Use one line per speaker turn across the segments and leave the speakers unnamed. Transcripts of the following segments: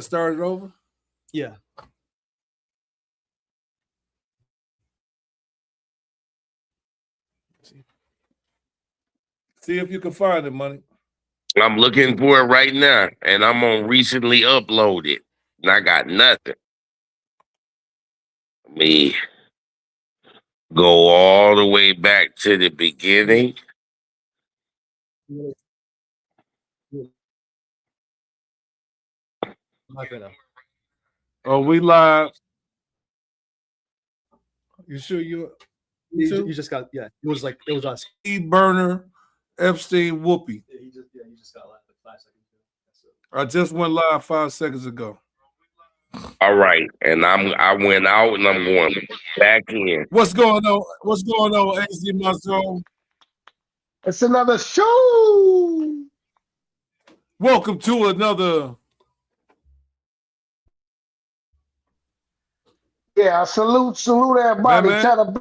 Started over.
Yeah.
See if you can find it, money.
I'm looking for it right now, and I'm on recently uploaded, and I got nothing. Let me go all the way back to the beginning.
Live right now.
Oh, we live. You sure you?
You just got it was us.
Burner, Epstein, Woopy.
Yeah, you just got live like 5 seconds ago.
I just went live 5 seconds ago.
All right, and I went out and I'm going back in.
What's going on? What's going on, AZ Muscle?
It's another show.
Welcome to another.
Yeah, salute everybody.
Man.
Tell the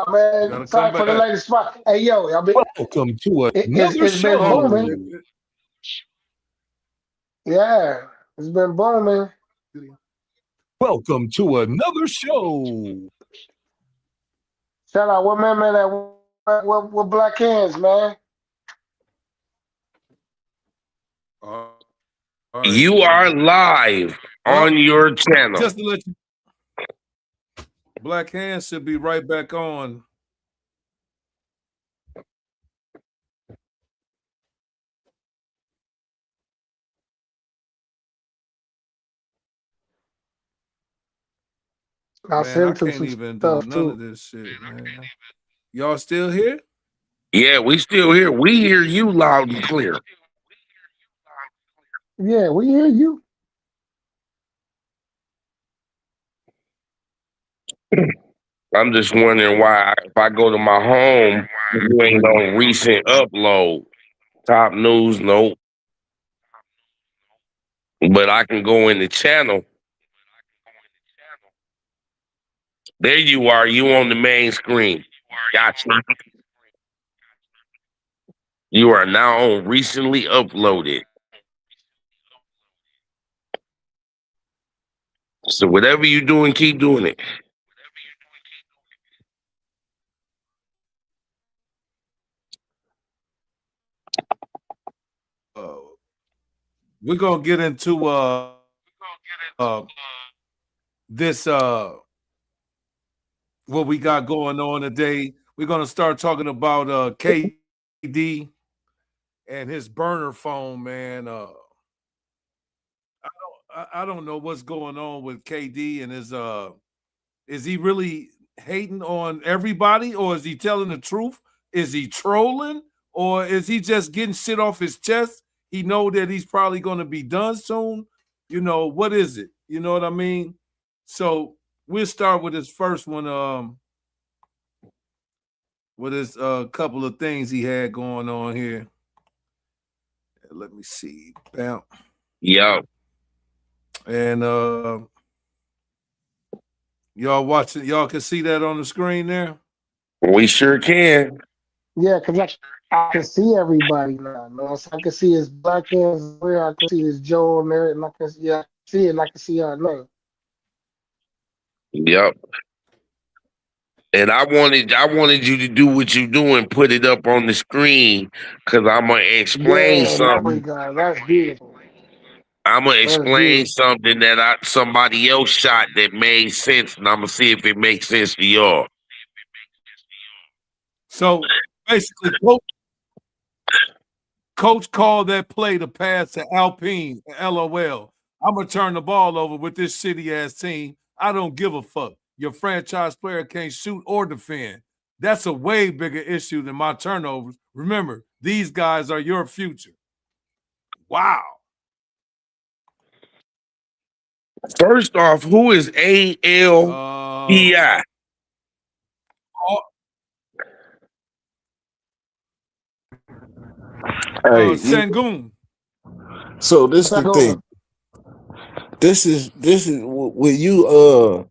man. Sorry for the latest spot. Hey, yo,
welcome to another
it's been booming. Yeah, it's been booming.
Welcome to another show.
Shout out, what man that with black hands, man.
Right.
You are live on your channel.
Just to let you, Black Hands should be right back on. Man, I can't even do none of this shit, man. Y'all still here?
Yeah, we still here. We hear you loud and clear.
Yeah, we hear you.
I'm just wondering why, if I go to my home, you ain't on recent upload. Top news, no. But I can go in the channel. There you are. You on the main screen. Gotcha. You are now on recently uploaded. So whatever you're doing, keep doing it.
We're gonna get into this what we got going on today. We're gonna start talking about KD and his burner phone, man. I don't know what's going on with KD and his is he really hating on everybody, or is he telling the truth? Is he trolling, or is he just getting shit off his chest? He know that he's probably going to be done soon. You know, what is it? You know what I mean? So we'll start with his first one, with his couple of things he had going on here. Let me see. Bam.
Yeah.
And y'all watching, y'all can see that on the screen there?
We sure can.
Yeah, because I can see everybody now, man. So I can see his black hands where I can see his Joe on there, and I can see it, and I can see our name.
Yep. And I wanted you to do what you do and put it up on the screen, because I'm gonna explain something.
There we go. That's beautiful.
I'm gonna explain something that somebody else shot that made sense, and I'm gonna see if it makes sense to y'all.
So basically, Coach called that play to pass to Alpine. LOL. I'm gonna turn the ball over with this shitty ass team. I don't give a fuck. Your franchise player can't shoot or defend. That's a way bigger issue than my turnovers. Remember, these guys are your future. Wow.
First off, who is ALPI?
Sangoon.
So this is the thing. This is when you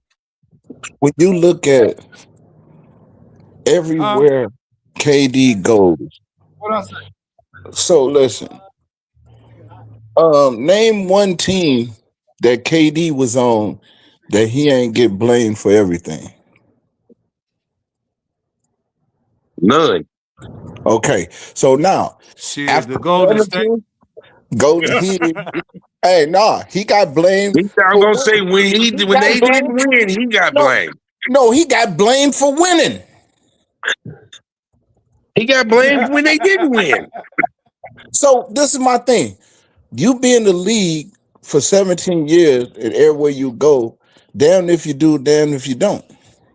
look at everywhere KD goes.
What I say?
So listen. Name one team that KD was on that he ain't get blamed for everything?
None.
Okay, so now
Shit,
after
the Golden State.
17, hey, nah, he got blamed
I'm
for
gonna
winning.
say when
He
when
got
they didn't
blamed.
win, he got
No,
blamed.
no, he got blamed for winning.
He got blamed when they didn't win.
So this is my thing. You be in the league for 17 years, and everywhere you go, damn if you do, damn if you don't.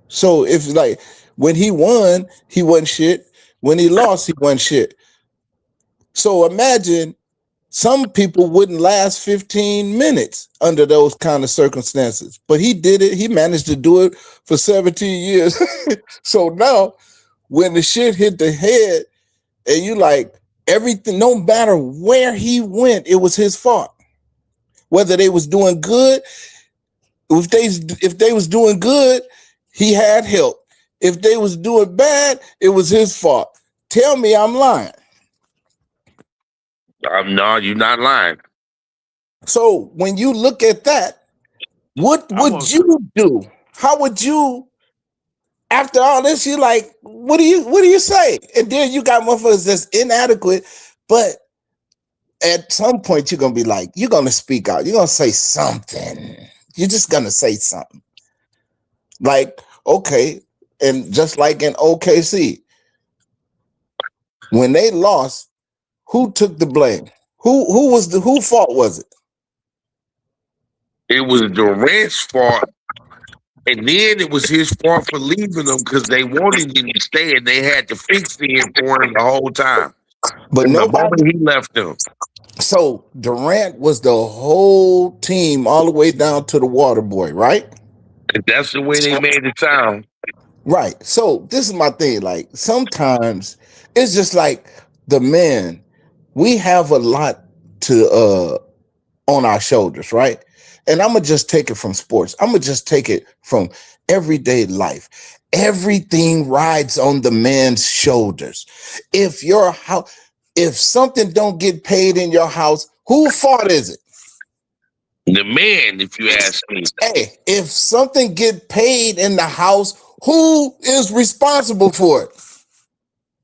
So if like when he won, he wasn't shit. When he lost, he wasn't shit. So imagine some people wouldn't last 15 minutes under those kind of circumstances. But he did it. He managed to do it for 17 years. So now when the shit hit the head and you like everything, no matter where he went, it was his fault. Whether they was doing good, if they was doing good, he had help. If they was doing bad, it was his fault. Tell me I'm lying.
No, you're not lying.
So when you look at that, what would you do? How would you, after all this, you like, what do you say? And then you got motherfuckers that's inadequate, but at some point you're gonna be like, you're gonna speak out, you're gonna say something. You're just gonna say something. Like, okay, and just like in OKC, when they lost, who took the blame? Who fault was it?
It was Durant's fault, and then it was his fault for leaving them because they wanted him to stay, and they had to fix it for him the whole time.
But
From the
nobody.
moment he left them,
So Durant was the whole team all the way down to the water boy, right?
and that's the way they made it sound.
Right. So this is my thing. Like sometimes it's just like the men, we have a lot to on our shoulders, right? And I'm gonna just take it from sports. I'm gonna just take it from everyday life. Everything rides on the man's shoulders. If your house, if something don't get paid in your house, whose fault is it?
The man, if you ask me,
Hey, if something get paid in the house, who is responsible for it?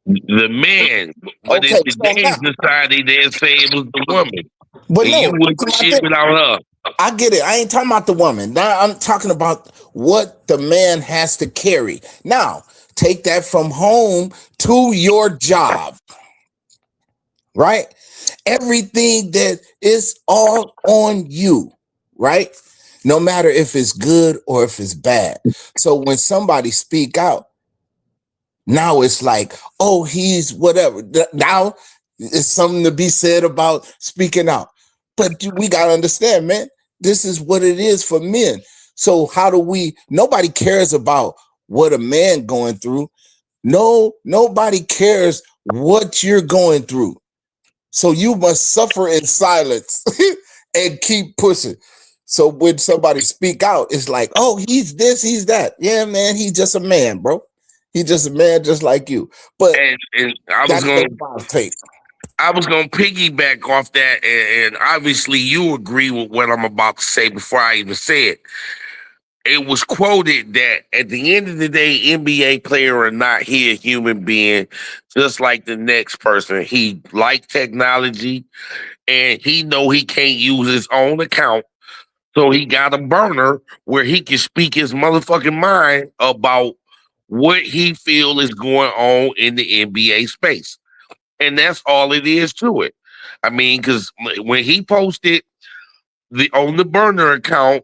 the man. But in
Okay, so
today's
now,
society, they'll say it was the woman,
but
and you
no,
wouldn't
this is my
shit
thing.
without her.
I get it. I ain't talking about the woman. Now I'm talking about what the man has to carry. Now, take that from home to your job, right? Everything that is all on you, right? No matter if it's good or if it's bad. So when somebody speak out, now it's like, oh, he's whatever. Now it's something to be said about speaking out. But we got to understand, man, this is what it is for men. So how do nobody cares about what a man going through. No, nobody cares what you're going through. So you must suffer in silence and keep pushing. So when somebody speak out, it's like, oh, he's this, he's that. Yeah, man, he's just a man, bro. He's just a man just like you. But
And I was
that's
going
my take.
I was going to piggyback off that, and obviously you agree with what I'm about to say before I even say it. It was quoted that at the end of the day, NBA player or not, he a human being, just like the next person. He like technology, and he know he can't use his own account, so he got a burner where he can speak his motherfucking mind about what he feel is going on in the NBA space. And that's all it is to it. I mean, because when he posted on the burner account,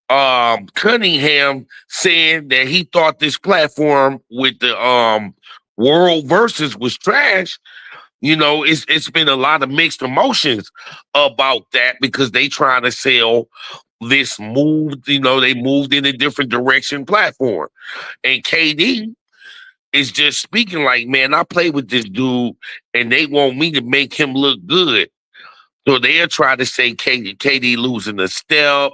Cunningham saying that he thought this platform with the World Versus was trash. You know, it's been a lot of mixed emotions about that because they trying to sell this move. You know, they moved in a different direction platform, and KD is just speaking like, man, I play with this dude, and they want me to make him look good. So they'll try to say KD losing a step.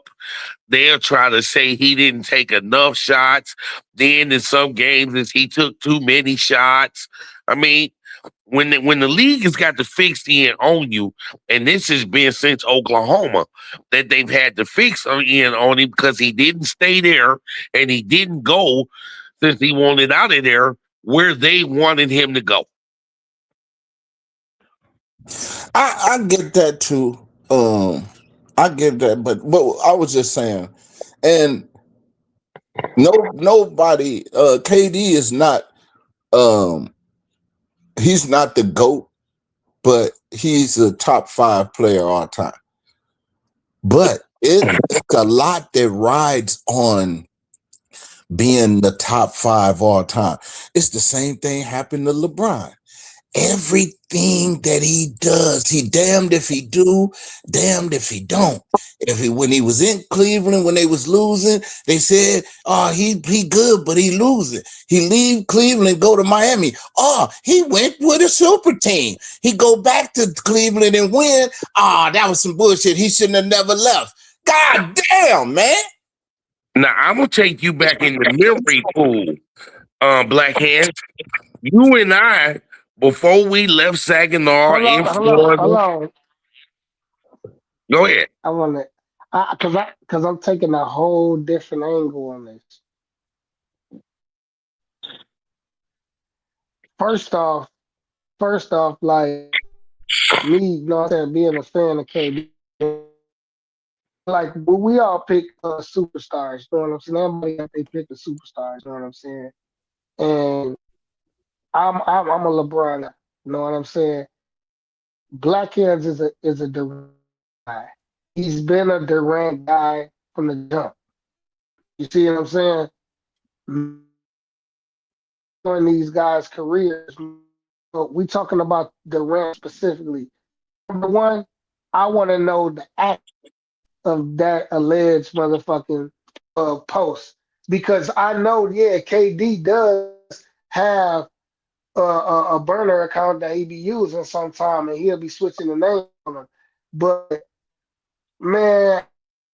They'll try to say he didn't take enough shots. Then in some games, he took too many shots. I mean, when the league has got to fix in on you, and this has been since Oklahoma that they've had to fix in on him because he didn't stay there and he didn't go since he wanted out of there where they wanted him to go.
I get that too. I get that, but I was just saying, and nobody. KD is not. He's not the GOAT, but he's a top 5 player all time. But it's a lot that rides on being the top 5 all time. It's the same thing happened to LeBron. Everything that he does, he damned if he do, damned if he don't. When he was in Cleveland, when they was losing, they said, "Oh, he good, but he losing." He leave Cleveland, go to Miami. Oh, he went with a super team. He go back to Cleveland and win. Oh, that was some bullshit. He shouldn't have never left. God damn, man.
Now I'm gonna take you back in the memory pool, Black Hands. You and I, before we left Saginaw in Florida.
Hold on.
Go ahead.
I want to, because I'm taking a whole different angle on this. First off, like me, you know what I'm saying, being a fan of KD, like we all pick superstars, you know what I'm saying? Everybody got they pick the superstars, you know what I'm saying? And I'm a LeBron guy, you know what I'm saying? Black Hands is a Durant guy. He's been a Durant guy from the jump. You see what I'm saying? In these guys' careers, but we talking about Durant specifically. Number one, I want to know the act of that alleged motherfucking post because I know, yeah, KD does have a burner account that he be using sometime, and he'll be switching the name on them. But man,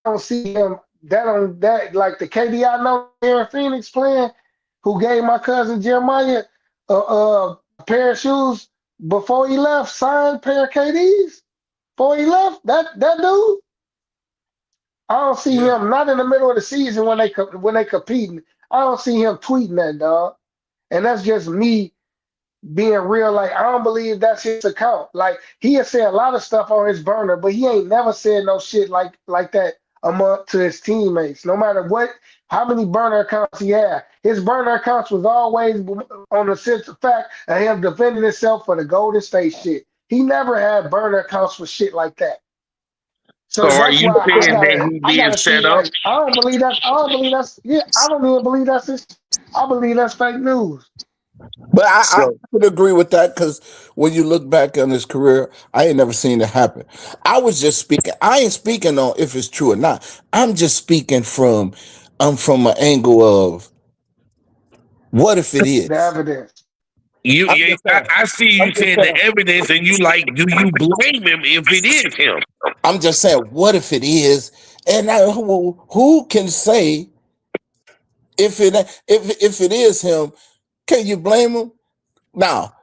I don't see him that like the KD I know here in Phoenix playing, who gave my cousin Jeremiah a pair of shoes before he left, signed pair of KDs before he left. That dude, I don't see him not in the middle of the season when they competing. I don't see him tweeting that, dog. And that's just me being real. Like I don't believe that's his account. Like he has said a lot of stuff on his burner, but he ain't never said no shit like that among to his teammates. No matter how many burner accounts he had, his burner accounts was always on the sense of fact of him defending himself for the Golden State shit. He never had burner accounts for shit like that.
So are you saying that he being set up?
Like, I don't believe that's. Yeah, I don't even believe that's his. I believe that's fake news.
But I would agree with that because when you look back on his career, I ain't never seen it happen. I was just speaking. I ain't speaking on if it's true or not. I'm just speaking from an angle of what if it is?
The evidence.
I see you saying the evidence, and you like, do you blame him if it is him?
I'm just saying, what if it is? And who can say if it is him? Can you blame him? Now,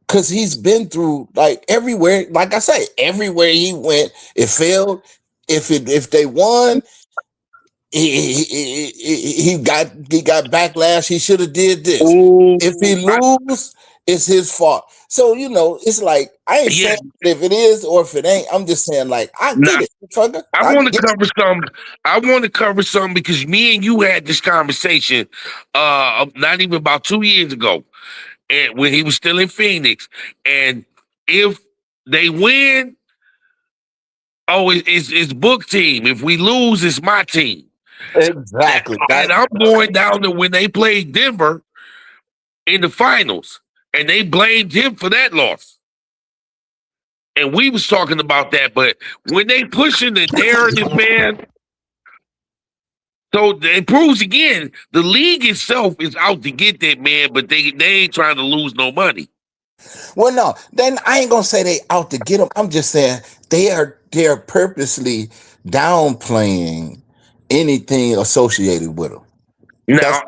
because he's been through like everywhere. Like I say, everywhere he went, it failed. If they won, he got backlash. He should have did this.
Ooh,
if he lose, it's his fault. So it's like I ain't saying if it is or if it ain't. I'm just saying like I get it. Fucker.
I want to cover some. I want to cover some because me and you had this conversation, not even about 2 years ago, and when he was still in Phoenix. And if they win, it's book team. If we lose, it's my team.
Exactly.
And I'm going down to when they played Denver in the finals, and they blamed him for that loss. And we was talking about that, but when they pushing the narrative, man, so it proves again, the league itself is out to get that man, but they ain't trying to lose no money.
Well, no, then I ain't gonna say they out to get him. I'm just saying they're purposely downplaying anything associated with him.
Now,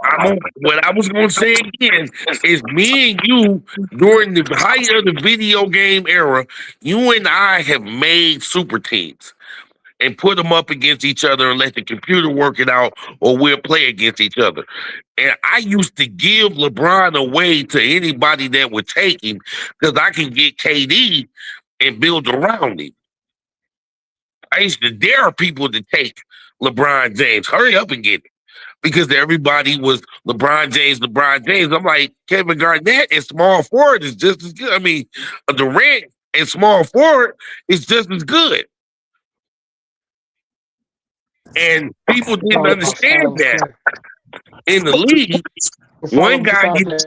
what I was going to say again is me and you, during the height of the video game era, you and I have made super teams and put them up against each other and let the computer work it out, or we'll play against each other. And I used to give LeBron away to anybody that would take him because I can get KD and build around him. I used to dare people to take LeBron James. Hurry up and get it. Because everybody was LeBron James, LeBron James. I'm like, Kevin Garnett and small forward is just as good. I mean, Durant and small forward is just as good. And people didn't understand that in the league. One guy gets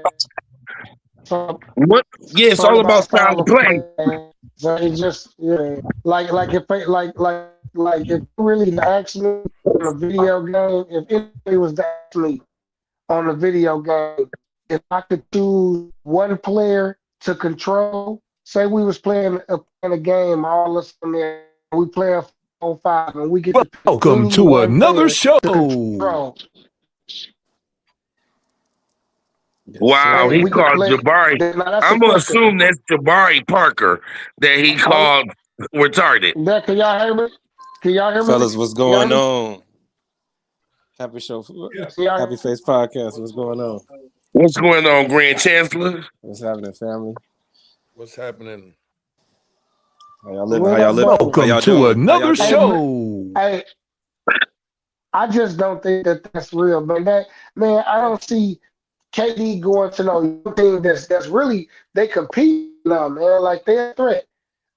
what? Yeah, it's all about style of play.
So it just like if you really ask me on a video game, if anybody was to ask me on a video game, if I could choose one player to control, say we was playing a game all of a sudden we play a 4-5 and we get to pick
Welcome to another show.
Control.
Wow, he called Jabari. I'm gonna assume that's Jabari Parker that he called retarded.
Can y'all hear me? Can y'all hear me?
Fellas, what's going on? Happy show.
Yeah.
Happy Face Podcast. What's going on?
What's going on, Grand Chancellor?
What's happening, family?
What's happening?
How y'all living? How y'all living?
Welcome
y'all
to
doing?
another show.
Hey, I just don't think that's real, man. I don't see KD going to no team that's really they compete now, man. Like they're a threat.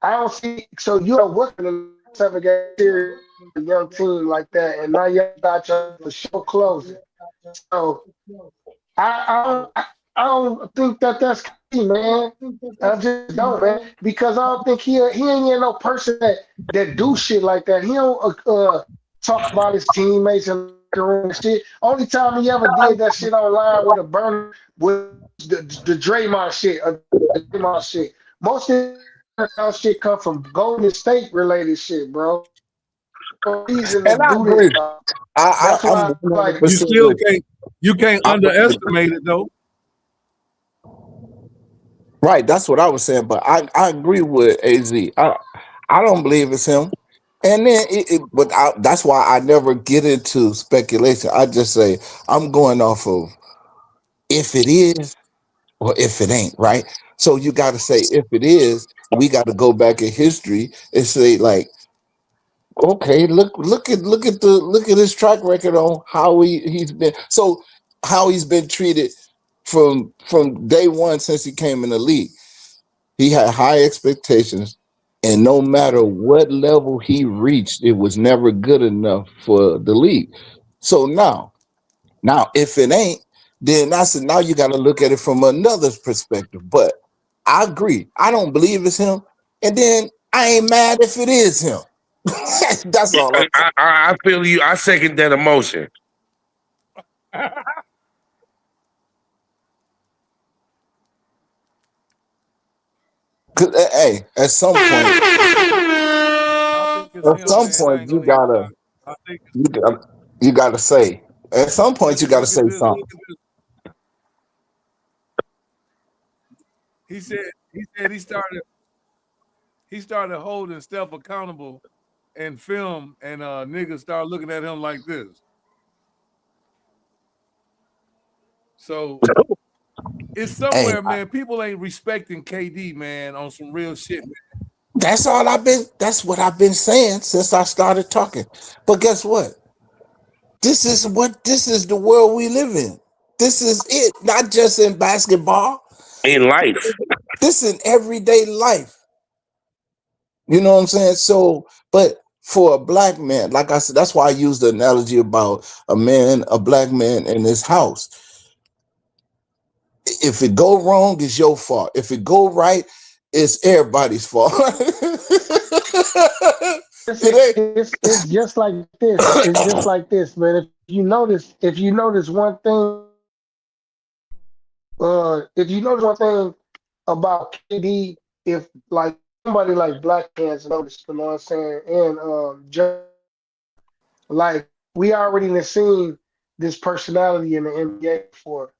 I don't see. So you're working in a 7-game series, a young team like that, and now you got your the show closing. So I don't think that's key, man. I just don't, man, because I don't think he ain't no person that do shit like that. He don't talk about his teammates and shit. Only time he ever did that shit online with a burner with the Draymond shit, Most of that shit come from Golden State related shit, bro.
And I agree. I'm
like.
You can't underestimate it though.
Right, that's what I was saying. But I agree with AZ. I don't believe it's him. And then, that's why I never get into speculation. I just say I'm going off of if it is or if it ain't, right? So you got to say if it is, we got to go back in history and say like, okay, look at his track record on how he's been. So how he's been treated from day one since he came in the league. He had high expectations. And no matter what level he reached, it was never good enough for the league. So now if it ain't, then now you got to look at it from another perspective. But I agree. I don't believe it's him. And then I ain't mad if it is him. That's all.
I feel you. I second that emotion.
Hey, at some point you gotta say. At some point, you gotta say something.
He said he started holding Steph accountable in film, and niggas started looking at him like this. So it's somewhere, man. People ain't respecting KD, man, on some real shit, man.
That's what I've been saying since I started talking. But guess what? This is the world we live in. This is it, not just in basketball.
In life.
This in everyday life. You know what I'm saying? So, but for a black man, like I said, that's why I used the analogy about a black man in his house. If it go wrong, it's your fault. If it go right, it's everybody's fault.
It's just like this. It's just like this, man. If you notice one thing, about KD, if like somebody like Black Pants noticed, you know what I'm saying, and like we already seen this personality in the NBA before.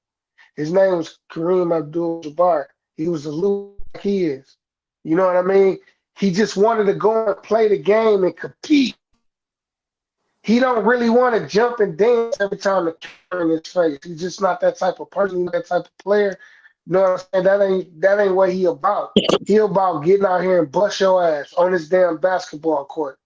His name was Kareem Abdul-Jabbar. He was a loser like he is. You know what I mean? He just wanted to go and play the game and compete. He don't really want to jump and dance every time the camera in his face. He's just not that type of person. He's not that type of player. You know what I'm saying? That ain't what he about. He about getting out here and bust your ass on this damn basketball court.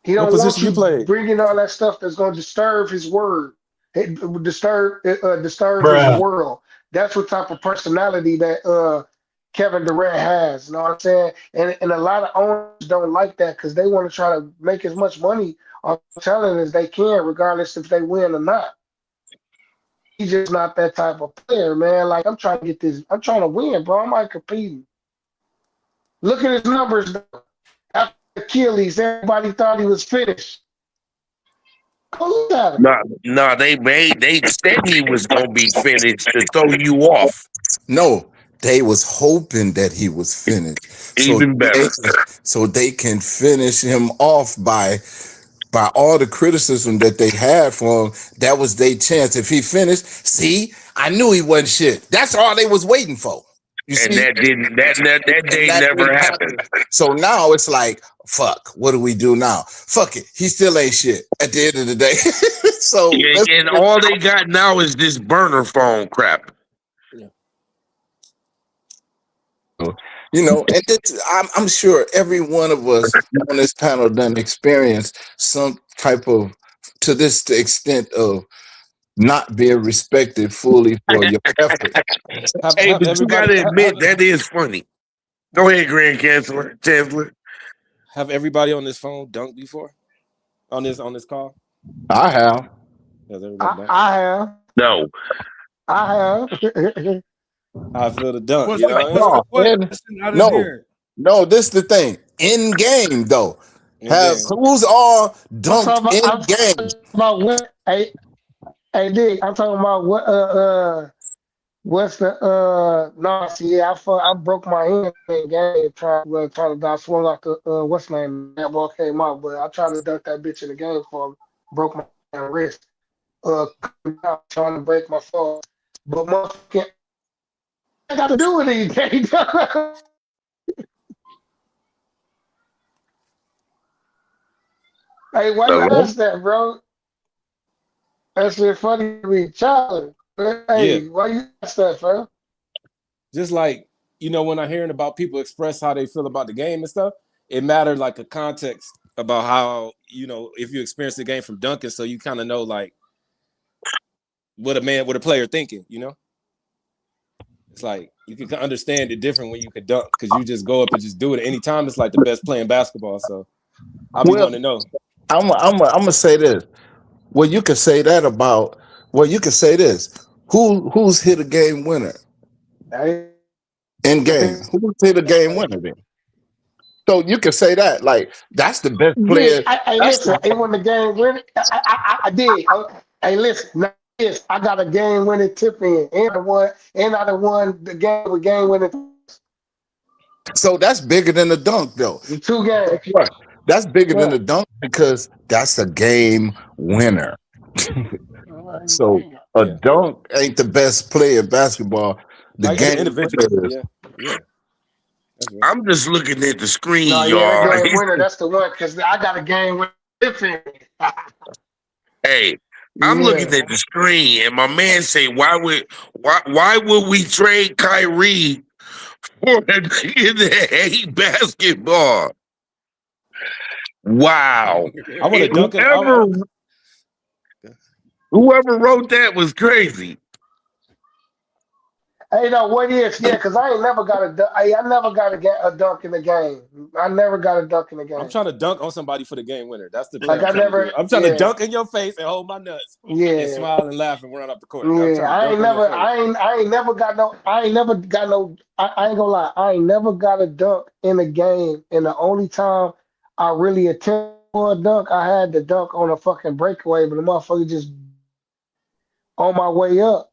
He
What
don't want
position you
you
played?
bringing all that stuff that's going to disturb his word, disturb his
Bruh.
world. That's what type of personality that Kevin Durant has. You know what I'm saying? And a lot of owners don't like that because they want to try to make as much money on talent as they can, regardless if they win or not. He's just not that type of player, man. Like I'm trying to get this. I'm trying to win, bro. I'm not competing. Look at his numbers. Though. After Achilles, everybody thought he was finished. Go look at him.
No, they said he was gonna be finished to throw you off.
No, they was hoping that he was finished,
Even better.
so they can finish him off by all the criticism that they had for him. That was their chance. If he finished, see, I knew he wasn't shit. That's all they was waiting for. You
And
see,
that day
that
never
didn't
happened.
So now it's like, fuck, what do we do now? Fuck it. He still ain't shit at the end of the day. So
And all they got now is this burner phone crap.
you know, and I'm sure every one of us on this panel done experienced some type of, to this extent of not being respected fully for your effort.
Hey, but you gotta admit that is funny. Go ahead, Grand Chancellor.
Have everybody on this phone dunked before? On this call?
I have.
Has everybody dunked?
I have.
No.
I have.
I feel the dunk.
What's
You know
the
what I mean?
question? I didn't hear.
No, this is the thing. In game, though. Who's all dunked in games?
About what? Hey, Dick, I'm talking about what's the no, see, I broke my hand in game trying to I swung off the what's the name, that ball came out, but I tried to dunk that bitch in the game for him, broke my wrist. Trying to break my fall. But motherfucking I got to do with anything. Hey, why you ask that, bro? That's shit funny to me, child. Hey, why you ask that, bro?
Just like, you know, when I'm hearing about people express how they feel about the game and stuff, it mattered like a context about how, you know, if you experience the game from dunking, so you kind of know like what a player thinking, you know? It's like you can understand it different when you can dunk because you just go up and just do it at any time. It's like the best playing basketball. So I'll be wanting to know.
I'm gonna say this. Well, you can say that about. Well, you can say this. Who's hit a game winner in game? Who's hit a game winner then? So you can say that like that's the best player.
Listen, it won the game winner. I did. Hey, listen. Yes, I got a game winning tip in, and I won the game with game winning.
So that's bigger than the dunk, though.
2 games.
That's bigger than the dunk because that's a game winner. So a dunk ain't the best player in basketball. The game individual.
Yeah.
I'm just looking at the screen,
no,
y'all.
Yeah, game winner. That's the one because I got a game winning tip in.
Hey. I'm looking at the screen, and my man say, "Why would we trade Kyrie for a nigga that hate basketball?" Wow!
I want to dunk
whoever wrote that was crazy.
Hey, no, what is? Yeah, because I ain't never got I never got a dunk in the game. I never got a dunk in the game.
I'm trying to dunk on somebody for the game winner. That's the
like I'm
trying to dunk in your face and hold my nuts. And smile and laugh and run up the court.
Yeah, I ain't never got no. I ain't gonna lie. I ain't never got a dunk in a game. And the only time I really attempted for a dunk, I had to dunk on a fucking breakaway, but the motherfucker just on my way up.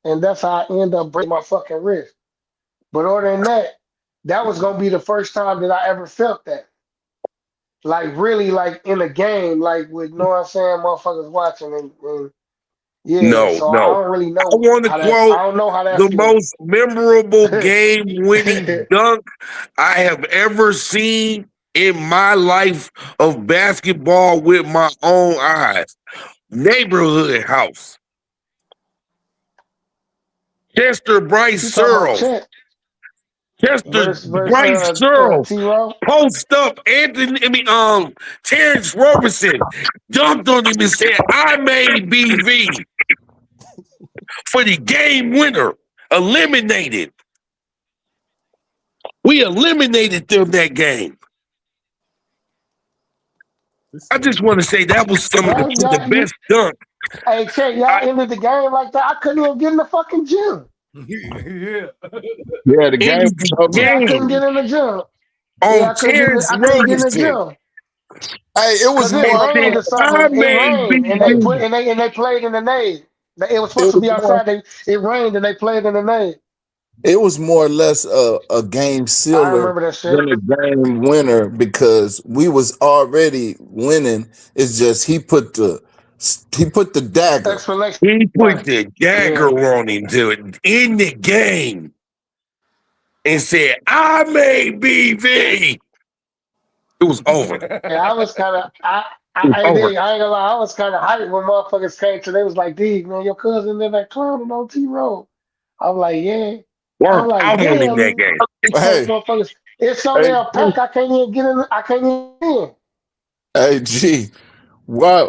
And that's how I end up breaking my fucking wrist. But other than that, that was gonna be the first time that I ever felt that. Like really like in a game, like with, you know what I'm saying, motherfuckers watching and Yeah,
No,
so I
no.
don't really
I
know
want to
how that.
quote
I don't know how that
the
feels.
most memorable game-winning dunk I have ever seen in my life of basketball with my own eyes. Neighborhood house. Chester Bryce
You talking about
Searles.
Chet
Chester
versus
Bryce Searles.
T-Row?
Post up Terrence Robertson dunked on him and said, I made BV for the game winner. Eliminated. We eliminated them that game. I just want to say that was some of the best dunk.
Hey, Chet, y'all ended the game like that. I couldn't even get in the fucking gym.
Yeah.
Yeah, the game
In
was
the
over.
Yeah, I couldn't
game
get in the gym. Yeah,
on Terrence
I couldn't get in the
Robertson.
gym
Hey, it was
because it
And
more.
rained
said,
or
I
something. It
made
rained, and they
BV.
played in the nade. It was
It
supposed to
was
be
more.
outside. It rained, and they played in the nade.
It was more or less a game
I
sealer
remember that shit.
than a game winner because we was already winning. It's just he put the dagger.
Explanation.
He put
Point.
the dagger
Yeah.
on him to it in the game and said, I made BV. It was over. It
And I was kind of,
was over.
I ain't gonna lie, I was kind of hyped when motherfuckers came to. They was like, "D, man, your cousin in that clowning on T-Row." I'm like, yeah. I'm
Worked
like,
out on him that
damn,
game.
Hey,
motherfuckers. It's so
hey,
damn packed. I can't even get in. I can't even in.
hey, G. Why?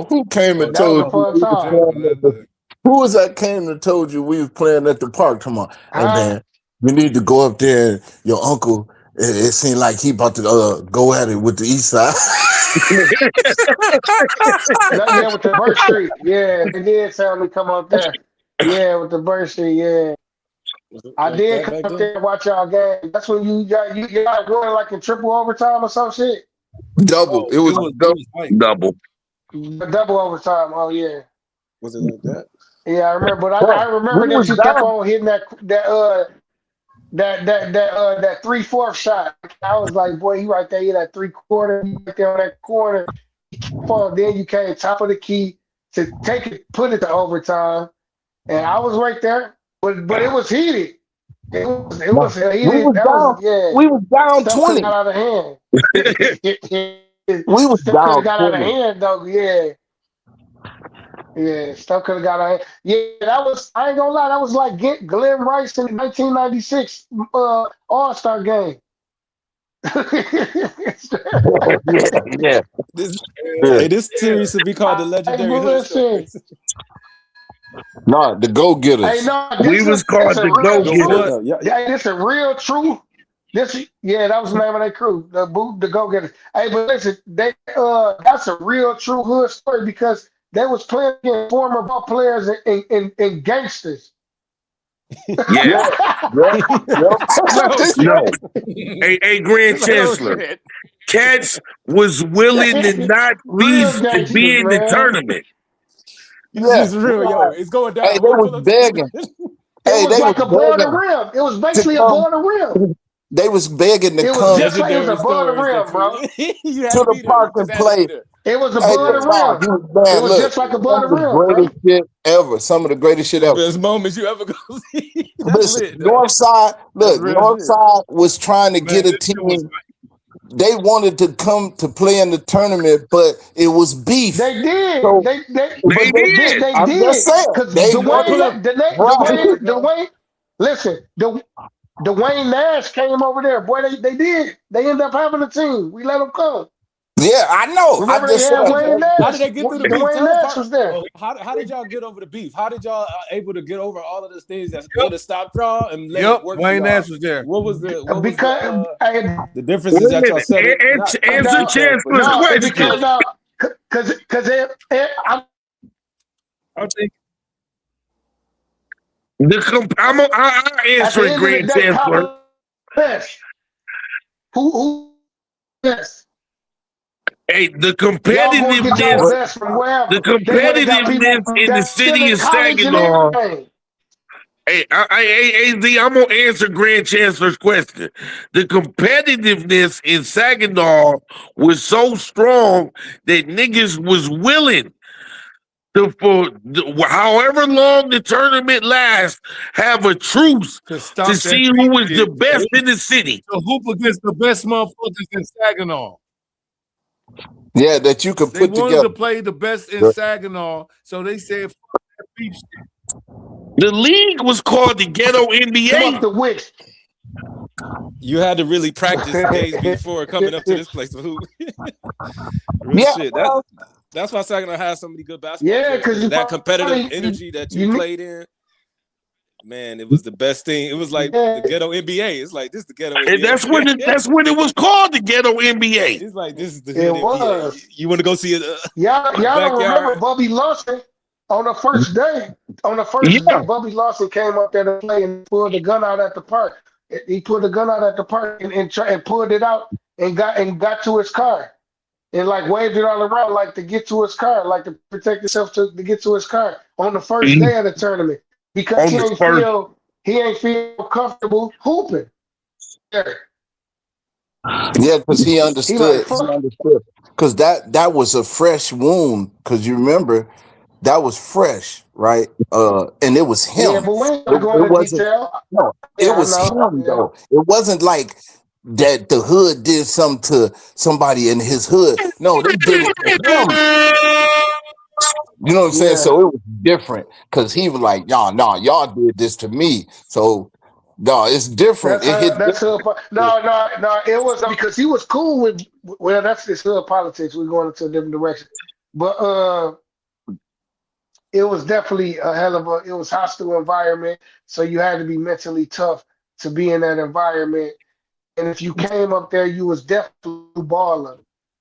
Who came and
That was a
told you
fun
we was
time,
playing at the? Who was that came and told you we was playing at the park? Come on, hey
huh?
man, you need to go up there. Your uncle. It seemed like he about to go at it with the east side.
No, yeah, with the Birch Street. Yeah, they did tell me come up there. Yeah, with the Birch Street. Yeah,
Was it
I
like
did
that
come
back
up
then?
there and watch y'all game. That's when you got going like in triple overtime or some shit.
Double.
Oh,
It was
it
double.
was hype.
Double.
Double overtime. Oh yeah.
Was it like that?
Yeah, I remember, but I
Bro, we
remember
was
that you kept
down.
on hitting that 3/4 shot. I was like, boy, you right there, you that 3/4, you right there on that corner. You kept on, then you came top of the key to take it, put it to overtime, and I was right there, but it was heated. It was
We
heated.
was
That was
down. We was down
stuff could have
20.
got out of hand.
We was
Stuff could have
down
got out of
20.
hand though. Yeah. Yeah, stuff could have got out. Yeah, that was. I ain't gonna lie. That was like Glenn Rice in the 1996 All-Star game.
Yeah.
This,
Yeah.
hey, this series should be called the
Hey,
Legendary
but
Hood
listen.
Stories.
No, the go
Hey,
getters.
no,
We
this
was
is
called
a
the
real
The
go-getter.
truth.
what?
Yeah,
Yeah, this a real truth. Yeah, that was the name of their crew, the Go Getters. Hey, but listen, that's a real true hood story because they was playing against former ball players and gangsters.
Yes.
Yep.
no
No.
shit.
A Grand
No
Chancellor.
shit.
Cats was willing to not
Real
be
gangsters,
in the
man.
tournament.
This
Yeah.
is real, yo. It's going
Hey,
down.
they
Where
was
Phillips?
begging.
It
Hey,
was
they was
like above the
begging
rim. It was
to
basically
come.
above the rim.
They was begging to
It was
come
just like it was
Legendary
above the
stories
rim,
that
bro.
you had
to
to
the
be there.
park
Just
and
had to
play.
be there.
It was
Hey,
above the
look, nah,
rim.
he was
It
man.
was
Look,
just like
some
above
of
the
the
rim, bro.
greatest shit ever. Some of the greatest shit
The
ever.
best moments you ever go see. That's
Listen,
lit, though.
Northside,
That's
look,
real shit.
Northside was trying to
Man,
get a
this shit was
team. They wanted to come to play in the tournament, but it was beef.
They did.
So,
They
but
did.
They
I'm just
did.
saying,
Because
they
Y'all pull
wanted
up.
right.
Dwayne, listen, Dwayne Nash came over there. Boy, they did. They ended up having a team. We let them come.
Yeah, I know. I
Remember they
just
had
said,
Wayne
How did
Nash.
they get through the beef?
Dwayne
Tell us
Nash
part.
was there.
How did y'all get over the beef? How did y'all able to get over all of those things that
Yep.
would have stopped y'all and let
Yep.
it work for
Wayne
y'all?
Nash was there.
What was the
Because
the differences
Wait a
that y'all
minute.
settled? Not
Answer
details, but
Chancellor's
no,
just
question.
because now, because
I think
I'll
at
answer
the
it,
end of the
Grand
day,
Chancellor.
Papa best. Who best?
Hey, the
Y'all gonna get y'all
competitiveness,
best from
the
wherever. They went and got people
competitiveness in the
that's still
city
in
of
college and
Saginaw.
everything.
Hey, I'm gonna answer Grand Chancellor's question. The competitiveness in Saginaw was so strong that niggas was willing however long the tournament lasts, have a truce
To
to
stop that
see who is the
shit.
best in the city.
To hoop against the best motherfuckers in Saginaw.
Yeah, that you could
They
put
wanted
together.
to play the best in Saginaw, so they said, fuck that beef shit.
The league was called the Ghetto
Come up
NBA.
the witch.
You had to really practice days before coming up to this place to hoop. Real
Yeah,
shit.
well,
That's why Saginaw has so many good basketball
Yeah,
players.
because you
That competitive
probably
energy that you
you
played in, man, it was the best thing. It was like the
yeah,
Ghetto NBA. It's like this is the Ghetto
And
NBA.
that's when it was called the Ghetto NBA.
It's like this is the
it
hood NBA.
was.
You want to go see
Y'all don't remember
backyard?
Bubby Lawson on the first day? On the first
Yeah.
day, Bubby Lawson came up there to play and pulled the gun out at the park. He pulled the gun out at the park and pulled it out and got to his car and like waved it all around like to get to his car, like to protect himself to get to his car on the first day of the tournament because
On the first.
he ain't feel comfortable hooping. Yeah.
yeah, because he
He
understood.
like
He
fuck.
understood. Because that was a fresh wound. Because you remember, that was fresh, right? And it was
Yeah,
him.
but we ain't
It,
gonna go
it
into
wasn't.
detail.
No,
Yeah,
it
I
was
know.
him
Yeah.
though. It wasn't like that. The hood did something to somebody in his hood. No, they did it to him. You know what I'm saying?
Yeah.
So it was different because he was like, y'all did this to me. So no, it's different.
That's
It
her.
hit
That's her.
different.
No. It was because he was cool with. Well, that's his her politics. We're going into a different direction, but it was definitely a hell of a. It was hostile environment, so you had to be mentally tough to be in that environment. And if you came up there, you was definitely a baller.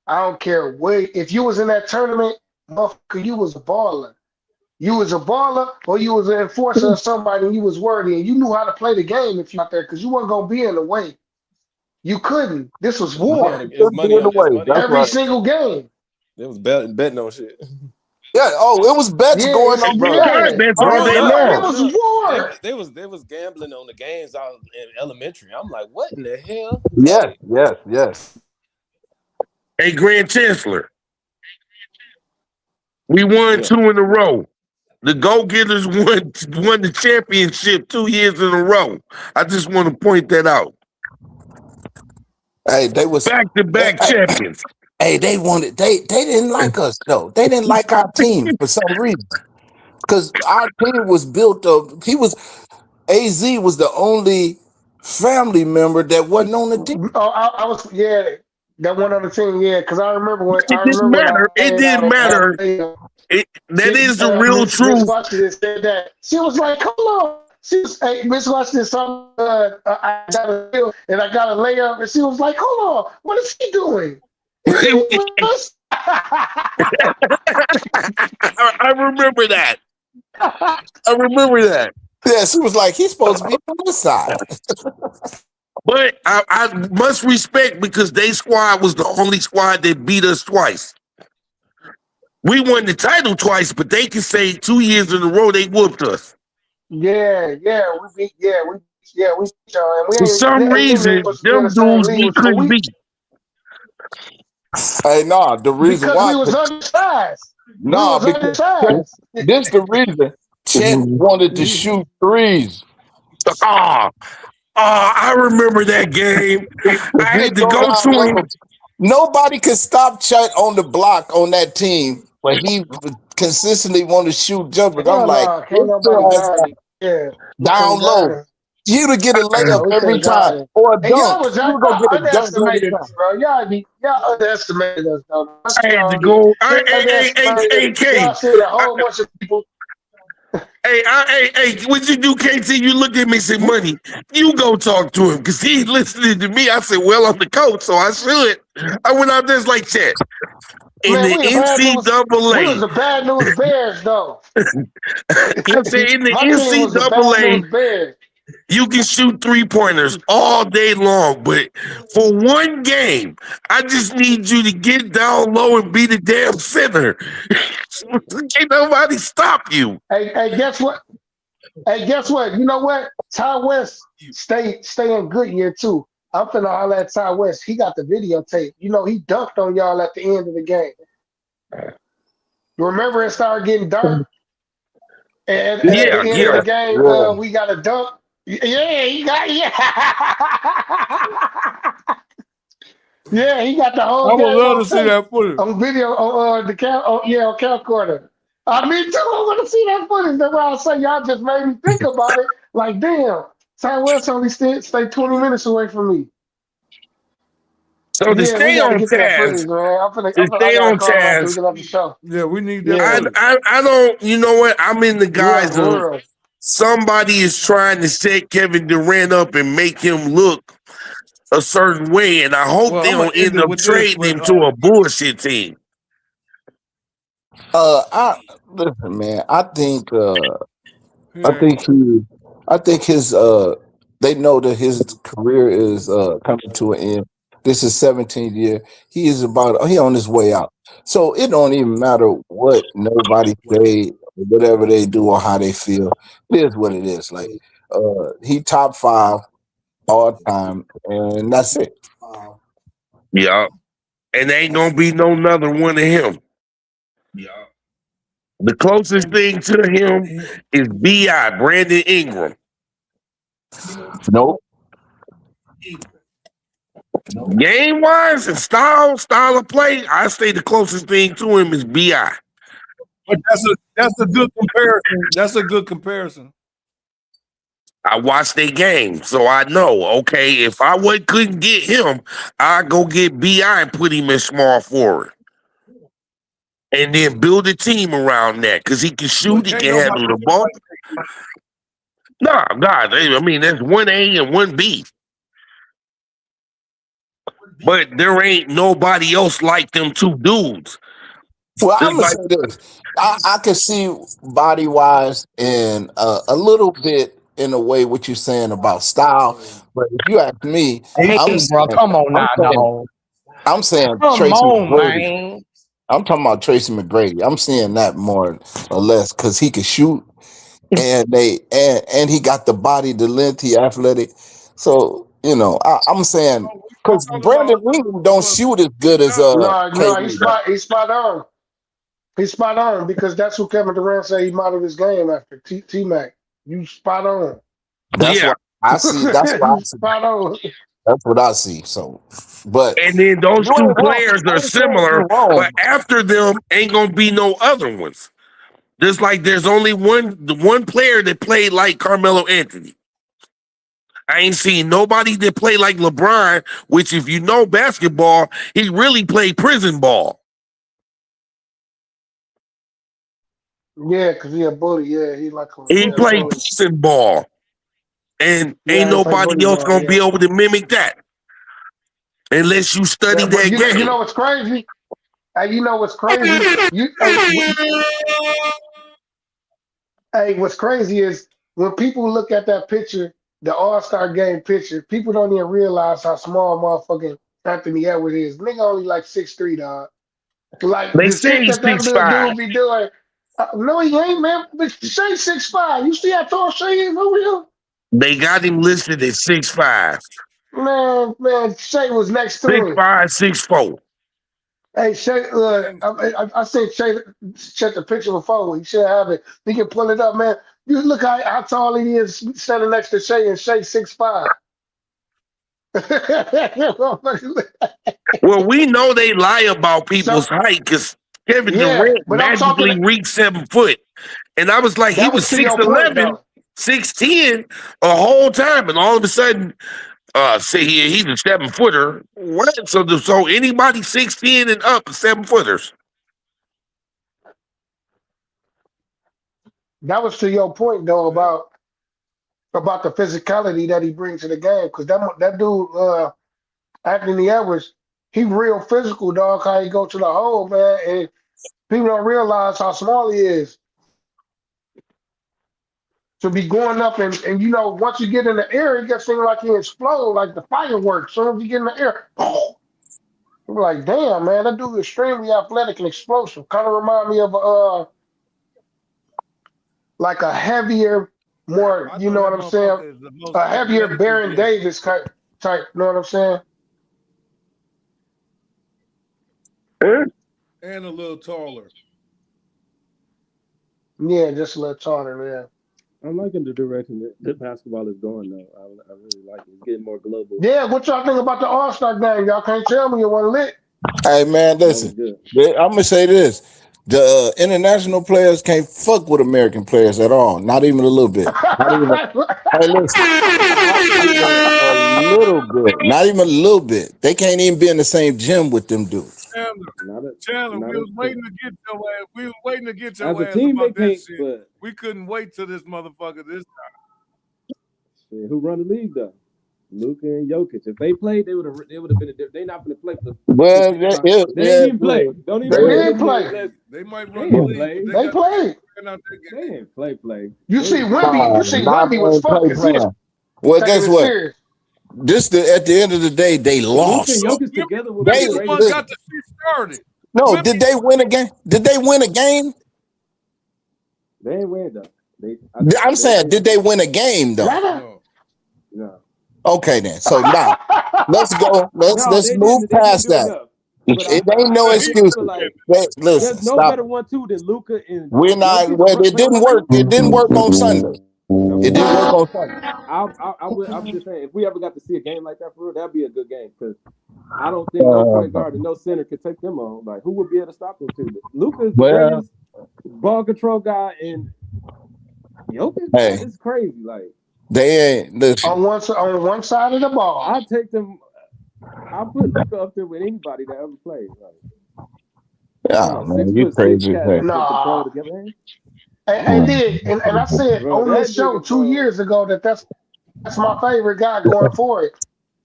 I don't care where. If you was in that tournament, motherfucker, you was a baller. You was a baller, or you was an enforcer of somebody, and you was worthy, and you knew how to play the game if you out there, because you wasn't gonna be in the way. You couldn't. This was war.
It's money on. It's money
That's
on.
Every
right.
single game.
It was betting on shit.
Yeah. Oh, it was bets
Yeah,
going on.
Bro,
Yeah.
God,
yeah.
that's all
Growing
day
up, it
long.
was
up,
war.
they was gambling on the games out in elementary. I'm like, what in the hell?
Yes. Yes. Yes.
Hey, Grand Chancellor, we won
Yeah.
2 in a row. The Go-Getters won the championship 2 years in a row. I just want to point that out.
Hey, they was.
Back-to-back
Hey,
champions.
hey, they wanted. They didn't like us though. They didn't like our team for some reason. Because our team was built of. AZ was the only family member that wasn't on the team.
Oh, I was that one on the team, because I remember
It didn't
when I
matter. It
played out
didn't matter. That is the real
Miss
truth.
Washington said that. She was like, "Hold on." She was, hey, Miss Washington saw I got a deal and I got a layup, and she was like, "Hold on, what is he doing?" And it was,
I remember that. I remember that.
Yeah, she was like, he's supposed to be on this side.
But I must respect because they squad was the only squad that beat us twice. We won the title twice, but they can say 2 years in a row they whooped us.
we beat y'all, and we
For some reason,
supposed to be in the
them
same
dudes
league
we
with, but
couldn't beat.
Hey, no, the reason
because
why.
we was undersized.
No, because this the reason. Chet wanted to shoot threes.
I remember that game. I had to go to him.
Nobody could stop Chet on the block on that team, but he consistently wanted to shoot jumpers. I'm like,
can't nobody guard it. Yeah,
down low. You to get a layup
we
every
couldn't guard
time
it.
or a
And
dunk. You gonna get a dunk every
underestimated
time.
us, bro. Y'all underestimated us, though.
I had to go.
Underestimated.
K.
Y'all said a whole bunch of people.
Hey, what you do, KT? You looked at me and said, Money, you go talk to him because he's listening to me. I said, well, I'm the coach, so I should. I went out there like that. In the
We was
NCAA.
the bad news bears, though.
I said, in the
My team was the bad news
NCAA,
bears.
you can shoot 3-pointers all day long, but for one game, I just need you to get down low and be the damn center. Can't nobody stop you.
Hey, guess what? You know what? Ty West stay in Goodyear too. I'm finna holler at Ty West. He got the videotape. You know, he dunked on y'all at the end of the game. Remember, it started getting dark, and at the
Yeah,
end of
yeah.
the game,
Yeah.
we got a dunk. Yeah, he got yeah, he got the whole
I would
game
love to
on
see
tape,
that footage.
on video, on the cam, on camcorder. Me too. I want to see that footage. That's why I say y'all just made me think about it. Like, damn, Ty West only stay 20 minutes away from me.
So to
Yeah, we
stay
got to
on
get that
task,
footage, man.
to
I
stay
got to
on
call him after we
task,
get off the show.
Yeah, we need that
Yeah,
footage.
I don't, you know what? I'm in the
yeah,
guise of
for real.
somebody is trying to set Kevin Durant up and make him look a certain way, and I hope
Well,
they
I'm gonna
don't
end
end
it
up
with this,
trading
but
him to a bullshit team.
I listen, man. I
yeah,
think his they know that his career is coming to an end. This is 17th year. He on his way out. So it don't even matter what nobody say, whatever they do or how they feel. It is what it is. Like he top 5 all time, and that's it.
Yeah, and there ain't gonna be no another one of him. The closest thing to him is Bi Brandon Ingram.
Nope.
Game wise and style of play, I say the closest thing to him is Bi.
but that's a good comparison. That's a good comparison.
I watched their game, so I know. Okay, if I couldn't get him, I'd go get Bi and put him in small forward, and then build a team around that because he can
But
shoot, he
can't
can
nobody
handle the ball. Nah, God, I mean that's 1A and 1B, but there ain't nobody else like them two dudes.
Well, I'm
It's
gonna
like
say this. I can see body wise and a little bit in a way what you're saying about style. But if you ask me,
Hey,
I'm
bro,
saying
come on
I'm
now,
saying
dog.
I'm saying
Come
Tracy
on,
McGrady.
man.
I'm talking about Tracy McGrady. I'm seeing that more or less because he can shoot and he got the body, the length, he athletic. So I'm saying
Oh, we
because
talking
Brandon
about
Ingram don't
for
shoot as good as
style.
No,
KD does.
he's spot on. He's spot on because that's who Kevin Durant said he modeled his game after. T Mac, you spot on.
That's
yeah,
what I see. That's what I
You
see.
spot on.
That's what I see. So, but
and then those
you
two
ain't wrong.
players
I
are
ain't saying
similar,
you're wrong.
but after them ain't gonna be no other ones. Just like there's only the one player that played like Carmelo Anthony. I ain't seen nobody that played like LeBron, which if you know basketball, he really played prison ball.
Yeah, because he a bully. Yeah, he like a
He played
bully.
prison ball. And ain't
Yeah, he play bully
nobody else
ball.
gonna be
Yeah,
able to mimic that unless you study
yeah. But
that
you
game.
know what's crazy? Hey, you know what's crazy? What's crazy is when people look at that picture, the All Star game picture, people don't even realize how small motherfucking Anthony Edwards is. Nigga only like 6'3", dog. Like
They
the
say
shit
he's
that little
6'5".
dude be doing. No, he ain't, man. But Shay 6'5". You see how tall Shay is over here?
They got him listed at 6'5",
Man, Shay was next to him.
6'5", 6'4".
Hey, Shay,
And
I seen Shay check the picture before. He should have it. He can pull it up, man. You look how tall he is standing next to Shay, and Shay 6'5".
Well, we know they lie about people's
So
height because Kevin
yeah,
Durant
but I'm talking.
magically reached 7 foot. And I was like, he
That
was
was to your point,
6'11",
though.
6'10" a whole time. And all of a sudden, say he's a 7-footer. What? So anybody 6'10" and up is 7-footers.
That was to your point, though, about the physicality that he brings to the game. Because that dude, Anthony Edwards, he real physical, dog. How he go to the hole, man, and people don't realize how small he is. To be going up and once you get in the air, it gets things like he explode like the fireworks. So if you get in the air, you're like, damn, man, that dude is extremely athletic and explosive. Kind of remind me of like a heavier, more,
I
you
know
know
that
what I'm saying?
motherfucker is the most
A heavier
athletic
Baron
PBS.
Davis type, you know what I'm saying?
Huh?
And a little taller.
Yeah, just a little taller.
I'm liking the direction that basketball is going though. I really like it. It's getting more global.
Yeah. What y'all think about the All-Star game? Y'all can't tell me it wasn't lit.
Hey man,
That was
listen.
good.
I'm gonna say this: the international players can't fuck with American players at all. Not even a little bit. Not even. Hey, listen. Not even a little bit. Not even a little bit. They can't even be in the same gym with them dudes.
Chandler,
Not a,
Chandler,
not
we
a,
was waiting to get your ass. We was waiting to get
as
your
a
ass
team they
about that
can't.
shit.
But
We couldn't wait till this motherfucker.
shit, who run the league though? Luka and Jokic. If they played, they would have been. They not gonna play for
Well,
65. They ain't
yeah,
even play. Don't even
They
put
yeah.
them
did
in there.
play.
They might
They
run the
ain't
league,
play.
but they
They
got to
played.
figure out their
They
game.
ain't play.
You
They
see
was just
Wimby. You see
Nah,
Wimby
they
was
ain't play
fucking. He was
playing. Well,
taking
guess
it
what?
serious.
At the end of the day, they
Luka and
lost.
Jokic
Wimby,
together would be
They
the
Wimby the one
greatest.
got the shit started.
no.
Wimby,
Did they win a game? Did they win a game?
They ain't win though. I
I'm saying, did they win a game though?
Nada.
no.
No.
Okay, then. So now let's go.
No,
Let's
they
move
didn't. They didn't
past
do
that.
enough. But
It ain't no
But he
I
excuses.
feel like
Listen,
there's no
stop
better
it.
1-2 than Luka and
We're not.
Jokic
Well, it
playing
didn't
one
work.
two.
It didn't work on Sunday.
No,
It didn't work on Sunday.
I'm just saying, if we ever got to see a game like that for real, that'd be a good game because I don't think no point guard and no center could take them on. Like, who would be able to stop them two? Luka is the
Well,
greatest ball control guy, and Jokic,
hey,
it's crazy. Like,
they ain't. Listen.
on one side of the ball.
I take them. I put Luka up there with anybody that ever played. Like,
Oh man, you
6'6"
crazy.
cat
Hey.
that can control
Nah.
the game.
And did and I said
Bro,
on this
that
show
nigga,
2 years ago that's my favorite guy going forward.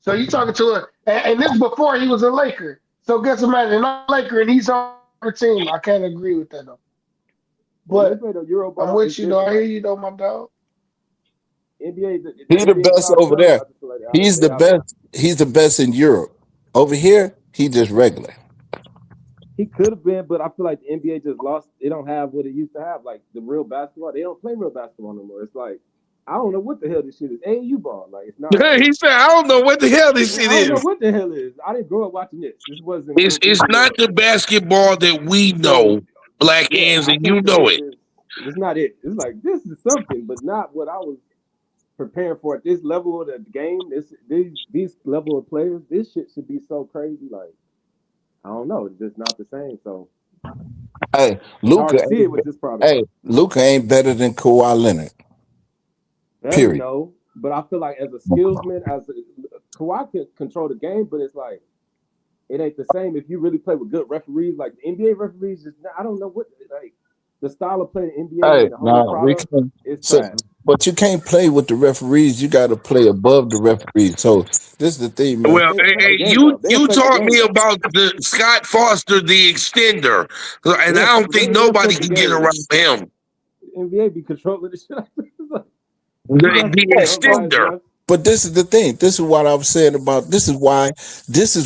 So you talking to a and this before he was a Laker. So guess imagine not a Laker and he's on the team. I can't agree with that though.
when they
But
play the Euro
I'm
ball,
with
it's
you though. I
different.
hear
Like
you though, my dog.
the
He the
NBA
best
without
over
Curry,
there.
I just feel like
He's
they
the
out of
best. He's the best in Europe. Over here, he just regular.
He could have been, but I feel like the NBA just lost. They don't have what it used to have, like the real basketball. They don't play real basketball no more. It's like I don't know what the hell this shit is. AAU ball, like it's not.
He said, I don't know what the hell this
I
shit
don't know
is.
what the hell it is. I didn't grow up watching this. This wasn't what we
It's
grew
not
up.
the basketball that we
So
know, Black
yeah,
Hands,
I
and you
think the
know
game
it.
is. It's not it. It's like this is something, but not what I was preparing for at this level of the game. These level of players. This shit should be so crazy. Like I don't know. It's just not the same. So
Hey,
it's hard
Luca.
to see it with this product.
Hey, Luca ain't better than Kawhi Leonard.
Better
Period.
no, but I feel like as a skillsman, Kawhi can control the game, but it's like it ain't the same if you really play with good referees. Like the NBA referees, just I don't know what like the style of play in NBA
Hey,
and the whole
no, we
product
can.
is
So,
trash.
but you can't play with the referees. You got to play above the referees. So this is the thing, man.
Well,
They affect the game
you
though. They
you
affect the
taught
game
me
though.
about the Scott Foster, the extender, and I don't think
They
nobody
affect the
can get
game.
around him.
The NBA be controlling the shit.
The,
Refs
the
be unbiased
extender.
refs.
But this is the thing. This is what I was saying about. This is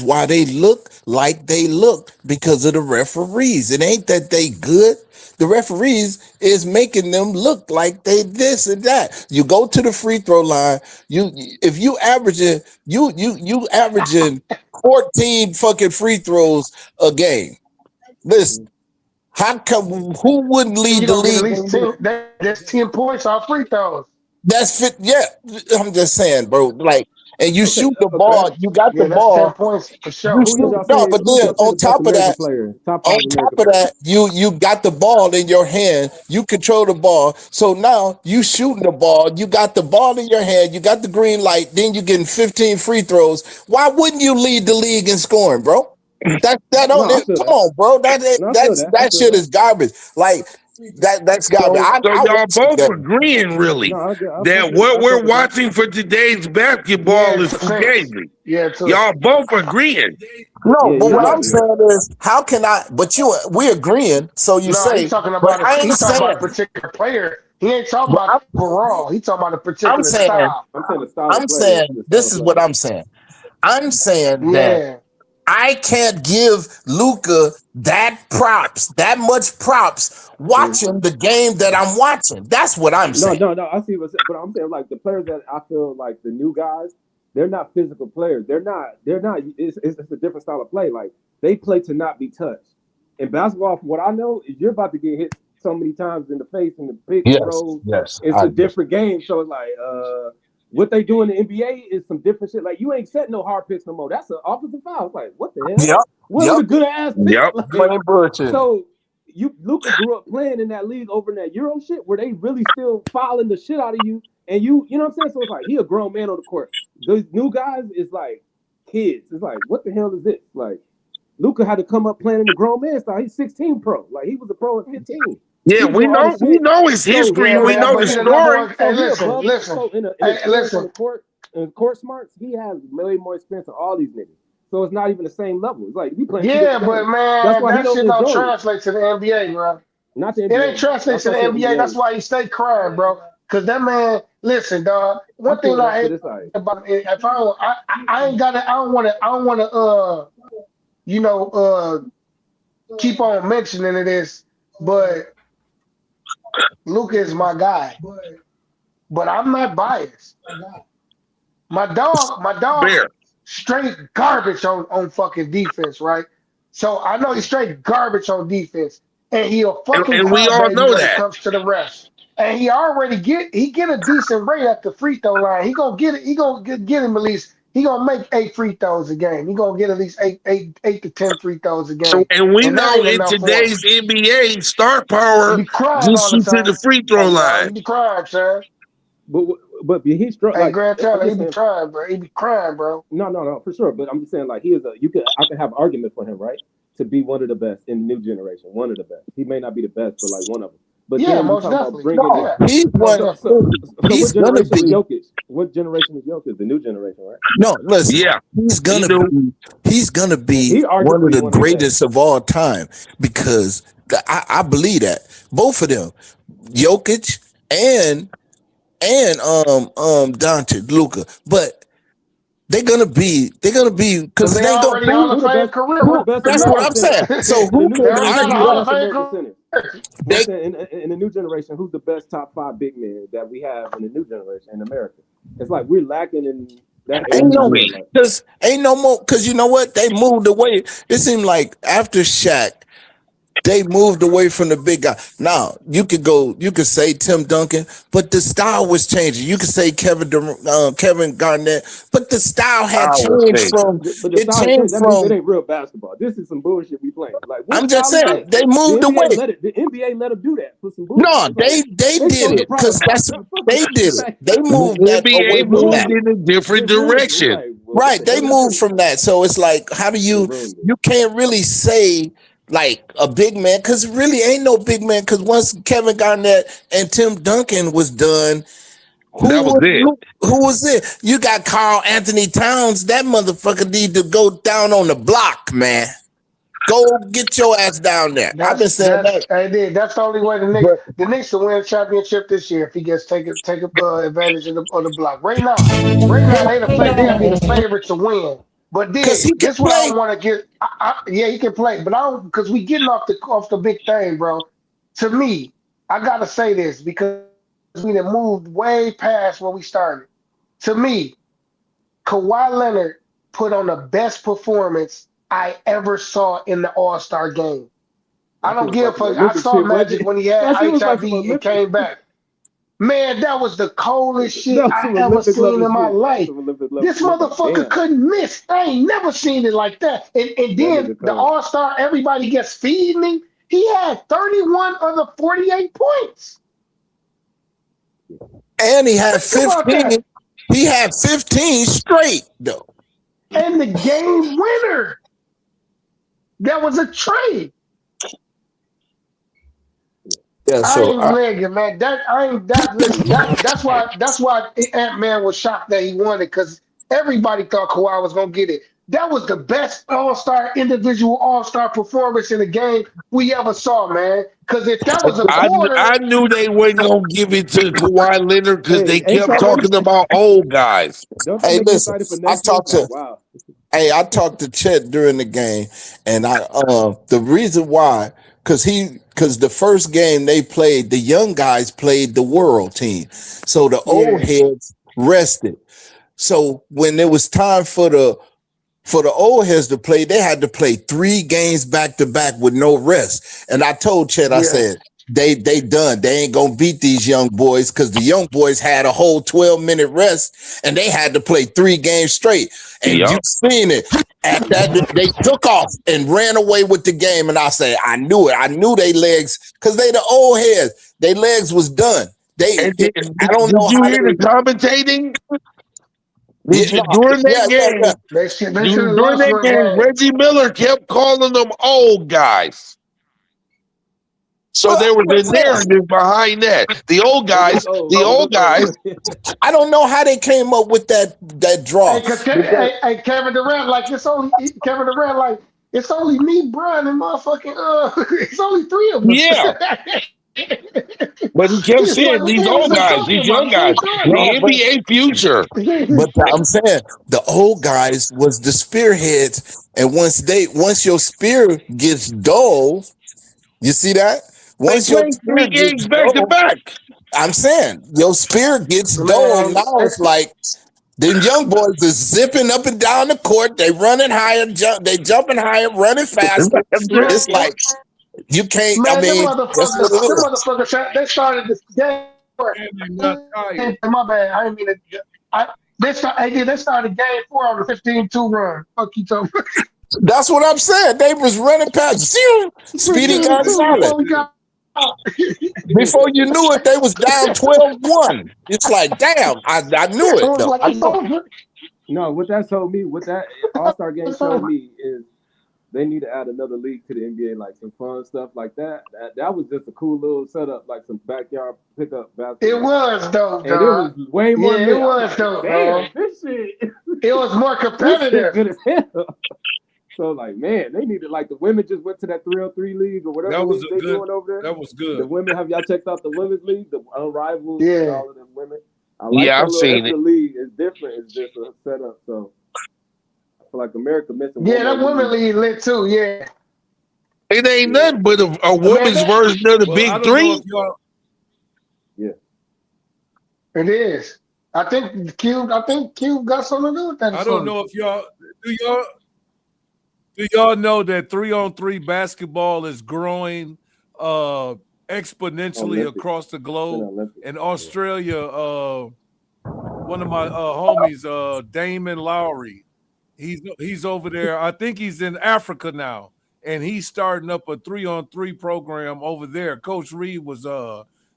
why they look like they look because of the referees. It ain't that they good. The referees is making them look like they this and that. You go to the free throw line. If you averaging you averaging 14 fucking free throws a game. Listen, how come who wouldn't
You're
lead the
gonna get at
league?
least 10 that's 10 points off free throws.
That's fit. Yeah, I'm just saying, bro. Like, and you
Okay,
shoot the
okay.
ball. You got the
Yeah, that's 10
ball.
points for
You
sure.
Who did
shoot
y'all
no,
say?
but
Who did
then
y'all say the best American player? Top
on
5
top
American
of
player.
that, you got the ball in your hand. You control the ball. So now you shooting the ball. You got the ball in your hand. You got the green light. Then you getting 15 free throws. Why wouldn't you lead the league in scoring, bro? That
No,
don't
I feel
come
that.
on, bro.
No, I feel that. I
That
feel
shit
that.
is garbage. Like that's garbage.
So
I
y'all
watched the
both
game.
agreeing, really,
No, I
that
fuck with.
what
I fuck
we're
with that.
watching for today's basketball
Yeah,
is
to a sense.
fugazi.
Yeah, to
Y'all both agreeing.
No,
Yeah,
but
yeah,
what
yeah,
I'm
yeah.
saying is, how can I? But we agreeing. So you
no,
say, but I
he
ain't
talking about a
saying.
particular player. He ain't talking
But
about overall. He talking about a
I'm
particular
saying,
style.
I'm saying the style of
I'm
play.
saying,
The style
this
of
is
play.
what I'm saying. I'm saying that
Yeah.
I can't give Luca that much props
Mm.
watching the game that I'm watching. That's what I'm
No,
saying.
no, no. I see what's, but I'm saying like the players that I feel like the new guys, they're not physical players. They're not. They're not. It's a different style of play. Like they play to not be touched. In basketball, from what I know, is you're about to get hit so many times in the face and the picks
Yes,
throws.
yes.
It's a different game. So it's like what they do in the NBA is some different shit. Like you ain't setting no hard picks no more. That's an offensive foul. It's like what the hell?
Yep.
What was a good ass pick?
Yep.
Like,
Playing bullshit.
so Luka grew up playing in that league over in that Euro shit where they really still fouling the shit out of you. And you know what I'm saying? So it's like he a grown man on the court. Those new guys is like kids. It's like, what the hell is this? Like Luka had to come up playing in the grown man style. He's 16 pro. Like he was a pro at 15.
Yeah, we know his history and we know the story.
Hey, listen.
So in
listen.
on the court, in court smarts, he has way more experience than all these niggas. So it's not even the same level. It's like you playing.
Yeah, but man,
that's why
that shit don't translate to the NBA, bro.
Not the NBA.
It ain't translate to the NBA. That's why he stay crying, bro. Cause that man, listen, dog. One thing I hate about it, if I ain't got it, I don't want to, keep on mentioning this, but Luka is my guy. But I'm not biased. My dog,
Bear.
straight garbage on fucking defense, right? So I know he's straight garbage on defense, and he a fucking
And we all
crybaby
know
when
that.
it comes to the refs. And he already get a decent rate at the free throw line. He gonna get it. He gonna get him at least. He gonna make 8 free throws a game. He gonna get at least 8 to 10 free throws a game.
And we
that
know
ain't
in
enough for him.
today's NBA, star
He
power
be crying
just
all the
shoot to
time.
the free throw
He
line.
be crying, son.
But he's strong.
Hey,
Like,
Grant Taylor, he be crying, bro. He be crying, bro.
No, for sure. But I'm just saying, like, I can have argument for him, right? To be one of the best in the new generation, one of the best. He may not be the best, but like one of them. But
Yeah,
then
most
talk about
definitely.
bringing
Yeah.
He's one.
So
He's
what
gonna
generation is
be.
Jokic? What generation is Jokic? The new generation, right?
No, listen.
Yeah.
He's gonna
do.
be. He's gonna be
He
one of
arguably
the
one of the
greatest of all time because I believe that both of them, Jokic and Dante Luka, but they're gonna be because
They
they ain't gonna
already
be.
Hall of Fame career.
Who the best
That's what I'm saying. So who
the
can
new
They already got a
argue
Hall of
that?
Fame
American
career.
center. What's in the new generation? Who's the best top 5 big men that we have in the new generation in America? It's like we're lacking in that area.
Ain't no
Like,
because ain't no more because you know what, they moved away. It seemed like after Shaq, they moved away from the big guy. Now you could say Tim Duncan, but the style was changing. You could say Kevin Garnett, but the style had changed from.
But the
It
style
changed
that means it
from.
ain't real basketball. This is some bullshit we playing. Like what
I'm just
style is
saying
this?
they moved away.
The NBA let them do that for some bullshit.
No, they did it because they did it. They moved that away
NBA
from
moved
that.
in a different direction.
Like, well,
Right, they moved from that. So it's like, how do you can't really say like a big man because really ain't no big man because once Kevin Garnett and Tim Duncan was done,
That was it.
who was it? You got Carl Anthony Towns. That motherfucker need to go down on the block, man. Go get your ass down there. I've been saying that.
That's the only way the Knicks will win a championship this year if he gets take advantage of the block. Right now they'll be the favorite to win. But then
Because he can
this is what I
play.
want to get. Yeah, he can play, but I don't because we getting off the big thing, bro. To me, I gotta say this because we done moved way past where we started. To me, Kawhi Leonard put on the best performance I ever saw in the All-Star game. I don't give a fuck. I saw Magic when he had HIV and came back. Man, that was the coldest shit I ever seen in my life. This motherfucker couldn't miss. I ain't never seen it like that. And then the All-Star, everybody gets feeding him. He had 31 of the 48 points.
And he had 15. He had 15 straight, though.
And the game winner. That was a trade.
Yeah,
I ain't legging, man. That's why Ant-Man was shocked that he won it because everybody thought Kawhi was gonna get it. That was the best individual all-star performance in the game we ever saw, man. Because if that was a quarter,
I knew they weren't gonna give it to Kawhi Leonard because they kept talking about old guys.
Hey, listen, I talked to Chet during the game, and the reason why, because the first game they played, the young guys played the world team, so the old heads rested. So when it was time for the old heads to play, they had to play 3 games back to back with no rest. And I told Chet, I said, they done. They ain't gonna beat these young boys because the young boys had a whole 12-minute rest and they had to play 3 games straight. And you
Yup.
seen it. At that, they took off and ran away with the game. And I said, I knew it. I knew they legs because they the old heads. Their legs was done.
And
I don't know
did you
how
hear
they.
the commentating?
Yeah,
During that game,
They should have
during
lost
that
one
game,
game.
Reggie Miller kept calling them old guys. So
Well,
there was
I'm
a
saying,
narrative behind that. The old guys,
I don't know how they came up with that draw.
Hey, Kevin Durant, like Kevin Durant, like it's only me, Brian, and motherfucking it's only 3 of us.
yeah. But he kept
He's like,
saying
what the
these
hell is
old
they
guys,
talking
these
about?
young
It's only
guys,
3 of
No,
the NBA future.
but I'm saying the old guys was the spearheads, and once your spear gets dull, you see that?
They
Once your
played
spear
3
gets
games back to
dull,
back.
I'm saying your spear gets dull.
Man,
Now it's like them young boys is zipping up and down the court. They running higher, they jumping higher, running faster.
That's
man,
It's like you can't. I
man, them
mean, that's what it is.
motherfuckers, they started this game.
And they're not tired.
My bad, I didn't mean to. They started game 4 on the 15-2 run. Fuck you, talking.
That's what I'm saying. They was running past zero. Speedy
15-2
Gonzalez.
before we got out.
Before you knew it, they was down 12-1. It's like, damn, I knew
It
it
was
though.
like
I
it's
know.
over.
No, what that told me, what that All-Star game
It's
showed
over.
me is they need to add another league to the NBA, like some fun stuff like that. That was just a cool little setup, like some backyard pickup basketball.
It was dope,
And it
dog.
was way more.
Yeah,
lit.
it
I
was
like,
dope,
damn,
dog.
this shit,
It was more
this shit
competitive.
good as hell. So like, man, they needed like the women just went to that 3-on-3 league or whatever
That was
league
a
they
good.
doing over there.
That was
The
good.
women, have y'all checked out the women's league, the Unrivaled,
Yeah.
all of them women? I like
Yeah,
that
I've
little
seen
extra
it.
league. It's different. It's just a setup. So I feel like America missing.
Yeah, that
one more
women league lit too. Yeah,
It ain't
Yeah.
nothing but a
man,
woman's version of the
Well, I
Big
don't know
Three.
if y'all.
Yeah.
it is. I think Cube got something to do with that.
I don't know if y'all do y'all know that 3-on-3 basketball is growing exponentially
Olympics.
across the
Been
globe.
Olympics.
In Australia, one of my homies, Damon Lowry, he's over there. I think he's in Africa now, and he's starting up a 3-on-3 program over there. Coach Reed was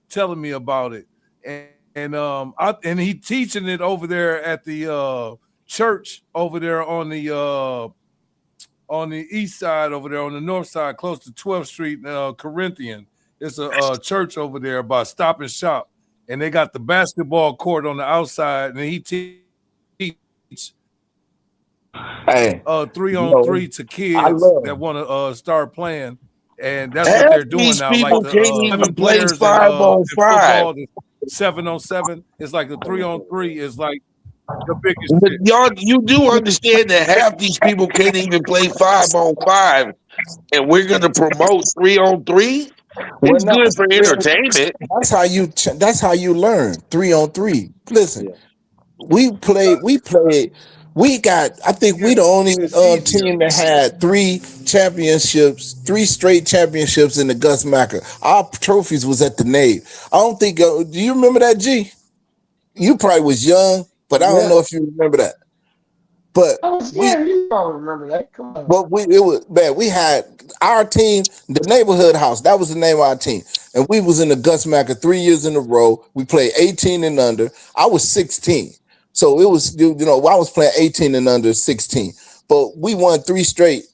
telling me about it, and he teaching it over there at the church over there on the east side over there, on the north side, close to 12th Street, Corinthian. It's a church over there by Stop and Shop, and they got the basketball court on the outside, and he teach
Hey,
3-on-3 to
I
kids
love.
that want to start playing, and that's what
Half
they're doing
these
now. Like
people
the
can't
7
even play
players in
5-on-5.
football, the 7-on-7. It's like the 3-on-3 is like the biggest
But
shit.
y'all, you do understand that half these people can't even play 5-on-5, and we're gonna promote 3-on-3.
Well,
It's
no,
good for entertainment.
that's how you learn 3-on-3. Listen,
Yeah.
we played. I think we the only
It's easier.
team that had 3 straight championships in the Gus Macker. Our trophies was at the Nave. I don't think. Do you remember that, G? You probably was young, but I don't know
Yeah.
if you remember that. But
You don't remember that. Come on.
but we had our team, the neighborhood house. That was the name of our team, and we was in the Gus Macker 3 years in a row. We played 18 and under. I was 16, so it was I was playing 18 and under 16. But we won three straight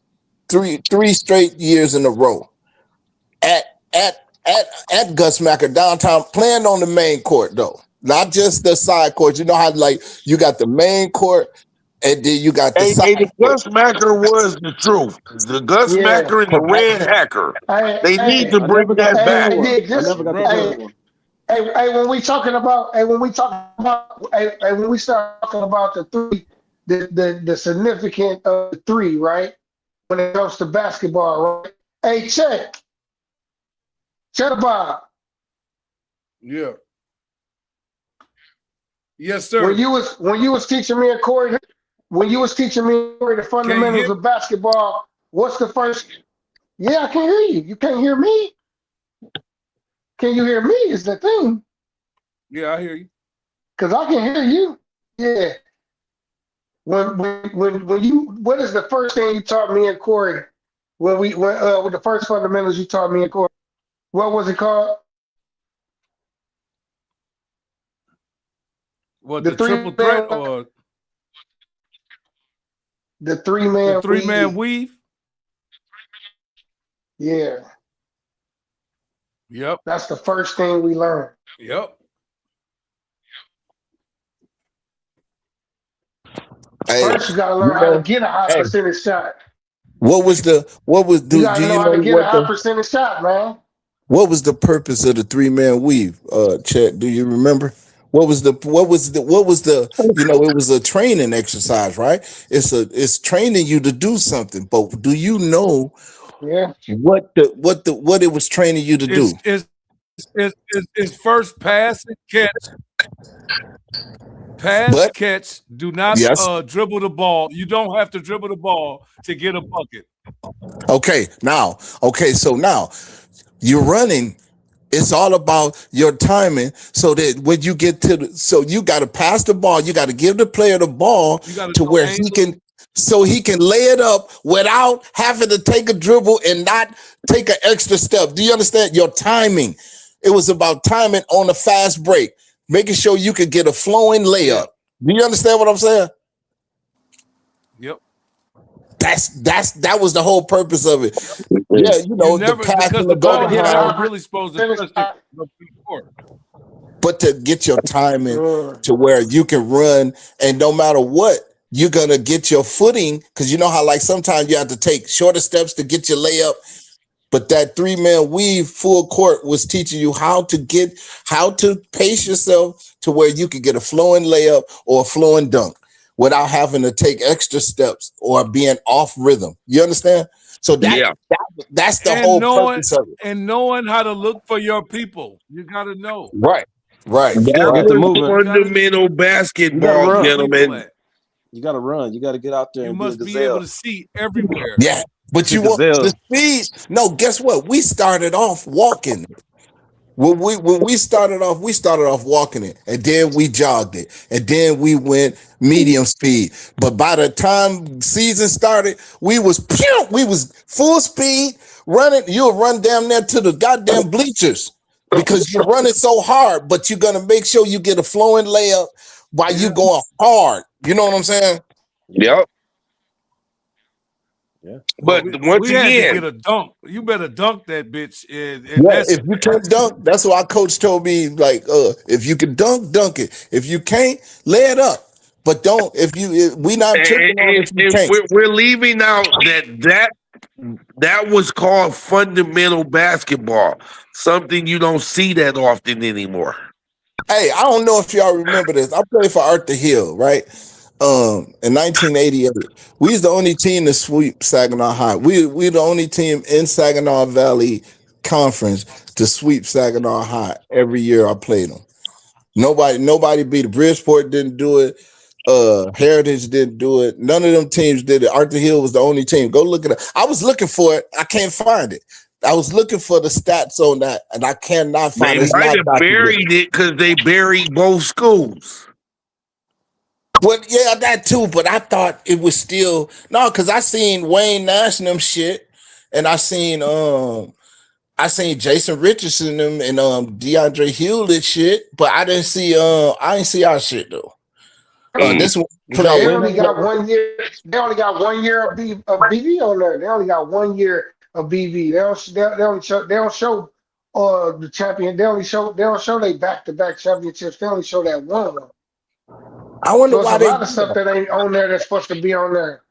years in a row at Gus Macker downtown, playing on the main court though, not just the side court. You know how like you got the main court. And then you got the
Hey,
side.
the Gus Macker was the truth. The Gus Macker and the Red Hacker. They need to bring that back.
When we start talking about the 3, the significant of the 3, right? When it comes to basketball, right? Hey, check Bob.
Yeah. Yes, sir.
When you was teaching me and Corey, the fundamentals of basketball, what's the first? Yeah, I can hear you. You can't hear me? Can you hear me? Is the thing.
Yeah, I hear you.
Because I can hear you. Yeah. When you what is the first thing you taught me and Corey? When with the first fundamentals you taught me and Corey? What was it called?
What,
The
the
three
triple threat
man
or
the three
the
man
3-man
weave.
weave?
Yeah.
Yep.
That's the first thing we learned.
Yep.
Hey,
First you gotta
you
learn how to
know,
get a high
hey,
percentage shot.
what was
You
do
gotta
you
know how
know
to get a
what
high percentage shot, man.
what was the purpose of the 3-man weave? Chet, do you remember? What was the you know, it was a training exercise, right? It's training you to do something, but do you know
Yeah.
what it was training you to
It's
do?
it's first pass and catch. Pass,
But
catch. Do not
yes,
dribble the ball. You don't have to dribble the ball to get a bucket.
so now you're running. It's all about your timing so that when you get so you got to pass the ball, you got to give the player the ball
You got to
to
know
where
angles.
he can lay it up without having to take a dribble and not take an extra step. Do you understand your timing? It was about timing on a fast break, making sure you could get a flowing
Yeah.
layup. Do you understand what I'm saying?
Yep.
That was the whole purpose of it. Yeah, you
You
know, the
never,
pass
because
and the
the
go
ball is
Get a
never
behind.
high
really supposed to
percentage
touch
shot.
the court.
But to get your timing
Mm.
to where you can run, and no matter what, you're gonna get your footing, because you know how like sometimes you have to take shorter steps to get your layup. But that 3-man weave full court was teaching you how to pace yourself to where you could get a flowing layup or a flowing dunk without having to take extra steps or being off rhythm. You understand? So
Yeah.
that's the
And
whole
knowing
purpose of it.
how to look for your people. You got to know.
Right. Right.
You
That
gotta
Right.
get the
was
movement.
You got to
fundamental
You gotta
basketball,
where your
run.
people
gentlemen.
at.
You gotta run. You gotta get out there
You
and be a
must be able
gazelle.
to see everywhere.
Yeah, but
Be a
you want the
gazelle.
speed. No, guess what? We started off walking. When we started off walking it, and then we jogged it, and then we went medium speed. But by the time season started, we was full speed running. You'll run down there to the goddamn bleachers because you're running so hard. But you're gonna make sure you get a flowing layup while you
Yeah.
going hard. You know what I'm saying?
Yep.
Yeah.
Well,
But once
we had to
again,
get a dunk. You better dunk that bitch. And
Yeah,
that's
if you can't dunk, that's what our coach told me. Like, if you can dunk, dunk it. If you can't, lay it up. But don't. We not
and,
tripping on
and,
if you
and
can't.
we're leaving out that was called fundamental basketball, something you don't see that often anymore.
Hey, I don't know if y'all remember this. I played for Arthur Hill, right? In 1988, we was the only team to sweep Saginaw High. We the only team in Saginaw Valley Conference to sweep Saginaw High every year I played them. Nobody beat it. Bridgeport didn't do it. Heritage didn't do it. None of them teams did it. Arthur Hill was the only team. Go look at it. I was looking for it. I can't find it. I was looking for the stats on that, and I cannot find
They
it. It's
might
not
have
documented.
buried it because they buried both schools.
Well, yeah, that too. But I thought it was still no, because I seen Wayne Nash and them shit, and I seen Jason Richardson and DeAndre Hewlett shit, but I didn't see our shit though.
Mm.
This one
You saw
They
playing.
Wayne
only
Nash?
got 1 year. They only got 1 year of BV on there. They only got 1 year of BV. They don't show the champion. They don't show they back-to-back championships. They only show that one.
I wonder
So it's a
why they
lot of
do
stuff
that.
that ain't on there that's supposed to be on there.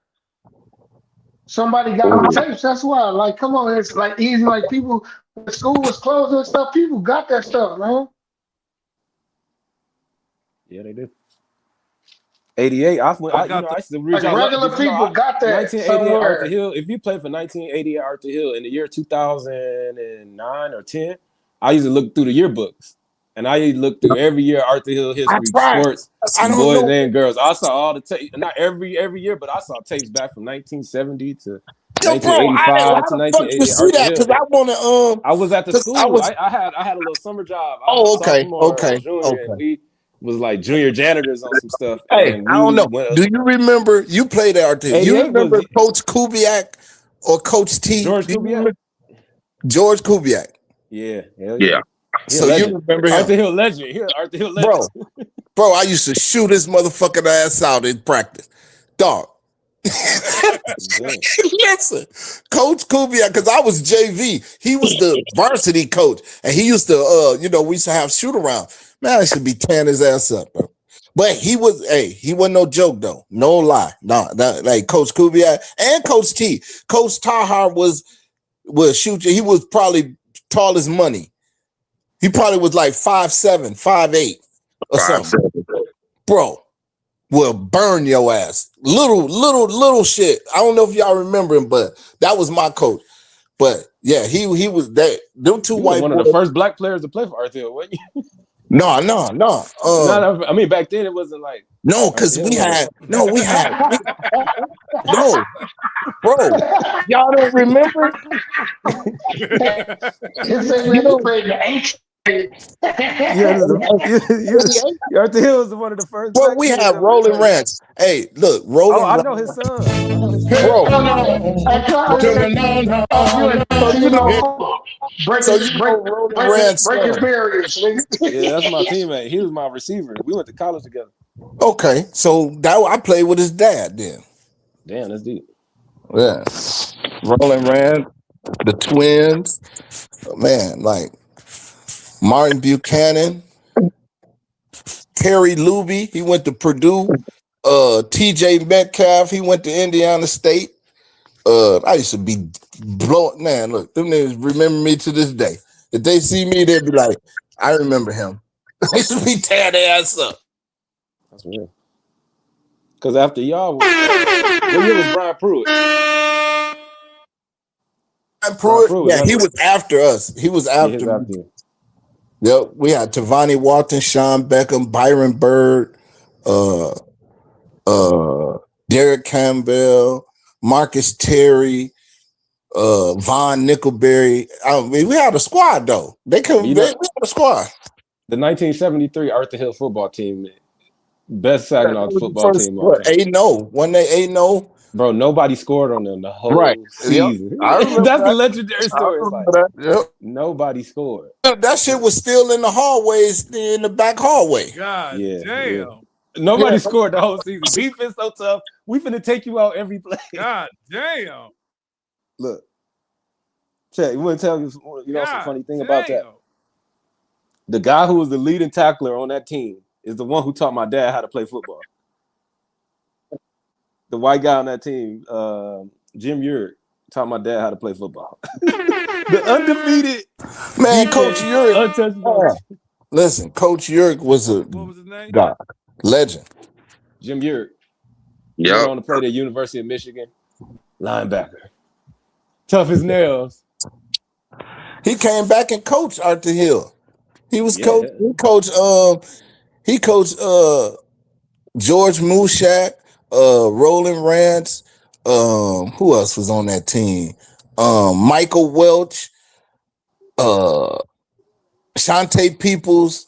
Somebody got them tapes. That's why. Like, come on, it's like easy. Like people, when school was closed and stuff. People got that stuff, man.
Yeah, they did. 88. I
I
you know,
got
I
the
used to reach
Like
out
regular
because you know
people got that
1988 Arthur
somewhere.
Hill. If you played for 1988 Arthur Hill in the year 2009 or 10, I used to look through the yearbooks. And I used to look through every year Arthur Hill
I
history,
tried.
sports,
I don't
boys
know.
and girls. I saw all the tapes, not every year, but I saw tapes back from 1970 to
Yo, bro,
1985
how
to
the fuck you
1988.
see that? Because I want to
I was at the
because
school.
I was.
I had a little summer job. I was
Oh,
a
okay,
sophomore or
okay,
junior, and
okay.
we was like junior janitors on some stuff,
Hey,
and
I don't
we
know.
went.
Do you remember? You played out there. You
88
remember
was
Coach Kubiak or Coach T?
George
Do you
Kubiak.
remember George Kubiak?
Yeah, hell
Yeah.
He a
So you
legend.
remember him,
Arthur Hill legend. He Arthur Hill legend.
bro? I used to shoot his motherfucking ass out in practice, dog. Listen, Coach Kubiak, because I was JV, he was the varsity coach, and he used to, we used to have shoot around. Man, I should be tearing his ass up, bro. But he wasn't no joke though, no lie. No, like Coach Kubiak and Coach T. Coach Tahar was shoot. He was probably tall as money. He probably was like 5'7", 5'8", or something, bro. Will burn your ass. Little shit. I don't know if y'all remember him, but that was my coach. But yeah, he was that. Them two
He was
white
one
boys.
of the first black players to play for Arthur Hill, wasn't you?
No.
I mean, back then it wasn't like
No, because we had no, bro. Y'all don't remember?
He played the ancient.
Arthur Hill was one of the first.
Bro, we had Rolling Ranch. Hey, look, Rolling.
Oh, I know his son.
Bro.
Breaking barriers.
Yeah, that's my teammate. He was my receiver. We went to college together.
Okay, so I played with his dad then.
Damn, that's deep.
Yeah, Rolling Ranch, the twins, man, like Martin Buchanan, Terry Luby, he went to Purdue. TJ Metcalf, he went to Indiana State. I used to be blowing. Man, look, them niggas remember me to this day. If they see me, they'd be like, I remember him. They used to be tearing their ass up.
That's real. Because after y'all, what year was Brian Pruitt?
Yeah, he was after us. He was after me. Yep, we had Tavani Walton, Sean Beckham, Byron Bird, Derek Campbell, Marcus Terry, Von Nickelberry. I mean, we had a squad though. We had a squad.
The 1973 Arthur Hill football team, best Saginaw football team.
8-0. Wasn't they 8-0?
Bro, nobody scored on them the whole season.
Yep. I remember
That's the legendary story. It's like, nobody scored.
That shit was still in the hallways, in the back hallway.
God damn.
Yeah. Nobody scored the whole season. Defense so tough. We finna take you out every play.
God damn.
Look. Check. You want to tell you some funny thing about that? The guy who was the leading tackler on that team is the one who taught my dad how to play football. The white guy on that team, Jim Urick, taught my dad how to play football. The undefeated
man, Coach Urick. Listen, Coach Urick was a god, legend.
Jim Urick.
Yeah.
Went on to play at the University of Michigan. Linebacker. Tough as nails.
He came back and coached Arthur Hill. He was coach. He coached George Mushak, Roland Rance. Who else was on that team? Michael Welch, Shante Peoples,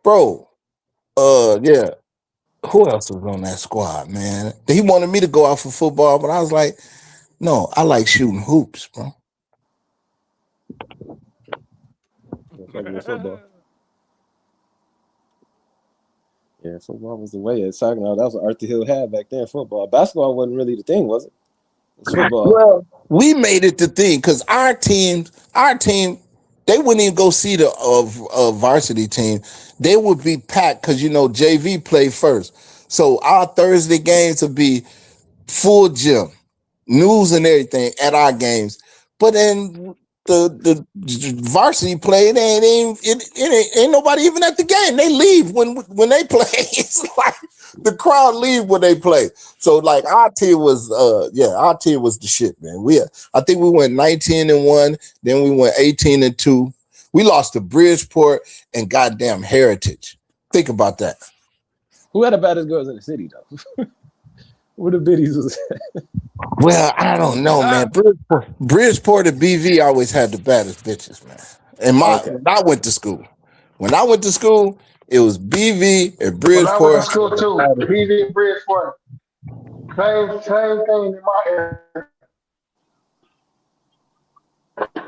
bro. Yeah. Who else was on that squad, man? He wanted me to go out for football, but I was like, no, I like shooting hoops, bro.
Football. Yeah, football was the way at Saginaw. That was what Arthur Hill had back then. Football, basketball wasn't really the thing, was it? It's football.
Well, we made it the thing because our team, they wouldn't even go see the varsity team. They would be packed because JV played first, so our Thursday games would be full gym, news and everything at our games. But then the varsity play, ain't nobody even at the game. They leave when they play. It's like the crowd leave when they play. So like our team was the shit, man. I think we went 19-1, then we went 18-2. We lost to Bridgeport and goddamn Heritage. Think about that.
Who had the baddest girls in the city though? Where the biddies was
Well, I don't know, man. Bridgeport and BV always had the baddest bitches, man. And
okay.
when I went to school, it was BV and
When I went to
Bridgeport.
school too, BV Bridgeport, same thing in my area.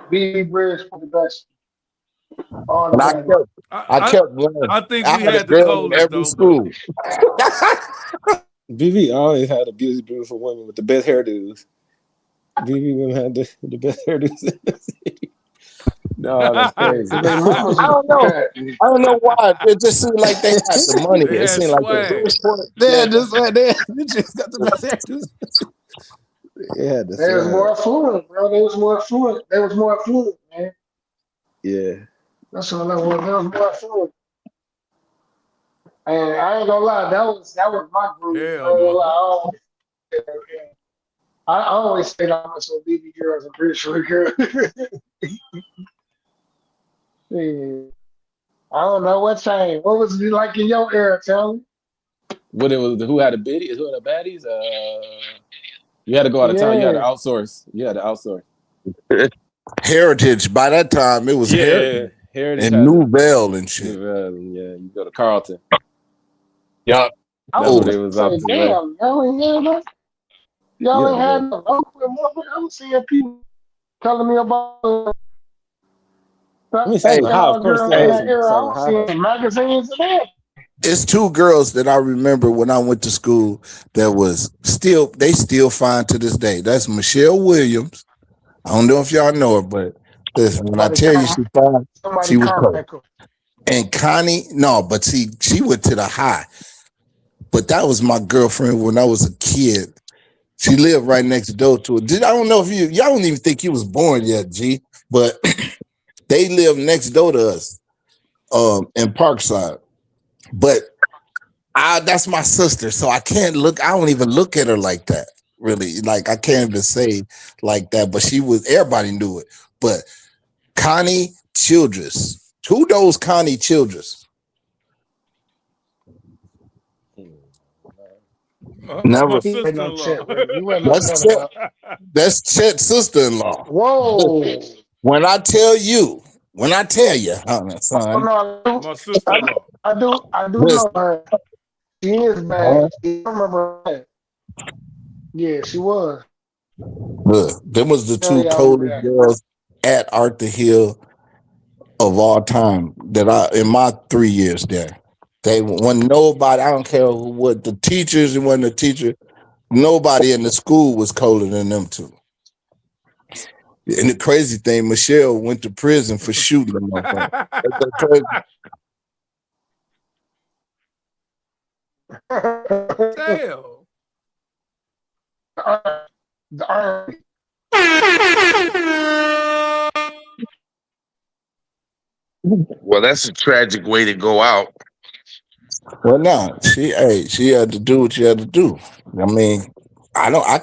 BV Bridgeport the best. All the
And
time.
I kept learning.
I think
I
we
had a
had the
girl in
coldest
every
though,
school.
BV always had a beautiful women with the best hairdos. BV women had the best hairdos in the city. No, that's crazy.
They mamas
I don't know. I don't know why. It just seemed like they had the money.
They
It
had
seemed like
swag.
Bridgeport.
They just got the best hairdos. Yeah, the
They was
swag.
more affluent, bro. They was more affluent, man.
Yeah.
That's what I was. They was more affluent. And I ain't gonna lie, that was my group. I ain't
Hell
gonna
no.
lie, I always say that I'm some BB girls and British girls. Yeah. I don't know what changed. What was it like in your era, tell me?
What it was? Who had the biddies? Who had the baddies? You had to go out of town. You had to
Yeah.
outsource.
Heritage. By that time, it was Heritage
Heritage
and
had
Nouvelle and shit.
yeah, you go to Carlton.
Yup.
I
That's
was
what it was
gonna
up
say,
to.
damn, y'all ain't had that. Y'all
Yeah,
ain't had
man.
no I'm seeing people telling me about
I mean,
Hey,
Silent High, of course,
girl
still
in
has
that
some
era. I
Silent
was
High.
seeing magazines and that.
it's two girls that I remember when I went to school that was still fine to this day. That's Michelle Williams. I don't know if y'all know her, but listen, when I
Somebody
tell you she
come,
fine,
somebody
she was cold.
contact her.
And Connie, no, but see, she went to the high. But that was my girlfriend when I was a kid. She lived right next door to it. I don't know if y'all don't even think you was born yet, G, but they lived next door to us in Parkside. But that's my sister, so I don't even look at her like that. Really. Like I can't even say like that. But everybody knew it. But Connie Childress. Who knows Connie Childress?
That's
Never.
my
He ain't no
sister-in-law.
Chet, really. You ain't know
That's
nothing
Chet,
about.
that's Chet's sister-in-law.
Whoa.
When I tell you,
Oh
son,
no,
My sister-in-law.
I do
listen,
know her. She is bad. I remember that. Yeah, she was.
look, them was the
Hell
two
yeah, I remember
coldest
that.
girls at Arthur Hill of all time in my 3 years there. They when nobody, I don't care what the teachers, it wasn't the teacher, nobody in the school was colder than them two. And the crazy thing, Michelle went to prison for shooting them motherfucker. That's so crazy.
Damn.
The Army.
Well, that's a tragic way to go out.
Well, no, she had to do what she had to do. I mean, I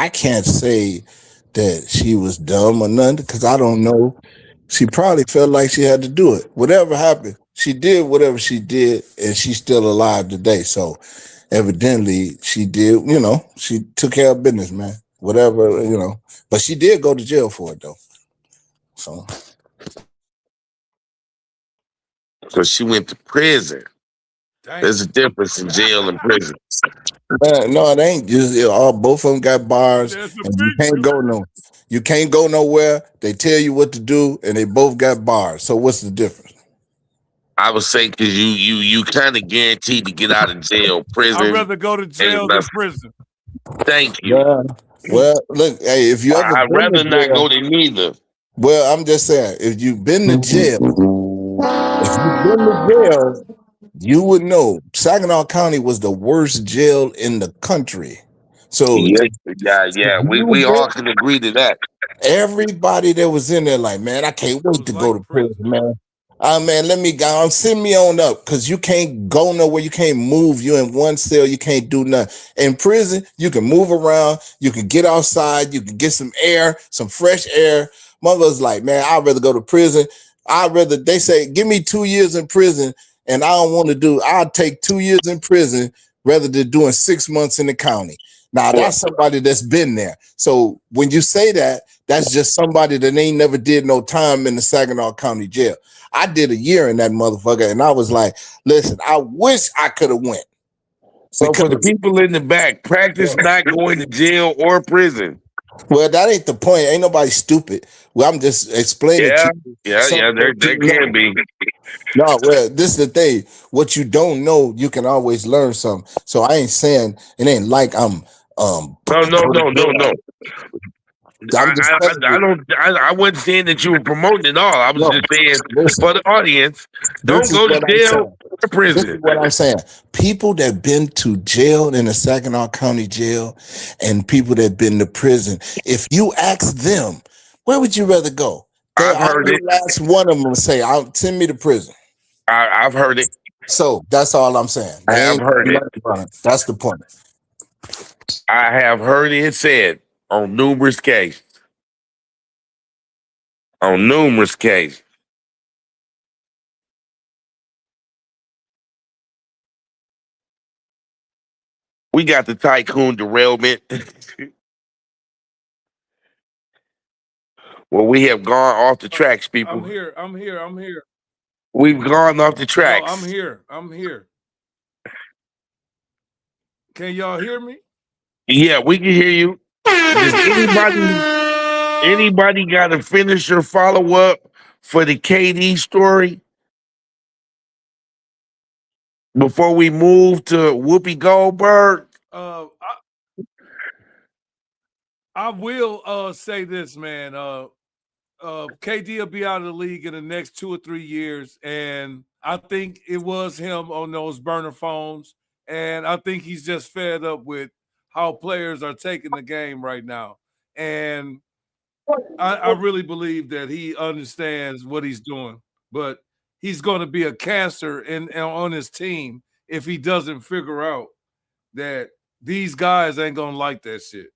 can't say that she was dumb or nothing because I don't know. She probably felt like she had to do it. Whatever happened, she did whatever she did, and she's still alive today. So evidently she did, she took care of business, man. Whatever, But she did go to jail for it though. So
She went to prison.
Damn.
There's a difference in jail and prison.
no, it ain't. Both of them got bars,
There's a
and
big
you can't go nowhere. They tell you what to do, and they both got bars. So what's the difference?
I would say because you kind of guaranteed to get out of jail.
I'd
Prison
rather go to
ain't
jail than
nothing.
prison.
Thank you.
Yeah. Well, look, hey, if you ever
I'd
been to
rather not
jail,
go to neither.
well, I'm just saying, if you've been to jail, you would know Saginaw County was the worst jail in the country. So
Yes, yeah. We
you
all can agree to that.
everybody that was in there, like, man, I can't
It
wait
was
to go
like
to prison,
prison.
man. Man, let me go. Send me on up because you can't go nowhere. You can't move. You're in one cell. You can't do nothing. In prison, you can move around. You can get outside. You can get some air, some fresh air. Mother's like, man, I'd rather go to prison. They say, give me 2 years in prison, and I don't want to do, I'll take 2 years in prison rather than doing 6 months in the county. Now
Well,
that's somebody that's been there. So when you say that, that's just somebody that ain't never did no time in the Saginaw County Jail. I did a year in that motherfucker, and I was like, listen, I wish I could have went
so for the
because
people in the back, practice not going to jail or prison.
well, that ain't the point. Ain't nobody stupid. Well, I'm just explaining to
Yeah,
you
yeah.
something that
There
you know.
can be.
No, well, this is the thing. What you don't know, you can always learn something. So I ain't saying it ain't like I'm
No, no, no, no, no.
I'm just telling
I
you.
don't. I wasn't saying that you were promoting it all. I was
No,
just saying
listen,
for the audience,
this
don't
is
go to
what I'm
jail
saying.
or
This is
prison.
what I'm saying. People that been to jail in the Saginaw County Jail and people that been to prison, if you ask them, where would you rather go? They
I've heard
every
it.
last one of them say, "I'll send me to prison."
I've heard it.
So that's all I'm saying.
I
They
have
ain't
heard it.
nothing about it. That's the point.
I have heard it said on numerous cases. On numerous cases. We got the tycoon derailment. Well, we have gone off the tracks,
I'm
people.
here. I'm here. I'm here.
We've gone off the
No, I'm
tracks.
here. I'm here. Can y'all hear me?
Yeah, we can hear you. Does anybody got to finish or follow up for the KD story before we move to Whoopi Goldberg?
I will say this, man. KD will be out of the league in the next 2 or 3 years, and I think it was him on those burner phones, and I think he's just fed up with how players are taking the game right now, and I really believe that he understands what he's doing, but he's going to be a cancer on his team if he doesn't figure out that these guys ain't going to like that shit.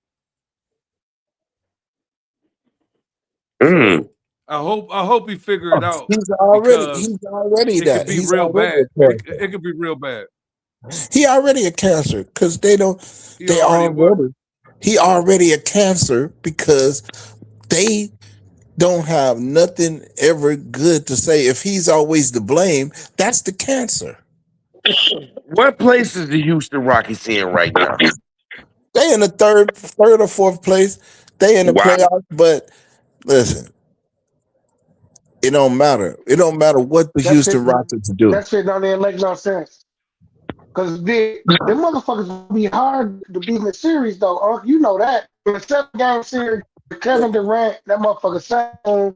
Mm.
So I hope he figure it out
He's already
because it could
that.
be
He's
real
already
bad.
a cancer.
It could be real bad.
He already a cancer because
He
they
already what?
already he already a cancer because they don't have nothing ever good to say. If he's always to blame, that's the cancer.
What place is the Houston Rockets in right now?
They in the third or fourth place. They in the
Wow.
playoffs, but listen, it don't matter. It don't matter what the
That shit,
Houston Rockets do.
that shit don't even make no sense. Cause the motherfuckers will be hard to beat in the series though. You know that. In the 7-game series, Kevin Durant, that motherfucker Sam,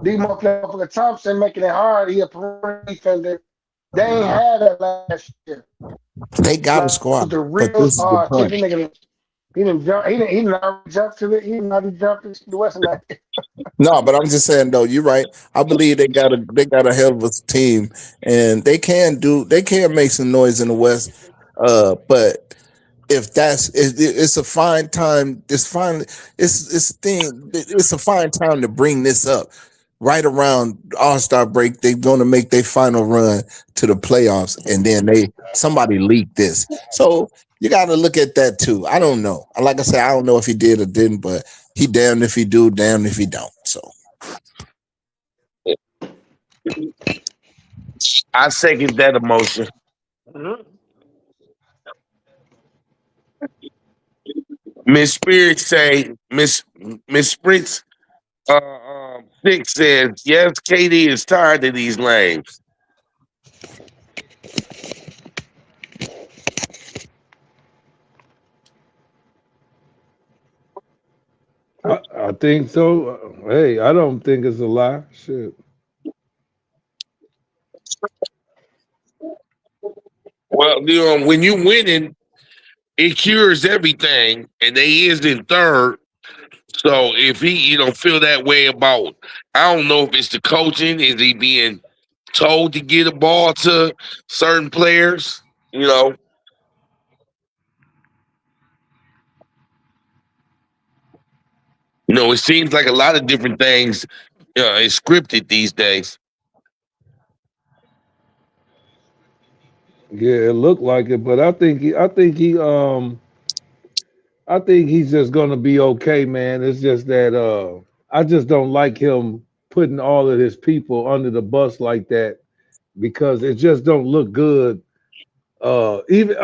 these motherfucker Thompson making it hard. He a perimeter defender. They ain't had that last year.
They got a
Like
squad,
the
but
real
this is the
shit.
point.
This nigga, he didn't jump. He didn't already jump to it. He didn't already jump to the Western night.
No, but I'm just saying though, you're right. I believe they got a hell of a team, and they can make some noise in the West. But if it's a fine time, it's a fine time to bring this up. Right around All-Star break, they're gonna make their final run to the playoffs, and then somebody leaked this. So you got to look at that too. I don't know. Like I said, I don't know if he did or didn't, but he damned if he do, damned if he don't. So
I second that emotion. Miss Spirit say, Miss Spritz 6 says, yes, KD is tired of these lames.
I think so. Hey, I don't think it's a lie. Shit.
Well, when you winning, it cures everything, and they is in third. So if he, feel that way about, I don't know if it's the coaching, is he being told to get a ball to certain players? It seems like a lot of different things is scripted these days.
Yeah, it looked like it, but I think he's just gonna be okay, man. It's just that I just don't like him putting all of his people under the bus like that because it just don't look good. Even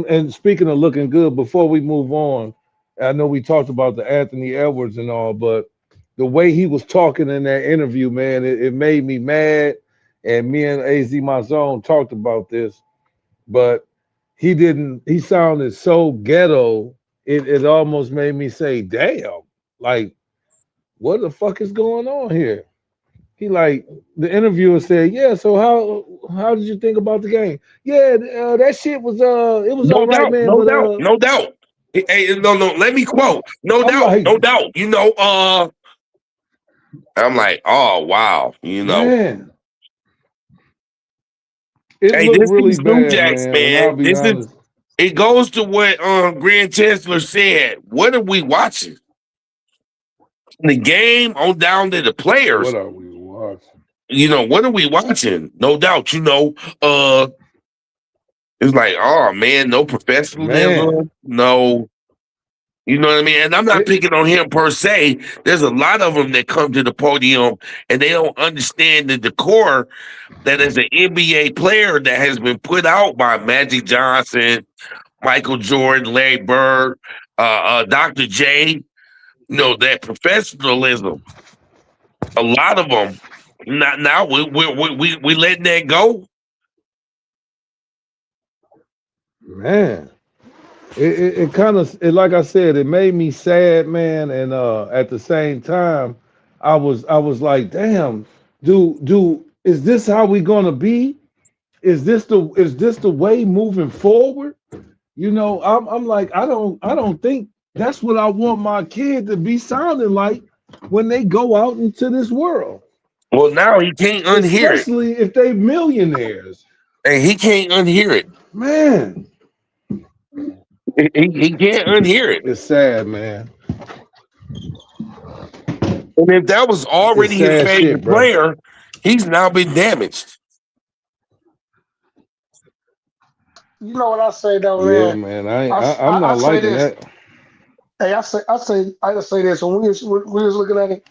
and speaking of looking good, before we move on, I know we talked about the Anthony Edwards and all, but the way he was talking in that interview, man, it made me mad. And me and AZ My Zone talked about this, but he didn't. He sounded so ghetto. It almost made me say, "Damn, like what the fuck is going on here?" He like the interviewer said, "Yeah, so how did you think about the game?" Yeah, that shit was it was
No
all right,
doubt,
man.
no
But
doubt, no doubt. Hey, no, no, let me quote. No
I'm
doubt,
like,
no doubt. I'm like, oh wow,
man, it
Hey,
looked
this
really
is New
bad,
Jacks,
man. And I'll
man.
be honest,
It goes to what Grand Chancellor said. What are we watching? The game on down to the players.
what are we watching,
What are we watching? No doubt, it's like, oh man, no
man?
professionalism, no, you know what I mean? And I'm not
It,
picking on him per se. There's a lot of them that come to the podium and they don't understand the decor that as an NBA player that has been put out by Magic Johnson, Michael Jordan, Larry Bird, Dr. J, that professionalism. A lot of them. Not now we letting that go.
man, it kind of like I said, it made me sad, man. And at the same time, I was like, damn, do is this how we gonna be? Is this the way moving forward? I'm like, I don't think that's what I want my kid to be sounding like when they go out into this world,
Well, now he can't unhear it,
especially if they millionaires.
and he can't unhear it.
Man,
He can't unhear it.
it's sad, man.
And if that was
It's
already his
sad shit,
favorite
bro.
player, he's now been damaged.
You know what I say though,
Yeah,
man?
man. I,
I,
I I'm
I
not
say
liking
this.
that.
Hey, I just say this. When we was looking at it,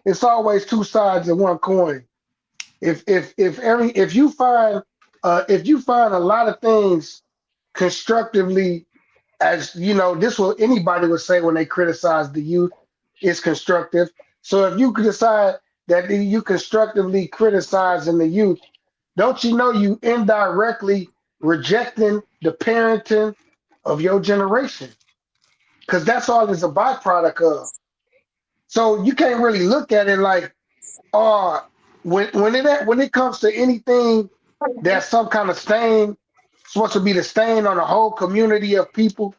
it's always two sides of one coin. If you find a lot of things constructively, as you know, this what anybody would say when they criticize the youth is constructive. So if you could decide that you constructively criticizing the youth, don't you know you indirectly rejecting the parenting of your generation? Because that's all it's a byproduct of. So you can't really look at it like, uh, when it comes to anything that's some kind of stain, supposed to be the stain on a whole community of people.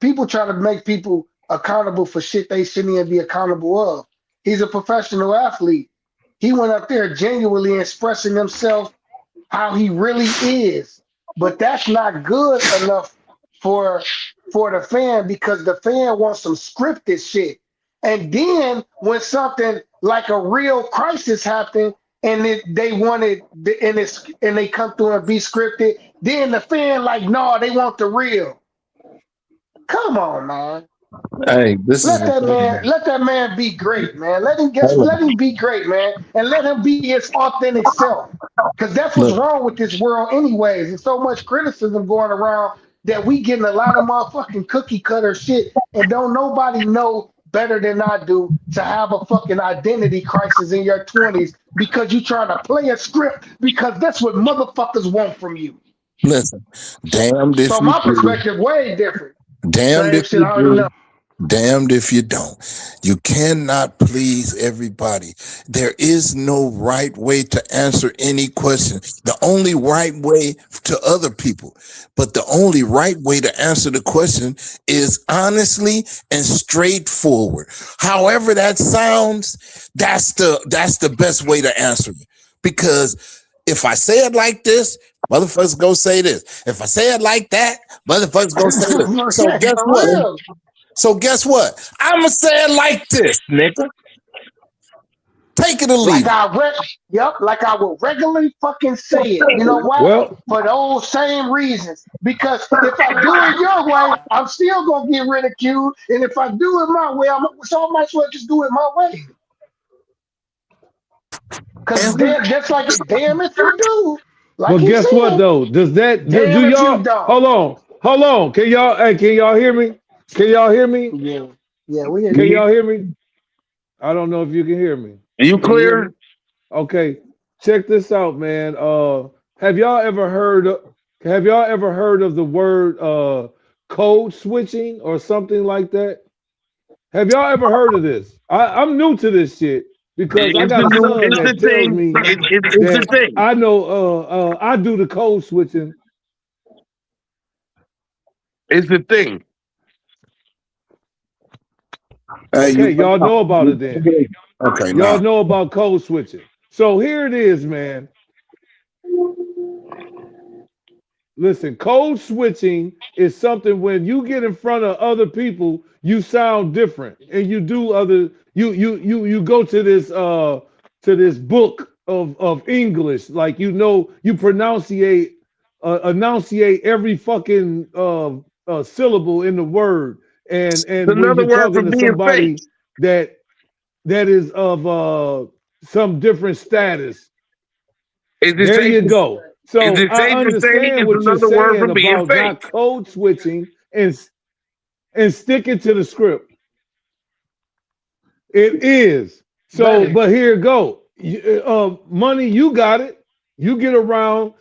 People try to make people accountable for shit they shouldn't even be accountable of. He's a professional athlete. He went up there genuinely expressing himself how he really is. But that's not good enough for the fan because the fan wants some scripted shit. And then when something like a real crisis happened and they wanted and they come through and be scripted, then the fan like, no, they want the real. Come on, man.
Hey, this is the thing.
Let that man be great, man.
Hold
Let him be great, man, and let him be his authentic self. Because that's what's
Look,
wrong with this world, anyways. There's so much criticism going around that we getting a lot of motherfucking cookie cutter shit, and don't nobody know better than I do to have a fucking identity crisis in your 20s because you trying to play a script because that's what motherfuckers want from you.
Listen, damned if
So
you
my
do,
perspective way different.
damned
Same
if
shit
you
I already
do,
know.
damned if you don't. You cannot please everybody. There is no right way to answer any question. The only right way to other people, but the only right way to answer the question is honestly and straightforward. However that sounds, that's the best way to answer it. Because if I say it like this, motherfuckers go say this. If I say it like that, motherfuckers go say this. So
Yeah,
guess
for
what?
real.
So guess what? I'ma say it like this, nigga. Take it or leave it.
Like I would regularly fucking say it. You know why?
Well,
For those same reasons. Because if I do it your way, I'm still gonna get ridiculed. And if I do it my way, so I might as well just do it my way. Because just like it, damn if you do. Like
but
he
guess what
said,
though? Does that do
damn if
y'all
you don't.
hold on? Can y'all hear me? Can y'all hear me?
Yeah, we hear
Can
you.
y'all hear me? I don't know if you can hear me.
Are you
Can you hear me?
clear?
Okay, check this out, man. Have y'all ever heard of the word code switching or something like that? Have y'all ever heard of this? I'm new to this shit because I
It's
got
the
a
new.
son
It's the
that tells
thing.
me
It's the
that
thing.
I know I do the code switching.
It's the thing.
Okay, y'all know about it then.
Okay,
Y'all
now.
know about code switching. So here it is, man. Listen, code switching is something when you get in front of other people, you sound different, and you do other. You go to this book of English, like you enunciate every fucking syllable in the word,
It's
and when
another
you're
word for
talking to
being fake.
somebody that is of some different status.
Is it
There
safe?
you go.
Is
So
it
I
safe to say
understand
it's
what you're
another word for
saying
being
about
fake?
not code switching and sticking to the script. It is. So,
Buddy.
but here it go. Money, you got it. You get around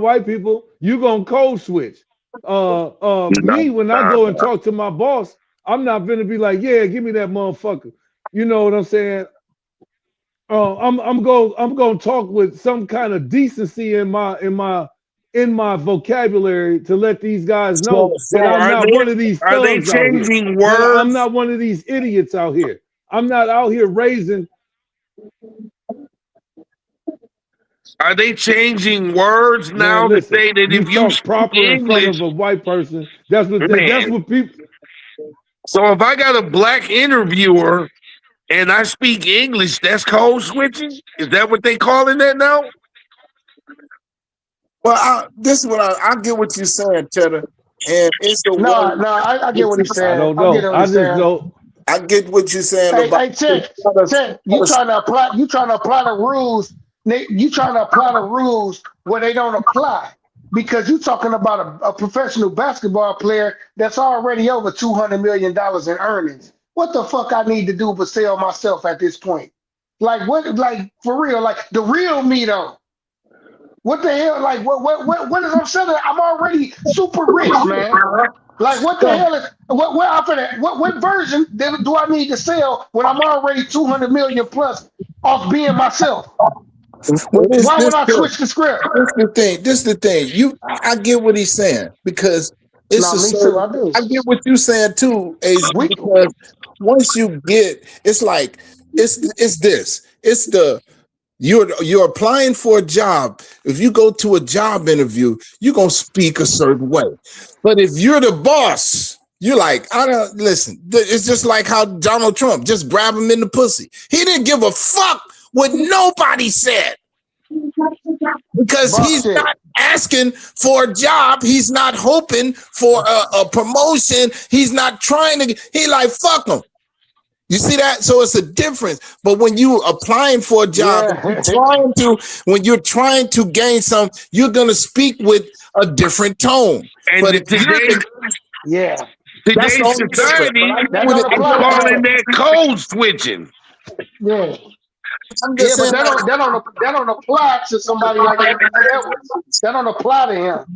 white people, you gonna code switch.
No.
Me, when I go and talk to my boss, I'm not gonna be like, yeah, give me that motherfucker. You know what I'm saying? I'm going to talk with some kind of decency in my vocabulary to let these guys know
So
that I'm not one of these
are they
thugs out here.
changing
That I'm
words?
not one of these idiots out here. I'm not out here raising.
Are they changing words
Man,
now to
listen.
say that
You
if you
talk
speak
proper in front
English,
of a white person. That's
man?
what people.
So if I got a black interviewer and I speak English, that's code switching? Is that what they calling that now?
Well, this is what I get what you're saying, Cheddar. And it's a way.
No, I get what he's
I
saying.
don't
I get
know.
what
I
he's
just
saying.
know.
I get what you're saying
Hey,
about
hey, check. You trying to apply the rules. You trying to apply the rules where they don't apply because you talking about a professional basketball player that's already over $200 million in earnings. What the fuck I need to do but sell myself at this point? Like what? Like for real? Like the real me though? What the hell? Like what is I'm selling? I'm already super rich, man. Like what the hell is what version do I need to sell when I'm already 200 million plus off being myself?
well,
Why would I switch the script?
this is the thing. I get what he's saying because it's
No,
a
me too.
certain.
I do.
I get what you're saying too, AZ,
We
because once you get, it's like it's this. It's the you're applying for a job. If you go to a job interview, you're gonna speak a certain way. But if you're the boss, you're like, I don't listen. It's just like how Donald Trump just grab him in the pussy. He didn't give a fuck what nobody said because he's
bullshit.
not asking for a job. He's not hoping for a promotion. He's not trying to. He like fuck him. You see that? So it's a difference. But when you applying for a job,
Yeah.
when you're trying to gain some, you're gonna speak with a different tone.
And
But if you're
Yeah.
that's the
today's
only difference. But
society
I get
That
what
don't
is
apply.
calling that code switching.
Yeah.
I'm
Yeah,
just
but
saying.
that don't apply to somebody like Anthony Edwards. That don't apply to him.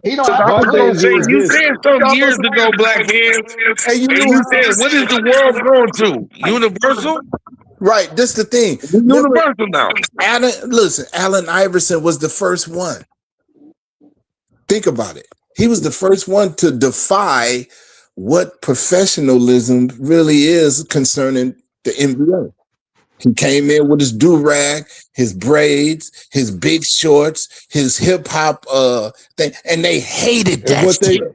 He don't have to
My
play the
thing
Say
is
script.
you
this.
said some years ago, Black Hands,
Hey, you
and
knew
you
how
said, "What is the world going to? Universal?
right. This the thing.
It's
Remember,
universal now."
Allen Iverson was the first one. Think about it. He was the first one to defy what professionalism really is concerning the NBA. He came in with his do-rag, his braids, his big shorts, his hip-hop thing, and they hated
And
that
what they
shit.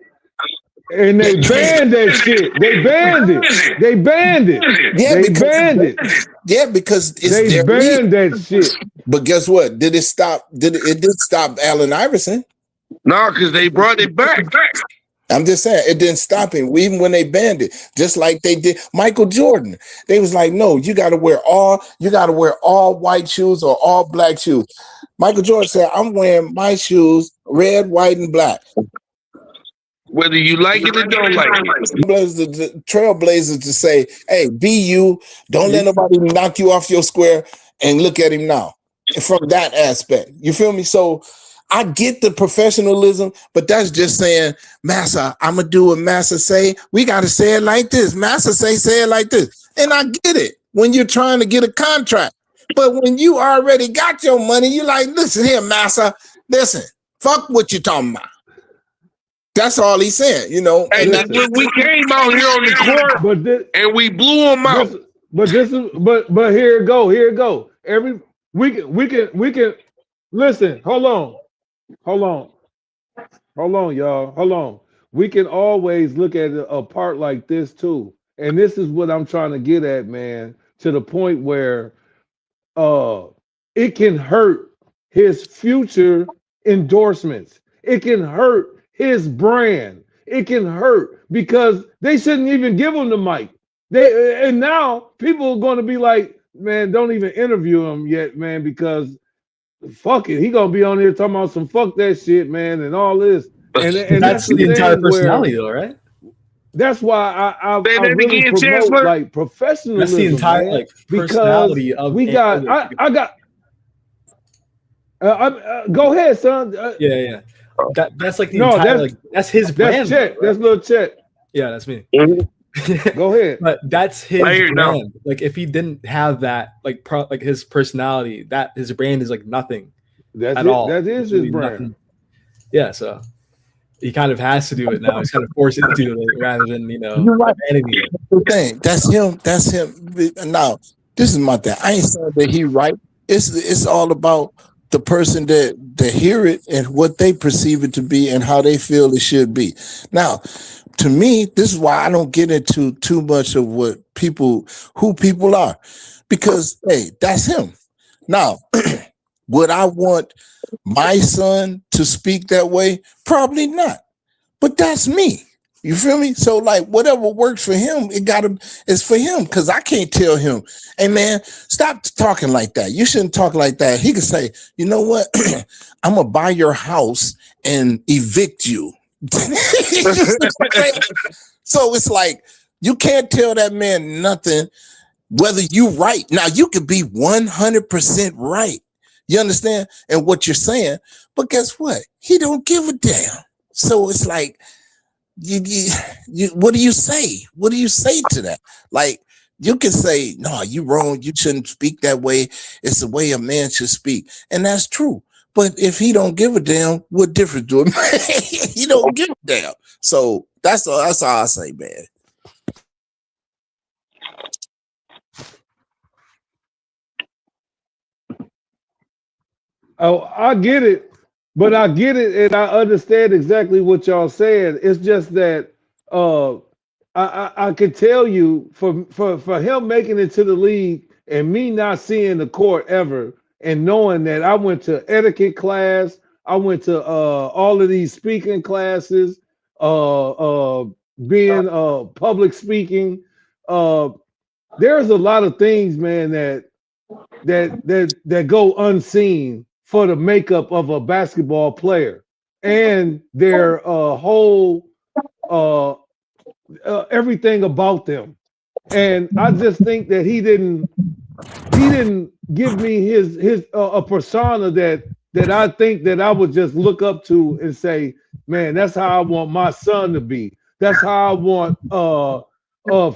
And they banned that shit. They banned it. They banned it.
Yeah,
They banned it.
Yeah, because it's
They
their league.
banned that shit.
But guess what? Did it stop? It did stop Allen Iverson?
No, because they brought it back.
I'm just saying it didn't stop him, even when they banned it, just like they did Michael Jordan. They was like, no, you gotta wear all white shoes or all black shoes. Michael Jordan said, I'm wearing my shoes red, white, and black.
Whether you like it or don't like it.
The trailblazers to say, hey, be you, don't let nobody knock you off your square, and look at him now. From that aspect. You feel me? So I get the professionalism, but that's just saying, Massa, I'm gonna do what Massa say. We gotta say it like this. Massa say it like this. And I get it when you're trying to get a contract. But when you already got your money, you're like, listen here, Massa, listen, fuck what you talking about. That's all he's saying, you know.
Hey,
And
when we came out here on the court and we blew them out.
But here it go. We can listen, hold on, y'all. Hold on. We can always look at a part like this too. And this is what I'm trying to get at, man, to the point where it can hurt his future endorsements. It can hurt his brand. It can hurt because they shouldn't even give him the mic. And now people are going to be like, man, don't even interview him yet, man, because fuck it. He going to be on here talking about some fuck that shit, man, and all this. And
that's the entire personality, though, right?
That's why I really promote like professionalism.
That's the entire
man,
like personality of
we got. I got. Go ahead, son.
Yeah. That's like the entire, like that's his brand.
That's Chet. Right? That's little Chet.
Yeah, that's me.
Go ahead.
But that's his brand. Like if he didn't have that, like his personality, that his brand is like nothing.
That's
at
it.
all.
That is his brand.
Nothing. Yeah, so he kind of has to do it now. He's kind of forced into it rather than
You're right. That's him. That's him. Now, this is my thing. I ain't saying that he right. It's all about the person that hear it and what they perceive it to be and how they feel it should be. Now, to me, this is why I don't get into too much of who people are, because hey, that's him. Now, would I want my son to speak that way? Probably not. But that's me. You feel me? So like whatever works for him, it's for him, because I can't tell him, hey man, stop talking like that. You shouldn't talk like that. He could say, you know what? I'm gonna buy your house and evict you. So it's like you can't tell that man nothing, whether you right. Now you could be 100% right. You understand? And what you're saying, but guess what? He don't give a damn. So it's like, you what do you say? What do you say to that? Like, you can say, no, you wrong. You shouldn't speak that way. It's the way a man should speak. And that's true. But if he don't give a damn, what difference do it make? He don't give a damn. So that's all I say, man.
Oh, I get it. But I get it, and I understand exactly what y'all saying. It's just that I could tell you for him making it to the league and me not seeing the court ever, and knowing that I went to etiquette class, I went to all of these speaking classes, being public speaking. There's a lot of things, man, that go unseen for the makeup of a basketball player and their whole everything about them. And I just think that he didn't give me his a persona that I think that I would just look up to and say, man, that's how I want my son to be. That's how I want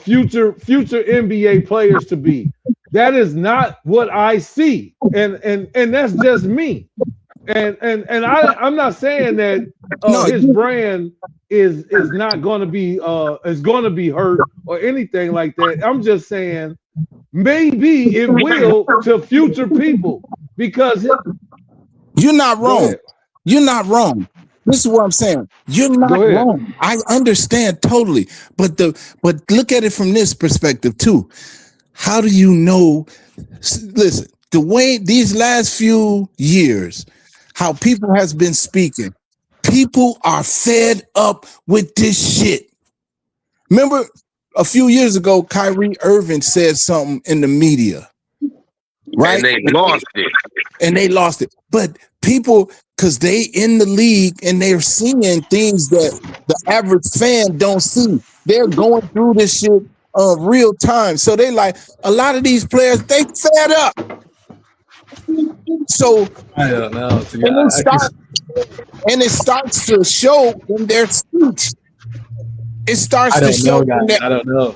future NBA players to be. That is not what I see, and that's just me. And I'm not saying that his brand is not going to be hurt or anything like that. I'm just saying maybe it will to future people, because
you're not wrong. You're not wrong. This is what I'm saying. You're not wrong. I understand totally, but look at it from this perspective too. How do you know? Listen, the way these last few years, how people has been speaking, people are fed up with this shit. Remember a few years ago, Kyrie Irving said something in the media, right? And they lost it. But people, because they in the league and they're seeing things that the average fan don't see. They're going through this shit real time. So they like, a lot of these players, they fed up. So
I don't know.
And it starts to show in their speech. It starts to show.
I don't know.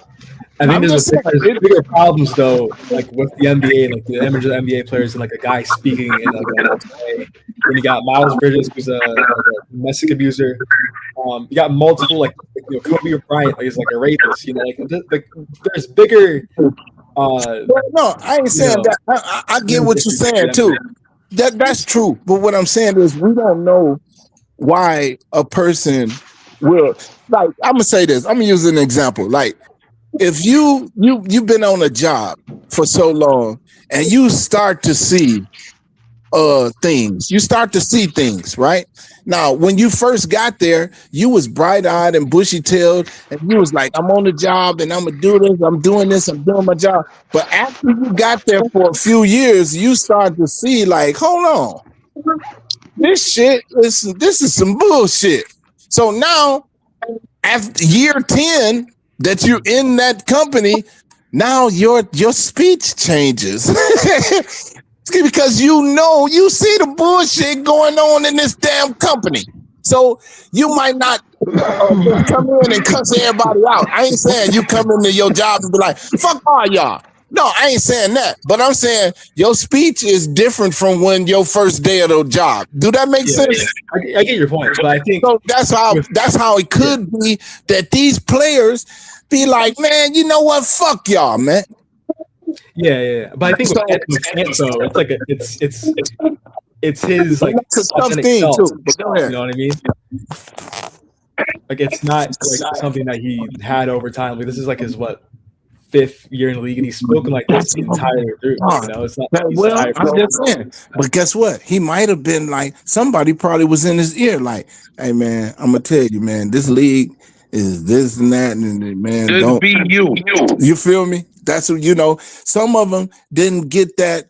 I think there's bigger problems though, like with the NBA, like the image of the NBA players and like a guy speaking in like a way. When you got Miles Bridges, who's a domestic abuser. You got multiple like Kobe Bryant, like, is like a rapist. You know, like there's bigger.
No, I ain't saying that. I get what you're saying too. That's true. But what I'm saying is we don't know why a person will, like, I'm gonna say this. I'm gonna use an example. Like, if you've been on a job for so long and you start to see things, right? Now, when you first got there, you was bright-eyed and bushy-tailed, and you was like, I'm on the job and I'm gonna do this, I'm doing my job. But after you got there for a few years, you start to see, like, hold on, this is some bullshit. So now, after year 10 that you're in that company, now your speech changes. Because you see the bullshit going on in this damn company. So you might not come in and cuss everybody out. I ain't saying you come into your job and be like, fuck all y'all. No, I ain't saying that. But I'm saying your speech is different from when your first day of the job. Do that make sense?
Yeah. I get your point, but I think
so that's how it could be that these players be like, man, you know what? Fuck y'all, man.
Yeah. But I think with Ant, though, it's like it's his like
it's a tough thing too. But go ahead.
You know what I mean? Like it's not like something that he had over time. Like this is like his 5th year in the league, and he's spoken like this the entire through. You know, it's not.
Well, I'm just saying. But guess what? He might have been like, somebody probably was in his ear, like, "Hey, man, I'm gonna tell you, man, this league is this and that, and man, don't
be you.
You feel me? That's what, you know. Some of them didn't get that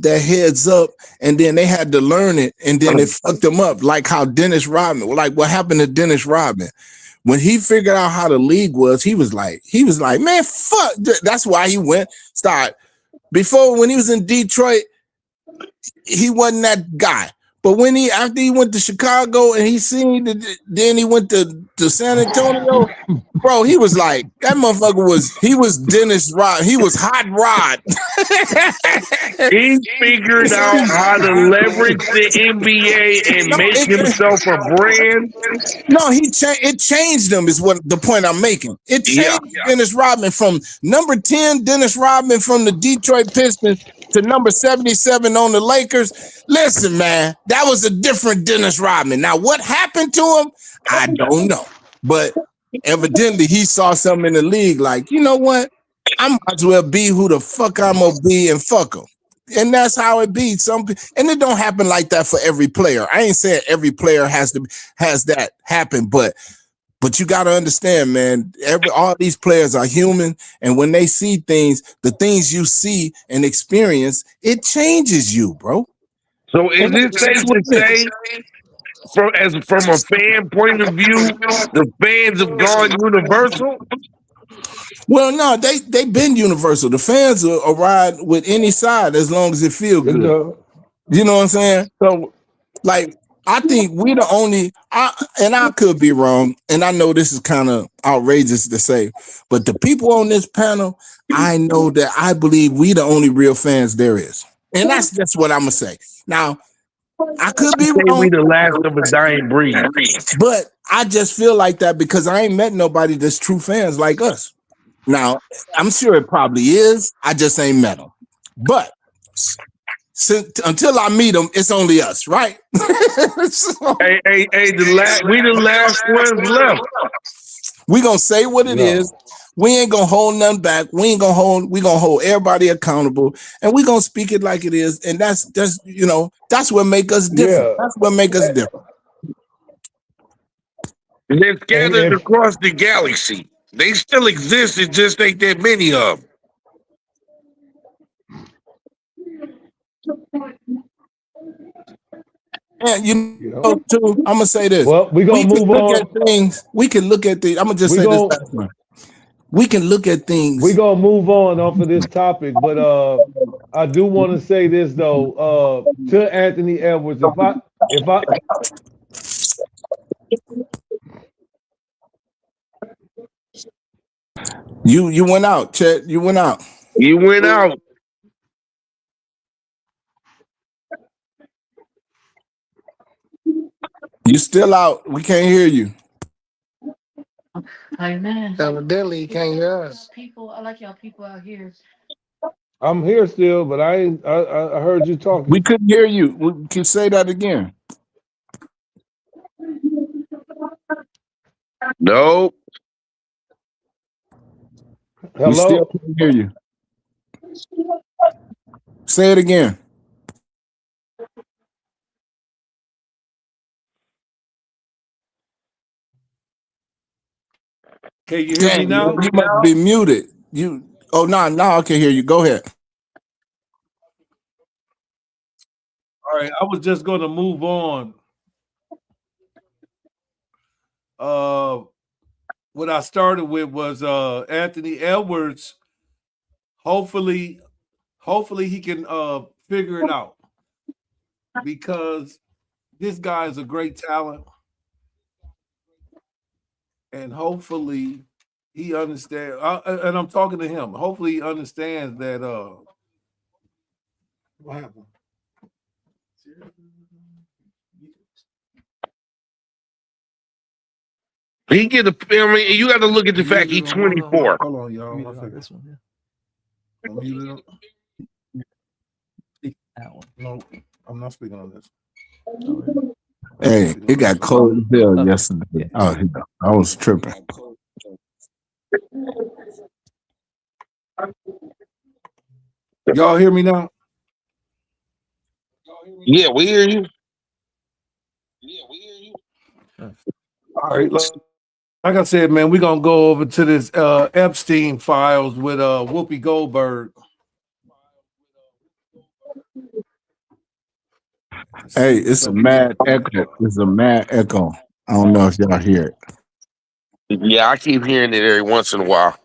heads up, and then they had to learn it, and then it fucked them up. Like how Dennis Rodman, like what happened to Dennis Rodman. When he figured out how the league was, he was like, man, fuck. That's why he went before when he was in Detroit, he wasn't that guy. But after he went to Chicago and then he went to San Antonio, bro, he was like, that motherfucker he was Dennis Rod. He was Hot Rod.
He figured out how to leverage the NBA and make himself a brand.
No, it changed him is what the point I'm making. It changed Dennis Rodman from number 10, Dennis Rodman from the Detroit Pistons to number 77 on the Lakers. Listen, man, that was a different Dennis Rodman. Now, what happened to him? I don't know. But evidently, he saw something in the league like, you know what? I might as well be who the fuck I'm going to be and fuck him. And that's how it be. And it don't happen like that for every player. I ain't saying every player has that happen, but you got to understand, man, all these players are human. And when they see things, the things you see and experience, it changes you, bro.
So is it safe to say, from a fan point of view, the fans have gone universal?
Well, no, they've been universal. The fans will ride with any side as long as it feels good. You know what I'm saying? So, like, I think we the only, and I could be wrong, and I know this is kind of outrageous to say, but the people on this panel, I know that I believe we the only real fans there is. And that's what I'm going to say. Now, I could be wrong.
We the last of a dying breed.
But I just feel like that because I ain't met nobody that's true fans like us. Now, I'm sure it probably is. I just ain't met them. But until I meet him, it's only us, right? So,
Hey, we the last ones left.
we gonna say what it is. We ain't gonna hold nothing back. We gonna hold everybody accountable, and we gonna speak it like it is. And that's that's what make us different.
Yeah.
That's what make us different.
They're scattered
And
across the galaxy. They still exist. It just ain't that many of them.
And too, I'm gonna say this.
well, we gonna move on.
At things. We can look at things. I'm gonna just say this last one. We can look at things.
We're gonna move on off of this topic, but I do want to say this though, to Anthony Edwards. If I
You went out, Chet. You went out.
You went out.
You still out. We can't hear you.
Evidently, you can't hear us.
I like y'all people out here.
I'm here still, but I heard you talking.
We couldn't hear you. We can say that again.
Nope.
Hello?
We still can't hear you. Say it again.
Can you hear me now?
You must be muted. Now I can hear you. Go ahead.
All right, I was just going to move on. What I started with was Anthony Edwards. Hopefully he can figure it out, because this guy is a great talent, and hopefully he understands. And I'm talking to him. Hopefully he understands that. What happened?
He get a. I mean, you got to look at the fact he's 24.
Hold on, y'all. This one. No, I'm not speaking on this.
Hey, it got cold as hell yesterday. Oh, I was tripping.
Y'all hear me now?
Yeah, we hear you.
All right. Like I said, man, we're gonna go over to this Epstein files with Whoopi Goldberg.
Hey, it's a mad echo. It's a mad echo. I don't know if y'all hear it.
Yeah, I keep hearing it every once in a while.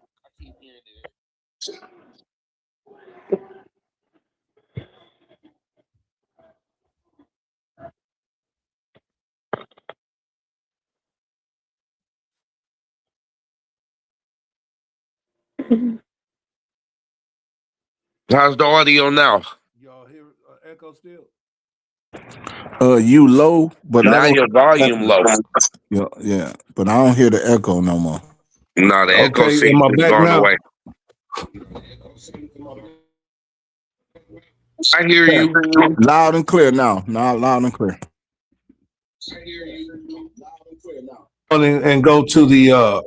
How's the audio now?
Y'all hear echo still?
You low, but
Now
I don't
your volume low.
Yeah, but I don't hear the echo no more.
No, the echo
Okay,
seems
am I
to have
back
gone
now?
away. I hear you.
Loud and clear now. Now loud and clear.
And go to the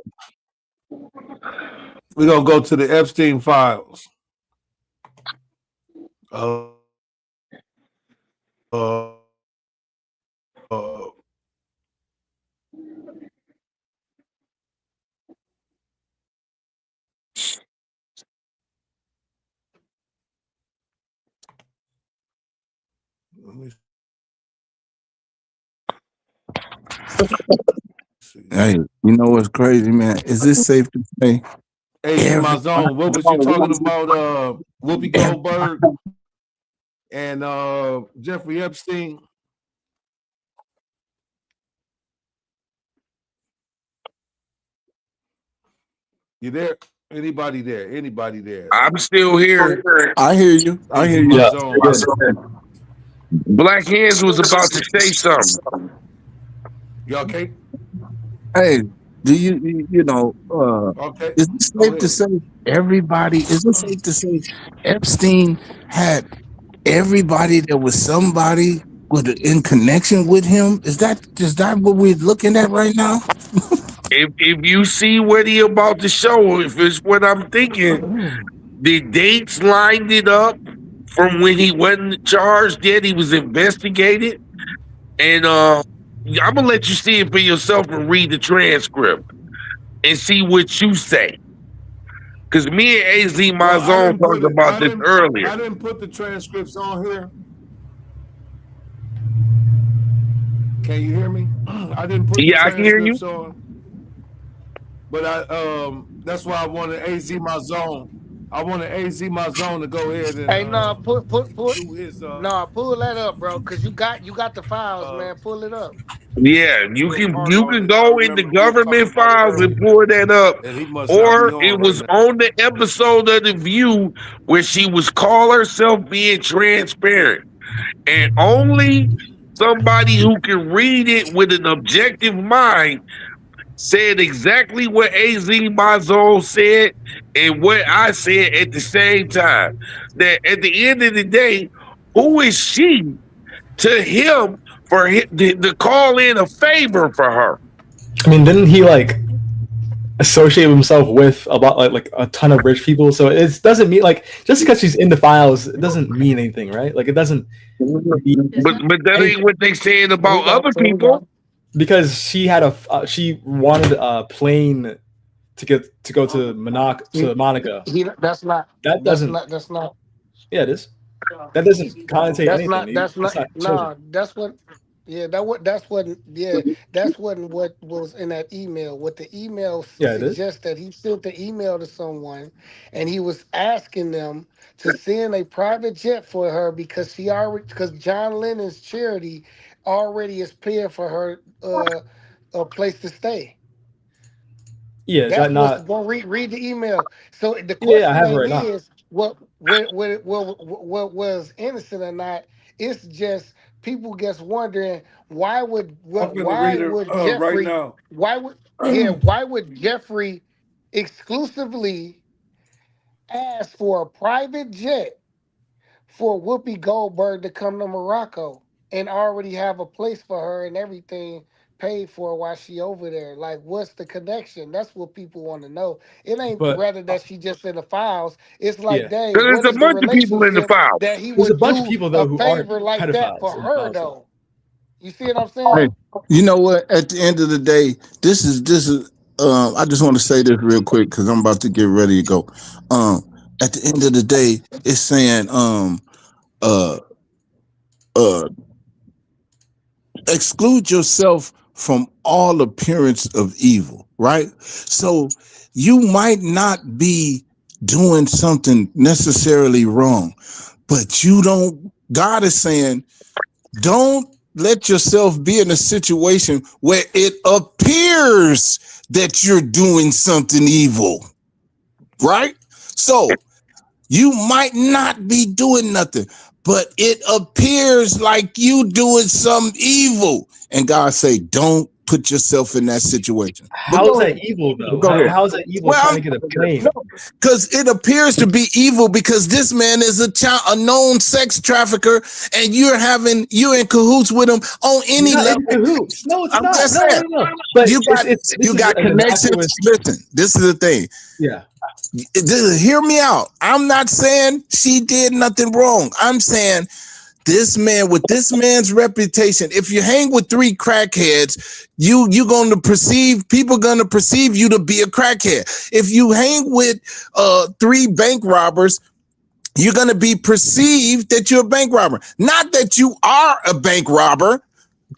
we're gonna go to the Epstein files. Let me see.
Hey, you know what's crazy, man? Is this safe to say?
Hey, in my zone, what was you talking about? Whoopi Goldberg and Jeffrey Epstein. You there? Anybody there? Anybody there?
I'm still here.
I hear you. I hear you.
Black Hands was about to say something.
You okay?
Hey, do you know?
Okay.
Is it safe to say everybody? Is it safe to say Epstein had everybody that was somebody with in connection with him? Is that what we're looking at right now?
If you see what he about to show, if it's what I'm thinking, the dates lined it up from when he wasn't charged yet, he was investigated. And I'm gonna let you see it for yourself and read the transcript and see what you say. Because me and AZ
Well, I
Mazon
didn't put
talked
it.
about this earlier.
I didn't put the transcripts on here. Can you hear me? I didn't put the
Yeah, I can hear you.
transcripts on. But that's why I wanted AZ Mazon. I wanted AZ Mazon to go ahead and
Hey, no,
do his
no, pull that up, bro, because you got the files, man. Pull it up.
Yeah, you
little
can
part
you
on
can
it. I
go in the
remember we was talking
government
about it
files and
earlier,
pull that up.
and he must not be
Or
on
it
right
was
now.
on the episode of The View where she was call herself being transparent. And only somebody who can read it with an objective mind said exactly what AZ Mazol said and what I said at the same time. That at the end of the day, who is she to him for to call in a favor for her?
I mean, didn't he like associate himself with about like a ton of rich people? So it doesn't mean like just because she's in the files, it doesn't mean anything, right? Like it doesn't mean
But that ain't what they saying about other people.
because she had she wanted a plane to go to Monaco.
That's not.
That
That's
doesn't.
not. That's not.
Yeah, it is. That doesn't connotate
That's
anything.
not. That's
It's
not.
not
Nah.
children.
That's what. Yeah. That what. That's what. Yeah. That's what was in that email. What the email
Yeah, it is.
suggests that he sent the email to someone, and he was asking them to send a private jet for her because John Lennon's charity already is paying for her a place to stay.
Yeah, is that
That's what's
not?
going to read the email. So the
Yeah, I
question
have it
ain't
right now.
is what was innocent or not. It's just people gets wondering
I'm gonna
why
read it
would
right
Jeffrey
now.
why would Jeffrey exclusively ask for a private jet for Whoopi Goldberg to come to Morocco and already have a place for her and everything paid for while she over there. Like, what's the connection? That's what people want to know. It ain't
But
rather that she just in the files. It's like,
yeah,
dang,
Because
what
there's
is
a
the
bunch of people in the
relationship
file.
that he
there's a
would
bunch of
do
people
a
though who aren't
favor like that for
pedophiles in the
her
files.
though? You see what I'm
Hey,
saying?
you know what? At the end of the day, this is. I just want to say this real quick because I'm about to get ready to go. At the end of the day, it's saying uh uh exclude yourself from all appearance of evil, right? So you might not be doing something necessarily wrong, but you don't. God is saying, don't let yourself be in a situation where it appears that you're doing something evil, right? So you might not be doing nothing, but it appears like you doing some evil. And God say, don't put yourself in that situation. But
How is that evil though?
go ahead.
How is that evil
Well,
trying to get a plane?
Because it appears to be evil because this man is a known sex trafficker, and you're in cahoots with him on any
Not
level.
in cahoots. No, it's
I'm
not.
just
No,
saying.
no, no. But
You got
this
you
is
got
an
connections.
innocuous.
Listen, this is the thing.
Yeah.
Hear me out. I'm not saying she did nothing wrong. I'm saying this man, with this man's reputation, if you hang with three crackheads, you're going to perceive people going to perceive you to be a crackhead. If you hang with three bank robbers, you're going to be perceived that you're a bank robber. Not that you are a bank robber.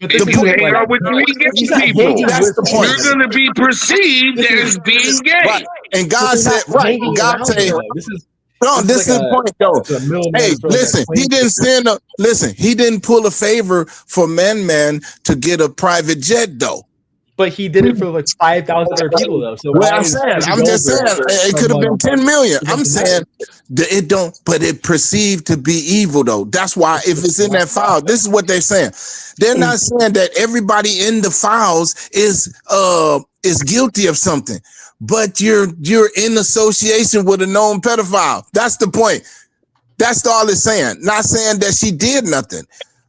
But this
If you
isn't
hang
like
out with three
he's
gay
not
people,
hanging
That's
with
the point.
you're going to be perceived
This
as
is
being gay.
Right. And
but
God
they're
said,
not
right.
hanging
God
around
said,
though. This is
no, this is
like
the point though.
it's a middleman.
Hey,
for like a
listen, he
plane
didn't
ticket.
send a listen, he didn't pull a favor for Man to get a private jet though.
But he did it for like 5,000 other people though. So
Well,
why
I'm
is
saying,
Whoopi
I'm just saying,
Goldberg
it could have been 10 million.
it
I'm
doesn't matter?
saying that it don't, but it perceived to be evil though. That's why if it's in that file, this is what they're saying. They're not saying that everybody in the files is guilty of something, but you're in association with a known pedophile. That's the point. That's all it's saying. Not saying that she did nothing,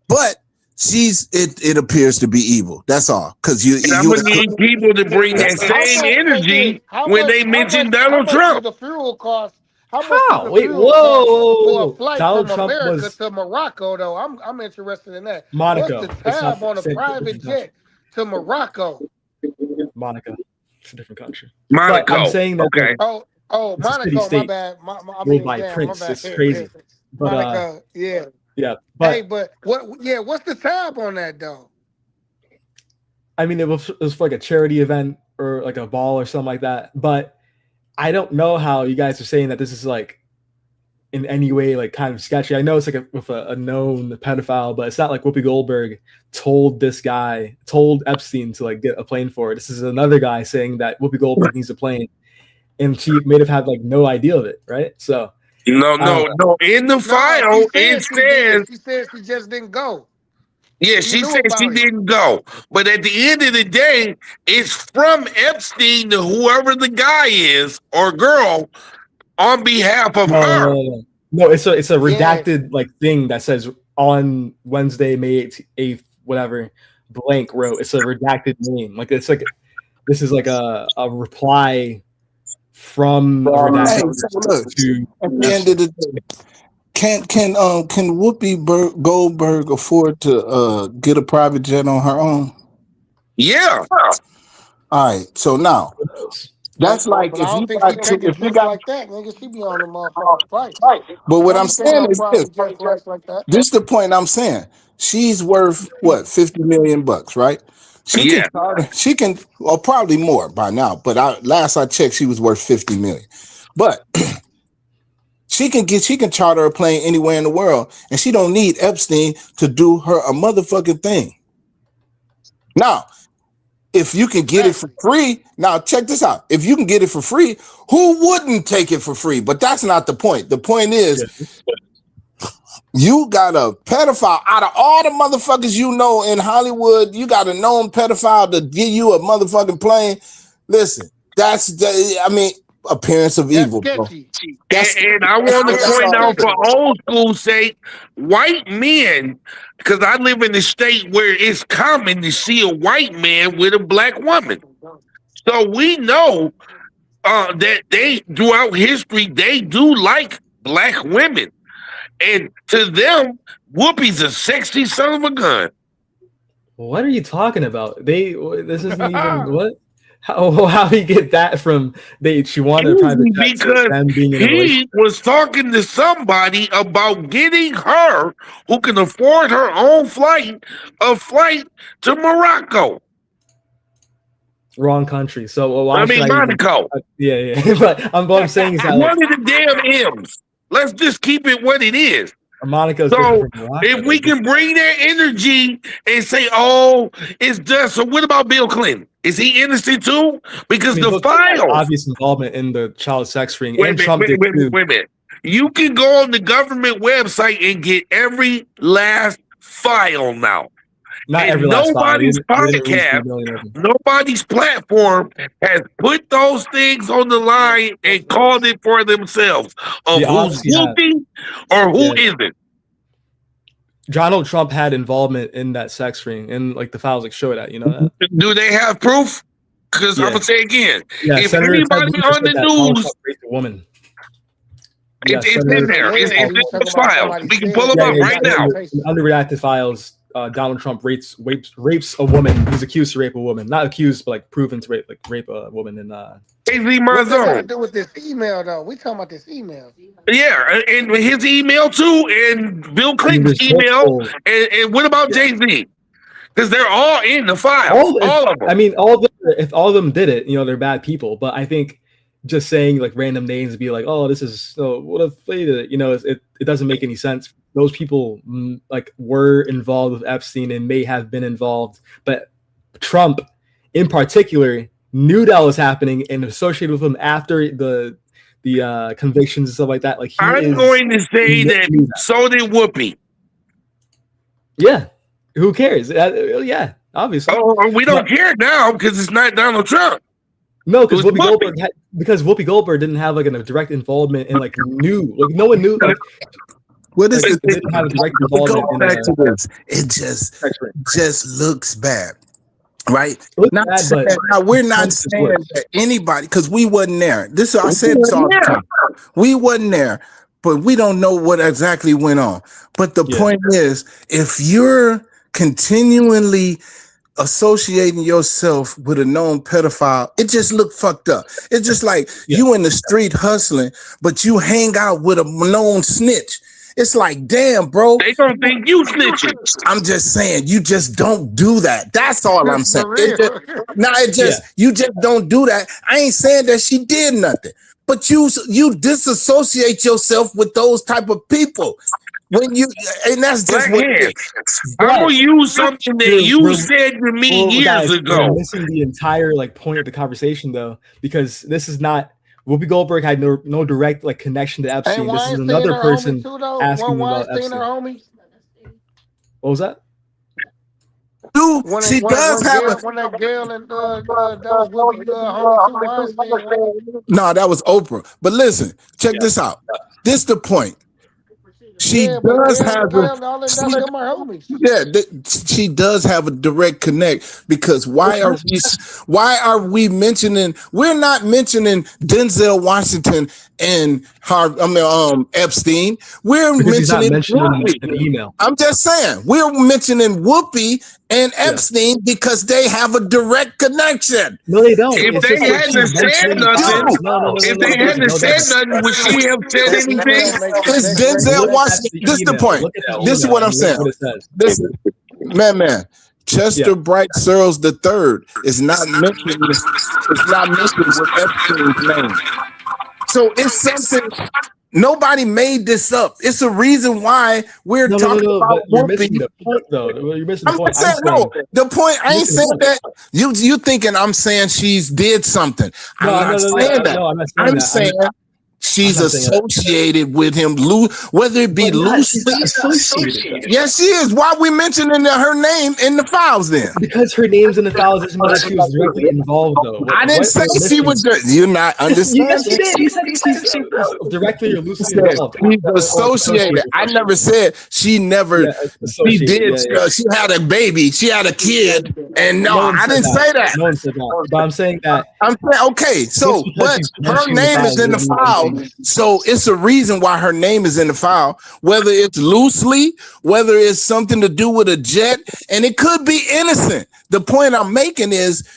but it appears to be evil. That's all. Because
And I'm gonna need people to bring that same energy when they mention Donald Trump.
The fuel cost? How much
How?
does the
Wait,
fuel cost for a
whoa.
flight
Donald
from
Trump
America
was
to Morocco? Though I'm interested in that.
Monaco.
What's the tab on a private jet to Morocco?
Monaco. It's a different country.
Monaco.
But I'm saying that
okay.
Oh, Monaco. My bad.
By Prince.
My bad.
It's crazy. But,
Monaco. Yeah.
Yeah. But,
hey, but what? Yeah. What's the tab on that though?
I mean, it was for like a charity event or like a ball or something like that. But I don't know how you guys are saying that this is like in any way like kind of sketchy. I know it's like with a known pedophile, but it's not like Whoopi Goldberg told Epstein to like get a plane for it. This is another guy saying that Whoopi Goldberg needs a plane, and she may have had like no idea of it, right? So
no. In the file, it says
she said she just didn't go.
Yeah, she said she didn't go. But at the end of the day, it's from Epstein to whoever the guy is or girl on behalf of her.
No, it's a redacted like thing that says on Wednesday, May 8th, whatever, blank wrote. It's a redacted name. Like it's like this is like a reply from redacted to
at the end of the day. Can Whoopi Goldberg afford to get a private jet on her own?
Yeah.
All right. So now that's like if you got
like that, nigga, she be on the motherfucking flight.
But what I'm saying is this. This is the point I'm saying. She's worth what, $50 million, right? She can, well, probably more by now. But last I checked, she was worth $50 million. But she can charter a plane anywhere in the world, and she don't need Epstein to do her a motherfucking thing. Now, if you can get it for free, now check this out. If you can get it for free, who wouldn't take it for free? But that's not the point. The point is, you got a pedophile out of all the motherfuckers you know in Hollywood. You got a known pedophile to give you a motherfucking plane. Listen, appearance of evil, bro.
And I want to point out for old school's sake, white men, because I live in a state where it's common to see a white man with a black woman. So we know that they, throughout history, they do like black women. And to them, Whoopi's a sexy son of a gun.
What are you talking about? This isn't even what? How do you get that from she wanted a private jet
because them being in he was talking to somebody about getting her who can afford her own flight to Morocco.
Wrong country. So why
Monaco.
Yeah. But what I'm saying is that
one of the damn M's. Let's just keep it what it is.
Monaco's
so if we can bring that energy and say, "Oh, it's just," so what about Bill Clinton? Is he innocent too? Because the file
obvious involvement in the child sex ring
and Trump did too. Wait a minute. You can go on the government website and get every last file now.
Not every last
nobody's podcast, nobody's platform has put those things on the line and called it for themselves of who's guilty or who isn't.
Donald Trump had involvement in that sex ring, and like the files like show that. You know that?
Do they have proof? Because I'm gonna say again, if anybody on the news,
a woman.
It's in there. It's in the files. We can pull them up right now.
Under redacted files, Donald Trump rapes a woman. He's accused to rape a woman, not accused, but like proven to rape a woman. And
what's that got to do with this email though? We talking about this email.
Yeah, and his email too, and Bill Clinton's email, and what about Jay-Z? Because they're all in the file. All of them.
I mean, if all of them did it, they're bad people. But I think just saying like random names and be like, oh, this is what if they did it? It doesn't make any sense. Those people like were involved with Epstein and may have been involved, but Trump in particular knew that was happening and associated with him after the convictions and stuff like that. Like
I'm going to say that so did Whoopi.
Yeah, who cares? Yeah, obviously.
Oh, we don't care now because it's not Donald Trump.
No, because Whoopi Goldberg didn't have like a direct involvement and like no one knew. Like,
What is
Like,
it?
it didn't have a direct
Go
involvement in
back to this. It just looks bad. Right? Not
bad,
saying,
but
now we're not
it's
saying
worse.
that anybody, because we wasn't there. This I said this all the time. We wasn't there, but we don't know what exactly went on. But the point is, if you're continually associating yourself with a known pedophile, it just look fucked up. It's just like you in the street hustling, but you hang out with a known snitch. It's like, damn, bro.
They don't think you snitching.
I'm just saying, you just don't do that. That's all I'm saying. You just don't do that. I ain't saying that she did nothing, but you disassociate yourself with those type of people. When you, and that's just what it is.
I'm gonna use something that you said to me years ago.
We're missing the entire like point of the conversation though, because this is not Whoopi Goldberg had no direct like connection to Epstein. This is another person asking about Epstein. What was that?
She does have
when that girl and that was Whoopi homie too.
No, that was Oprah. But listen, check this out. This is the point. She does have she does have a direct connect, because why are we mentioning, we're not mentioning Denzel Washington and Epstein. We're mentioning
an email.
I'm just saying we're mentioning Whoopi and Epstein because they have a direct connection.
No, they don't.
If they hadn't said nothing, would she have said anything?
It's Denzel Washington. This is the point. This is what I'm saying. Man. Chester Bright Searles III is not mentioned. It's not mentioned with Epstein's name. So it's something. Nobody made this up. It's a reason why we're talking about
you're missing the point, though. You're missing the point.
The point. I ain't saying that. You thinking I'm saying she's did something. I'm not saying that. I'm saying she's associated with him, whether it be loosely. Yes, she is. Why are we mentioning her name in the files then?
Because her name's in the files doesn't mean she was directly involved, though.
I didn't say she was. You're not understanding.
Yes, you did. You said she's directly or loosely involved.
She's associated. I never said she never. She did. She had a baby. She had a kid. And no, I didn't say that.
No one said that. But I'm saying that.
I'm saying, okay, so, but her name is in the file. So it's a reason why her name is in the file, whether it's loosely, whether it's something to do with a jet, and it could be innocent. The point I'm making is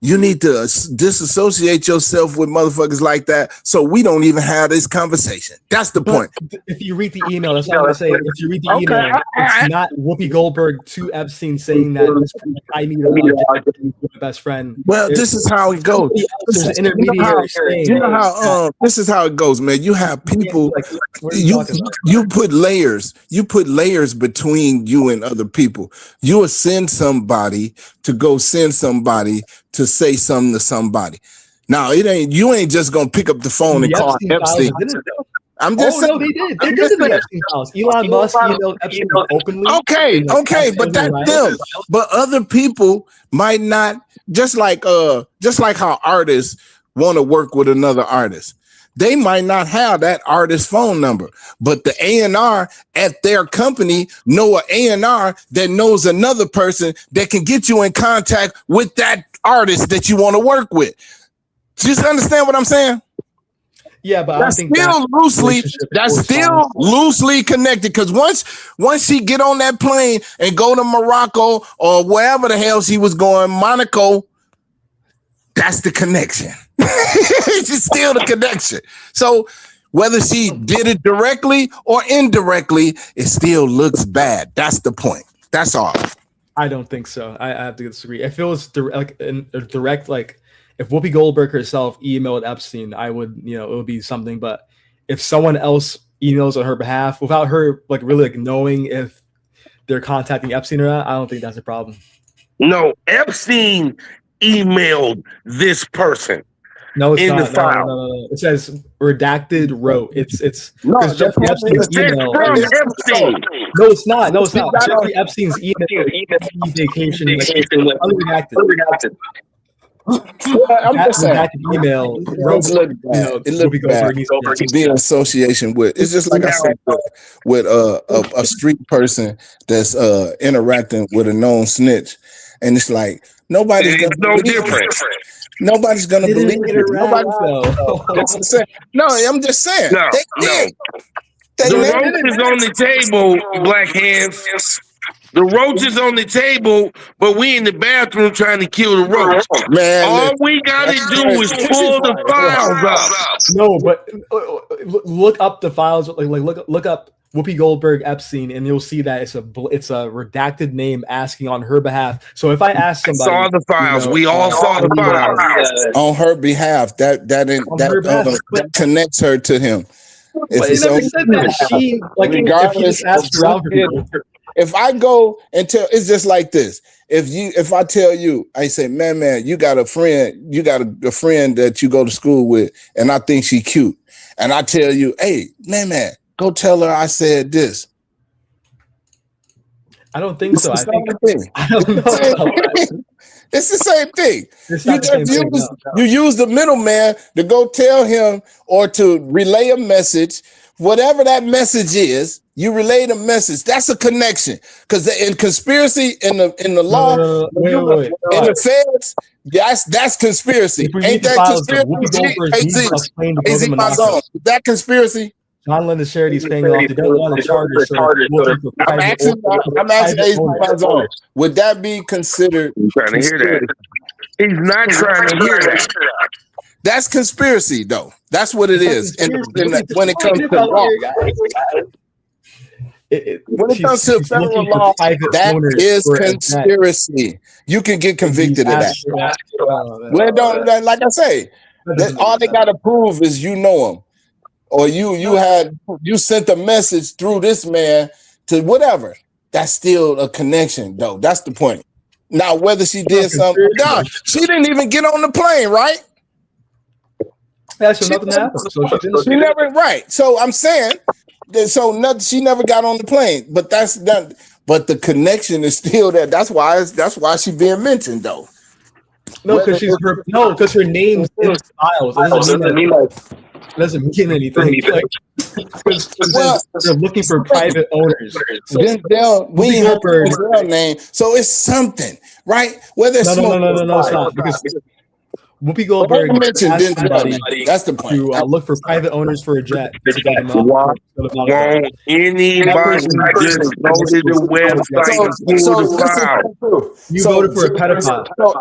you need to disassociate yourself with motherfuckers like that, so we don't even have this conversation. That's the point.
If you read the email, that's what I'm saying. If you read the email, it's not Whoopi Goldberg to Epstein saying that I need a my best friend.
Well, this is how it goes.
There's an intermediary saying.
You know how this is how it goes, man. You have people. You put layers. You put layers between you and other people. You will send somebody to go send somebody to say something to somebody. Now you ain't just gonna pick up the phone and call Epstein. I'm just saying.
No, they did. They did the Epstein files. Elon Musk emailed Epstein openly.
Okay, but that's them. But other people might not. Just like how artists want to work with another artist. They might not have that artist's phone number, but the A&R at their company know an A&R that knows another person that can get you in contact with that artist that you want to work with. Just understand what I'm saying?
Yeah, but
that's still loosely connected, because once she get on that plane and go to Morocco or wherever the hell she was going, Monaco, that's the connection. It's still the connection. So whether she did it directly or indirectly, it still looks bad. That's the point. That's all.
I don't think so. I have to disagree. If it was direct, if Whoopi Goldberg herself emailed Epstein, I would, it would be something. But if someone else emails on her behalf without her really knowing if they're contacting Epstein or not, I don't think that's a problem.
No, Epstein emailed this person.
No, it's
in
not.
The file.
No. It says redacted wrote. It's
because
Jeffrey Epstein's email. No, it's not. No, it's not. Jeffrey Epstein's email. Vacation. Unredacted.
I'm just saying.
That email,
It looked bad. It looked bad to be in association with. It's just like I said with a street person that's interacting with a known snitch, and it's like nobody's
It's no different.
Nobody's gonna believe it. Nobody. No, I'm just saying.
No. The roach is on the table, Black Hands. The roach is on the table, but we in the bathroom trying to kill the roach.
Man,
all we gotta do is pull the files up.
No, but look up the files. Look up Whoopi Goldberg Epstein, and you'll see that it's a redacted name asking on her behalf. So if I ask somebody,
saw the files. We all saw the files
on her behalf. That connects her to him.
But it never said that. She regardless.
If I go and tell, it's just like this. If I tell you, I say, man, you got a friend that you go to school with, and I think she cute, and I tell you, hey, man, go tell her I said this.
I don't think so. I don't know.
It's the same thing. You use the middleman to go tell him or to relay a message. Whatever that message is, you relay the message. That's a connection. Because in conspiracy, in the law, in the feds, that's conspiracy. Ain't that conspiracy? Is that conspiracy?
John Lennon's charity is paying off. They don't want to charge her.
I'm asking AZ, would that be considered?
I'm trying to hear that. He's not trying to hear that.
That's conspiracy, though. That's what it is. And when it comes to law, when it comes to federal law, that is conspiracy. You can get convicted of that. Well, don't, like I say, all they got to prove is you know him, or you sent a message through this man to whatever. That's still a connection, though. That's the point. Now, whether she did something, no, she didn't even get on the plane, right?
Yeah, so nothing happened. So
she never, right. So I'm saying, she never got on the plane. But that's done. But the connection is still there. That's why she's being mentioned, though.
No, because her name's in the files. It doesn't mean anything. They're looking for private owners.
Denzel name, so it's something, right? Whether it's
no, it's not, because Whoopi Goldberg asked somebody
that's the point.
To look for private owners for a jet.
Won't anybody just go to the website and pull the file?
You voted for a pedophile.
So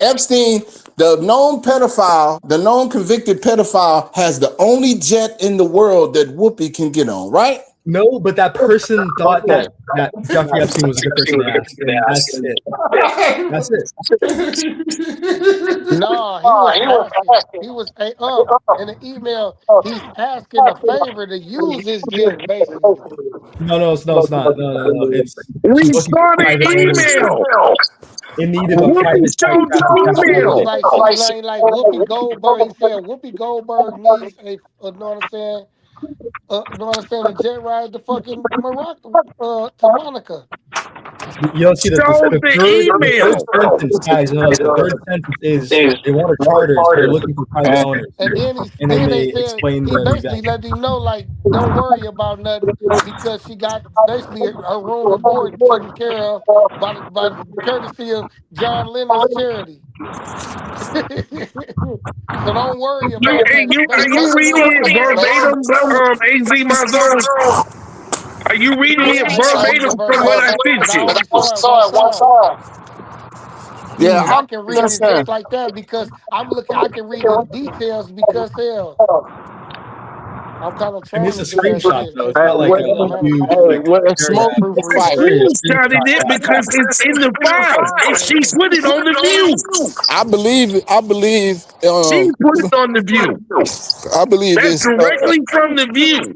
Epstein, the known pedophile, the known convicted pedophile, has the only jet in the world that Whoopi can get on, right?
No, but that person thought that Jeffrey Epstein was a good person to ask. That's it.
No, he was in the email. He's asking a favor to use his jet, basically.
No, it's not. No.
We saw the email.
It needed a private
email.
Like Whoopi Goldberg. He said Whoopi Goldberg needs a, you know what I'm saying? A jet ride to fucking Morocco, to Monica.
You don't see the third sentence, guys. The third sentence is they want a charter, so they're looking for private owners.
And then they explain he basically let him know, like, don't worry about nothing because she got basically her room and board taken care of by courtesy of John Lennon's charity. So don't worry about it.
Are you reading it verbatim, AZ Mazon? Are you reading it verbatim from what I sent you?
Yeah, I can read it just like that because I can read the details because hell. I'm kind of trying.
And it's a screenshot, though. It's not like
screenshotted it because it's in the files, and she put it on the View.
I believe.
She put it on the View.
I believe
that's directly from the View.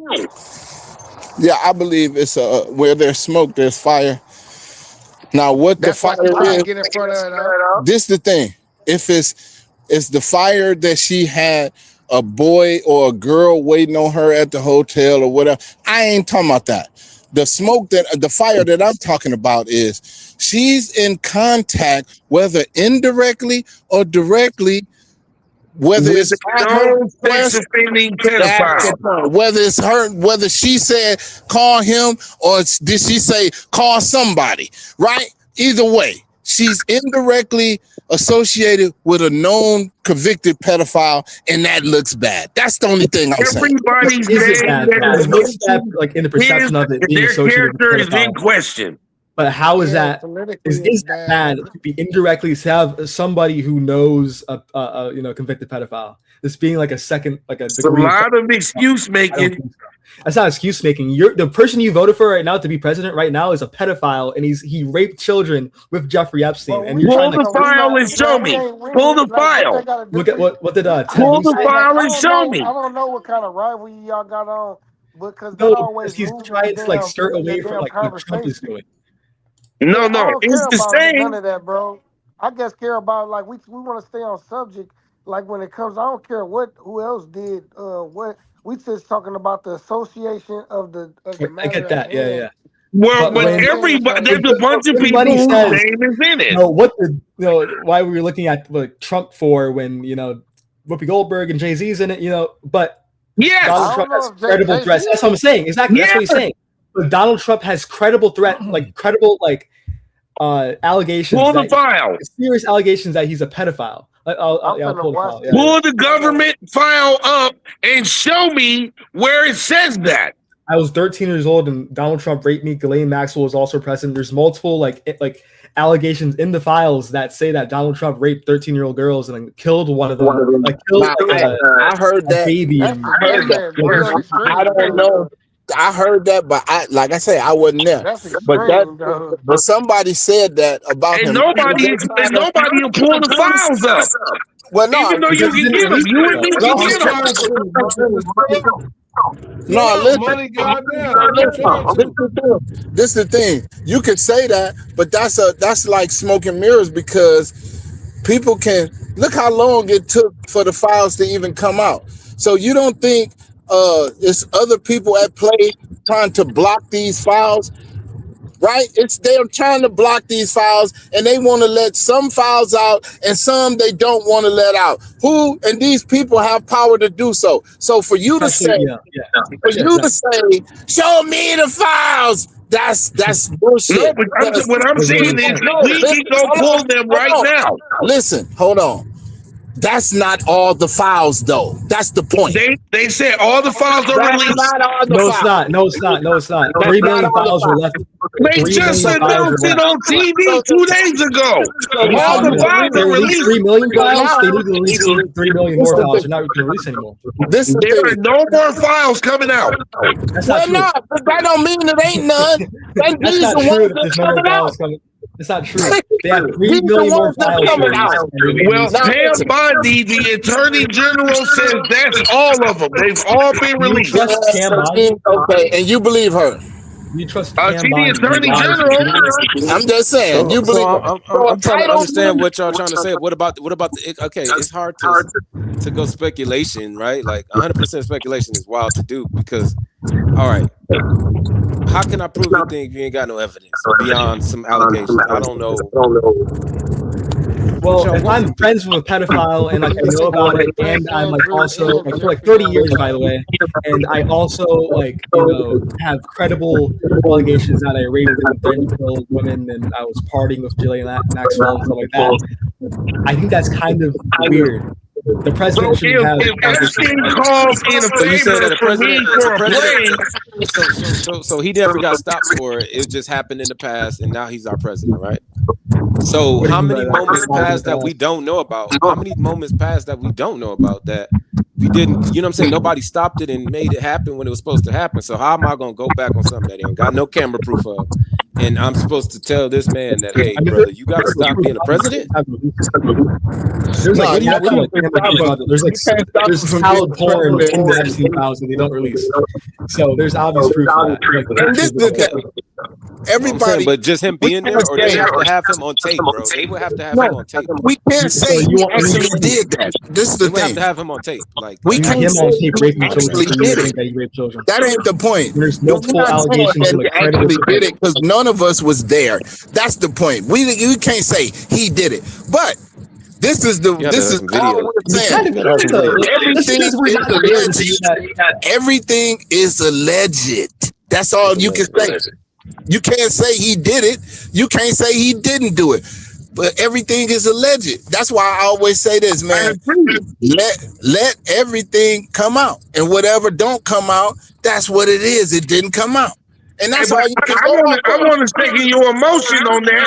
Yeah, I believe it's where there's smoke, there's fire. Now, what the fire is? This the thing. If it's the fire that she had a boy or a girl waiting on her at the hotel or whatever, I ain't talking about that. the smoke the fire that I'm talking about is she's in contact, whether indirectly or directly, whether it's at her request,
offending pedophile.
whether it's her, whether she said call him or did she say call somebody, right? Either way, she's indirectly associated with a known convicted pedophile, and that looks bad. That's the only thing I'm saying.
Everybody's saying that
like in the perception of it being
their
associated
character
with
is in question.
But how is
Yeah,
that?
politically
Is
it's
that bad to be indirectly to have somebody who knows a convicted pedophile? This being like a second, like a
It's a
degree.
lot of excuse
I don't
making.
think so. That's not excuse making. You're the person you voted for right now to be president right now is a pedophile, and he raped children with Jeffrey Epstein.
Well,
And
we
you're
Pull
trying
the
to
file and show me. Pull the file.
look at what did Ted
Pull the
Bundy say?
file and show me.
I don't know what kind of rivalry y'all got on, because that
No,
always
because he's
moves
trying to like
damn-
skirt
the
away from
damn
like what Trump is
conversation.
doing.
No,
I
no,
don't
it's
care
the
about
same.
none of that, bro. I just care about like we want to stay on subject. Like when it comes, I don't care who else did what. We just talking about the association of the
I
matter
get that.
at
Yeah,
hand.
yeah.
Well,
But
but
when-
everybody, there's a bunch of
when
people
Bundy
whose
says,
name is in it.
what why we were looking at like Trump for when Whoopi Goldberg and Jay-Z's in it, but
Yes.
Donald
I
Trump
don't
has
know if
credible
Jay-Z
threats. That's what I'm saying. Exactly. That's what he's
Yeah.
saying. But Donald Trump has credible allegations.
Pull the file.
Serious allegations that he's a pedophile. I'll
finna
pull the
watch
file.
this.
Pull the government file up and show me where it says that.
I was 13 years old and Donald Trump raped me. Ghislaine Maxwell was also present. There's multiple like allegations in the files that say that Donald Trump raped 13-year-old girls and like, killed one of them. Like killed
I heard
a
that.
baby.
That's
I don't know. I heard that, but like I say, I wasn't there.
That's
But
extreme, though.
but somebody said that about
And
him.
nobody will pull the files up.
Well, no,
Even though you can get them. You and me can get them.
no, listen.
money, goddamn.
This is the thing. You could say that, but that's like smoke and mirrors, because people can look how long it took for the files to even come out. So you don't think it's other people at play trying to block these files, right? They're trying to block these files, and they want to let some files out and some they don't want to let out. And these people have power to do so. So for you to say, to say, show me the files, that's bullshit.
No, but what I'm saying is we can go pull them right now.
Listen, hold on. That's not all the files, though. That's the point.
They said all the files are
That's
released.
not all the
No,
files.
it's not. No, it's not. No, it's not. 3 million files were left.
They
3
just
million files
announced
were
it
left.
on TV 2 days ago. All the files
They
are
released
released.
3 million files. They need to release 3 million more files. They're not going to release anymore.
This is
There are no more files coming out.
That's not true.
not. But that don't mean it ain't none.
That's
These
not
the
true.
ones
There's
that's
no more
coming out.
files coming. It's not true. They have 3
These the
million more
ones that's
files.
coming out.
Well, Pam Bondi, the Attorney General, says that's all of them. They've all been
You
released.
trust Pam Bondi?
Okay, and you believe her.
You trust
She
Pam
the
Bondi?
Attorney General.
I'm just saying. You believe her.
I'm trying to understand what y'all trying to say. What about the okay? It's hard to go speculation, right? Like 100% speculation is wild to do because, all right, how can I prove anything if you ain't got no evidence beyond some allegations? I don't know.
Well, if I'm friends with a pedophile and I know about it, and I'm like also for like 30 years, by the way, and I also have credible allegations that I raped and threatened to kill women, and I was partying with Ghislaine Maxwell and stuff like that. I think that's kind of weird. The president
So
should have.
if Epstein calls in a
So you said that
favor for me for a plane,
so he never got stopped for it. It just happened in the past, and now he's our president, right? So how many moments passed that we don't know about? How many moments passed that we don't know about that we didn't? You know what I'm saying? Nobody stopped it and made it happen when it was supposed to happen. So how am I gonna go back on something that ain't got no camera proof of? And I'm supposed to tell this man that, hey, brother, you got to stop being a president.
There's child porn in the Epstein files that they don't release. So there's obvious proof of that.
And this is Everybody,
but just him being there, or they have to have him on tape, bro. They would have to have him on tape.
we can't say he actually did that. This is the
They would have
thing.
to have him on tape. Like
We
You
can't
him
say
on tape
he
raping children.
actually
So you
did
think
it.
that he raped children.
That ain't the point.
There's
We're
multiple
not saying
allegations
that
of
he
like
actually did it because none of us was there. That's the point. We can't say he did it, but this is all we're saying. Everything is alleged. That's all you can say. You can't say he did it. You can't say he didn't do it. But everything is alleged. That's why I always say this, man. Let everything come out, and whatever don't come out, that's what it is. It didn't come out, and that's all you can.
I want to take your emotion on that.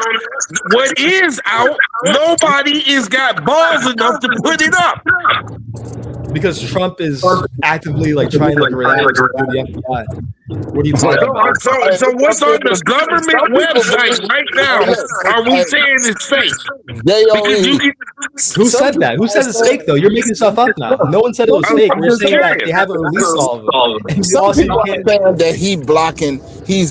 What is out? Nobody is got balls enough to put it up.
Because Trump is actively like trying to relax with the FBI. What are you talking about?
So what's on the government website right now? Are we saying it's fake?
Who said that? Who says it's fake though? You're making stuff up now. No one said it was fake. We're saying that they haven't released all of it.
Some people are saying that he's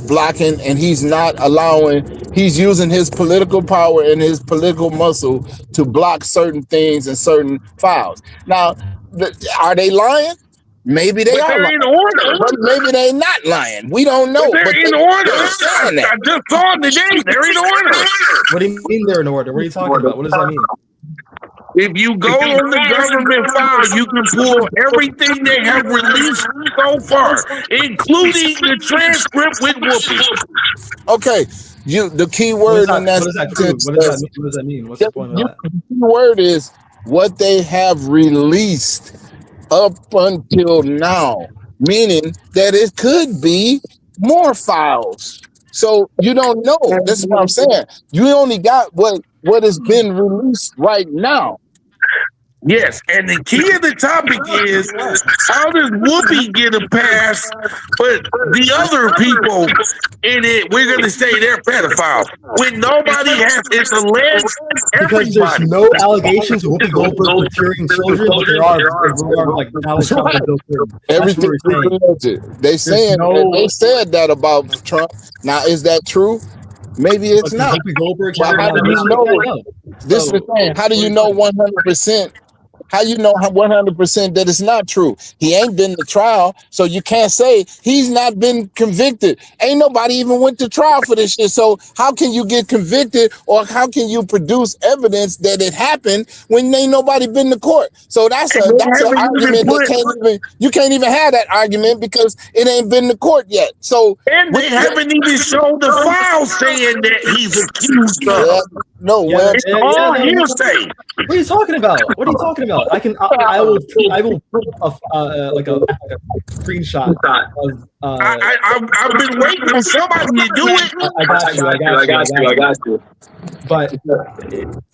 blocking, and he's not allowing. He's using his political power and his political muscle to block certain things and certain files. Now, are they lying? Maybe they are lying. In order. But maybe they're not lying. We don't know.
But they're in order. I just saw them today. They're in order.
What do you mean they're in order? What are you talking about? What does that mean?
If you go on the government file, you can pull everything they have released so far, including the transcript with woopy.
Okay. The key word in that sentence.
What does that mean? What's the point of that?
The key word is what they have released up until now, meaning that it could be more files. So you don't know. That's what I'm saying. You only got what has been released right now.
Yes, and the key of the topic is how does Whoopi get a pass, but the other people in it, we're going to say they're pedophiles. When nobody has, it's alleged
because there's no allegations of Whoopi Goldberg procuring children, but there are like Donald Trump and Bill Clinton.
Everything they saying they said that about Trump. Now, is that true? Maybe it's not.
Whoopi Goldberg,
how do you know? This is the thing. How do you know 100%? How you know 100% that it's not true? He ain't been to trial, so you can't say he's not been convicted. Ain't nobody even went to trial for this shit. So how can you get convicted, or how can you produce evidence that it happened when ain't nobody been to court? So that's an argument that you can't even have that argument because it ain't been to court yet. So
and they haven't even shown the file saying that he's accused of.
It's
all hearsay.
What are you talking about? What are you talking about? I will put like a screenshot of.
I've been waiting for somebody to do it.
I got you. But it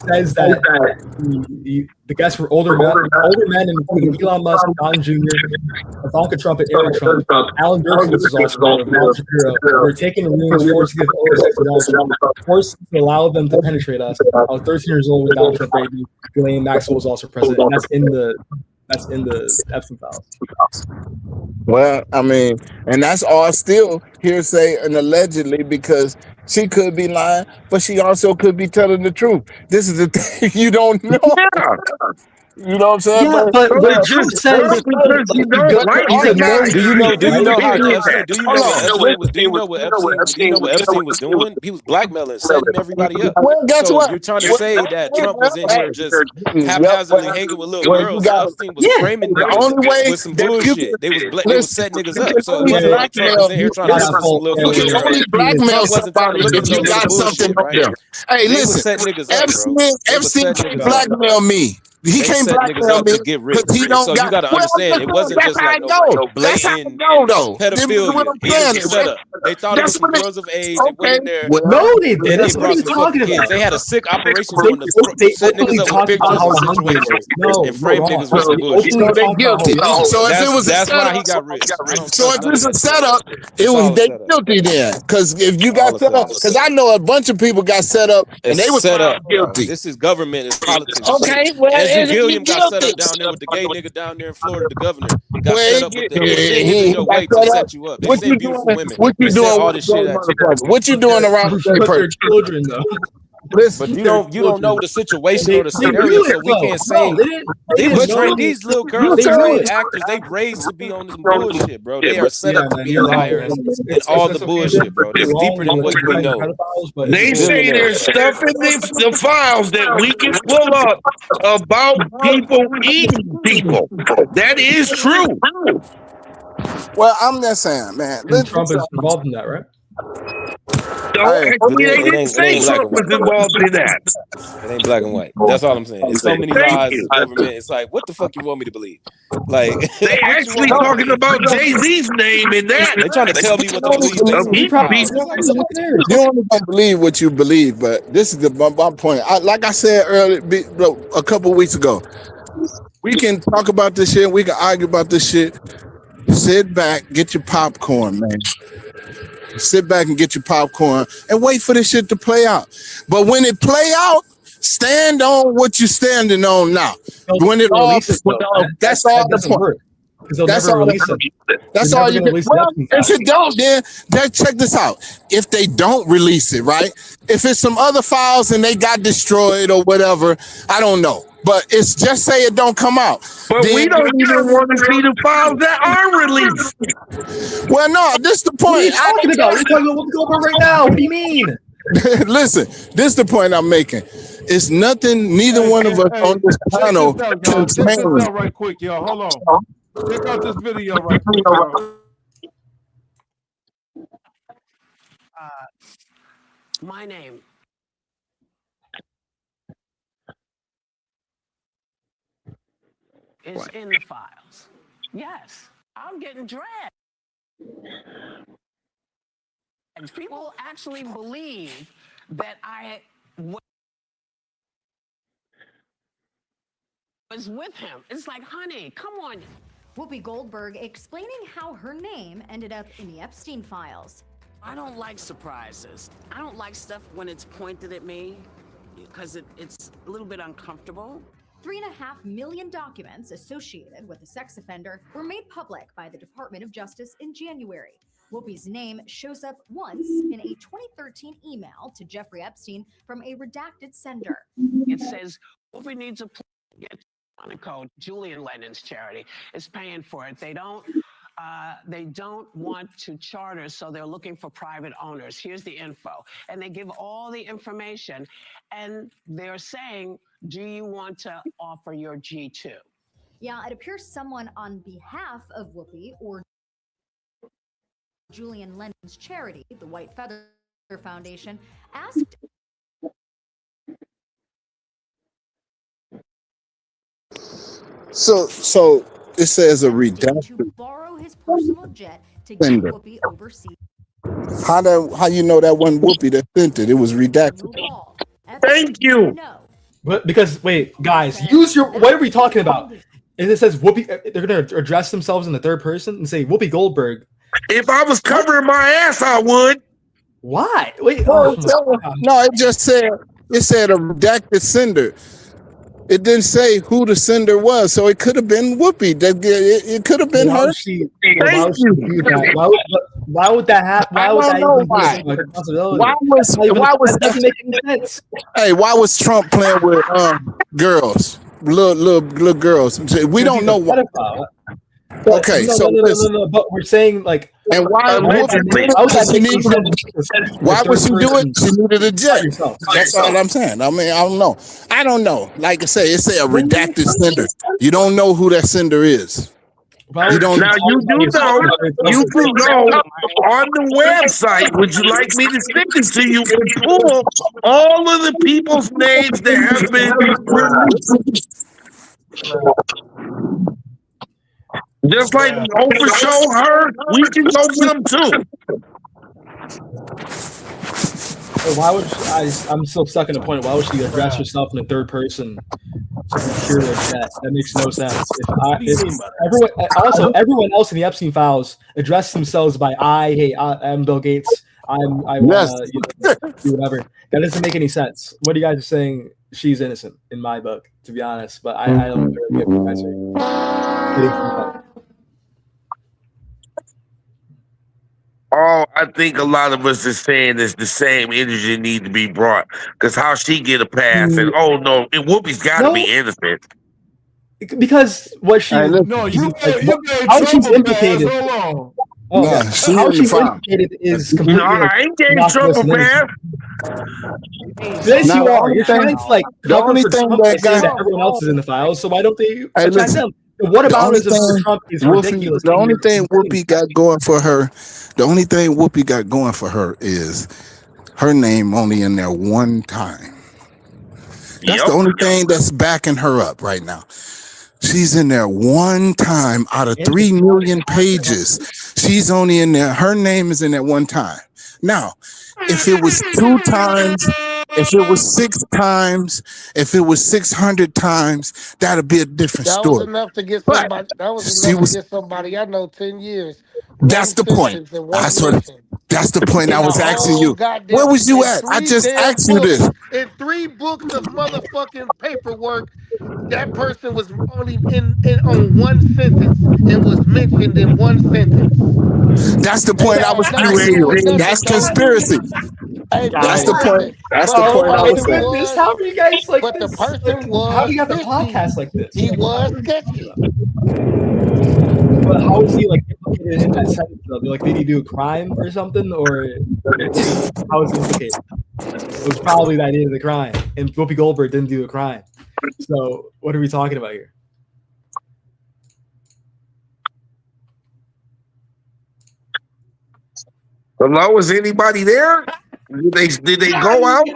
says that the guests were older men, including Elon Musk, Don Jr., Ivanka Trump, and Eric Trump. Alan Dershowitz was also part of Mal Shapiro. We're taking the rooms, forcing to allow them to penetrate us. I was 13 years old when Donald Trump raped me. Ghislaine Maxwell was also president. And that's in the Epstein files.
Well, I mean, and that's all still hearsay and allegedly, because she could be lying, but she also could be telling the truth. This is the thing you don't know.
Yeah.
You know what I'm saying?
Yeah, but Trump says
do you know what Epstein was doing? He was blackmailing, setting everybody up.
Well, guess what?
You're trying to say that Trump was in here just haphazardly hanging with little girls. Epstein was framing niggas with some bullshit. They was setting niggas up. So it wasn't like Trump was in here trying to have some little girls.
You only blackmail somebody if you got something on them. Hey, listen, Epstein can't blackmail me. He can't blackmail me because he don't
so
got.
You got to understand, it wasn't just like no blatant pedophilia. They thought it was some girls of age. They went in there.
No, they didn't. What are you talking about?
They had a sick operation on the set niggas up with pictures of situations and frame niggas with some bullshit.
So they guilty. So if it was a
that's why he
setup,
got rich.
so if it's a setup, it was they guilty then. Because if you got set up, because I know a bunch of people got set up and they were
set up
guilty.
This is government, it's politics.
Okay, well,
Andrew
and
Gilliam
he
got set
guilty.
up down there with the gay nigga down there in Florida, the governor got
Well,
set up with the. They send him
he
to your
got
way to
set up.
set you up. They
What you
send beautiful
doing?
women.
What you
They send
doing
all
with
this shit
those
at you.
motherfuckers? What you doing around the gay
But they're
person?
children, though.
Listen,
But you don't know the situation or the
They
scenario,
knew
so
it,
we
though.
can't say
No, they didn't. They
they was
didn't know
trained.
it.
These little
you
girls
They
tell
are
knew
me.
trained
it.
actors. They raised to be on this bullshit, bro. They are set
Yeah,
up to
man,
be
you're wrong,
liars
man.
and all the
It's okay
bullshit, bro. This
wrong
deeper than what
to
we
defend
know.
pedophiles, but
They
it's
say there's stuff in the files that we can pull up about people eating people. That is true.
Well, I'm just saying, man.
and Trump is involved in that, right?
No,
Hey,
actually, they
It
didn't
ain't
say
black
Trump
and white.
was involved in that.
It ain't black and white. That's all I'm saying. It's so many
Thank
lies.
you.
Government. It's like, what the fuck you want me to believe? Like,
They
what you
actually
want me to
talking
believe?
about Jay-Z's name in that.
They trying to tell me what to
only
believe based
Of
on these
eating
files.
people.
It's like, what?
you only gonna believe what you believe, but this is my point. Like I said earlier, a couple weeks ago, we can talk about this shit. We can argue about this shit. Sit back, get your popcorn, man. Sit back and get your popcorn and wait for this shit to play out. But when it play out, stand on what you're standing on now. When it all,
release it, though.
that's all
That
the
doesn't
point.
work because they'll
That's
never
all.
release it.
That's
They're
all
never
you
gonna
can.
release
Well,
the
if it don't, then check this out. If they don't release it, right? If it's some other files and they got destroyed or whatever, I don't know. But it's just say it don't come out.
But
Then,
we don't even want to see the files that are released.
well, no, this the
What are you
point.
talking about? We're talking about what's going on right now. What do you mean?
Listen, this the point I'm making. It's nothing neither one of us on this panel
Check
can
this out
change.
right quick, y'all. Hold on. Check out this video right quick, y'all.
My name. Is in the files. Yes, I'm getting dragged. And people actually believe that I was with him. It's like, honey, come on.
Whoopi Goldberg explaining how her name ended up in the Epstein files.
I don't like surprises. I don't like stuff when it's pointed at me because it's a little bit uncomfortable.
3.5 million documents associated with the sex offender were made public by the Department of Justice in January. Whoopi's name shows up once in a 2013 email to Jeffrey Epstein from a redacted sender.
It says Whoopi needs a get Monaco. Julian Lennon's charity is paying for it. They don't want to charter, so they're looking for private owners. Here's the info. And they give all the information. And they're saying, do you want to offer your G2?
Yeah, it appears someone on behalf of Whoopi or Julian Lennon's charity, the White Feather Foundation, asked
So it says a
Epstein to
redacted
borrow his personal jet to get
sender.
Whoopi overseas.
How you know that wasn't Whoopi that sent it? It was redacted.
Thank you.
No.
But because wait, guys, use your. What are we talking about? If it says Whoopi, they're gonna address themselves in the third person and say Whoopi Goldberg.
If I was covering my ass, I would.
Why? Wait.
No, it just said a redacted sender. It didn't say who the sender was, so it could have been Whoopi. It could have been her.
Why would that happen? Why would that even
why.
be a responsibility?
That
doesn't make any sense.
Hey, why was Trump playing with girls, little girls? We don't know why. Okay,
no, but we're saying like,
and why was she do it? She needed a jet. That's all I'm saying. I mean, I don't know. Like I say, it say a redacted sender. You don't know who that sender is. You don't.
Now you do know. You can go on the website. Would you like me to send it to you and pull all of the people's names that have been released? Just like Oprah showed her, we can go get them too.
Why would I'm still stuck in a point. Why would she address herself in the third person to secure their jet? That makes no sense. Everyone else in the Epstein files address themselves by I'm Bill Gates. I want to do whatever. That doesn't make any sense. What are you guys saying? she's innocent in my book, to be honest. But I don't really get what you guys are getting from that.
All I think a lot of us is saying is the same energy need to be brought. Because how she get a pass and oh no, Whoopi's got to
No.
be innocent.
Because what she
No, you made
how she's
trouble pass.
implicated.
Hold on.
Oh,
Nah,
yeah.
she
How
in the
she's
file.
implicated is
No,
completely
I ain't getting
innocuous
trouble,
and
man.
innocent. Yes,
Now,
you
the
are.
only
You're
thing-
trying to like
the
cover
only
for
thing
Trump
that
by saying
got-
that everyone else is in the files. So why don't they
Hey,
attack
listen.
them? And what
The
about
only
it for
thing
Trump is
Whoopi,
ridiculous.
the only thing
Insane.
Whoopi got going for her, the only thing Whoopi got going for her is her name only in there one time. That's the only thing that's backing her up right now. She's in there one time out of 3 million pages. She's only in there. Her name is in there one time. Now, if it was 2 times, if it was 6 times, if it was 600 times, that'd be a different
That was
story.
enough to get
But
somebody. That was
she
enough
was.
to get somebody I know 10 years.
That's
One
the point.
sentence and one
That's what.
mention.
That's the point I
In a
was asking
whole
you.
goddamn.
Where was you
in
at? I
3
just
damn
asked you
books.
this.
In 3 books of motherfucking paperwork, that person was only in on one sentence and was mentioned in one sentence.
That's the
Ain't
point I
that
was
had nothing to
asking
do with
you.
nothing,
That's
dog.
conspiracy.
Hey,
That's
but
the point.
listen,
That's
but
the
the
point I
Oh my
was
person
saying.
goodness! How
was,
are you guys like
but the
this? Like,
person
how do
was
you have a
fishy.
podcast like this?
He
Like, what
was
are you talking
sketchy.
about? But how is he like implicated in that sentence? Though? Like, did he do a crime or something, or how is he implicated? It was probably that he did the crime, and Whoopi Goldberg didn't do a crime. So, what are we talking about here?
Hello, is anybody there? Did they go out?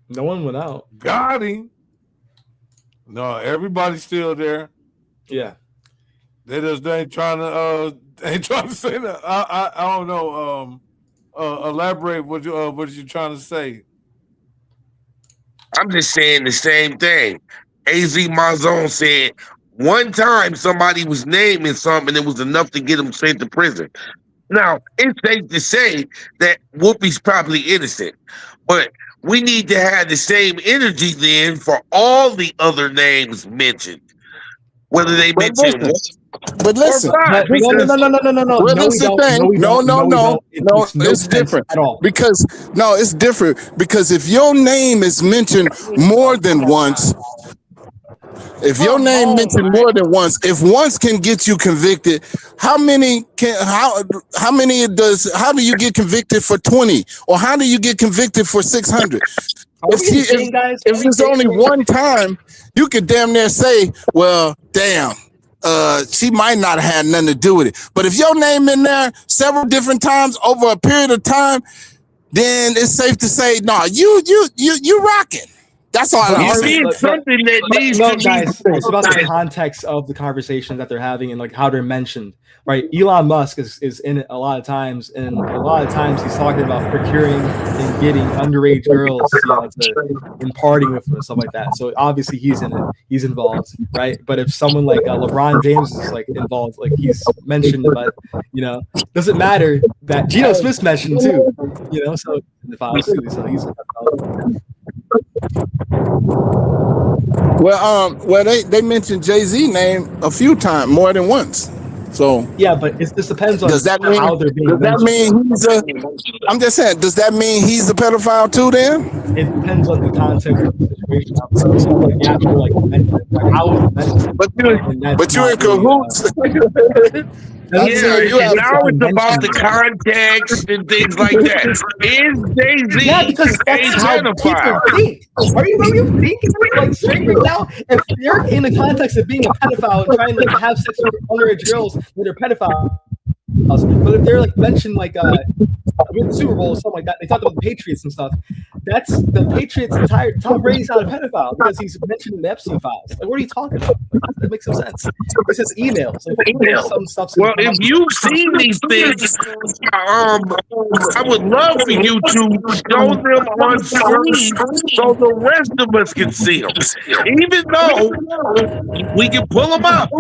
No one went out.
Got him. No, everybody's still there.
Yeah.
They ain't trying to say that. I don't know. Elaborate what you trying to say.
I'm just saying the same thing. AZ Mazon said one time somebody was naming something, it was enough to get him sent to prison. Now, it's safe to say that Whoopi's probably innocent, but we need to have the same energy then for all the other names mentioned, whether they
But
mention
listen,
one
but listen.
or not.
No,
Because
no.
Well,
No,
that's
we
the
don't.
thing.
No, we
No,
don't.
no,
No, we
no,
don't. It
no.
makes no
It's
sense
different
at all.
because no, it's different because if your name is mentioned more than once, if your
Come
name
on,
mentioned
man.
more than once, if once can get you convicted, how many do you get convicted for 20 or how do you get convicted for 600?
Are we insane, guys?
If
Are we
it's only
insane?
one time, you could damn near say, well, damn, she might not have had nothing to do with it. But if your name in there several different times over a period of time, then it's safe to say, no, you rocking. That's all
But
I'm
you
are we,
saying.
need something that needs
no,
to be.
guys, it's about the context of the conversation that they're having and like how they're mentioned, right? Elon Musk is in it a lot of times, and a lot of times he's talking about procuring and getting underage girls, and partying with them and stuff like that. So obviously he's in it, he's involved, right? But if someone like LeBron James is like involved, like he's mentioned, but doesn't matter that Geno Smith's mentioned too, so the files too, so he's
Well, they mentioned Jay-Z name a few times, more than once. So
yeah, but this depends on
does that mean
how they're being
I'm just saying, does that mean he's a pedophile too then?
It depends on the context of the situation. The actual how was it mentioned?
But you're in cahoots.
Yeah, and now it's about the context and things like that. Is Jay-Z
because that's
a
how people
pedophile?
think. Are you thinking like straight right now? If you're in the context of being a pedophile and trying to have sex with underage girls that are pedophiles, but if they're like mentioned with the Super Bowl or something like that, they talk about the Patriots and stuff. That's the Patriots' entire Tom Brady's not a pedophile because he's mentioned in the Epstein files. Like, what are you talking about? That makes no sense. It says emails. Some stuff.
Well, if you've seen these things, I would love for you to show them on screen so the rest of us can see them. Even though we can pull them up,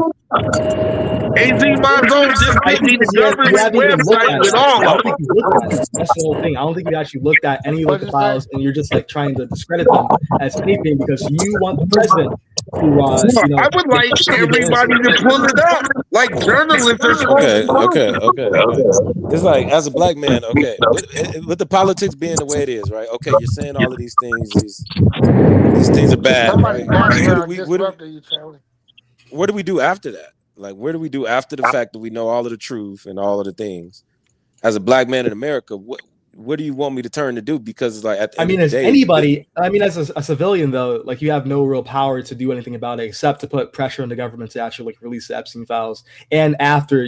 AZ Monzo just
I
sent me
think
the
you
government
haven't even looked
website
at
with
it.
all
I
of
don't think
them.
you looked at it. That's the whole thing. I don't think you actually looked at any of
What'd
the
you
files,
say?
and you're just like trying to discredit them as anything because you want the president to,
I would like everybody to pull it up, like journalists are supposed
Okay,
to do.
okay. It's like as a black man, okay, with the politics being the way it is, right? Okay, you're saying all of these things. These things are bad,
Somebody
right?
background disrupted you, Charlie.
What do we do after that? Like, where do we do after the fact that we know all of the truth and all of the things? As a black man in America, what do you want me to turn to do? Because it's like at the
I
end
mean,
of
as
the day,
anybody, I mean, as a civilian though, like you have no real power to do anything about it except to put pressure on the government to actually like release the Epstein files, and after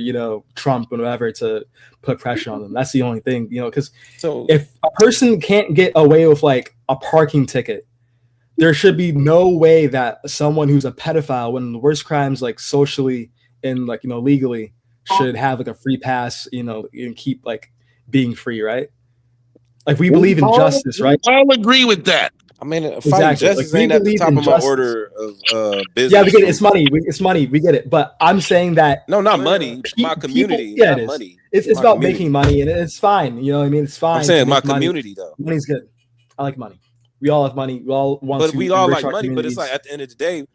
Trump and whatever to put pressure on them. That's the only thing, because
so
if a person can't get away with like a parking ticket, there should be no way that someone who's a pedophile, one of the worst crimes, like socially and like legally, should have like a free pass, and keep like being free, right? Like we believe in justice, right?
I'll agree with that.
I mean, fighting
Exactly.
justice
Like,
ain't at the
believe
top
in
of my
justice.
order of business.
Yeah, we get it. It's money. It's money. We get it. But I'm saying that
No, not money. My community.
Yeah,
not
it is.
money.
It's
My
about
community.
making money, and it's fine. You know what I mean? It's fine.
I'm saying
to
my
make money.
community though.
Money's good. I like money. We all have money. We all want
But
to.
we all
enrich
like
our
money. But it's
communities.
like at the end of the day,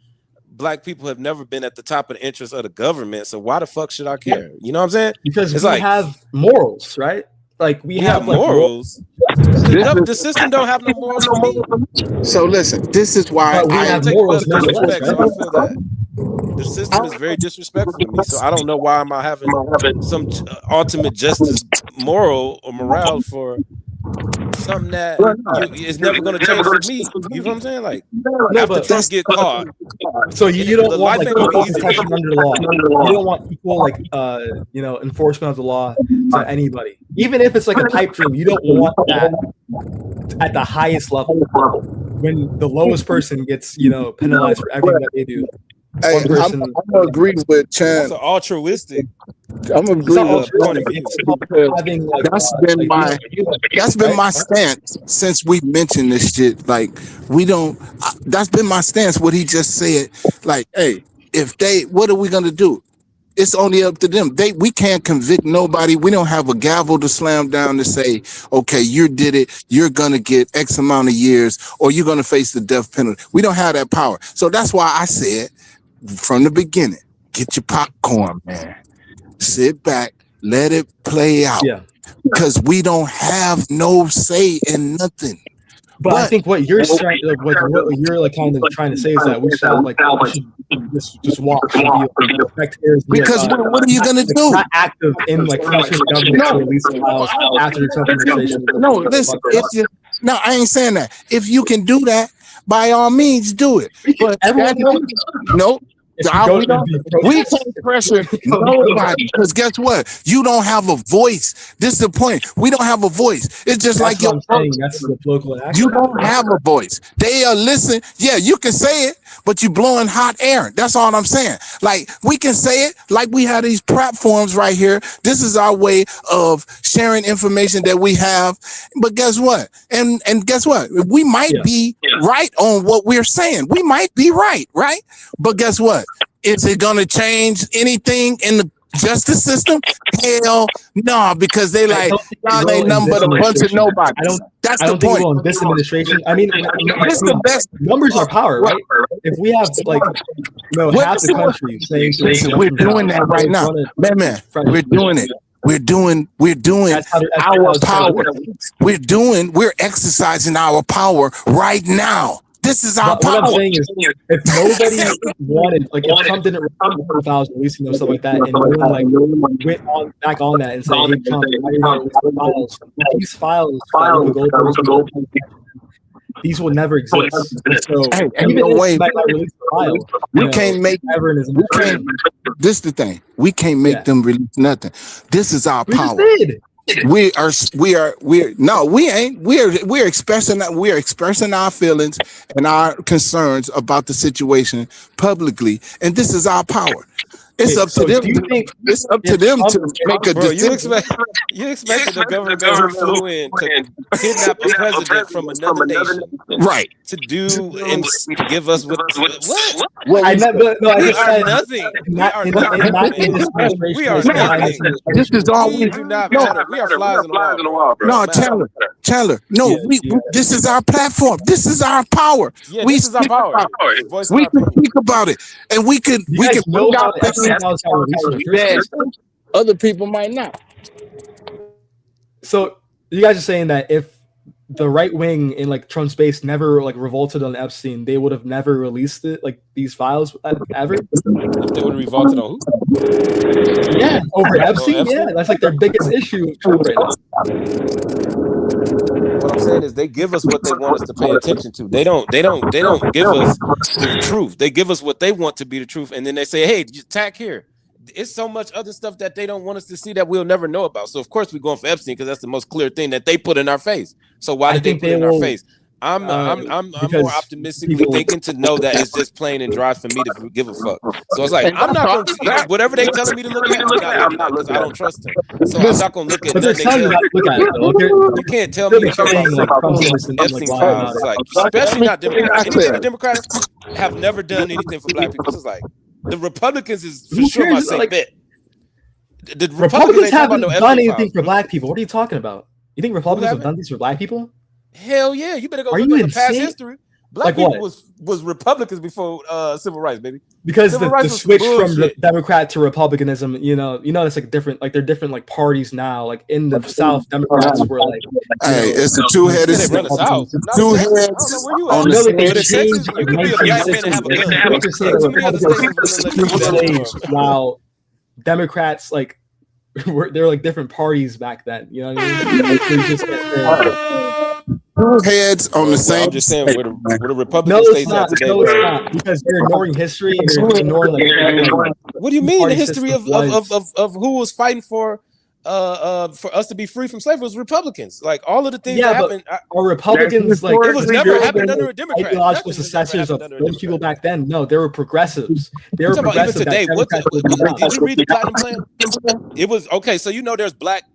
black people have never been at the top of the interest of the government. So why the fuck should I care? You know what I'm saying?
Because
it's
we
like
have morals, right? Like we have like
morals. The system don't have no morals for me.
So listen, this is why
But we
I
have
Take
morals
well,
nonetheless,
disrespect.
right?
So I feel that the system is very disrespectful to me. So I don't know why am I having some ultimate justice, moral or morale for something that is never going to change for me. You know what I'm saying? Like after Trump get caught,
so you don't want like
life ain't gonna
equal
be easy.
protection under the law. You don't want equal like enforcement of the law to anybody, even if it's like a pipe dream. You don't want that at the highest level when the lowest person gets penalized for everything that they do.
Hey,
One person.
I'm gonna agree with Chan.
It's an altruistic.
I'm gonna
It's
agree
not
with
altruistic. It's about having like
that's been my stance since we mentioned this shit. Like we don't. That's been my stance. What he just said. Like, hey, if they, what are we gonna do? It's only up to them. We can't convict nobody. We don't have a gavel to slam down to say, okay, you did it. You're gonna get X amount of years, or you're gonna face the death penalty. We don't have that power. So that's why I said from the beginning, get your popcorn, man. Sit back, let it play out.
Yeah.
Because we don't have no say in nothing.
But I think what you're saying, like what you're like kind of trying to say is that we should have, like we should just watch the spectators.
Because what are you gonna do?
Not active in like pressuring the government to release the files after the Trump administration.
No, listen. No, I ain't saying that. If you can do that, by all means, do it. But no. We can't pressure nobody because guess what? You don't have a voice. This is the point. We don't have a voice. It's just like your you don't have a voice. They are listening. Yeah, you can say it, but you're blowing hot air. That's all I'm saying. Like we can say it, like we have these platforms right here. This is our way of sharing information that we have. But guess what? And guess what? We might be right on what we're saying. We might be right? But guess what? Is it going to change anything in the justice system? Hell no, because they like, y'all ain't nothing but a bunch of nobody. That's the point.
Think this administration, I mean,
this is the best.
Numbers are power, right? If we have like, half the country saying,
listen, we're doing that right now. Man, we're doing it. We're doing our power. We're exercising our power right now. This is our power.
What I'm saying is, if nobody wanted, like, if Trump didn't files releasing them, stuff like that, and no one went back on that and said, "Hey, Trump, why you not releasing files?" These files, these will never exist. So even if might not release the file,
we can't make. This is the thing. We can't make them release nothing. This is our power. We're expressing our feelings and our concerns about the situation publicly, and this is our power. It's up to them.
Do you think
it's up to them to make a decision.
You expect the government that flew in to kidnap a president from another nation,
right?
To do and give us what?
Well, I never. No,
we are nothing. We are nothing. We are nothing.
This is all we
do not matter. We are flies in the wall, bro.
No, Chandler. No, this is our platform. This is our power.
Yeah, this is our power.
We can speak about it, and we can bring out that other people might not.
So you guys are saying that if the right wing in like Trump's base never like revolted on Epstein, they would have never released it, like these files ever?
If they would have revolted on
who? Yeah, over Epstein. Yeah, that's like their biggest issue with Trump right now.
What I'm saying is they give us what they want us to pay attention to. They don't give us the truth. They give us what they want to be the truth, and then they say, "Hey, just tack here." It's so much other stuff that they don't want us to see that we'll never know about. So of course we're going for Epstein because that's the most clear thing that they put in our face. So why did they put it in our face? I'm more optimistically thinking to know that it's just plain and dry for me to give a fuck. So it's like I'm not gonna whatever they telling me to look at, I'm not because I don't trust them. So I'm not gonna look at nothing. You can't tell me Epstein files. It's like especially not Democrats. Anything the Democrats have never done anything for black people. It's like the Republicans is for sure my safe bet. The
Republicans haven't done anything for black people. What are you talking about? You think Republicans have done things for black people?
Hell yeah! You better go look at the past history. Black people was Republicans before civil rights, baby.
Because the switch from the Democrat to Republicanism, you know, it's like different. Like they're different like parties now. Like in the South, Democrats were like,
hey, it's a two-headed. Two heads on
the while Democrats like they're like different parties back then. You know what I mean?
Two heads on the same.
I'm just saying where the Republican states at today.
No, it's not, because you're ignoring history and you're ignoring like
what do you mean the history of who was fighting for us to be free from slavery was Republicans. Like all of the things that happened
are Republicans like
it was never happened under a Democrat.
Ideological successors of those people back then. No, they were progressives. They were progressive
today. Did you read the Platinum Plan? It was okay, so you know there's black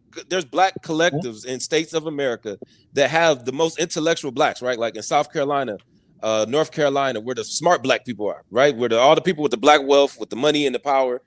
collectives in states of America that have the most intellectual blacks, right? Like in South Carolina, North Carolina, where the smart black people are, right? Where all the people with the black wealth, with the money and the power,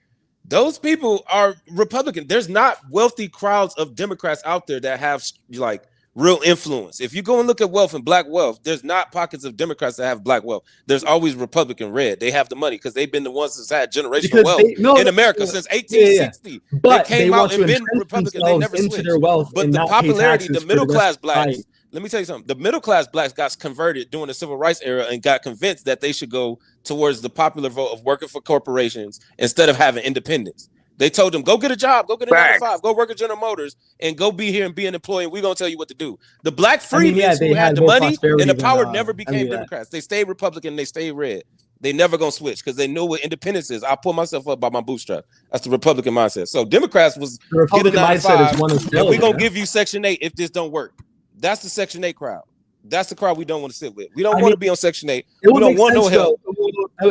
those people are Republican. There's not wealthy crowds of Democrats out there that have like real influence. If you go and look at wealth and black wealth, there's not pockets of Democrats that have black wealth. There's always Republican red. They have the money because they've been the ones that's had generational wealth in America since 1860. Yeah.
But
they came out and been Republican. They never switched.
Their wealth
but the popularity, the middle class blacks. Let me tell you something. The middle class blacks got converted during the civil rights era and got convinced that they should go towards the popular vote of working for corporations instead of having independence. They told them, go get a job, go get a 9-to-5, go work at General Motors, and go be here and be an employee. We're going to tell you what to do. The black freemen who had the money and the power never became Democrats. They stayed Republican, they stayed red. They never going to switch because they know what independence is. I pull myself up by my bootstrap. That's the Republican mindset. So Democrats was
the Republican mindset is one of
and we're going to give you Section 8 if this don't work. That's the Section 8 crowd. That's the crowd we don't want to sit with. We don't want to be on Section 8. We don't want no help. We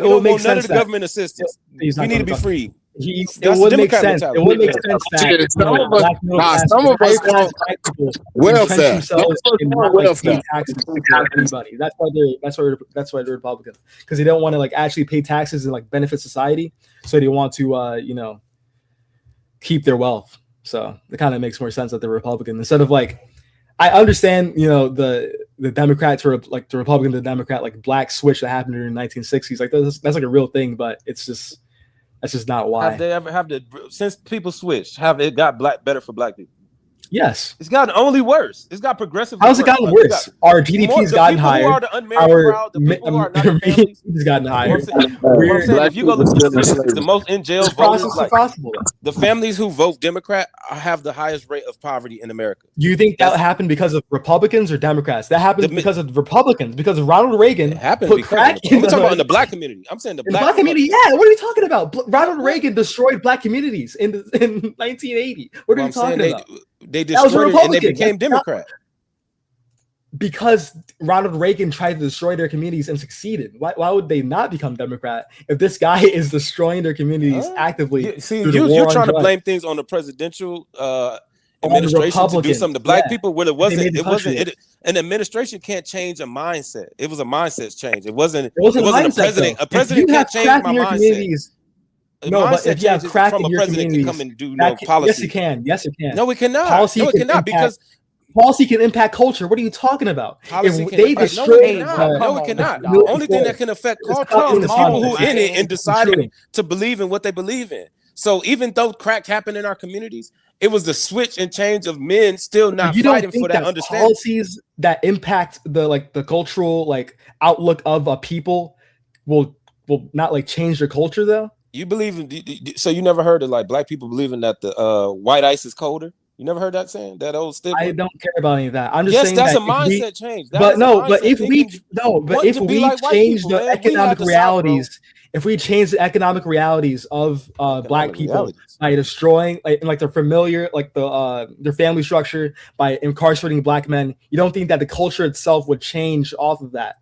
don't want none of the government assistance. We need to be free.
It would make sense. It would make sense that
some of us want welfare.
That's why they're Republicans, because they don't want to like actually pay taxes and like benefit society. So they want to keep their wealth. So it kind of makes more sense that they're Republican instead of like. I understand, the Democrat to like the Republican to the Democrat like black switch that happened in the 1960s. Like that's like a real thing, but that's just not why.
Have they ever since people switched? Have it got better for black people?
Yes.
It's gotten only worse. It's got progressive.
How's it gotten worse? Our GDP's gotten higher.
Who are the unmarried crowd, the people who are not in families,
has gotten higher.
If you go look at the most in jail voters, the families who vote Democrat have the highest rate of poverty in America.
Do you think that happened because of Republicans or Democrats? That happened because of Republicans, because of Ronald Reagan put crack in
talking about in the black community. I'm saying the black
community. Yeah, what are you talking about? Ronald Reagan destroyed black communities in 1980. What are you talking about?
They destroyed it and they became Democrat.
Because Ronald Reagan tried to destroy their communities and succeeded. Why would they not become Democrat if this guy is destroying their communities actively?
See,
through the war
you're
on
trying to
drugs?
blame things on the presidential
On the
administration to do
Republicans,
something to black
yeah.
people. Well, it
They
wasn't.
made the
It wasn't.
country.
An administration can't change a mindset. It was a mindset change. It wasn't.
It wasn't
a
mindset,
president.
though.
A president
If you
can't
have
change
crack
my
in your
mindset.
communities,
A
no, but
mindset
if you have
changes
crack
from
in
a
your
president can
communities,
come and do no
yes,
policy.
it can. Yes, it can.
No, it cannot.
Policy
No, it
can
cannot
impact,
because
policy can impact culture. What are you talking about?
policy
If
can
they
impact. No,
destroy,
it cannot. No, it cannot. The only thing that can affect culture is the people who in it and deciding to believe in what they believe in. So even though crack happened in our communities, it was the switch and change of men still not
you don't
fighting
think
for that
that
understanding.
policies that impact the cultural outlook of a people will not change their culture though?
You believe in, so you never heard of black people believing that the white ice is colder? You never heard that saying, that old stigma?
I don't care about any of that. I'm just saying
that's
that
a mindset change. That
but
is
no,
a
but
mindset
if
thinking,
if we
like white
change
people,
the
man. We had
economic
the South,
realities, if we change the economic realities of black people
realities.
by destroying their familiar their family structure by incarcerating black men, you don't think that the culture itself would change off of that?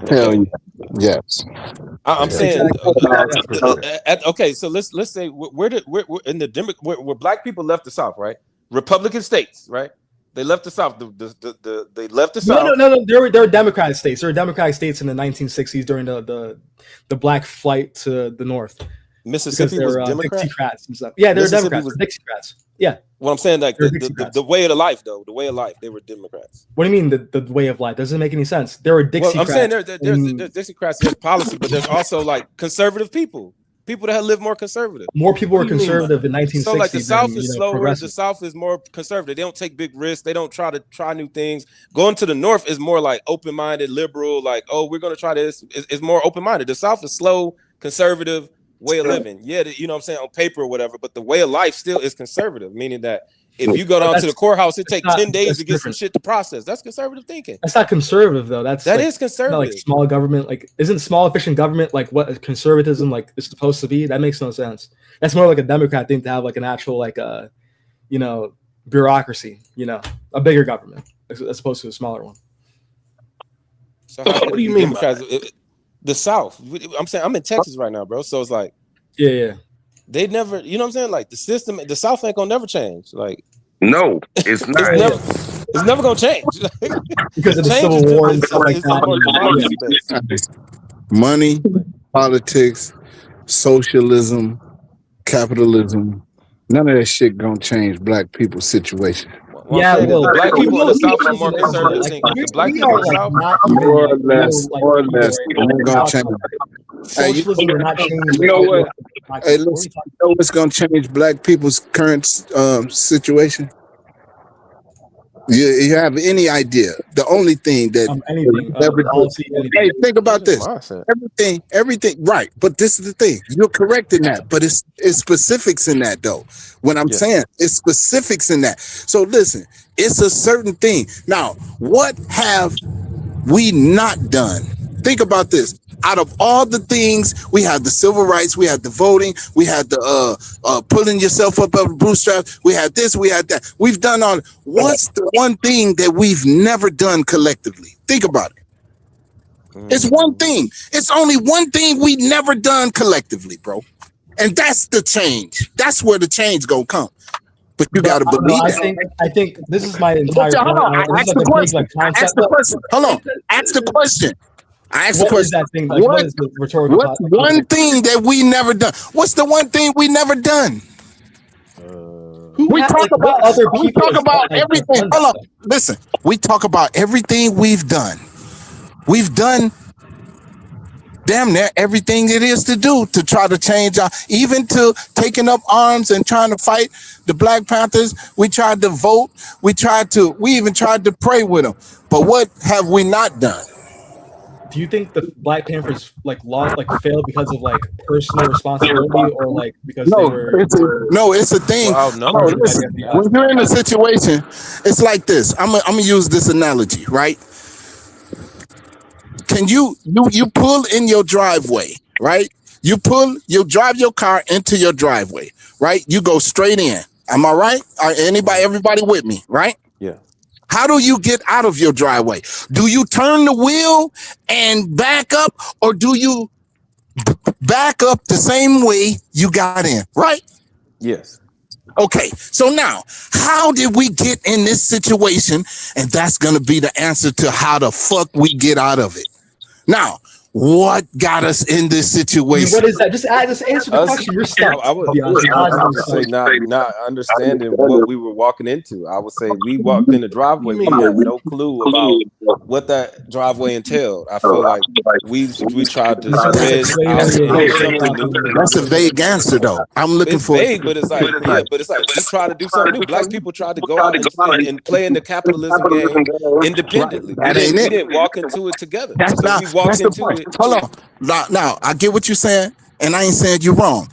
Hell yes.
I'm saying
Exactly.
okay, so let's say we're in the where black people left the South, right? Republican states, right? They left the South. They left the South.
No. There were Democratic states. There were Democratic states in the 1960s during the Black flight to the North.
Mississippi was Democrat.
Dixiecrats and stuff. Yeah, they were Democrats. Dixiecrats. Yeah.
Well, I'm saying the way of the life, though. The way of life, they were Democrats.
What do you mean the way of life? Doesn't make any sense. There were Dixiecrats.
Well, I'm saying there's Dixiecrats, there's policy, but there's also conservative people that have lived more conservative.
More people were conservative in 1960s.
So the South is slower.
Progressive.
The South is more conservative. They don't take big risks. They don't try new things. Going to the North is more open-minded, liberal. We're going to try this. It's more open-minded. The South is slow, conservative way of living. Yeah, you know what I'm saying, on paper or whatever, but the way of life still is conservative, meaning that if you go down to the courthouse, it takes 10 days to get some shit to process. That's conservative thinking.
That's not conservative though. That
is conservative.
Small government, isn't small efficient government what conservatism is supposed to be? That makes no sense. That's more like a Democrat thing to have an actual bureaucracy, a bigger government as opposed to a smaller one.
So what do you mean? Because the South, I'm saying I'm in Texas right now, bro. So it's
yeah.
They never, you know what I'm saying? The system, the South ain't gonna never change.
No, it's not.
It's never gonna change.
Because of the Civil War and stuff like that.
Money, politics, socialism, capitalism. None of that shit gonna change black people's situation.
Yeah,
black people in the South are more conservative thinking. Black people in the South,
more or less, ain't gonna change.
Socialism will not change.
You know what? Hey, listen, you know what's gonna change black people's current situation? You have any idea? The only thing that hey, think about this. Everything, right? But this is the thing. You're correct in that, but it's specifics in that though. When I'm saying it's specifics in that. So listen, it's a certain thing. Now, what have we not done? Think about this. Out of all the things, we had the civil rights, we had the voting, we had the pulling yourself up the bootstraps, we had this, we had that. We've done all. What's the one thing that we've never done collectively? Think about it. It's one thing. It's only one thing we never done collectively, bro. And that's the change. That's where the change gonna come. But you gotta believe that.
I think this is my entire point.
Hold on. Ask the question. Hold on. Ask the question. I asked the question. What is the rhetorical? What's one thing that we never done? What's the one thing we never done? We talk about everything. Hold on. Listen, we talk about everything we've done. We've done damn near everything it is to do to try to change even to taking up arms and trying to fight the Black Panthers. We tried to vote. We even tried to pray with them. But what have we not done?
Do you think the Black Panthers failed because of personal responsibility or because they were?
It's a thing. Wow, no. Listen, when you're in a situation, it's like this. I'm gonna use this analogy, right? Can you pull in your driveway, right? You drive your car into your driveway, right? You go straight in. Am I right? Everybody with me, right?
Yeah.
How do you get out of your driveway? Do you turn the wheel and back up, or do you back up the same way you got in, right?
Yes.
Okay, so now, how did we get in this situation? And that's going to be the answer to how the fuck we get out of it. Now, what got us in this situation?
What is that? Just answer the question. You're stuck.
I would say not understanding what we were walking into. I would say we walked in the driveway. We had no clue about what that driveway entailed. I feel like we tried to spread something new.
That's a vague answer, though. I'm looking for
vague, but it's like we tried to do something new. Black people tried to go out and play in the capitalism game independently. We didn't walk into it together. We walked into it.
Hold on. Now, I get what you're saying, and I ain't saying you're wrong.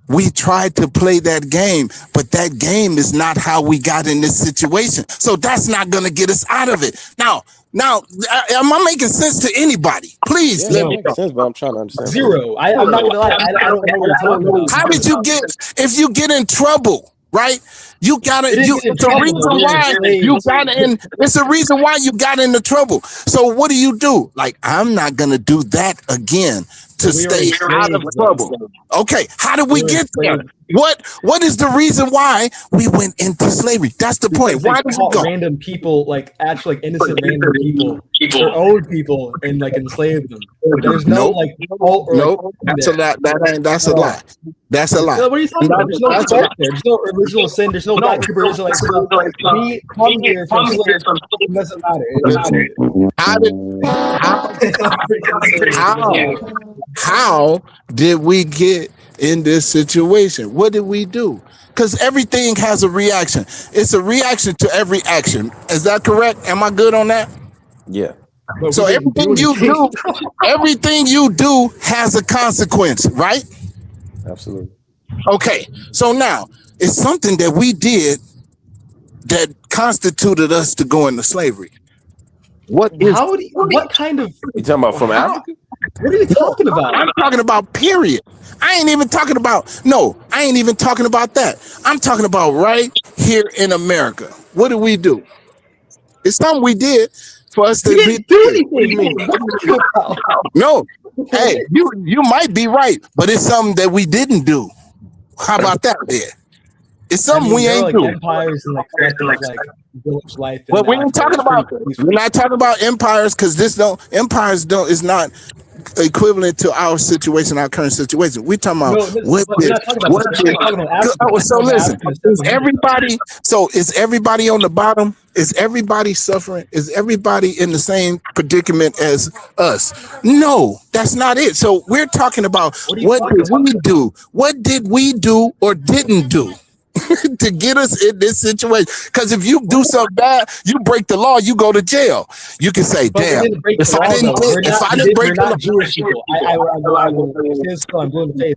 We tried to play that game, but that game is not how we got in this situation. So that's not going to get us out of it. Now, am I making sense to anybody? Please let me know.
Sense, but I'm trying to understand.
Zero. I'm not going to lie. I don't know what you're talking about.
How did you get, if you get in trouble, right? You gotta. It's a reason why you got in. It's a reason why you got into trouble. So what do? Like, I'm not gonna do that again to stay out of trouble. Okay, how did we get there? What is the reason why we went into slavery? That's the point. Why did we go?
Random people, like actually like innocent random people, their own people, and like enslave them. There's no like fault or
nope. That's a lie. That's a lie. That's a lie.
What are you talking about? There's no fault there. There's no original sin. There's no black people. Like me come here from slavery. It doesn't matter.
How did we get in this situation? What did we do? Because everything has a reaction. It's a reaction to every action. Is that correct? Am I good on that?
Yeah.
So everything you do has a consequence, right?
Absolutely.
Okay. So now it's something that we did that constituted us to go into slavery. What
kind of?
You talking about from Africa?
What are you talking about?
I'm talking about period. I ain't even talking about that. I'm talking about right here in America. What did we do? It's something we did for us to do anything. No. Hey, you might be right, but it's something that we didn't do. How about that there? It's something we ain't do.
Empires and like village life.
Well, we're not talking about empires because empires is not equivalent to our situation, our current situation. We're talking about So listen, is everybody on the bottom? Is everybody suffering? Is everybody in the same predicament as us? No, that's not it. So we're talking about what did we do? What did we do or didn't do to get us in this situation? Because if you do something bad, you break the law, you go to jail. You can say, "Damn, if I didn't break the law."
Jewish people.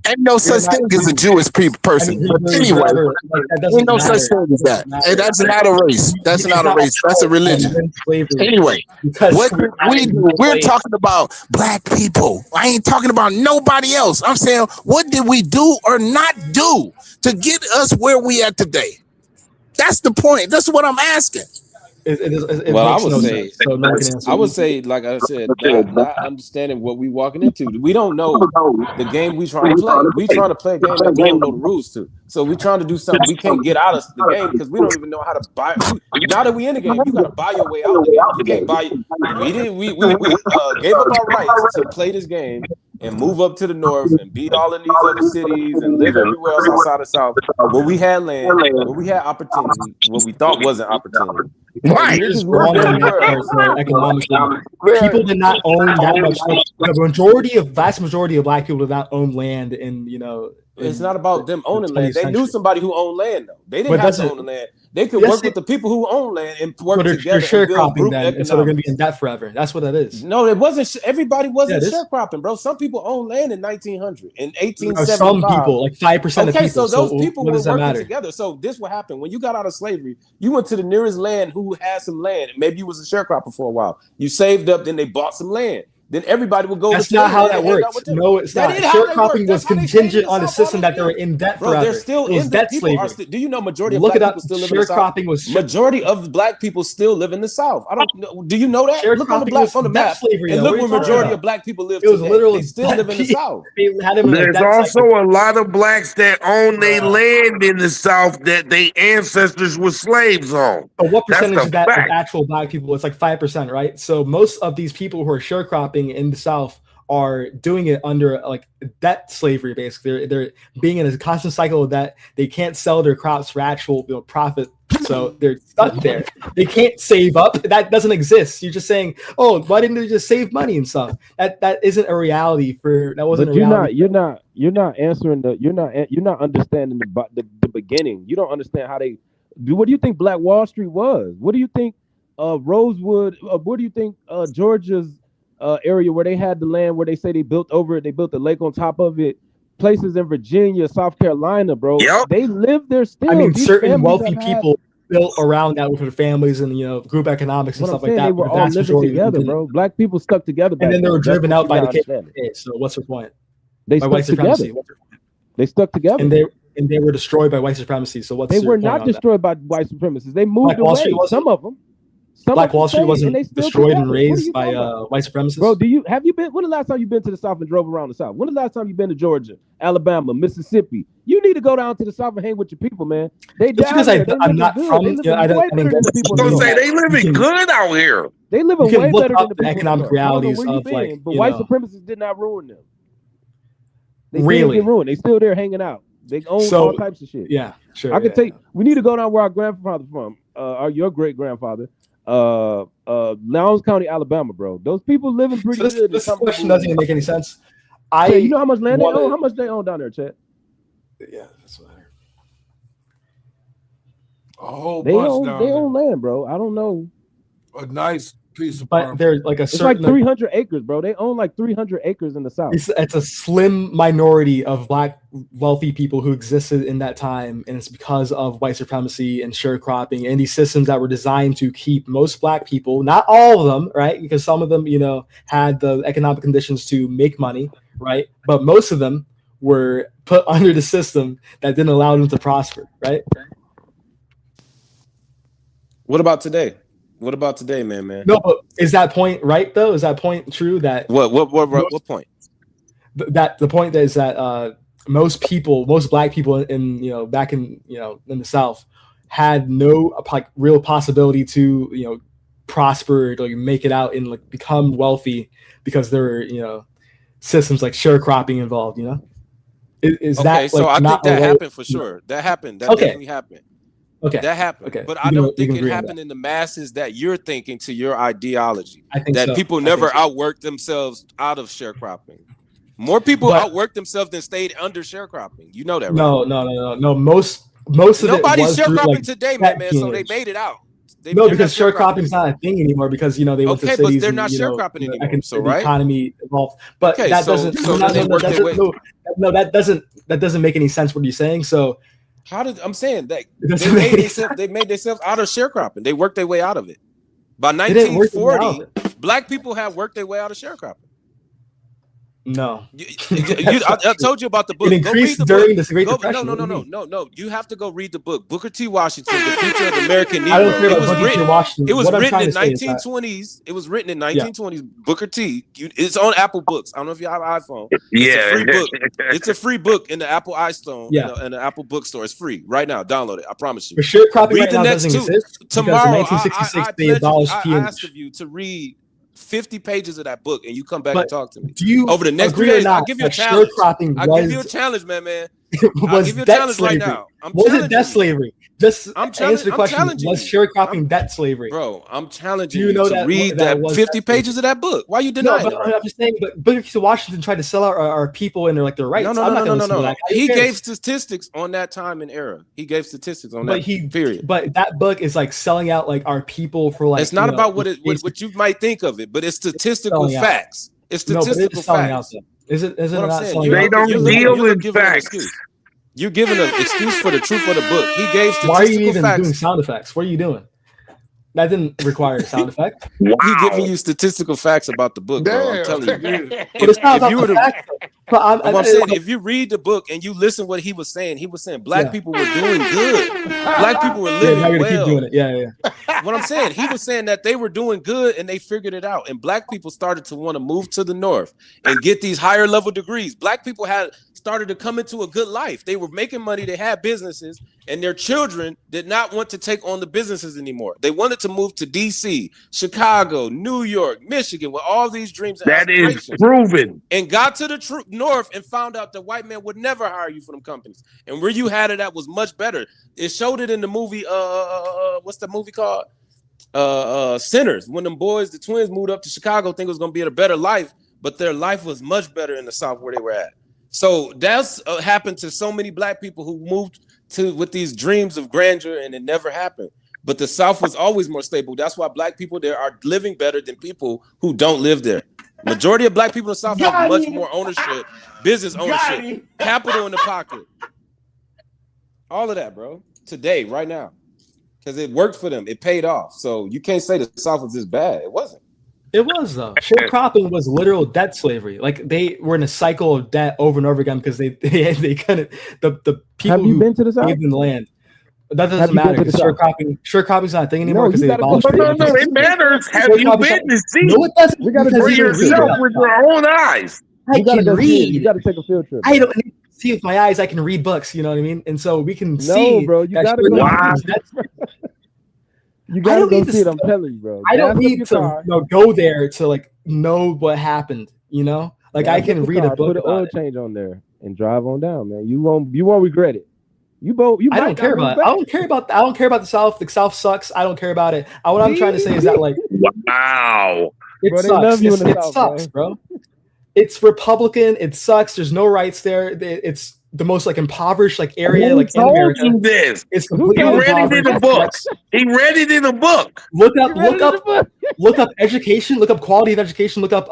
Ain't no such thing as a Jewish person. But anyway, ain't no such thing as that. And that's not a race. That's not a race. That's a religion. Anyway, what we do? We're talking about black people. I ain't talking about nobody else. I'm saying, what did we do or not do to get us where we at today? That's the point. That's what I'm asking.
I would say, like I said, not understanding what we walking into. We don't know the game we trying to play. We trying to play a game that we don't know the rules to. So we trying to do something we can't get out of the game because we don't even know how to buy. Now that we in the game, you got to buy your way out of the game. You can't buy. We gave up our rights to play this game and move up to the north and beat all of these other cities and live everywhere else outside of South, where we had land, where we had opportunity, what we thought wasn't opportunity.
Right.
Economically, people did not own that much. The vast majority of black people did not own land in,
it's not about them owning land. They knew somebody who owned land, though. They didn't have to own the land. They could work with the people who own land and work together. They're
sharecropping then, and so they're going to be in debt forever. That's what that is.
No, it wasn't. Everybody wasn't sharecropping, bro. Some people owned land in 1900, in 1875.
Some people, like 5% of people.
Okay, so those people were working together. So this what happened. When you got out of slavery, you went to the nearest land who had some land. Maybe you was a sharecropper for a while. You saved up, then they bought some land. then everybody would go.
That's not how that works. No, it's not. Sharecropping was contingent on the system that they were in debt forever.
They're still
it was
in
debt
the
slavery.
Do you know majority of
Look
black
it up.
people still live in the South?
Sharecropping was
majority of black people still live in the South. I don't know. Do you know that? Look on the map
slavery,
and look where majority of black people live.
It was
today.
literally
They still live in the South.
There's also a lot of blacks that own their land in the South that their ancestors were slaves on.
But what percentage of that of actual black people? It's like 5%, right? So most of these people who are sharecropping in the South are doing it under like debt slavery. Basically, they're being in a constant cycle of that. They can't sell their crops for actual profit, so they're stuck there. They can't save up. That doesn't exist. You're just saying, oh, why didn't they just save money and stuff? That isn't a reality for. That wasn't.
But
a reality.
You're not answering you're not understanding the beginning. You don't understand how they do. What do you think Black Wall Street was? What do you think Rosewood? What do you think Georgia's area where they had the land where they say they built over it, they built a lake on top of it, places in Virginia, South Carolina, bro.
Yep.
They live there still.
I mean,
These
certain wealthy people built around that with their families and group economics and stuff like that.
They were all living together, bro. Black people stuck together,
and then they were driven out by the KKK. So what's the point?
They stuck together. They stuck together,
and they were destroyed by white supremacy. So what's
they were not destroyed by white supremacists. They moved away. Some of them.
Black Wall Street wasn't destroyed and razed by white supremacists.
Bro, have you been? When the last time you been to the South and drove around the South? When the last time you been to Georgia, Alabama, Mississippi? You need to go down to the South and hang with your people, man.
Just because I'm not from, I
don't say they living good out here.
They living way better than the
economic realities of like.
But white supremacists did not ruin them. They didn't get ruined. They still there hanging out. They own all types of shit.
Yeah, sure.
I can tell you, we need to go down where our grandfather from, or your great grandfather. Lowndes County, Alabama, bro. Those people living pretty good.
This question doesn't even make any sense.
You know how much land they own? How much they own down there, Chet?
Yeah, that's what I heard. A whole
they
bunch
own, they own land, bro. I don't know.
A nice piece of
property. But there's like
it's like 300 acres, bro. They own like 300 acres in the South.
It's a slim minority of black wealthy people who existed in that time, and it's because of white supremacy and sharecropping and these systems that were designed to keep most black people, not all of them, right? Because some of them, had the economic conditions to make money, right? But most of them were put under the system that didn't allow them to prosper, right?
What about today? What about today, man?
No, but is that point right though? Is that point true? That
what point?
That the point is that most black people in back in in the South had no real possibility to prosper, like make it out and like become wealthy because there were systems like sharecropping involved. Is
okay,
that
so I think that happened for sure. That happened. That definitely happened.
Okay,
that happened.
Okay.
But I don't think it happened in the masses that you're thinking to your ideology.
I think
that
so.
people never outworked themselves out of sharecropping. More people outworked themselves than stayed under sharecropping. You know that, right?
No. Most of
nobody's
it was
sharecropping today, man. So they made it out.
Because sharecropping is not a thing anymore because they went to cities.
Okay, but they're not sharecropping anymore. So
the economy evolved, but that doesn't. That doesn't make any sense. What you're saying? So
I'm saying that they made themselves out of sharecropping. They worked their way out of it. By 1940, black people have worked their way out of sharecropping.
No,
I told you about the book.
It increased during the Great Depression.
No. You have to go read the book. Booker T. Washington, The Future of the American Negro.
I don't care about Booker T. Washington.
It was written in 1920s. It was written in 1920s. Booker T. It's on Apple Books. I don't know if you have an iPhone. It's a free book. It's a free book in the Apple iStore. And the Apple bookstore. It's free right now. Download it. I promise you.
For sharecropping right now doesn't exist.
Tomorrow,
in 1966 they abolished
I ask of you to read 50 pages of that book and you come back and talk to me.
Do you
over the next 3 days? I'll give you a challenge. I'll give you a challenge, man. I'll give you a challenge right now.
Was it debt slavery? Just answer the question. Was sharecropping debt slavery?
Bro, I'm challenging you to read that 50 pages of that book. Why are you denying it?
I'm just saying, but Booker T. Washington tried to sell out our people and their rights.
No. He gave statistics on that time and era. He gave statistics on that period.
But that book is like selling out like our people for like.
It's not about what you might think of it, but it's statistical facts. It's statistical facts.
Is it not
selling out? They don't deal in facts.
You're giving an excuse for the truth of the book. He gave statistical facts.
Why are you even doing sound effects? What are you doing? That didn't require a sound effect.
Wow.
He giving you statistical facts about the book, bro. I'm
Damn.
telling you.
But it's not about
you
the
were to,
fact. But
I'm saying, if you read the book and you listen what he was saying black people were doing good. Black people were living
now you're gonna
well.
keep doing it. Yeah.
What I'm saying, he was saying that they were doing good and they figured it out. And black people started to want to move to the north and get these higher level degrees. Black people had started to come into a good life. They were making money, they had businesses, and their children did not want to take on the businesses anymore. They wanted to move to DC, Chicago, New York, Michigan, with all these dreams and
That
aspirations.
is proven.
And got to the north and found out the white man would never hire you for them companies. And where you had it at was much better. It showed it in the movie, what's the movie called? Sinners. When them boys, the twins, moved up to Chicago, think it was going to be a better life, but their life was much better in the South where they were at. So that's happened to so many black people who moved to with these dreams of grandeur, and it never happened. But the South was always more stable. That's why black people there are living better than people who don't live there. Majority of black people in the South have much more ownership, business ownership, capital in the pocket. All of that, bro. Today, right now. Because it worked for them. It paid off. So you can't say the South was this bad. It wasn't.
It was though. Sharecropping was literal debt slavery. Like they were in a cycle of debt over and over again because they couldn't. The people
Have you been to the South?
gave them the land. That doesn't matter. Sharecropping's not a thing anymore because they abolished it.
No, it matters. Have you been to see
No, it doesn't.
We gotta
for
do
yourself with your own eyes?
I
You gotta
can
go see it.
read.
You gotta take a field trip.
I don't need to see with my eyes. I can read books. You know what I mean? And so we can see.
No, bro. You
that
gotta go.
Wow.
You gotta
don't
go
need to
see it. I'm
see-
telling you, bro.
I don't
Gas up
need
your
to
car.
go there to like know what happened. You know, like I
Gas up
can
your
read a
car,
book
Put an oil
about it.
change on there and drive on down, man. You won't regret it. You
I don't care about it. I don't care about the South. The South sucks. I don't care about it. What I'm trying to say is that like
Wow.
it
Bro, they
sucks.
love you in the
It
South,
sucks, bro. It's Republican. It sucks. There's no rights there. It's the most like impoverished like area
Who
like in
told
America.
you this?
It's
He
completely
read it in the
impoverished.
book. He read it in the book.
Look up education. Look up quality of education. Look up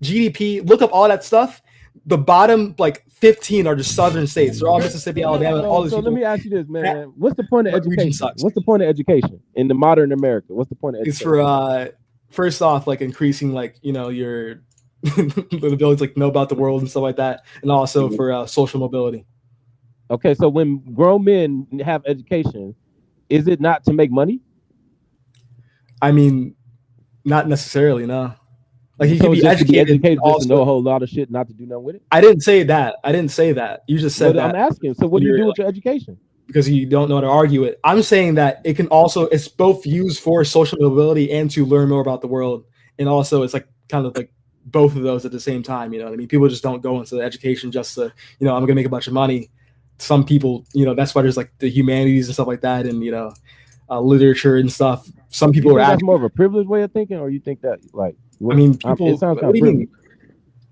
GDP. Look up all that stuff. The bottom like 15 are the southern states. They're all Mississippi, Alabama, all these
So
people.
let me ask you this, man. What's the point of
That region
education?
sucks.
What's the point of education in the modern America? What's the point of
It's
education?
for first off like increasing like your the ability to like know about the world and stuff like that, and also for social mobility.
Okay, so when grown men have education, is it not to make money?
I mean, not necessarily, no. Like you
So
can be
just to be
educated,
educated, just to know a
also.
whole lot of shit, not to do nothing with it.
I didn't say that. You just said
But
that
I'm asking. So what do you
You're
do with your education?
because you don't know how to argue it. I'm saying that it can also it's both used for social mobility and to learn more about the world, and also it's like kind of like both of those at the same time. You know what I mean? People just don't go into education just to I'm gonna make a bunch of money. Some people, that's why there's like the humanities and stuff like that, and literature and stuff. Some people
You
are
think that's
actually.
more of a privileged way of thinking, or you think that like?
I mean, people.
it sounds
What do you mean?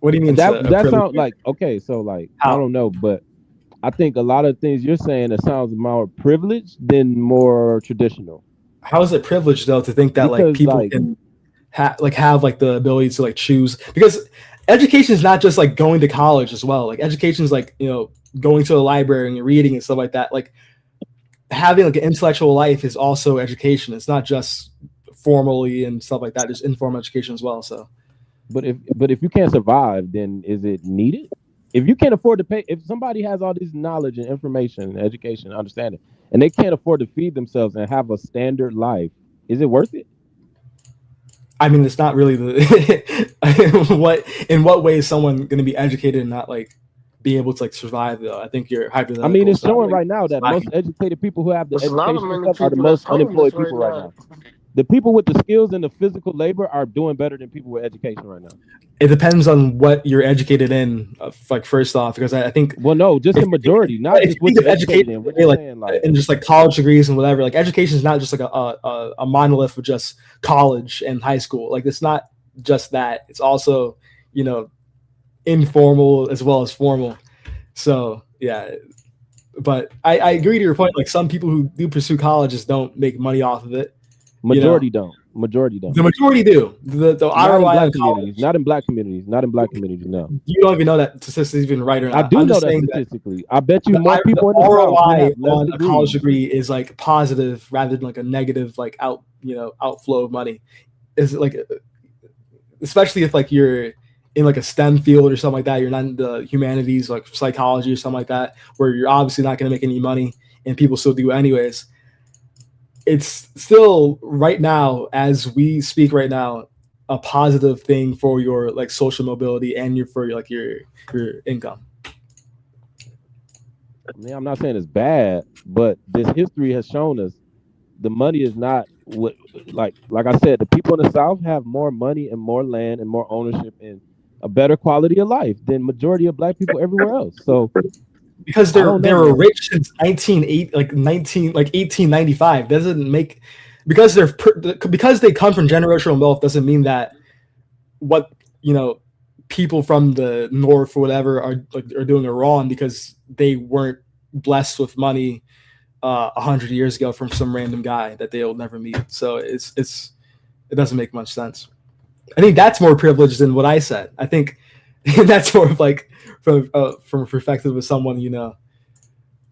What do you mean?
That sounds like okay. So like
How?
I don't know, but I think a lot of things you're saying it sounds more privileged than more traditional.
How is it privileged though to think that like
Because,
people
like-
can have like the ability to like choose? Because education is not just like going to college as well. Like education is like going to a library and reading and stuff like that. Like having like an intellectual life is also education. It's not just formally and stuff like that. There's informal education as well. So
But if you can't survive, then is it needed? If you can't afford to pay, if somebody has all this knowledge and information, and education, understanding, and they can't afford to feed themselves and have a standard life, is it worth it?
I mean, it's not really in what way is someone going to be educated and not like be able to like survive though? I think you're hypothetical.
I mean, it's
not,
showing
like,
right now that
surviving.
most educated people who have the
There's a lot of
education and
many
stuff are the
people
most
that's homeless
unemployed
right
people right
now.
now. The people with the skills and the physical labor are doing better than people with education right now.
It depends on what you're educated in. Like first off, because I think
Well, no, just the
if-
majority, not
if
just what
you
you're
think of
educated in. We're just
like,
saying, like,
and just like college degrees and whatever. Like education is not just like a monolith of just college and high school. Like it's not just that. It's also informal as well as formal. So yeah, but I agree to your point. Like some people who do pursue college just don't make money off of it.
Majority don't. Majority don't.
The majority do. The
Not in
ROI
black
in college,
communities. Not in black communities. Not in black communities. No.
you don't even know that statistic is even right or
I
not.
do
I'm
know
just
that
saying
statistically. I bet you
the,
more people
the
in the South would
ROI
have less
on a college
degrees.
degree is like positive rather than like a negative like outflow of money. Is like especially if like you're in like a STEM field or something like that, you're not in the humanities like psychology or something like that, where you're obviously not going to make any money and people still do anyways. It's still right now, as we speak right now, a positive thing for your like social mobility and your income.
I mean, I'm not saying it's bad, but this history has shown us the money is not what like I said, the people in the South have more money and more land and more ownership and a better quality of life than majority of black people everywhere else. So
because
I don't
they
know,
were
man.
rich since 1895 doesn't make because because they come from generational wealth doesn't mean that what people from the north or whatever are doing it wrong because they weren't blessed with money 100 years ago from some random guy that they'll never meet. So it doesn't make much sense. I think that's more privileged than what I said. I think that's more of like from a perspective of someone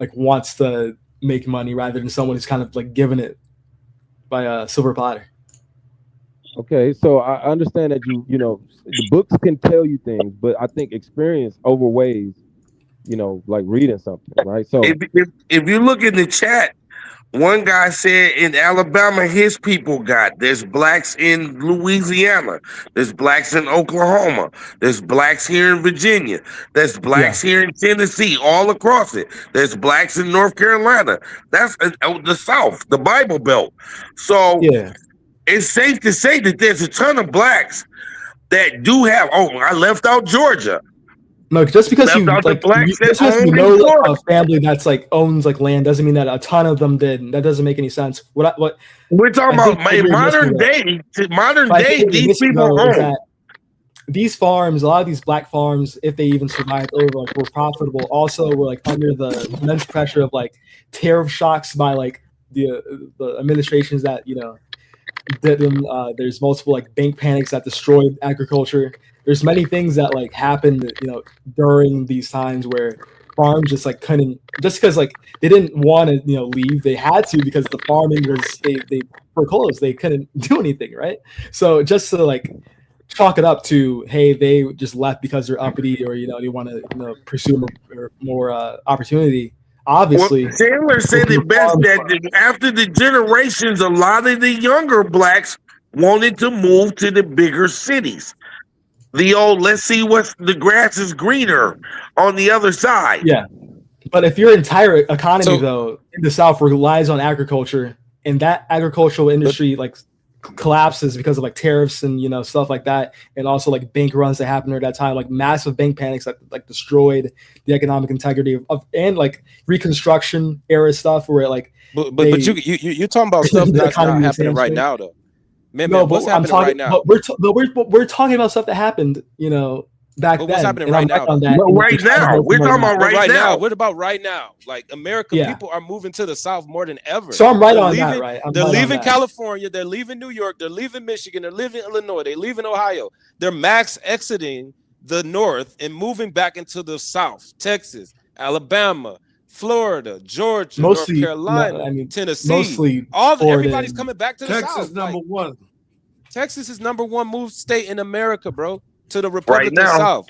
like wants to make money rather than someone who's kind of like given it by a silver platter.
Okay, so I understand that the books can tell you things, but I think experience overweighs, like reading something, right? So
If you look in the chat, one guy said in Alabama, his people got. There's blacks in Louisiana. There's blacks in Oklahoma. There's blacks here in Virginia. There's blacks here in Tennessee, all across it. There's blacks in North Carolina. That's the South, the Bible Belt. So it's safe to say that there's a ton of blacks that do have. Oh, I left out Georgia.
No, just because you
know
a family that's like owns like land doesn't mean that a ton of them did. That doesn't make any sense. What
we're talking about modern day, these people own
these farms. A lot of these black farms, if they even survived over, like were profitable. Also, were like under the immense pressure of like tariff shocks by like the administrations that did them. There's multiple like bank panics that destroyed agriculture. There's many things that like happened, during these times where farms just like couldn't, just because like they didn't want to, leave. They had to because the farming was they foreclosed. They couldn't do anything, right? So just to like chalk it up to, hey, they just left because they're uppity or they want to pursue more opportunity. Obviously,
Taylor said it best that after the generations, a lot of the younger blacks wanted to move to the bigger cities. The old, let's see what the grass is greener on the other side.
Yeah. But if your entire economy, though, in the South relies on agriculture and that agricultural industry like collapses because of like tariffs and stuff like that, and also like bank runs that happened at that time, like massive bank panics that like destroyed the economic integrity of and like Reconstruction era stuff where like
but you're talking about stuff that's not happening right now though. Man, what's happening right now?
But we're talking about stuff that happened, back then.
What's happening right now?
Right now, we're talking about right now.
What about right now? Like America, people are moving to the South more than ever.
So I'm right on that, right?
They're leaving California. They're leaving New York. They're leaving Michigan. They're leaving Illinois. They're leaving Ohio. They're max exiting the North and moving back into the South, Texas, Alabama, Florida, Georgia, North Carolina, Tennessee. Everybody's coming back to the South.
Texas number one.
Texas is number one move state in America, bro, to the Republican South.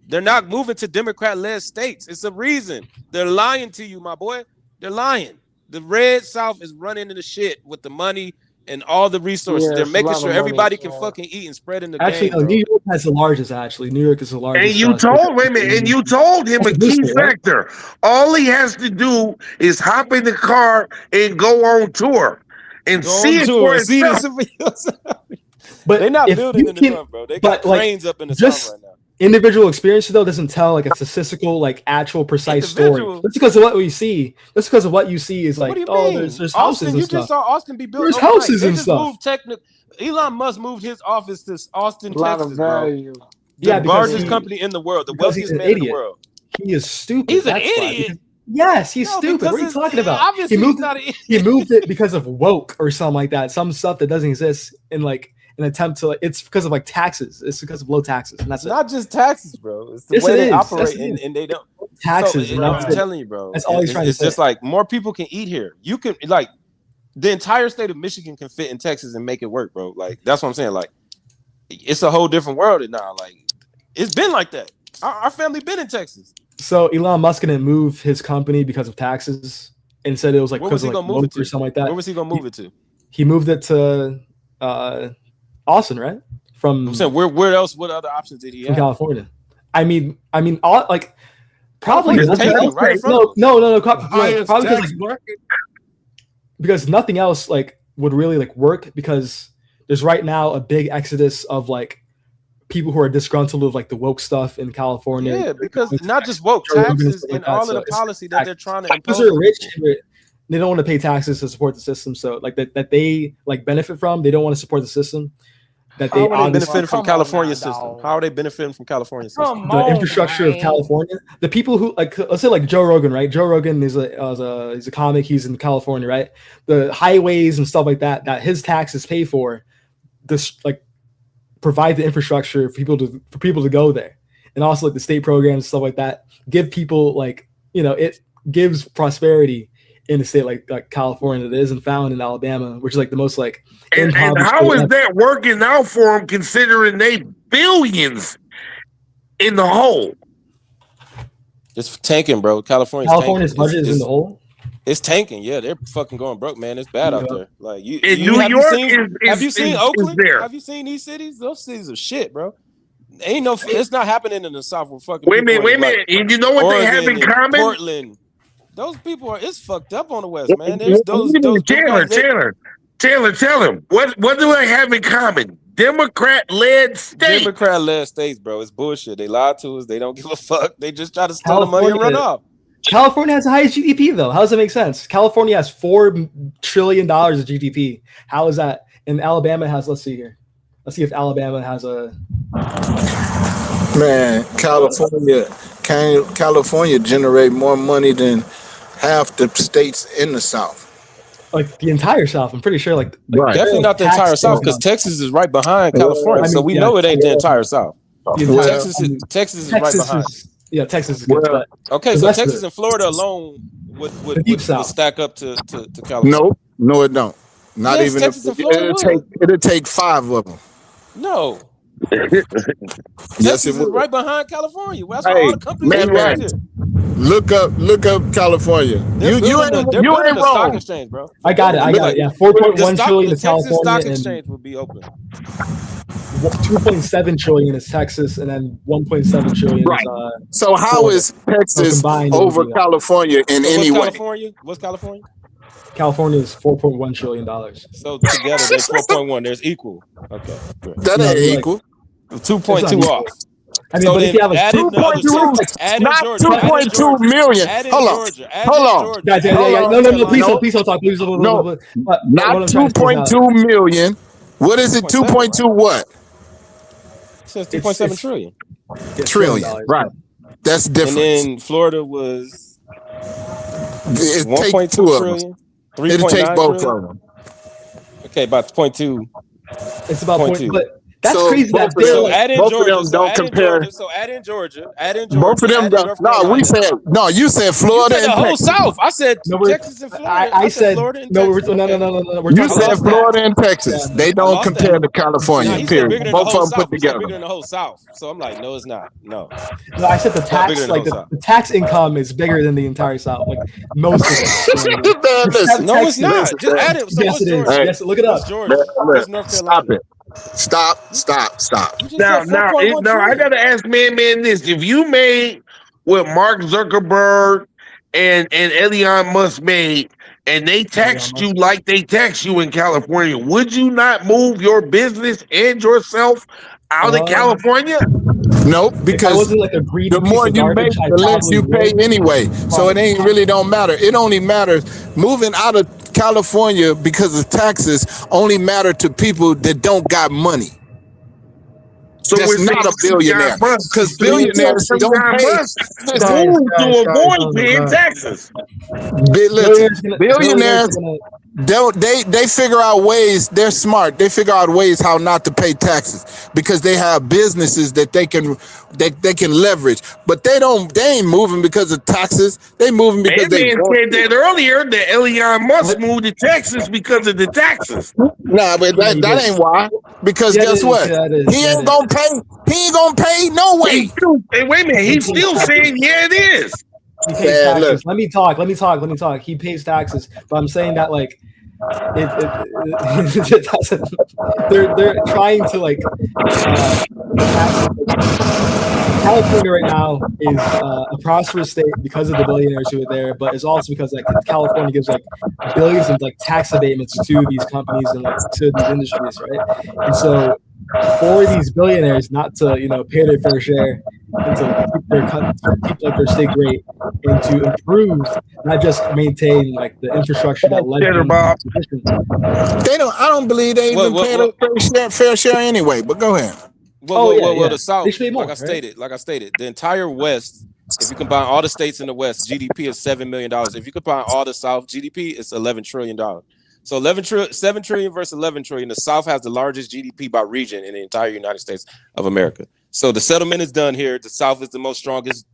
They're not moving to Democrat-led states. It's a reason. They're lying to you, my boy. They're lying. The red South is running into shit with the money and all the resources. They're making sure everybody can fucking eat and spread in the game.
New York has the largest. New York is the largest.
And you told him a key factor. All he has to do is hop in the car and go on tour and see it for himself.
But they're not building in the North, bro. They got cranes up in the South right now.
Individual experience though doesn't tell like a statistical, like actual precise story. That's because of what we see. That's because of what you see is like, there's houses
Austin,
and
you
stuff.
just saw Austin be built.
There's houses and stuff.
Elon Musk moved his office to Austin, Texas,
bro.
The largest company in the world, the wealthiest man in the world.
He is stupid.
He's an idiot.
Yes, he's
No,
stupid.
because
What are you
it's-
talking about?
obviously
he moved,
he's not
he moved it because of woke or something like that. Some stuff that doesn't exist in like an attempt to. Like, it's because of like taxes. It's because of low taxes, and that's
It's not just taxes, bro. It's the
Yes,
way
it
they
is.
operate,
Yes, it is.
and they don't
taxes.
So
and
I'm
that's it.
telling you, bro.
That's all he's trying to
It's
say.
just like more people can eat here. You can like the entire state of Michigan can fit in Texas and make it work, bro. Like that's what I'm saying. Like it's a whole different world now. Like it's been like that. Our family been in Texas.
So Elon Musk didn't move his company because of taxes, and said it was like
Where was
because
he
of like
gonna move it
woke or
to?
something like that.
Where was he gonna move it to?
He moved it to Austin, right? From
I'm saying where else? What other options did he
from
have?
California. I mean, all like probably
It's
nothing
taken
else.
right in front of us.
No.
Highest
Probably
tax bracket.
because nothing else like would really like work because there's right now a big exodus of like people who are disgruntled with like the woke stuff in California.
Yeah, because not just woke
Joe Rogan and
taxes
stuff like
and
that,
all
so
of the
it's
policy that they're trying to impose.
Those are rich. They don't want to pay taxes to support the system. So like that they like benefit from. They don't want to support the system. That
How
they
are they
obviously
benefiting from
Come on
California
now,
system?
dog.
How are they benefiting from California system?
Come
the
on,
infrastructure of
man.
California. The people who like let's say like Joe Rogan, right? Joe Rogan is he's a comic. He's in California, right? The highways and stuff like that his taxes pay for. This like provide the infrastructure for people to go there, and also like the state programs and stuff like that give people like it gives prosperity in a state like California that isn't found in Alabama, which is like the most like
And how is that working out for them considering they billions in the hole?
It's tanking, bro. California's
budget is in the hole.
It's tanking. Yeah, they're fucking going broke, man. It's bad out there. Like you,
In
you
New
have
York
you seen, have you seen
is
Oakland?
there.
Have you seen these cities? Those cities are shit, bro. Ain't no. It's not happening in the South. Where fucking
Wait a minute. And you know what they have in common?
Portland. Those people are. It's fucked up on the West, man. There's those
Taylor, tell him what do they have in common? Democrat-led states.
Democrat-led states, bro. It's bullshit. They lied to us. They don't give a fuck. They just try to steal the money and run off.
California has the highest GDP though. How does that make sense? California has $4 trillion of GDP. How is that? And Alabama has. Let's see here. Let's see if Alabama has a.
Man, California generate more money than half the states in the South.
Like the entire South, I'm pretty sure. Like
Right.
Definitely not the entire South, because Texas is right behind California, so we know it ain't the entire South. Texas is right behind.
Texas is good. But
okay, so Texas and Florida alone would stack up to California.
No, it don't. Not
Yes,
even.
Texas and Florida
It'll take 5 of them.
No.
Yes,
Texas
it
is
would.
right behind California. That's why all the companies
man,
are right here.
Look up California.
They're building a stock exchange, bro.
I got it. Yeah, 4.1 trillion is California.
The stock exchange will be open.
2.7 trillion is Texas, and then 1.7 trillion
right.
is
so how is Texas over California in any way?
What's California?
California is $4.1 trillion.
So together they're 4.1. There's equal. Okay. Great.
That ain't equal.
2.2 off.
I mean, but if you have a
2.2, not 2.2 million. Hold on.
No, please don't talk. Please don't.
No, not 2.2 million. What is it? 2.2 what?
It says 2.7 trillion.
Trillion, right. That's different.
And then Florida was
1.2 trillion. It'll take both of them.
Okay, about 0.2.
It's about 0.2. But that's
so
crazy.
Both of them don't compare.
So add in Georgia.
Both of them don't. No, you said Florida
and
the whole
Texas. South. I said Texas and Florida.
I said
Florida and
no.
Texas.
No.
You said Florida and Texas. They don't compare to California. Period. Both of them put together.
Bigger than the whole South. So I'm like, no, it's not. No.
No, I said the tax, like the tax income is bigger than the entire South. Like most of it.
No, it's not. Just add it. So
yes, it is. Yes, look it up.
Georgia. North
Stop it. Stop.
Now, I gotta ask Man this. If you made what Mark Zuckerberg and Elon Musk made, and they taxed you like they tax you in California, would you not move your business and yourself out of California?
Nope, because the more you make, the less you pay anyway. So it ain't really don't matter. It only matters moving out of California because of taxes only matter to people that don't got money. So
So
that's
we're saying
not a billionaire.
Elon Musk.
Because
So you said
billionaires don't
Elon
pay.
Musk
Listen,
moved to
guys,
avoid
oh my
paying
God.
taxes.
listen,
Billionaires
billionaires
gonna
they figure out ways. They're smart. They figure out ways how not to pay taxes because they have businesses that they can leverage. But they ain't moving because of taxes. They moving because they
Man
want
said
to.
that earlier that Elon Musk moved to Texas because of the taxes.
Nah, but
Yeah, he
that
did.
ain't why. Because
Yeah, it
guess
is.
what?
Yeah, it is.
He
Yeah, it
ain't
is.
gonna pay. He ain't gonna pay no way.
Hey, wait a minute. He's still saying, yeah, it is.
He pays
Man, look.
taxes. Let me talk. He pays taxes, but I'm saying that like it doesn't. They're trying to like. California right now is a prosperous state because of the billionaires who are there, but it's also because like California gives like billions of like tax abatements to these companies and like to these industries, right? And so for these billionaires not to pay their fair share and to keep like their state great and to improve, not just maintain like the infrastructure that led them to this position.
They don't. I don't believe they even pay their fair share anyway. But go ahead.
Well, the South,
They should pay more,
like I stated, the entire West, if you combine all the states in the West, GDP is $7 million. If you combine all the South, GDP is $11 trillion. So 7 trillion versus 11 trillion. The South has the largest GDP by region in the entire United States of America. So the settlement is done here. The South is the most strongest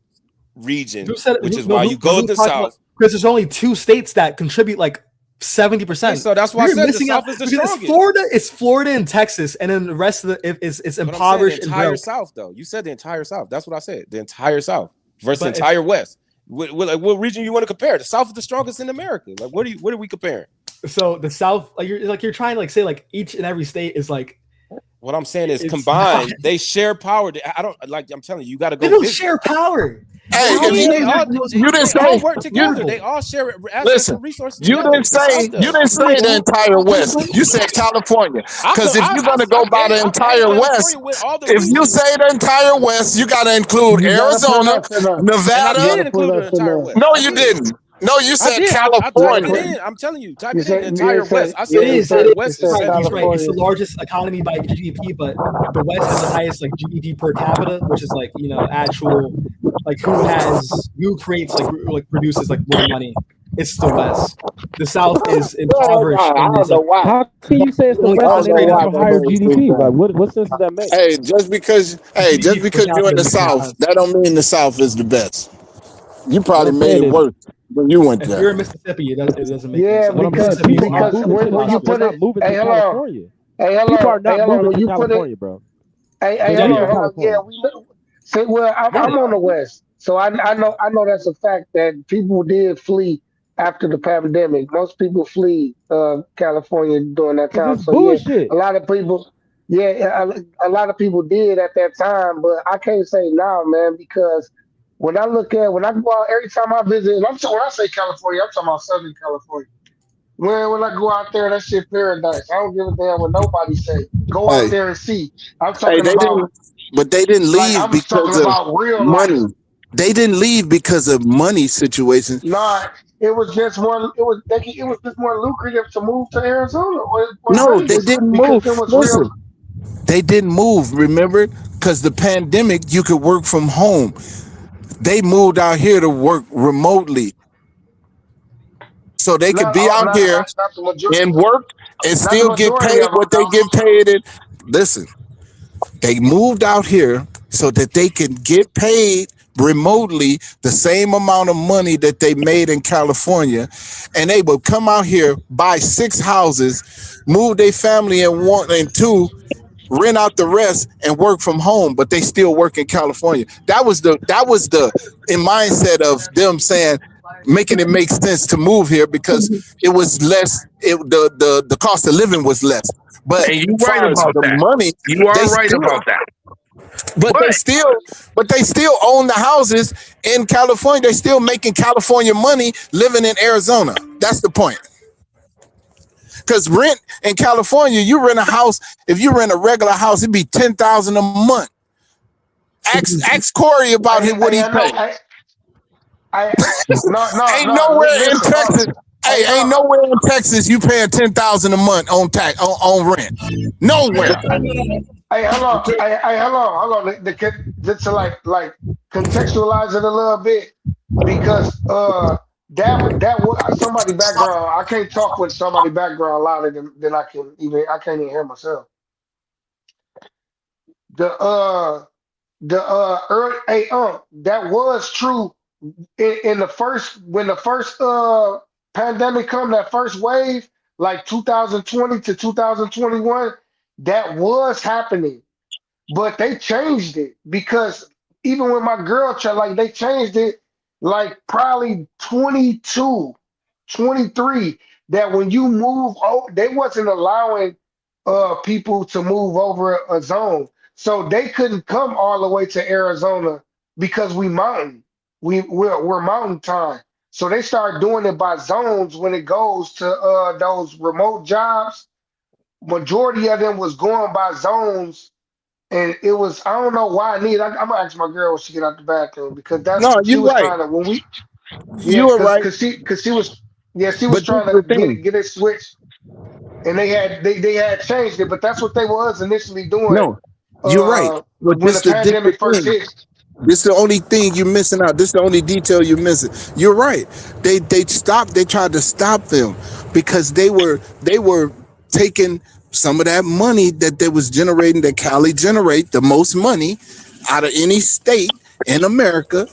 region, which is why you go to the South.
Because there's only 2 states that contribute like 70%.
So that's why I said the South is the strongest.
It's Florida and Texas, and then the rest of it's impoverished.
The entire South, though. You said the entire South. That's what I said. The entire South versus the entire West. What region you want to compare? The South is the strongest in America. Like, what are we comparing?
So the South, you're trying to say like each and every state is like.
What I'm saying is combined, they share power. I don't like. I'm telling you, you got to go.
They don't share power.
Hey, you didn't say
work together. They all share
listen,
resources.
You didn't say the entire West. You said California. Because if you're gonna go by the entire West, if you say the entire West, you gotta include Arizona, Nevada. No, you didn't. No, you said California.
I'm telling you, type it in the entire West. I said the entire West is
right. It's the largest economy by GDP, but the West has the highest like GDP per capita, which is like actual like who creates like produces like more money. It's the West. The South is impoverished.
I don't know why. How can you say it's the West and they have a higher GDP? Like, what sense does that make?
Hey, just because you're in the South, that don't mean the South is the best. You probably made it worse when you went there.
If you're in Mississippi, it doesn't make
sense.
Because
when you put it,
moving to California. People are not moving to California, bro.
Hold on. Yeah, we know. So, well, I'm on the West, so I know that's a fact that people did flee after the pandemic. Most people flee California during that time. So
bullshit.
Yeah, a lot of people. Yeah, a lot of people did at that time, but I can't say now, man, because when I go out, every time I visit, and when I say California, I'm talking about Southern California. When I go out there, that shit paradise. I don't give a damn what nobody say. Go out there and see. I'm talking about.
But they didn't leave because of money.
Life.
They didn't leave because of money situations.
Nah, it was just more. It was just more lucrative to move to Arizona.
No, they didn't move. Listen, they didn't move. Remember, because the pandemic, you could work from home. They moved out here to work remotely, so they could be out here and work and still get paid what they get paid. Listen, they moved out here so that they can get paid remotely the same amount of money that they made in California, and they would come out here, buy 6 houses, move their family in 1 and 2, rent out the rest, and work from home. But they still work in California. That was the in mindset of them saying, making it make sense to move here because it was less. The cost of living was less. But
and you're right about
the
that.
money,
you are right about that.
But they still own the houses in California. They're still making California money living in Arizona. That's the point. Because rent in California, you rent a house. If you rent a regular house, it'd be $10,000 a month. Ask Corey about what he paid. Ain't nowhere in Texas. Ain't nowhere in Texas you paying $10,000 a month on rent. Nowhere.
Hey, hold on. Hey, hold on. To like contextualize it a little bit because that was somebody background. I can't talk with somebody background louder than I can't even hear myself. The early that was true in the first when the first pandemic come, that first wave, like 2020 to 2021, that was happening. But they changed it because even with my girl child, like they changed it like probably 22, 23. That when you move over, they wasn't allowing people to move over a zone. So they couldn't come all the way to Arizona because we mountain. We're mountain time. So they start doing it by zones when it goes to those remote jobs. Majority of them was going by zones, and it was I don't know why I need. I'm gonna ask my girl when she get out the bathroom because
No,
she
you're
was
right.
trying to when we yeah
You are right.
because she was she was
But this
trying
is the
to
thing.
get it switched, and they had changed it, but that's what they was initially doing
No, you're right. But
when the
this the
pandemic first
thing.
hit.
This the only thing you're missing out. This is the only detail you're missing. You're right. They stopped. They tried to stop them because they were taking some of that money that they was generating, that Cali generate the most money out of any state in America.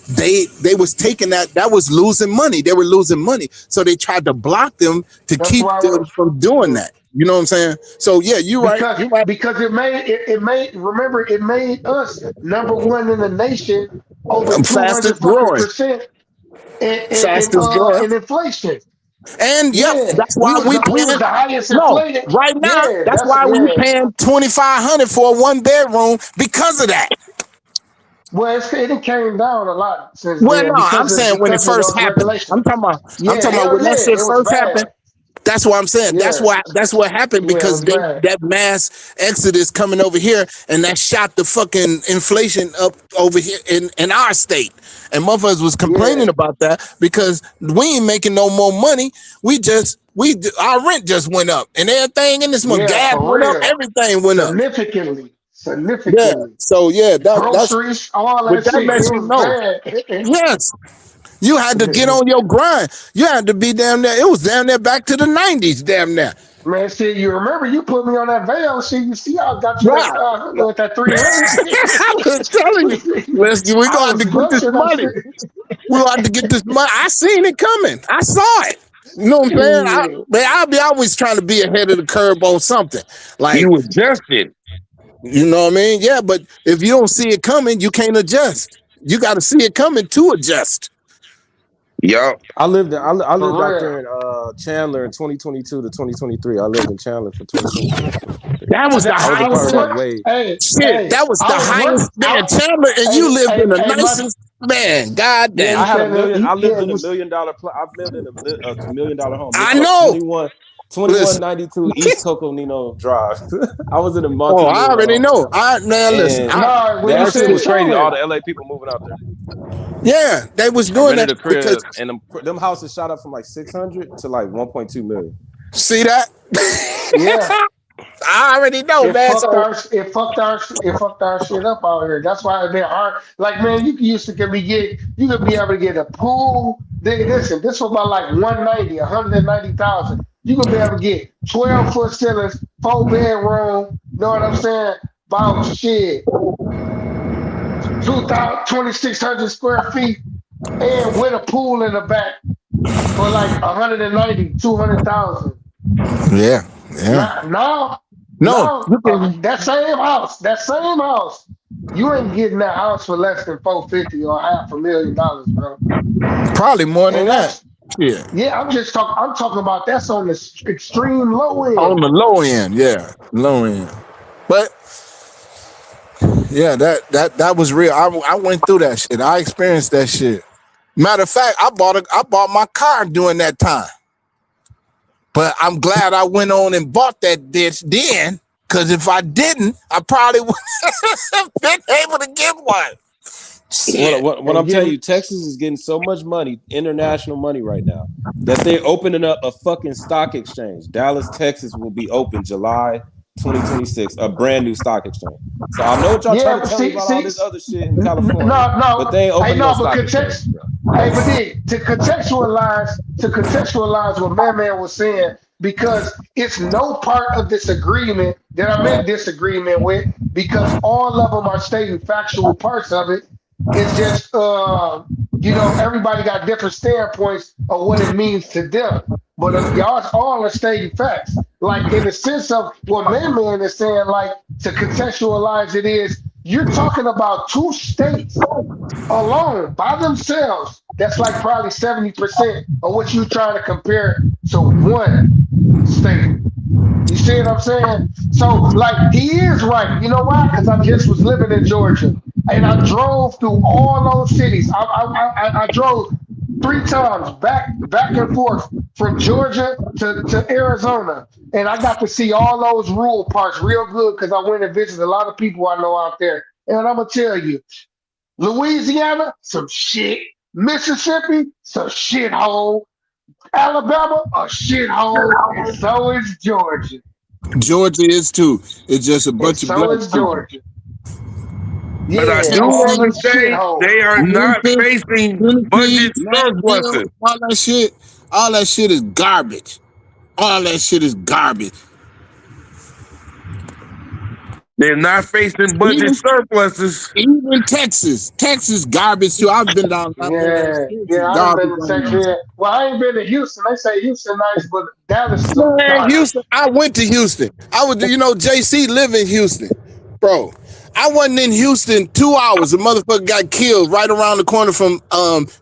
They was taking that was losing money. They were losing money. So they tried to block them to
That's
keep
why
them from doing
we're
that. You know what I'm saying? So yeah, you're right. You're right.
because it made remember it made us number one in the nation over
Fastest
200 fucking
growing.
percent
Fastest growing.
in inflation.
And yep,
Yeah,
that's why we
we was
paying.
the highest
No,
inflated.
right now,
Yeah,
that's
that's
why we
yeah.
paying 2,500 for a 1 bedroom because of that.
Well, it came down a lot since
Well,
then
no, I'm saying when it
because of
first
those
happened.
regulations.
I'm
Yeah,
talking about
hell
when that
yeah,
shit
it was
first happened.
bad.
That's what I'm saying.
Yeah,
That's what happened
yeah, it
because
was bad.
that mass exodus coming over here and that shot the fucking inflation up over here in our state. And motherfuckers was
Yeah,
complaining about that because we ain't making no more money. Our rent just went up and everything in this month.
yeah,
Gas
for
went up,
real.
everything went up.
Significantly,
Yeah.
significantly.
So yeah, that's
Groceries, all
but
that
that
shit. It
lets you
was
know.
bad.
Yes. You had to get on your grind. You had to be damn near. It was damn near back to the 90s, damn near.
Man, shit, you remember you put me on that veil shit. You see, I got you that
Right.
with that 300.
I was telling you. Listen, we
I
gonna have to
was
get this
rushing that
money.
shit.
We gonna have to get this money. I seen it coming. I saw it. You know what I'm saying?
Yeah,
I'll be always trying to be ahead of the curve on something. Like,
You adjusted.
you know what I mean? Yeah, but if you don't see it coming, you can't adjust. You got to see it coming to adjust.
Yup.
I lived
for
out
real.
there in Chandler in 2022 to 2023. I lived in Chandler for 2022 to 2023.
That was the
I was a
I
part
was
of that
highest.
work.
wave.
Hey,
Shit,
hey,
that was the
I was work.
highest man, Chandler, and you lived in the
Hey, my
nicest man. God
yeah,
I
damn.
had a million. I lived
yeah,
in $1 million. I've lived in a $1 million home. It's
I
called
know.
21
Listen.
92 East Coconino Drive. I was in a
Oh, I
multi-million dollar
already
home in
know.
Chandler,
Listen.
and
no, when you
that shit
said
was crazy. All
Chandler,
the LA people moving out there.
Yeah, they was
I
doing
rented
that
a
because
crib, and them houses shot up from like 600 to like 1.2 million.
see that.
yeah,
I already know, man. So
it fucked our shit up out here. That's why they're hard. Like man, you could be able to get a pool. Listen, this was about like 190,000. You could be able to get 12-foot ceilings, 4 bedroom. Know what I'm saying? About shit, 2,600 square feet, and with a pool in the back for like 190, 200,000.
yeah, yeah.
Now, now,
No, you can
that same house, you ain't getting that house for less than 450 or $500,000, bro.
probably more than
And
that.
that's
Yeah,
yeah. I'm talking about that's on the extreme low
on
end.
the low end. Yeah, low end. But yeah, that was real. I went through that shit. I experienced that shit. Matter of fact, I bought my car during that time. But I'm glad I went on and bought that bitch then. Cause if I didn't, I probably would have been able to get one. Shit.
What
And
I'm telling
getting
you, Texas is getting so much money, international money right now, that they're opening up a fucking stock exchange. Dallas, Texas will be open July 2026, a brand new stock exchange. So I know what y'all
Yeah,
trying
but
to tell me about all this other shit in California, but they ain't opening no stock exchange.
Hey, but then to contextualize what Man was saying, because it's no part of this agreement that I'm in disagreement with, because all of them are stating factual parts of it. It's just everybody got different standpoints of what it means to them. But y'all all are stating facts. Like in the sense of what Man is saying, like to contextualize it is you're talking about two states alone by themselves. That's like probably 70% of what you're trying to compare to one state. You see what I'm saying? So, like, he is right. You know why? Because I just was living in Georgia, and I drove through all those cities. I drove 3 times back and forth from Georgia to Arizona, and I got to see all those rural parts real good because I went and visited a lot of people I know out there. And I'm gonna tell you, Louisiana, some shit. Mississippi, some shithole. Alabama, a shithole, and so is Georgia.
Georgia is too. It's just a
And
bunch of
so
black
is
people.
Georgia.
But I
Yeah,
do
all
want
them
to say
shitholes.
they are not
Memphis,
facing
Tennessee,
budget
Nashville,
surpluses.
all that shit is garbage. All that shit is garbage.
They're not facing budget
Even
surpluses.
even Texas garbage too. I've been down there.
Yeah, I done
Garbage
been to
down
Texas.
there.
Yeah. Well, I ain't been to Houston. They say Houston nice, but Dallas is some
Man,
garbage.
Houston. I went to Houston. JC live in Houston, bro. I wasn't in Houston 2 hours. A motherfucker got killed right around the corner from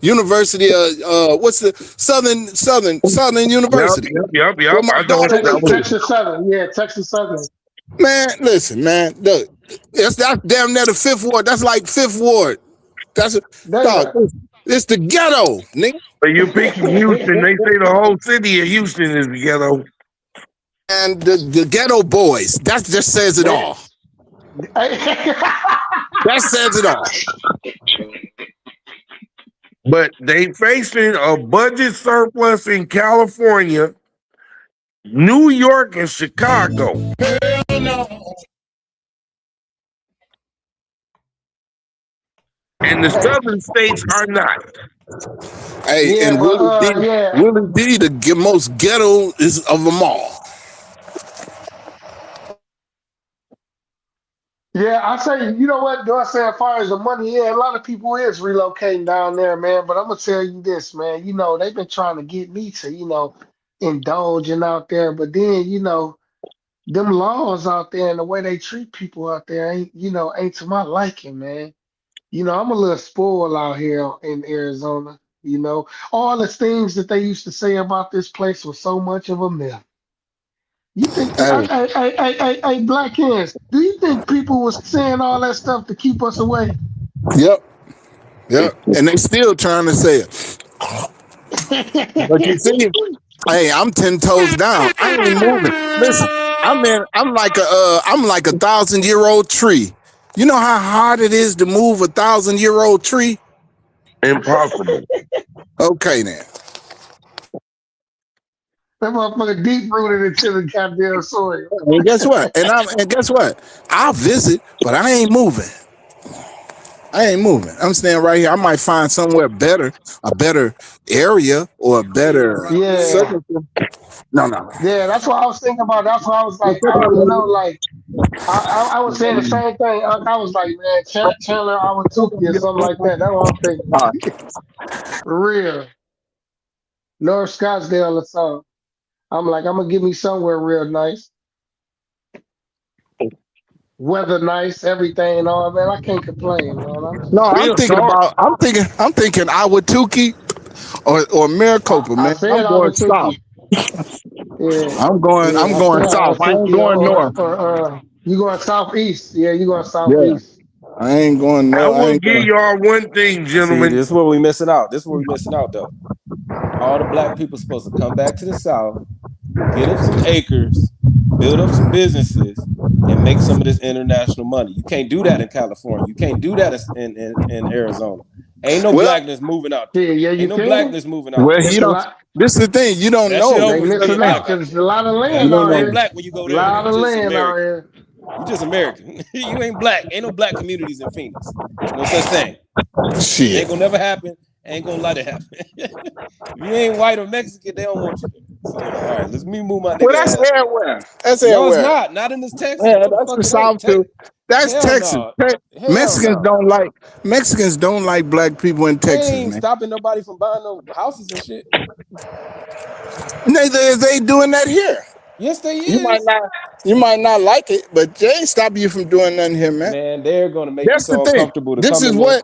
University of what's the Southern University. Where
Yep.
my
I know.
daughter
I
went
was.
to.
Texas Southern. Yeah, Texas Southern.
Man, listen, man. Look, that's damn near the Fifth Ward. That's like Fifth Ward. That's dog.
Damn.
It's the ghetto, nigga.
But you're picking Houston. They say the whole city of Houston is the ghetto.
And the ghetto boys. That just says it all. That says it all.
But they facing a budget surplus in California, New York, and Chicago. And the southern states are not.
Hey,
Yeah,
and
but
Willie D, the most ghetto is of them all.
Yeah, I say, you know what? Do I say as far as the money? Yeah, a lot of people is relocating down there, man. But I'm gonna tell you this, man. They've been trying to get me to, indulging out there. But then, them laws out there and the way they treat people out there ain't to my liking, man. I'm a little spoiled out here in Arizona. All the things that they used to say about this place was so much of a myth. You think,
Hey,
Black Hands, do you think people was saying all that stuff to keep us away?
yep. And they still trying to say it. But you see, hey, I'm 10 toes down. I ain't moving. Listen, I'm like a 1,000-year-old tree. You know how hard it is to move a 1,000-year-old tree?
Impossible.
Okay then.
That motherfucker deep rooted into the goddamn soil.
And guess what? And guess what? I'll visit, but I ain't moving. I'm staying right here. I might find somewhere better, a better area or a better
Yeah.
No.
Yeah, that's what I was thinking about. That's why I was like, I was saying the same thing. I was like, man, Chandler Awatuki or something like that. That's what I'm thinking. For real. North Scottsdale or something. I'm like, I'm gonna give me somewhere real nice. Weather nice, everything and all, man. I can't complain, man.
No, I'm thinking Awatuki or Maricopa,
I
man.
said
I'm going south.
Awatuki. Yeah.
I'm going
I
south. I
said
ain't
Awatuki
going north.
or you going southeast. Yeah, you going
Yeah.
southeast.
I ain't going
I
north.
will give y'all one thing,
See,
gentlemen.
this is what we missing out. Though. All the black people supposed to come back to the South, get up some acres, build up some businesses, and make some of this international money. You can't do that in California. You can't do that in Arizona. Ain't no
Well,
blackness moving out there.
Yeah, you
Ain't no
can.
blackness moving out
well,
there.
he
It's a
don't.
lot.
This is the thing. You don't
That shit
know.
They
over for
missing
being
out
black out
because
there.
there's a lot of
Yeah,
land
you
out
ain't
here.
black when you go
A
there.
lot
You
of
just
land out
American.
here.
You just American. You ain't black. Ain't no black communities in Phoenix. No such thing.
Shit.
Ain't gonna never happen. Ain't gonna let it happen. If you ain't white or Mexican, they don't want you there. So all right, let's me move my
Well,
nigga
that's
ass.
everywhere. That's
No, it's
everywhere.
not. Not in this Texas.
Yeah,
No, the
that's
fuck
the
it ain't.
South too. That's
Hell
Texas.
no. Hell
Mexicans don't like black people in
They
Texas,
ain't
man.
stopping nobody from buying no houses and shit.
Neither is they doing that here.
Yes, they
You
is.
might not like it, but they ain't stopping you from doing nothing here, man.
Man, they're gonna make you
That's the
so
thing.
uncomfortable to
This
come
is
in there.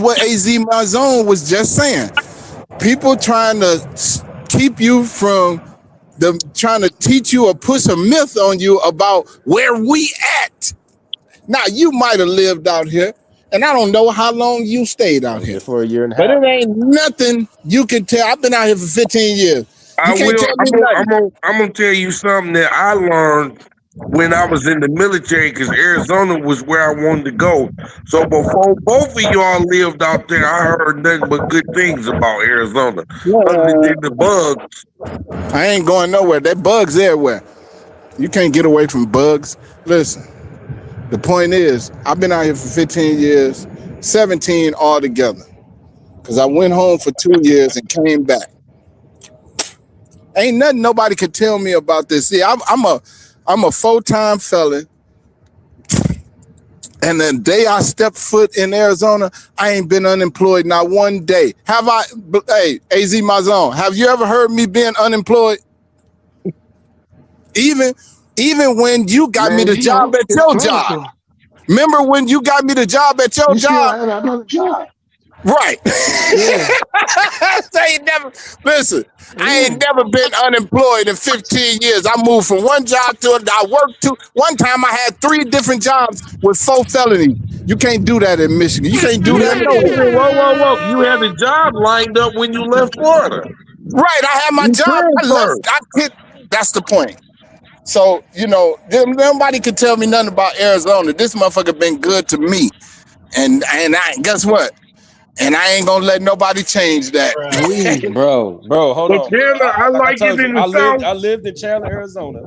what AZ Mazone was just saying. People trying to keep you from trying to teach you or push a myth on you about where we at. Now you might have lived out here, and I don't know how long you stayed
I
out
was
here,
there for a year and a
but
half.
it ain't nothing you can tell. I've been out here for 15 years.
I
You can't
will.
tell me nothing.
I'm gonna tell you something that I learned when I was in the military, because Arizona was where I wanted to go. So before both of y'all lived out there, I heard nothing but good things about Arizona, other than the bugs.
I ain't going nowhere. There bugs everywhere. You can't get away from bugs. Listen, the point is, I've been out here for 15 years, 17 altogether. Because I went home for 2 years and came back. Ain't nothing nobody could tell me about this. See, I'm a full-time felon. And the day I stepped foot in Arizona, I ain't been unemployed not one day. Have I? Hey, AZ Mazon, have you ever heard me being unemployed? Even when you got me
Man,
the
you know,
job at
it's
your job.
plentiful.
Remember when you got me the job at your
You still
job?
had another job.
Right.
Yeah.
I ain't never listen. I
Yeah.
ain't never been unemployed in 15 years. I moved from one job to another. I worked one time I had 3 different jobs with 4 felonies. You can't do that in Michigan. You can't do
You
that
had
nowhere.
whoa. You had a job lined up when you left Florida.
Right. I had my
You
job. I left.
transferred.
I quit. That's the point. So, nobody could tell me nothing about Arizona. This motherfucker been good to me. And guess what? And I ain't gonna let nobody change that.
We.
Bro, hold
But
on, bro.
Chandler, I
Like I
like it
told you,
in the
I
South.
lived in Chandler, Arizona,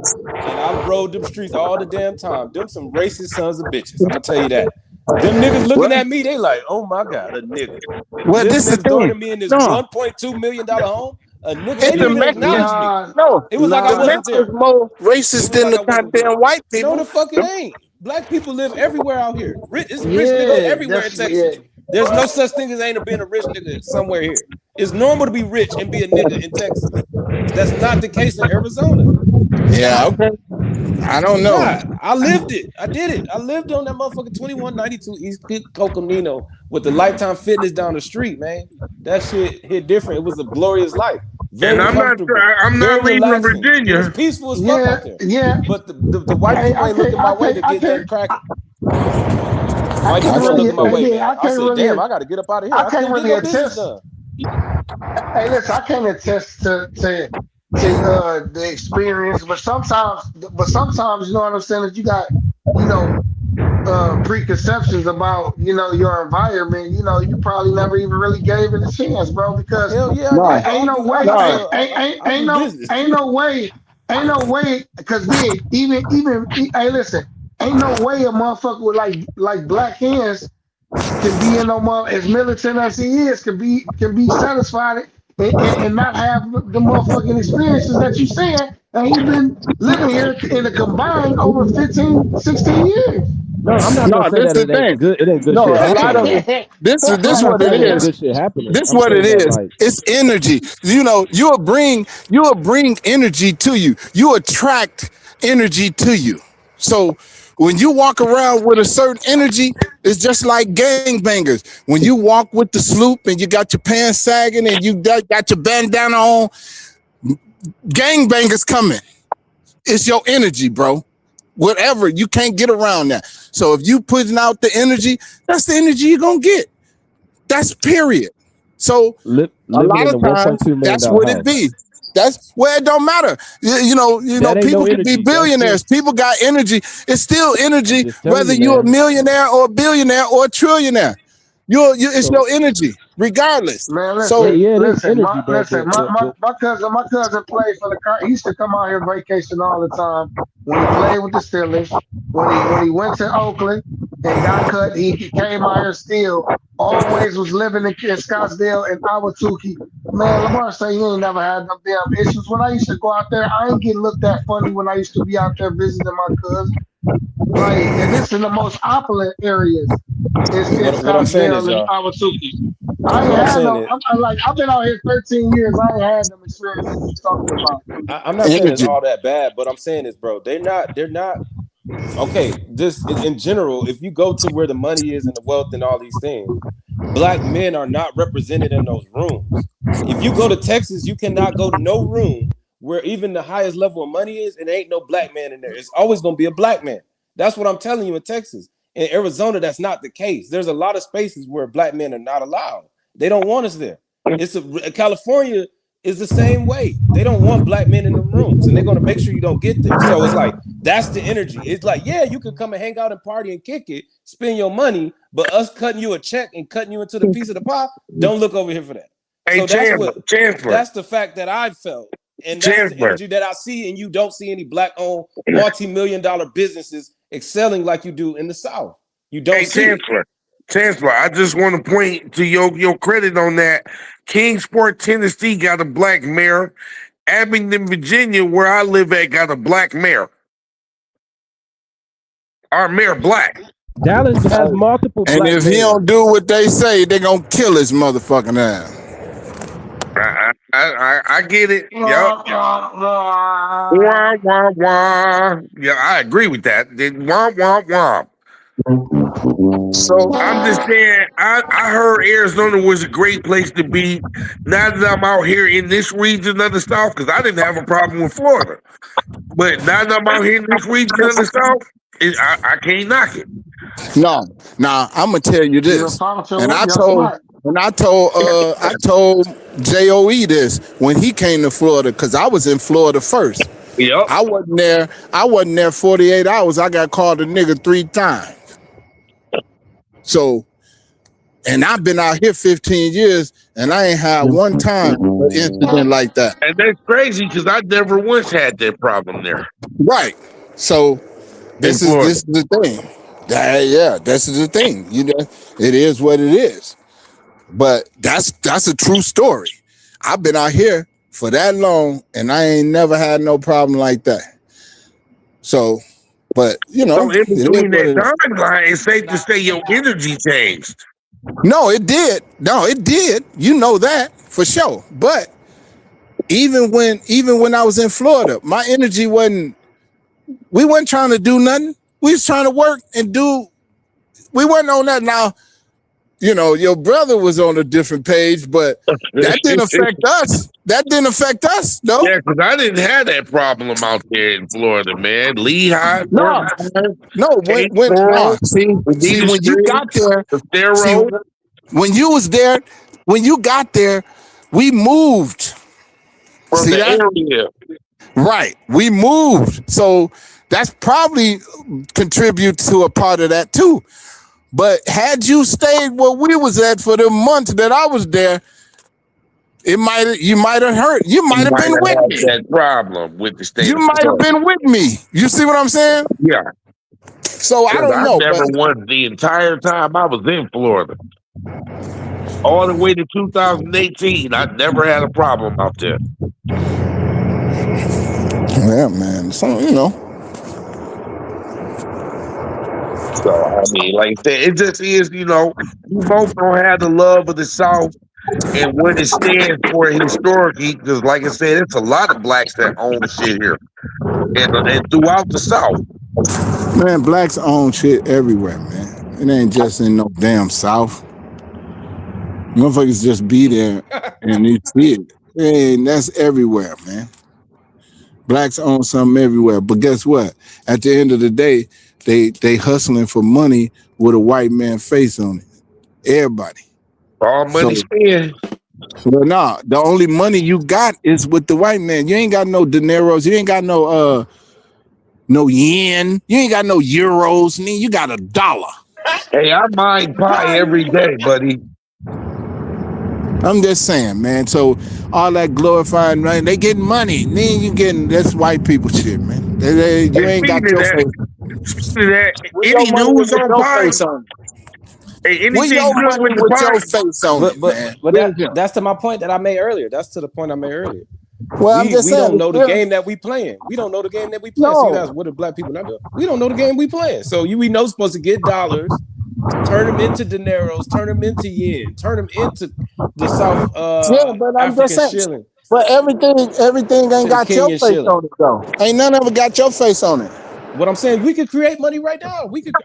and I rode them streets all the damn time. Them some racist sons of bitches. I'm gonna tell you that. Them niggas looking
Well,
at me, they like, oh my god, a nigga
this
living
is the
next door to
thing.
me in this
No,
$1.2 million home. A nigga, they
it's the
didn't even
Mexicans.
acknowledge me.
Nah,
No,
It was like I
the
nah.
wasn't
Mexicans
there.
more
It
racist
was
than
like
the
I wasn't there.
goddamn white
No,
people.
the fuck it ain't. Black people live everywhere out here. It's rich niggas
Yeah,
everywhere in
that's yeah.
Texas. There's no such thing as ain't being a rich nigga somewhere here. It's normal to be rich and be a nigga in Texas. That's not the case in Arizona. It's
Yeah,
not.
okay. I don't
It's
know.
not. I lived it. I did it. I lived on that motherfucking 2192 East Coconino with the Lifetime Fitness down the street, man. That shit hit different. It was a glorious life.
And
Very comfortable.
I'm not
Very
leaving
relaxing. It was
Virginia.
peaceful as fuck
Yeah,
out there.
yeah.
But the white
Hey,
people ain't looking my way to get nothing cracking.
I
White
can't
people weren't
really,
looking my way,
hey,
man.
I
I
can't
said,
really,
damn, I got to get up out of here.
I
I
can't
couldn't get
really
no business
attest.
done.
Hey, listen, I can't attest to the experience, but sometimes you know what I'm saying, that you got, you know, preconceptions about, your environment. You probably never even really gave it a chance, bro, because
Hell yeah, I
No,
did.
ain't no
I
way,
used
no.
to
ain't
do
no
business.
ain't no way, because then hey, listen, ain't no way a motherfucker with like black hands can be in no as militant as he is, can be satisfied and not have the motherfucking experiences that you saying, and he been living here in a combined over 15, 16 years.
No, I'm not
No,
gonna say
this
that
the thing.
it ain't good
No,
shit
a lot of
happening.
this
I'm not
what it
saying it ain't
is.
good shit happening.
This
I'm
what it
saying that
is.
like
It's energy. You'll bring energy to you. You attract energy to you. So when you walk around with a certain energy, it's just like gangbangers. When you walk with the sloop and you got your pants sagging and you got your bandana on, gangbangers coming. It's your energy, bro. Whatever, you can't get around that. So if you putting out the energy, that's the energy you're gonna get. That's period. So a
living
lot
in a
of times
1.2 million
that's
dollar
what it
house.
be. That's where it don't matter.
That ain't no
People can be
energy. That's
billionaires.
just
People got energy. It's still
I'm
energy,
just telling
whether
you,
you're a
man.
millionaire or a billionaire or a trillionaire. It's your energy, regardless.
Man,
So
Yeah, it is
listen,
energy, but
my cousin played for the car. He used to come out here vacation all the time. When he played with the Steelers, when he went to Oakland and got cut, he came out here still. Always was living in Scottsdale and Awatuki. Man, Lamar say he ain't never had no damn issues. When I used to go out there, I ain't getting looked at funny when I used to be out there visiting my cousin. Like, and this in the most opulent areas in
What I'm saying is,
Scottsdale and
y'all.
Awatuki. I ain't
What I'm
had
saying
no.
is,
I'm like I've been out here 13 years. I ain't had them experiences you talking about.
I'm not saying it's
energy.
all that bad, but I'm saying is, bro, they're not okay. Just in general, if you go to where the money is and the wealth and all these things, black men are not represented in those rooms. If you go to Texas, you cannot go to no room where even the highest level of money is, and there ain't no black man in there. It's always gonna be a black man. That's what I'm telling you in Texas. In Arizona, that's not the case. There's a lot of spaces where black men are not allowed. They don't want us there. California is the same way. They don't want black men in the rooms, and they're gonna make sure you don't get there. So it's like that's the energy. It's like, yeah, you can come and hang out and party and kick it, spend your money, but us cutting you a check and cutting you into the piece of the pie, don't look over here for that.
Hey,
So
Chancellor,
that's the fact that I felt, and that's the
Chancellor.
energy that I see, and you don't see any black-owned multi-million-dollar businesses excelling like you do in the South. You don't
Hey,
see it.
Chancellor, I just want to point to your credit on that. Kingsport, Tennessee got a black mayor. Abingdon, Virginia, where I live at, got a black mayor. Our mayor black.
Dallas has multiple
And
black
if he
mayors.
don't do what they say, they gonna kill his motherfucking ass.
I get it. Yep.
Wah,
Wah, wah, wah. Yeah, I agree with that. Then wah, wah, wah.
So
I'm just saying, I heard Arizona was a great place to be. Now that I'm out here in this region of the South, because I didn't have a problem with Florida. But now that I'm out here in this region of the South, I can't knock it.
no, now I'm gonna tell you
you're
this, and
punctual. You're smart.
I told JOE this when he came to Florida, because I was in Florida first.
Yep.
I wasn't there 48 hours. I got called a nigga 3 times. So, and I've been out here 15 years, and I ain't had one time an incident like that.
And that's crazy because I never once had that problem there.
Right. So this is
Florida.
the thing. Yeah, this is the thing. You know, it is what it is. But that's a true story. I've been out here for that long, and I ain't never had no problem like that. So, but you know,
So in between that timeline, it's safe to say your energy changed.
No, it did. No, it did. You know that for sure. But even when I was in Florida, my energy wasn't. We weren't trying to do nothing. We was trying to work and do. We weren't on that. Now, you know, your brother was on a different page, but that didn't affect us. That didn't affect us, no.
Yeah, because I didn't have that problem out there in Florida, man. Lehigh,
No, when when you got there, when you was there, when you got there, we moved.
From
See
the
that?
area.
Right, we moved. So that's probably contribute to a part of that too. But had you stayed where we was at for the month that I was there, you might have hurt. You might have been with me.
That problem with the state.
You might have been with me. You see what I'm saying?
Yeah.
So I don't know.
Never won the entire time I was in Florida. All the way to 2018, I never had a problem out there.
Yeah, man. So, you know.
So, I mean, like I said, it just is, you know, we both don't have the love of the South and what it stands for historically, because like I said, it's a lot of blacks that own shit here and throughout the South.
Man, blacks own shit everywhere, man. It ain't just in no damn South. Motherfuckers just be there and you see it. And that's everywhere, man. Blacks own something everywhere. But guess what? At the end of the day, they hustling for money with a white man face on it. Everybody.
All money spent.
Well, nah, the only money you got is with the white man. You ain't got no dineros. You ain't got no yen. You ain't got no euros. You got $1.
Hey, I mind pie every day, buddy.
I'm just saying, man. So all that glorifying, right? They getting money. Then you getting that's white people shit, man. You
Hey,
ain't got
speaking of
your
that,
face.
speaking of that,
Where your
any
money
news
with
on
your
pie?
face on it?
Hey,
Where
anything
your
good
money
with the
with your
pie?
face on
But
it,
but
man?
but
Where's your?
that's to my point that I made earlier. That's to the point I made earlier.
Well, I'm just
We
saying.
don't
It's
know the
still,
game that we playing. We don't know the game that we playing. So you guys,
no.
what do black people not do? We don't know the game we playing. So we know supposed to get dollars, turn them into dineros, turn them into yen, turn them into the South
Yeah, but I'm just
African
saying.
shilling
But everything
to
ain't
the
got your
Kenyan
face
shilling.
on it though. Ain't none of it got your face on it.
What I'm saying, we could create money right now. We could.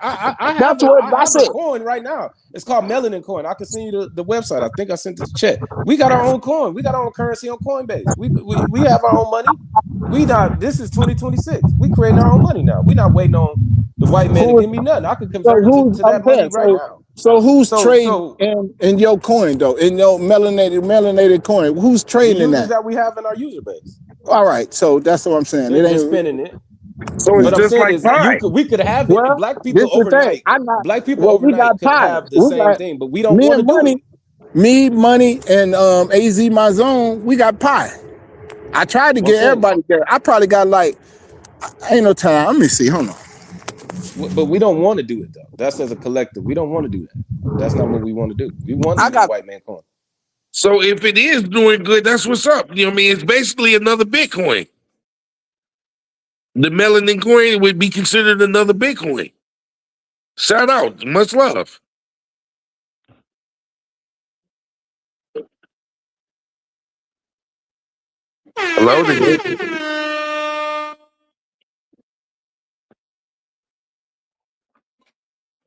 That's what.
I have
That's
a
it.
coin right now. It's called Melanin Coin. I can send you the website. I think I sent it to chat. We got our own coin. We got our own currency on Coinbase. We have our own money. We not. This is 2026. We creating our own money now. We not waiting on the white man to
Who?
give me nothing. I could
So
convert it
who's?
to
I'm
that money
saying.
right
So
now.
so who's trading
So
in your coin though? In your melanated coin? Who's
the
trading in
users
that?
that we have in our user base,
All right. So that's what I'm saying. It
they're
ain't.
spending it.
So
What
it's
I'm
just
saying
like
is,
pie.
we could have it.
Well,
Black
this
people
the thing.
overnight.
I'm not.
Black people
Well, we
overnight
got
could
pie.
have the
We
same
got
thing, but we don't
me
want to
and
do it.
money, and Az my zone. We got pie. I tried to
Well, I'm
get
saying,
everybody there. I probably got like. Ain't no time. Let me see. Hold on.
but we don't want to do it though. That's as a collective. We don't want to do that. That's not what we want to do. We want to
I
use the
got.
white man coin.
So if it is doing good, that's what's up. You know what I mean? It's basically another Bitcoin. The melanin coin would be considered another Bitcoin. Shout out. Much love. Hello there.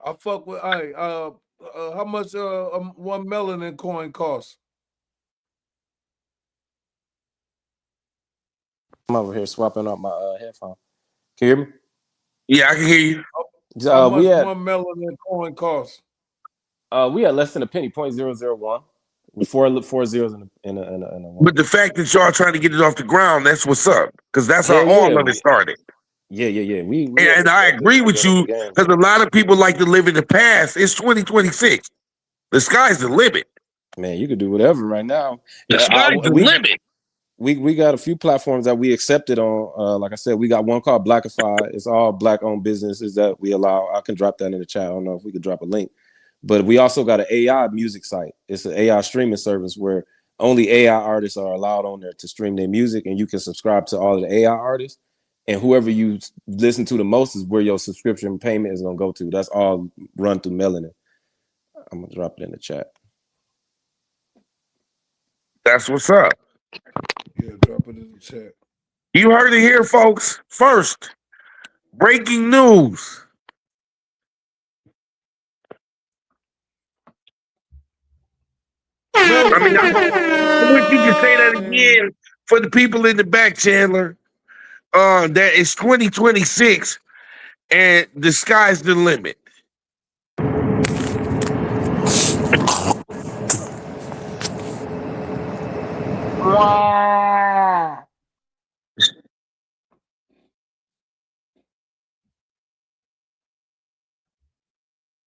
I fuck with. How much one melanin coin costs?
I'm over here swapping out my headphone. Can you hear me?
Yeah, I can hear you.
How
We
much
had
one melanin coin costs?
less than a penny, 0.001, with four zeros and a one.
But the fact that y'all trying to get it off the ground, that's what's up. Because that's how
Hell
all
yeah,
of it started.
We
And I
understand
agree
business
with
building up the
you
game.
because a lot of people like to live in the past. It's 2026. The sky's the limit.
Man, you could do whatever right now.
The sky's the limit.
We got a few platforms that we accepted on. Like I said, we got one called Blackify. It's all black owned businesses that we allow. I can drop that in the chat. I don't know if we could drop a link, but we also got an AI music site. It's an AI streaming service where only AI artists are allowed on there to stream their music, and you can subscribe to all of the AI artists. And whoever you listen to the most is where your subscription payment is gonna go to. That's all run through Melanin. I'm gonna drop it in the chat.
That's what's up.
Yeah, drop it in the chat.
You heard it here, folks. First, breaking news. I mean, I wish you could say that again for the people in the back, Chandler. That it's 2026 and the sky's the limit.
Wow.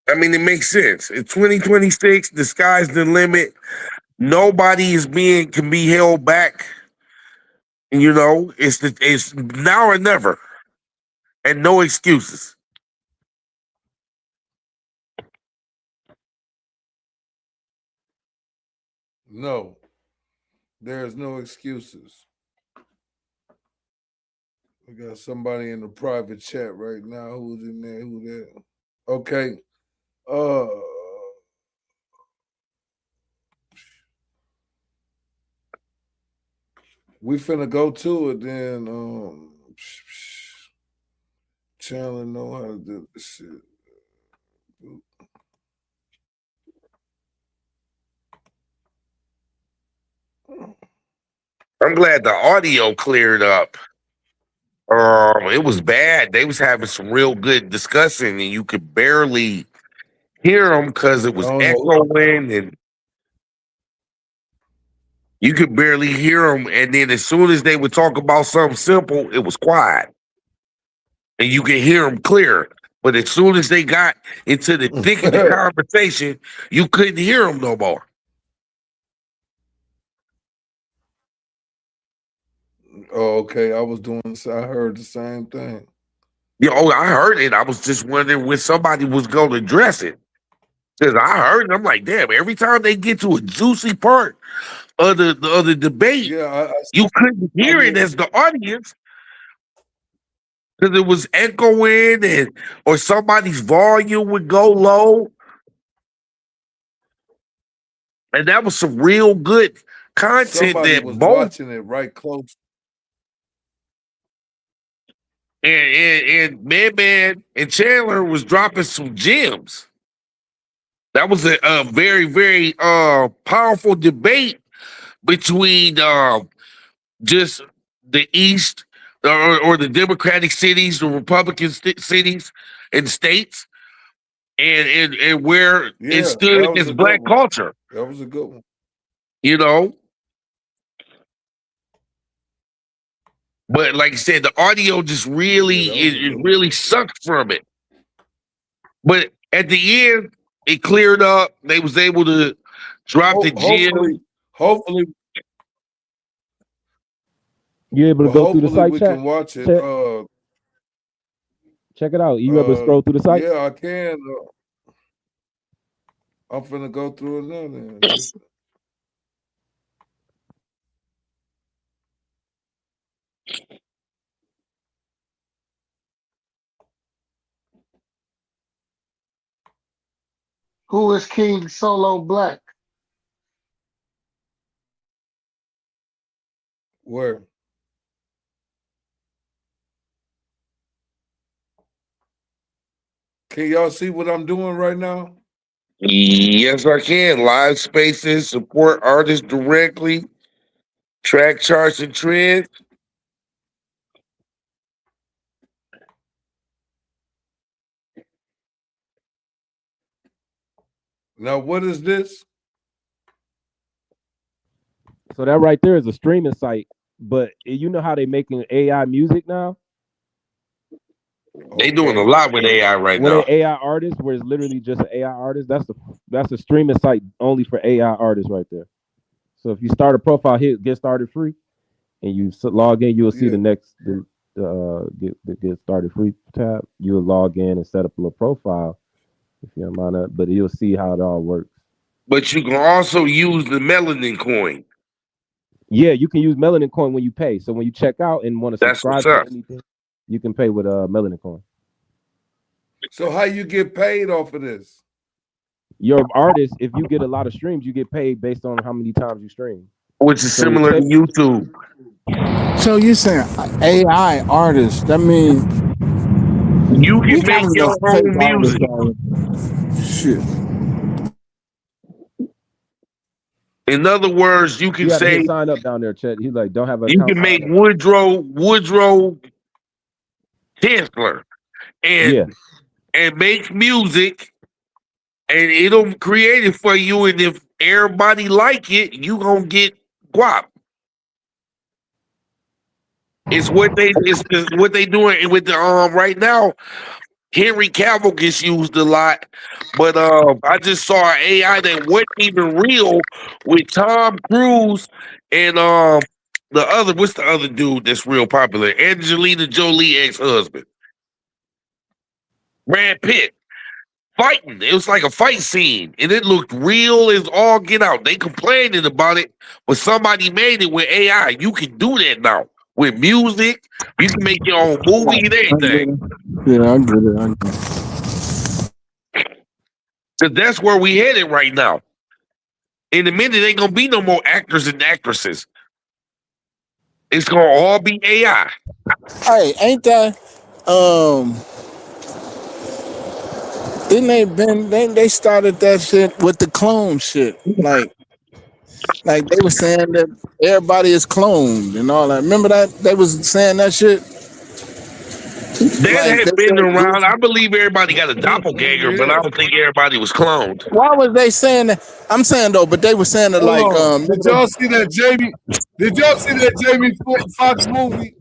I mean, it makes sense. It's 2026, the sky's the limit. Nobody can be held back. You know, it's now or never, and no excuses.
No, there's no excuses. We got somebody in the private chat right now. Who's in there? Who there? Okay. We finna go to it then. Chandler know how to do this shit.
I'm glad the audio cleared up. It was bad. They was having some real good discussing, and you could barely hear them because it was echoing, and you could barely hear them. And then as soon as they would talk about something simple, it was quiet, and you could hear them clear. But as soon as they got into the thick of the conversation, you couldn't hear them no more.
Oh, okay. I was doing this. I heard the same thing.
Yeah, oh, I heard it. I was just wondering when somebody was going to address it. Because I heard it, I'm like, damn, every time they get to a juicy part of the debate,
Yeah,
you couldn't hear it as the audience because it was echoing or somebody's volume would go low. And that was some real good content
somebody
that
was
both
watching it right close.
and Man and Chandler was dropping some gems. That was a very, very powerful debate between just the East or the Democratic cities, the Republican cities and states, and where it
Yeah, that
stood
was
as
a good
Black
one.
culture.
That was a good one.
You know, but like I said, the audio just really
Yeah, that was a
it
good one.
really sucked from it. But at the end, it cleared up. They was able to drop the gem.
Hopefully,
You able to
well,
go through the
hopefully
site
we
chat?
can watch it.
Check it out. You able to scroll through the site?
Yeah, I can. I'm finna go through it now. Then.
Who is King Solo Black?
Where? Can y'all see what I'm doing right now?
Yes, I can. Live spaces, support artists directly, track charts and trends.
Now, what is this?
So that right there is a streaming site. But you know how they making AI music now?
They doing a lot with AI right
When
now.
they AI artists, where it's literally just an AI artist, that's a streaming site only for AI artists right there. So if you start a profile, hit get started free, and you log in, you will see the next get started free tab. You will log in and set up a little profile if you don't mind that, but you'll see how it all works.
But you can also use the melanin coin.
Yeah, you can use melanin coin when you pay. So when you check out and want to subscribe to anything, you can pay with melanin coin.
So how you get paid off of this?
Your artist, if you get a lot of streams, you get paid based on how many times you stream.
Which is similar to YouTube.
So you're saying AI artists? That means
you can make your own music.
Shit.
In other words, you can say
sign up down there, Chet. He's like, don't have a.
You can make Woodrow Chancellor and make music, and it'll create it for you. And if everybody like it, you gonna get guap. It's what they doing with the right now. Henry Cavill gets used a lot, but I just saw an AI that wasn't even real with Tom Cruise and what's the other dude that's real popular? Angelina Jolie ex-husband. Brad Pitt. Fighting. It was like a fight scene, and it looked real as all get out. They complaining about it, but somebody made it with AI. You can do that now with music. You can make your own movie and everything.
Yeah, I get it.
Because that's where we headed right now. In a minute, ain't gonna be no more actors and actresses. It's gonna all be AI.
Hey, ain't that they started that shit with the clone shit. Like they were saying that everybody is cloned and all that. Remember that? They was saying that shit.
That had been around. I believe everybody got a doppelganger, but I don't think everybody was cloned.
Why was they saying that? I'm saying though, but they were saying that
Did y'all see that Jamie? Did y'all see that Jamie Foxx movie?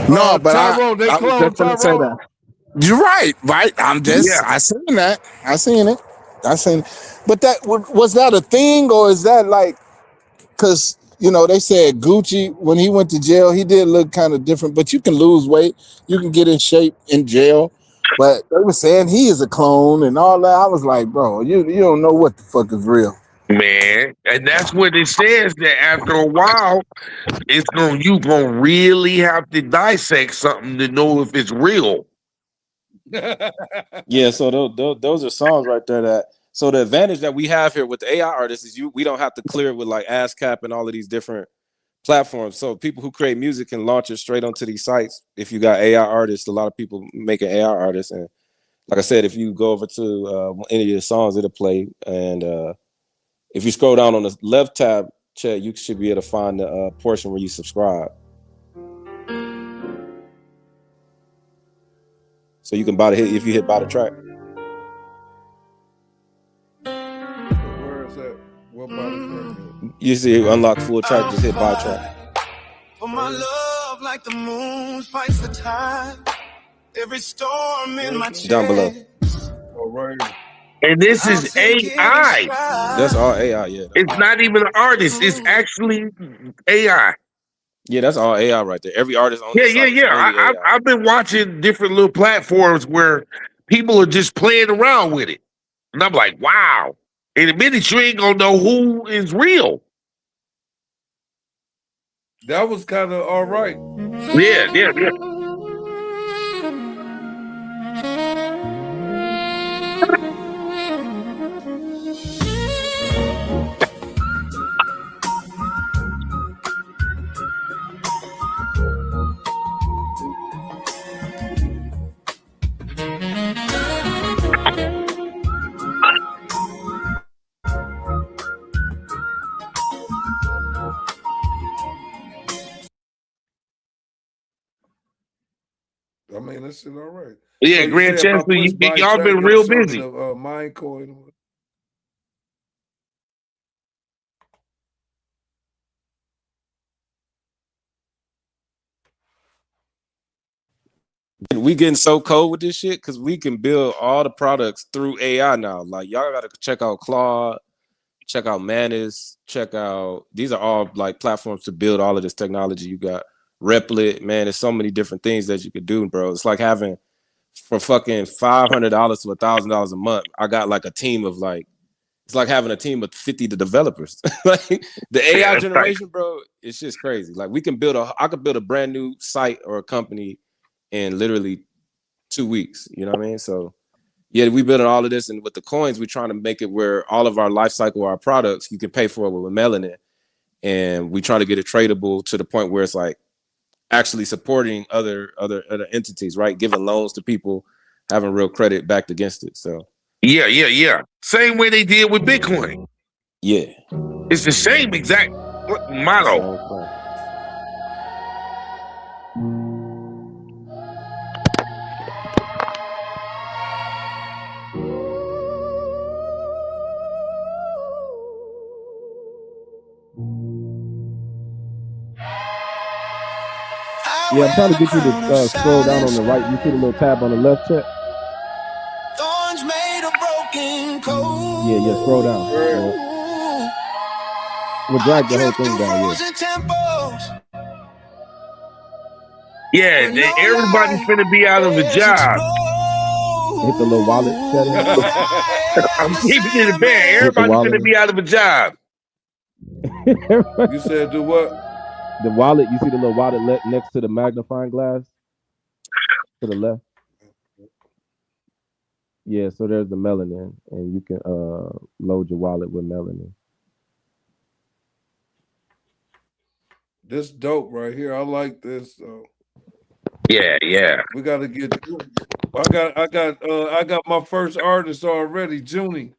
No, but
Tyrone, they
I was
cloned
just gonna say
Tyrone.
that. You're right. I'm just,
Yeah,
I seen that. I seen it. But that was that a thing, or is that like, because they said Gucci when he went to jail, he did look kind of different. But you can lose weight, you can get in shape in jail. But they were saying he is a clone and all that. I was like, bro, you don't know what the fuck is real.
man. And that's what it says that after a while, you gonna really have to dissect something to know if it's real.
Yeah, so those are songs right there. So the advantage that we have here with the AI artists is we don't have to clear it with like ASCAP and all of these different platforms. So people who create music can launch it straight onto these sites. If you got AI artists, a lot of people make an AI artist, and like I said, if you go over to any of your songs, it'll play. And if you scroll down on the left tab, Chet, you should be able to find the portion where you subscribe. So you can buy if you hit buy the track.
Where is that? What buy the track?
You see unlock full track, just hit buy track.
For my love, like the moon fights the tide. Every storm in my chest.
Down below.
Oh, right.
And this is AI.
That's all AI, yeah.
It's not even an artist. It's actually AI.
Yeah, that's all AI right there. Every artist on this site is only AI.
I've been watching different little platforms where people are just playing around with it. And I'm like, wow. In a minute, you ain't gonna know who is real.
That was kind of all right.
Yeah.
I mean, that shit all right.
Yeah,
So
Grand Chancellor, y'all been real busy.
Mind coin.
We getting so cold with this shit because we can build all the products through AI now. Like y'all gotta check out Claude, check out Manus, check out these are all like platforms to build all of this technology. You got Replit, man. There's so many different things that you could do, bro. It's like having for fucking $500 to $1,000 a month. I got like a team of like it's like having a team of 50 developers. Like the AI generation, bro, it's just crazy. Like I could build a brand new site or a company in literally 2 weeks. You know what I mean? So yeah, we building all of this, and with the coins, we're trying to make it where all of our life cycle, our products, you can pay for it with melanin, and we try to get it tradable to the point where it's like actually supporting other entities, right? Giving loans to people, having real credit backed against it. So
Yeah. Same way they did with Bitcoin.
yeah,
It's the same exact model.
Yeah, I'm trying to get you to scroll down on the right. You see the little tab on the left, Chet?
Thorns made of broken cold.
Yeah, scroll down. Yeah. We'll drag the whole thing down,
Yeah, everybody's finna be out of a job.
Hit the little wallet setting.
I'm keeping it a bear. Everybody's finna be out of a job.
You said do what?
The wallet, you see the little wallet next to the magnifying glass? To the left. Yeah, so there's the melanin, and you can load your wallet with melanin.
This dope right here. I like this.
Yeah.
We gotta get. I got my first artist already, Junie.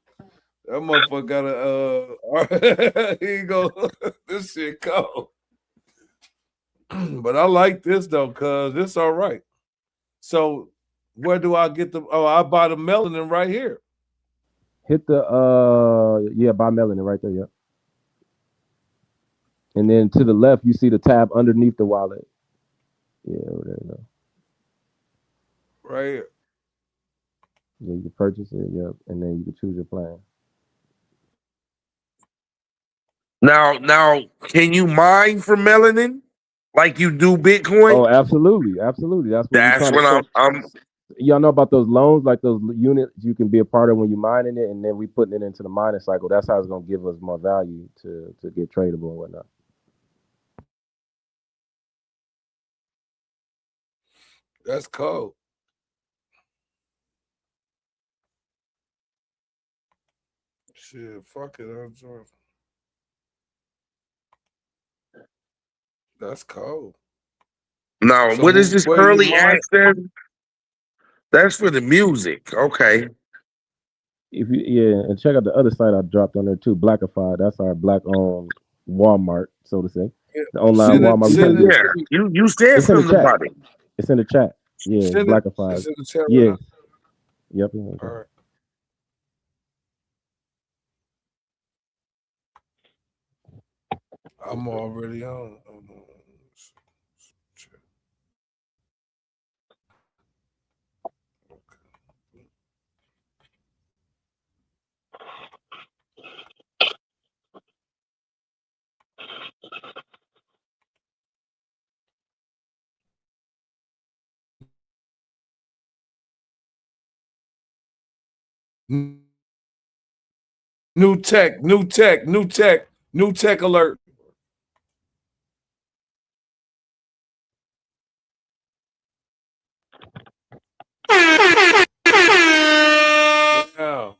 That motherfucker got a. Here you go. This shit cold. But I like this though, cause it's all right. So where do I get the? Oh, I buy the melanin right here.
Hit the buy melanin right there, yep. And then to the left, you see the tab underneath the wallet. Yeah, there you go.
Right here.
Yeah, you can purchase it. Yep, and then you can choose your plan.
Now, can you mine for melanin like you do
Oh,
Bitcoin?
absolutely, absolutely. That's what we're
That's
trying to
what
show.
I'm.
Y'all know about those loans, like those units you can be a part of when you're mining it, and then we putting it into the mining cycle. That's how it's gonna give us more value to get tradable and whatnot.
That's cold. Shit, fuck it. That's cold.
Now,
So
what is this
where you
curly
mine?
access? That's for the music. Okay.
If you yeah, and check out the other site I dropped on there too, Blackify. That's our black owned Walmart, so to say, the online
Send it.
Walmart. We try to
Send
get
it
Yeah,
to me.
you said
it's in the
something
chat.
about it.
It's in the chat. Yeah, it's
Send it.
Blackify.
It's in the chat right
Yeah.
now.
Yep.
All right. I'm already on. New tech, new tech, new tech, new tech alert. Now,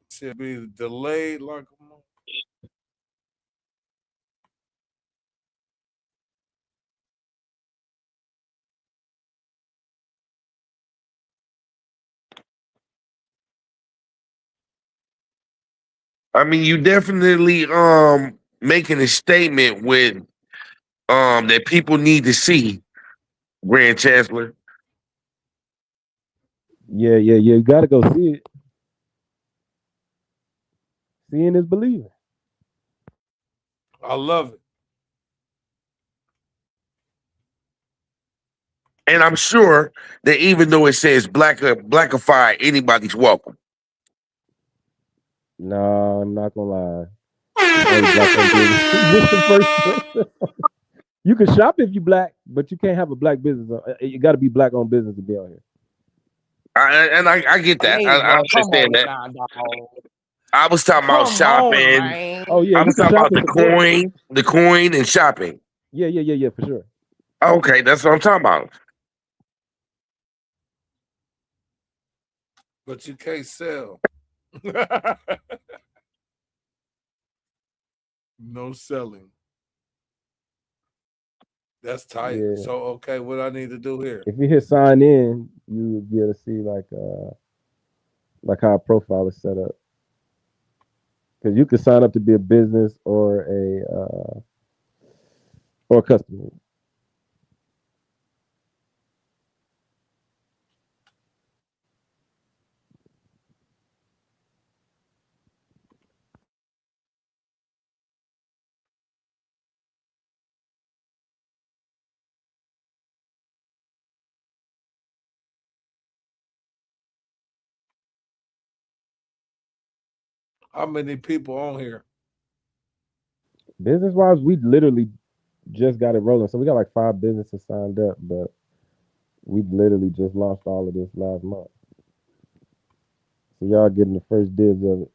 should be delayed like a month.
I mean, you definitely making a statement with that people need to see, Grand Chancellor.
Yeah. You gotta go see it. Seeing is believing.
I love it.
And I'm sure that even though it says blackify, anybody's welcome.
No, I'm not gonna lie. It's only black owned business in the first place. You can shop if you black, but you can't have a black business. You got to be black owned business to be on here.
I get that.
Hey,
I
bro, come
understand
on
that.
now, dog.
I was talking about
Come on,
shopping.
man.
Oh yeah,
I
you
was
can
talking
shop
about
and support.
the coin and shopping.
Yeah, for sure.
Okay, that's what I'm talking about.
But you can't sell. No selling. That's tight.
Yeah,
So okay, what I need to do here?
if you hit sign in, you would be able to see like how a profile is set up. Because you can sign up to be a business or a customer.
How many people on here?
Business wise, we literally just got it rolling. So we got like 5 businesses signed up, but we literally just launched all of this last month. So y'all getting the first dibs of it.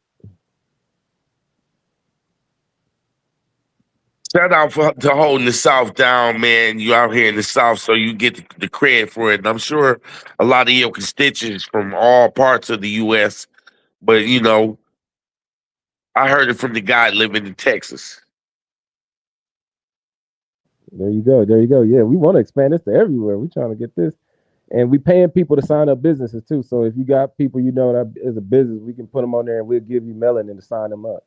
Shout out to holding the South down, man. You out here in the South, so you get the credit for it. And I'm sure a lot of your constituents from all parts of the U.S. But I heard it from the guy living in Texas.
There you go. There you go. Yeah, we want to expand this to everywhere. We trying to get this, and we paying people to sign up businesses too. So if you got people you know that is a business, we can put them on there, and we'll give you melanin to sign them up.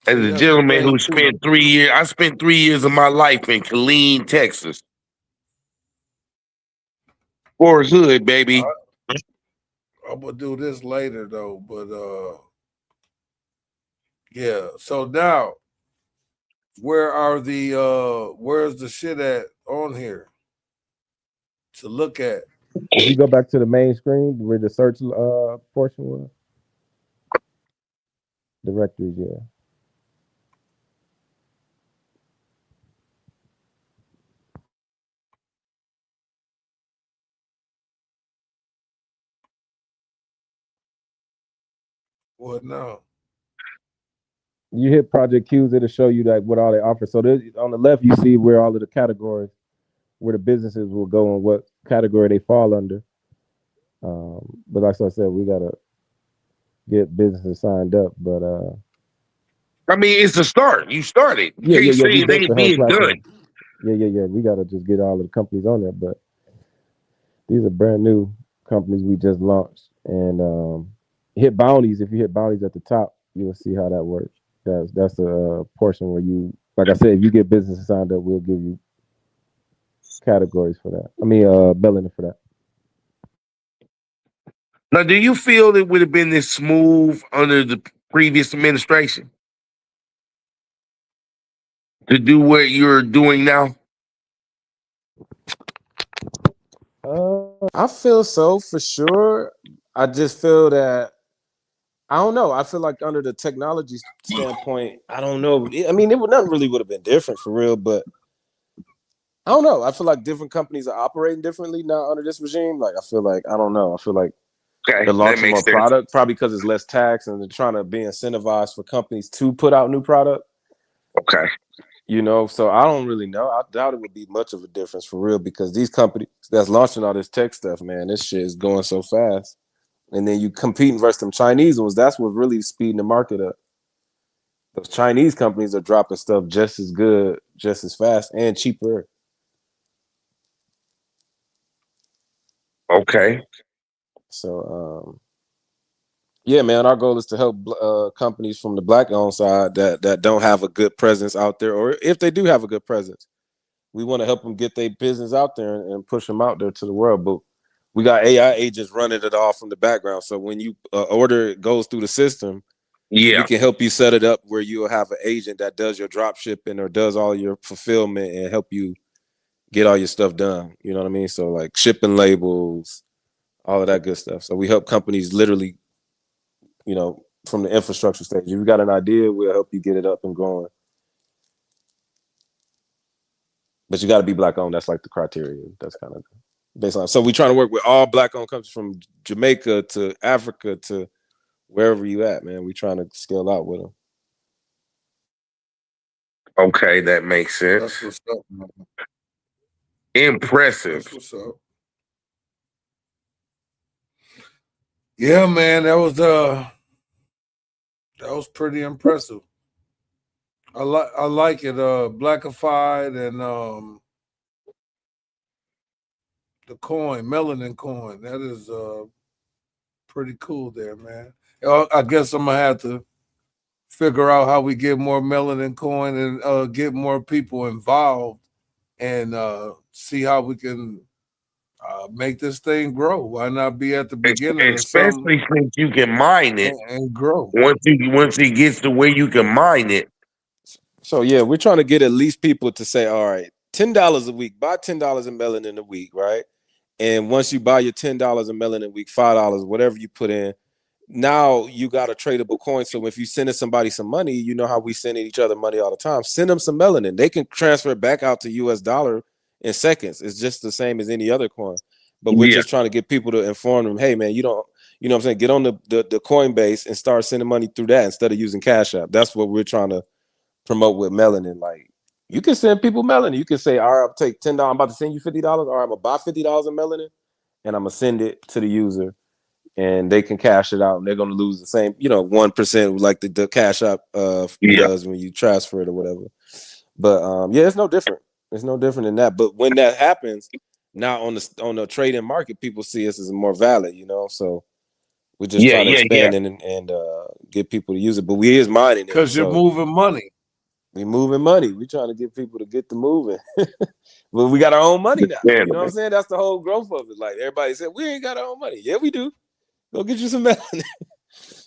As
See,
a
that's the
gentleman
thing
who
too.
spent 3 years, I spent 3 years of my life in Killeen, Texas. Forest Hood, baby.
I'm gonna do this later though, but yeah. So now, where's the shit at on here? to look at.
If you go back to the main screen where the search portion was, directories, yeah.
What now?
You hit Project Qs, it'll show you like what all they offer. So on the left, you see where all of the categories, where the businesses will go and what category they fall under. But like I said, we gotta get businesses signed up. But
I mean, it's a start. You started. You can't say
We
it
built
ain't
the whole
being good.
platform. Yeah. We gotta just get all of the companies on there. But these are brand new companies we just launched. And hit bounties. If you hit bounties at the top, you'll see how that works. That's a portion where you, like I said, if you get businesses signed up, we'll give you categories for that. I mean, melanin for that.
Now, do you feel it would have been this smooth under the previous administration to do what you're doing now?
I feel so for sure. I just feel that I don't know. I feel like under the technology standpoint, I don't know. I mean, nothing really would have been different for real, but I don't know. I feel like different companies are operating differently now under this regime. Like, I feel like, I don't know. I feel like they're launching more product, probably because it's less tax and they're trying to be incentivized for companies to put out new product.
Okay.
You know, so I don't really know. I doubt it would be much of a difference for real because these companies that's launching all this tech stuff, man, this shit is going so fast. And then you competing versus them Chinese ones. That's what's really speeding the market up. Those Chinese companies are dropping stuff just as good, just as fast, and cheaper.
Okay.
So, yeah, man, our goal is to help companies from the Black-owned side that don't have a good presence out there, or if they do have a good presence, we want to help them get their business out there and push them out there to the world. But we got AI agents running it all from the background. So when you order, it goes through the system.
Yeah,
we can help you set it up where you'll have an agent that does your drop shipping or does all your fulfillment and help you get all your stuff done. You know what I mean? So like shipping labels, all of that good stuff. So we help companies literally, you know, from the infrastructure stage. If you got an idea, we'll help you get it up and going. But you got to be Black-owned. That's like the criteria. That's kind of baseline. So we're trying to work with all Black-owned companies from Jamaica to Africa to wherever you at, man. We're trying to scale out with them.
Okay, that makes sense.
That's what's up, man.
Impressive.
That's what's up. Yeah, man, that was pretty impressive. I like it. Blackified and the coin, melanin coin. That is pretty cool there, man. I guess I'm gonna have to figure out how we get more melanin coin and get more people involved and see how we can make this thing grow. Why not be at the beginning of something?
Especially since you can mine it
and grow.
Once it gets to where you can mine it.
So yeah, we're trying to get at least people to say, all right, $10 a week, buy $10 in melanin a week, right? And once you buy your $10 in melanin a week, $5, whatever you put in, now you got a tradable coin. So if you sending somebody some money, you know how we sending each other money all the time. Send them some melanin. They can transfer it back out to US dollar in seconds. It's just the same as any other coin. But we're just trying to get people to inform them, hey man, you know what I'm saying? Get on the Coinbase and start sending money through that instead of using Cash App. That's what we're trying to promote with melanin. Like you can send people melanin. You can say, all right, I'll take $10. I'm about to send you $50. All right, I'm gonna buy $50 in melanin and I'm gonna send it to the user and they can cash it out and they're gonna lose the same, 1% like the Cash App does when you transfer it or whatever. But yeah, it's no different. It's no different than that. But when that happens, now on the trading market, people see us as more valid, So we're just trying to expand and get people to use it. But we is mining it.
Because you're moving money.
We moving money. We trying to get people to get the moving. Well, we got our own money now. You know what I'm saying? That's the whole growth of it. Like everybody said, we ain't got our own money. Yeah, we do. Go get you some melanin.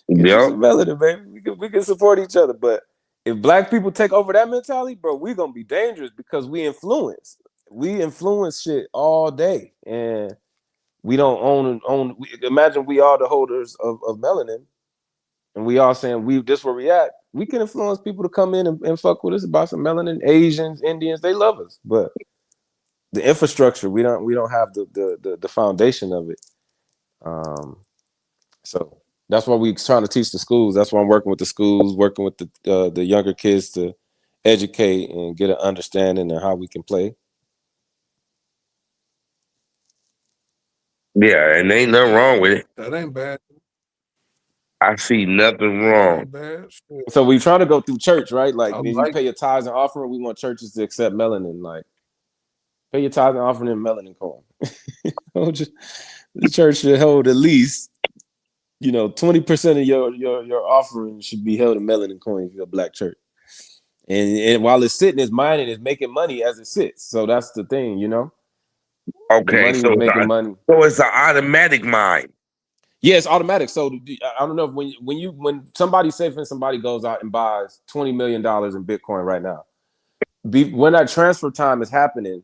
Get you some melanin, baby. We can support each other. But if Black people take over that mentality, bro, we're gonna be dangerous because we influence. we influence shit all day, and we don't own. Imagine we are the holders of melanin, and we all saying this where we at. We can influence people to come in and fuck with us about some melanin. Asians, Indians, they love us, but the infrastructure we don't have the foundation of it. So that's why we trying to teach the schools. That's why I'm working with the schools, working with the younger kids to educate and get an understanding of how we can play.
Yeah, and ain't nothing wrong with it.
That ain't bad.
I see nothing
That
wrong.
ain't bad. Shit.
So we trying to go through church, right? Like
I
when you
like
pay your tithes and offering, we want churches to accept melanin. Like pay your tithes and offering in melanin coin. The church should hold at least 20% of your offering should be held in melanin coin if you're a black church. And while it's sitting, it's mining, it's making money as it sits. So that's the thing, The
Okay,
money is making money.
so it's an automatic mine.
Yeah, it's automatic. So I don't know if when somebody goes out and buys $20 million in Bitcoin right now, when that transfer time is happening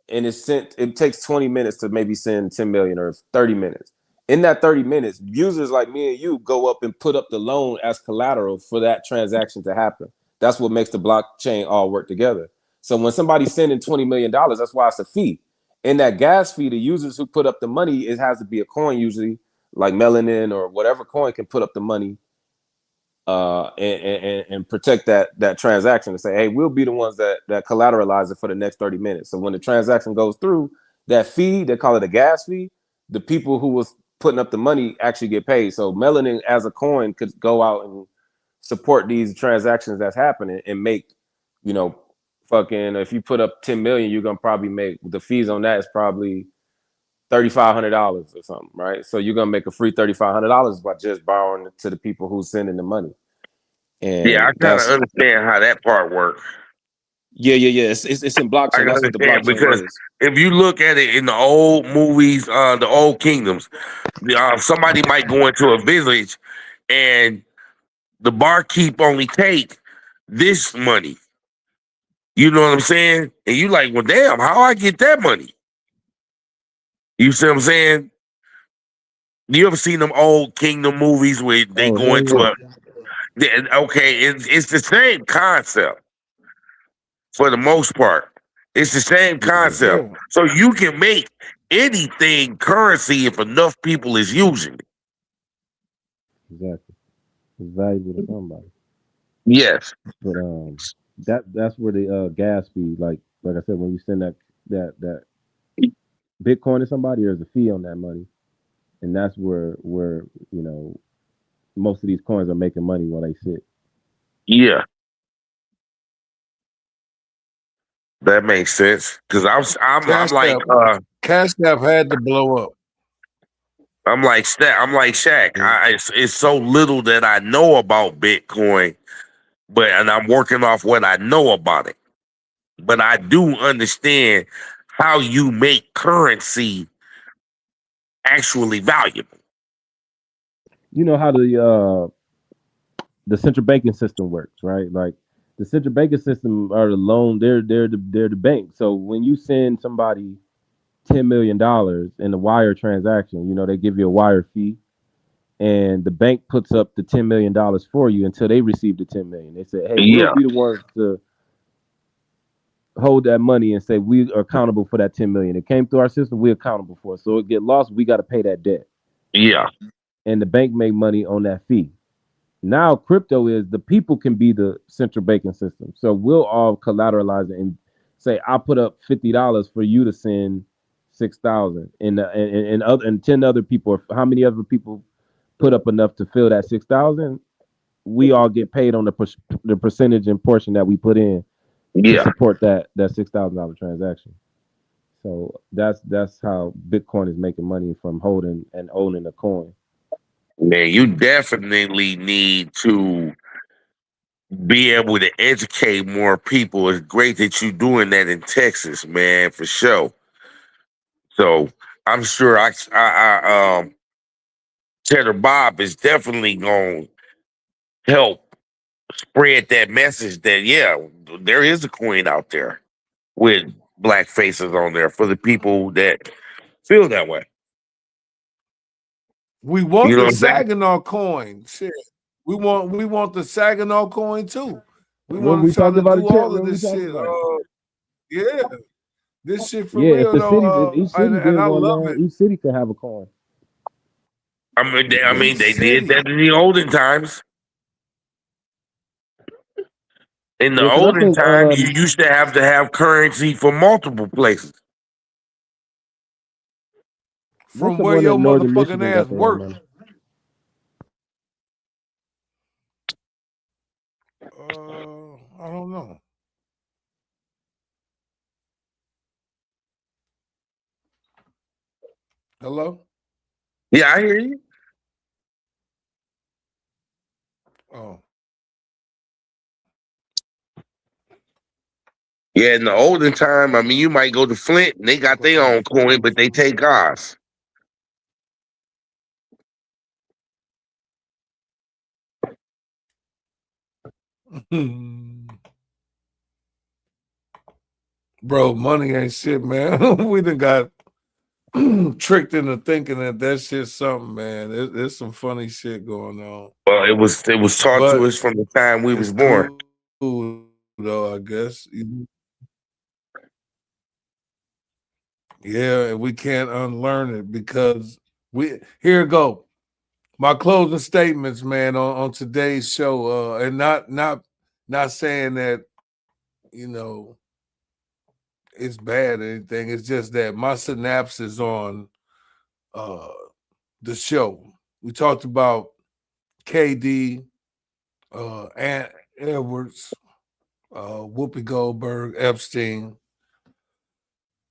and it's sent, it takes 20 minutes to maybe send 10 million or 30 minutes. In that 30 minutes, users like me and you go up and put up the loan as collateral for that transaction to happen. That's what makes the blockchain all work together. So when somebody's sending $20 million, that's why it's a fee. In that gas fee, the users who put up the money, it has to be a coin usually, like melanin or whatever coin can put up the money and protect that transaction and say, hey, we'll be the ones that collateralize it for the next 30 minutes. So when the transaction goes through, that fee, they call it a gas fee, the people who was putting up the money actually get paid. So melanin as a coin could go out and support these transactions that's happening and make, fucking, if you put up 10 million, you're gonna probably make the fees on that is probably $3,500 or something, right? So you're gonna make a free $3,500 by just borrowing to the people who's sending the money. And
Yeah, I kind of understand how that part works.
Yeah. It's in blockchain.
I can
That's what the
understand
blockchain
because
is.
if you look at it in the old movies, the old kingdoms, somebody might go into a village and the barkeep only take this money. You know what I'm saying? And you like, well, damn, how I get that money? You see what I'm saying? You ever seen them old kingdom movies where they
Oh,
go
hell
into
yeah.
okay, it's the same concept for the most part. It's the same
Yeah,
concept.
Yeah.
So you can make anything currency if enough people is using it.
exactly. It's valuable to somebody.
Yes.
But that's where the gas fee, like I said, when you send that Bitcoin to somebody, there's a fee on that money, and that's where most of these coins are making money while they sit.
Yeah. That makes sense. Cause I'm
Cash
like
App. Cash App had to blow up.
I'm like Shaq. It's so little that I know about Bitcoin, and I'm working off what I know about it. But I do understand how you make currency actually valuable.
You know how the central banking system works, right? Like the central banking system are the loan. They're the bank. So when you send somebody $10 million in a wire transaction, they give you a wire fee, and the bank puts up the $10 million for you until they receive the 10 million. They say, "Hey, we'll
Yeah,
be the ones to hold that money and say we are accountable for that 10 million. It came through our system. We're accountable for it. So it get lost. We got to pay that debt,
yeah,
and the bank make money on that fee." Now crypto is the people can be the central banking system. So we'll all collateralize it and say, "I'll put up $50 for you to send 6,000," and 10 other people. Or how many other people put up enough to fill that 6,000? We all get paid on the percentage and portion that we put in to
yeah.
support that $6,000 transaction. So that's how Bitcoin is making money, from holding and owning a coin.
Man, you definitely need to be able to educate more people. It's great that you're doing that in Texas, man, for sure. So I'm sure Cheddar Bob is definitely going to help spread that message that, yeah, there is a queen out there with black faces on there for the people that feel that way.
We want
You know
the
what I'm saying?
Saginaw coin. Shit. We want the Saginaw coin too. We
Remember
want
we
to try
talked
to
about it,
do
Chip?
all of
Remember we
this
talked
shit.
about it?
Yeah. This shit for
Yeah, if
real
the cities, if
though.
each city did
And I
one
love
now,
it.
each city could have a coin.
I mean,
Each
they did that
city.
in the olden times. In the
Yeah, because I
olden
think
times, you used to have currency for multiple places.
what's
From
the
where
one
your
in northern
motherfucking
Michigan
ass
got their
work.
money?
I don't know. Hello?
Yeah, I hear you.
Oh.
Yeah, in the olden time, I mean, you might go to Flint and they got their own coin, but they take ours.
Bro, money ain't shit, man. We done got tricked into thinking that shit's something, man. There's some funny shit going on.
Well, it was taught to
But
us from the time we was
it's
born.
cool though, I guess. Yeah, and we can't unlearn it because here it go. My closing statements, man, on today's show, and not saying that, you know, it's bad or anything. It's just that my synapses on uh the show. We talked about KD, Ant Edwards, Whoopi Goldberg, Epstein,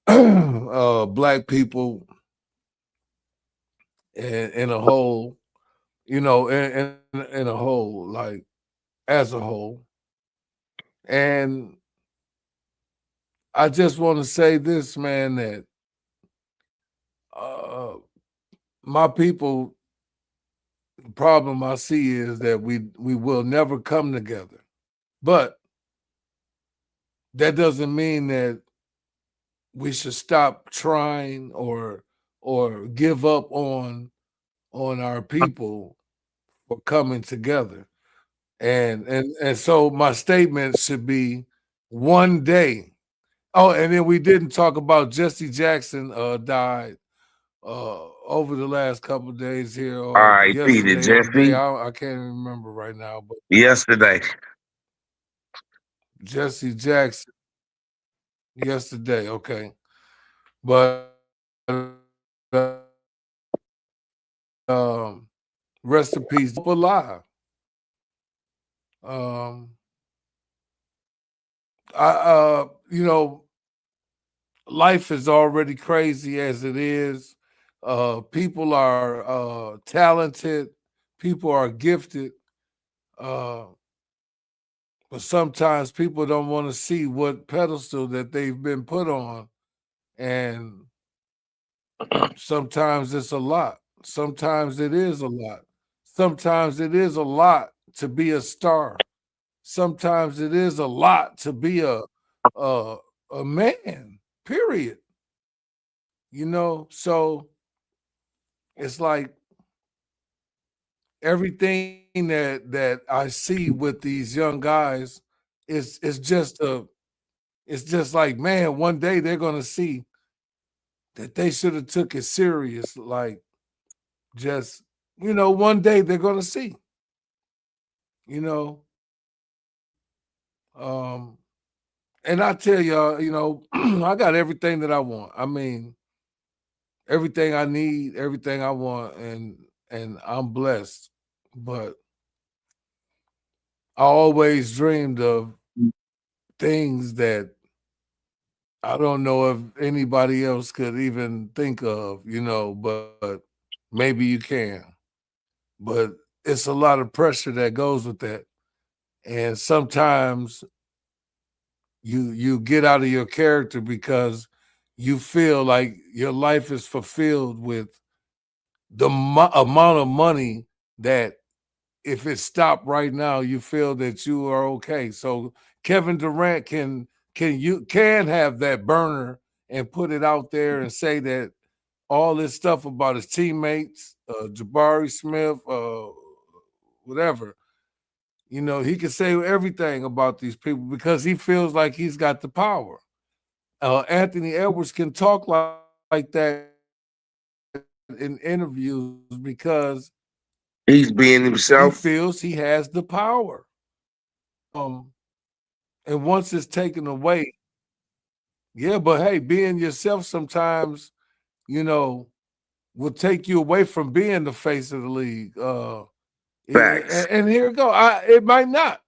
black people in a whole, you know, in a whole, like as a whole. And I just want to say this, man, that uh, my people, the problem I see is that we will never come together. But that doesn't mean that we should stop trying or give up on our people for coming together. And so my statement should be one day. Oh, and then we didn't talk about Jesse Jackson died over the last couple of days here or
R.I.P. to
yesterday or today.
Jesse
I can't even remember right now, but
yesterday.
Jesse Jackson yesterday, okay. But um rest in peace, alive. Um you know, life is already crazy as it is. People are talented, people are gifted, uh, but sometimes people don't want to see what pedestal that they've been put on. And sometimes it's a lot. Sometimes it is a lot. Sometimes it is a lot to be a star. Sometimes it is a lot to be a, a man, period. You know, so it's like everything that I see with these young guys is just it's just like, man, one day they're gonna see that they should have took it serious. Like just, you know, one day they're gonna see, you know. Um, and I tell y'all, you know, I got everything that I want. I mean, everything I need, everything I want, and I'm blessed. But I always dreamed of things that I don't know if anybody else could even think of, you know, but maybe you can. But it's a lot of pressure that goes with that. And sometimes you get out of your character because you feel like your life is fulfilled with the amount of money that if it stopped right now, you feel that you are okay. So Kevin Durant can can have that burner and put it out there and say that all this stuff about his teammates, Jabari Smith, whatever. You know, he can say everything about these people because he feels like he's got the power. Anthony Edwards can talk like that in interviews because
He's being
he
himself.
feels he has the power. And once it's taken away, yeah, but hey, being yourself sometimes, you know, will take you away from being the face of the league.
Facts.
And here it go. It might not.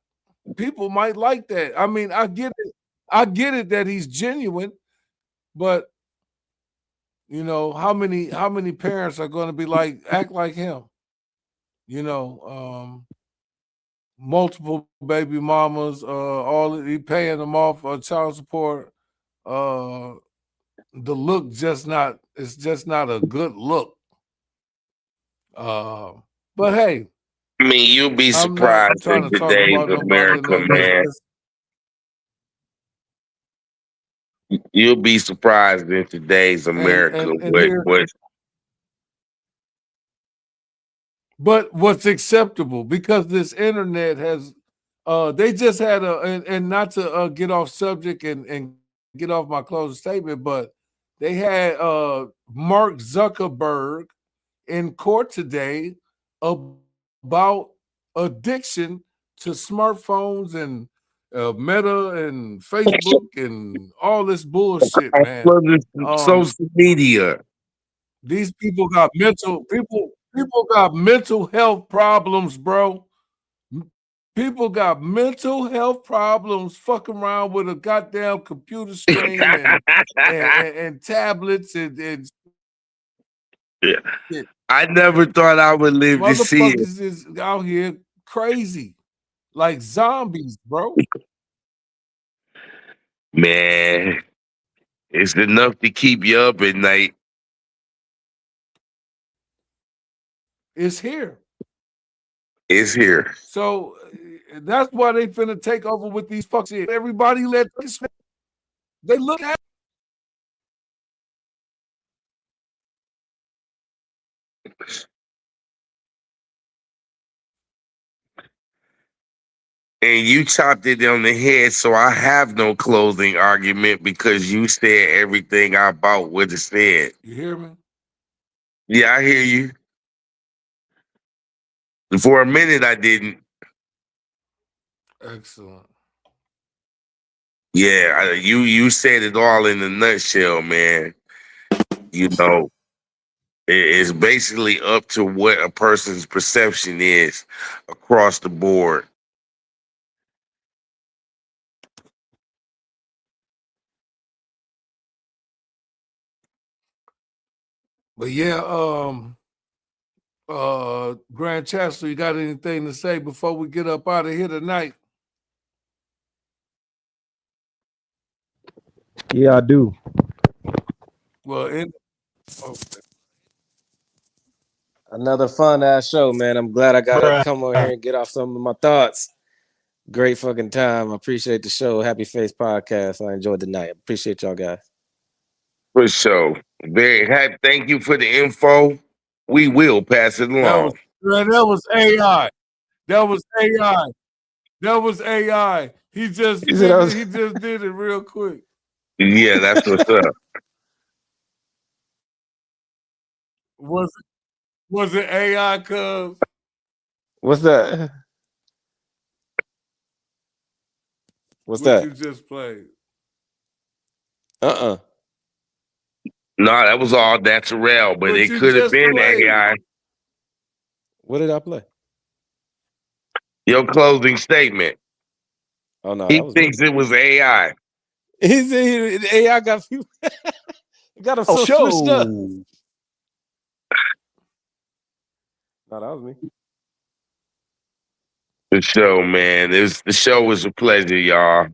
People might like that. I mean, I get it. I get it that he's genuine, but you know, how many parents are going to be like act like him? You know, multiple baby mamas, all he paying them off child support. The look just not it's just not a good look. Uh, but hey,
I mean, you'll be
I'm not
surprised
trying
in
to talk
today's
about nobody
America,
and
man. You'll be surprised in today's America
and here but what's acceptable because this internet has they just had and not to get off subject and get off my closing statement, but they had Mark Zuckerberg in court today about addiction to smartphones and Meta and Facebook and all this bullshit, man.
social media.
These people got people got mental health problems, bro. People got mental health problems fucking around with a goddamn computer screen and tablets and
Yeah.
shit.
I never thought I would live to see it.
Motherfuckers is out here crazy, like zombies, bro.
Man, it's enough to keep you up at night.
It's here.
It's here.
So that's why they finna take over with these fuck shit. Everybody they look at
And you chopped it on the head, so I have no closing argument because you said everything I about would have said.
you hear me?
Yeah, I hear you. For a minute, I didn't.
Excellent.
Yeah, you said it all in a nutshell, man. You know, it's basically up to what a person's perception is across the board.
But yeah, Grand Chancellor, you got anything to say before we get up out of here tonight?
Yeah, I do.
Well,
Another fun ass show, man. I'm glad I got to come on here and get off some of my thoughts. Great fucking time. I appreciate the show. Happy Face Podcast. I enjoyed the night. Appreciate y'all guys.
For sure. Very happy. Thank you for the info. We will pass it along.
that was AI. That was AI. That was AI. He just
You said that was-
he just did it real quick.
Yeah, that's what's up.
Was it AI, cuz?
What's that? What's
What
that?
you just played?
No, that was all natural, but
What
it
you
could have
just
been
played?
AI.
What did I play?
Your closing statement.
Oh no,
He
that was me.
thinks it was AI.
He said AI got you got him so switched up. No, that was me.
The show, man. The show was a pleasure, y'all.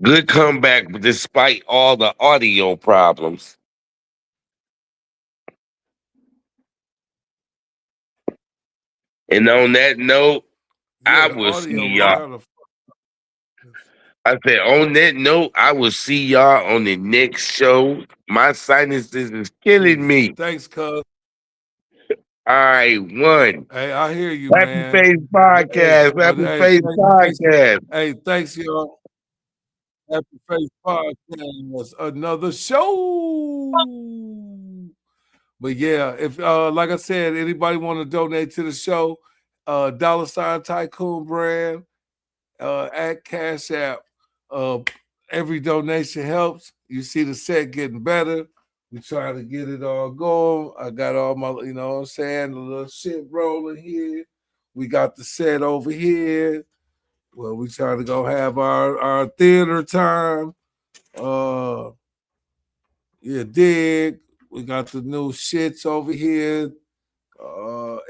Good comeback despite all the audio problems. And on that note,
Yeah,
I
the
will see
audio was
y'all.
kind of
I said, on that note, I will see y'all on the next show. My sinuses is killing me.
Thanks, cuz.
All right, one.
Hey, I hear you,
Happy
man.
Face Podcast. Happy Face Podcast.
Hey, thanks, y'all. Happy Face Podcast. Another show. But yeah, if like I said, anybody want to donate to the show, $ Tycoon brand, at Cash App. Every donation helps. You see the set getting better. We try to get it all going. I got all my, you know what I'm saying, the little shit rolling here. We got the set over here. Well, we try to go have our theater time. Dig. We got the new shits over here.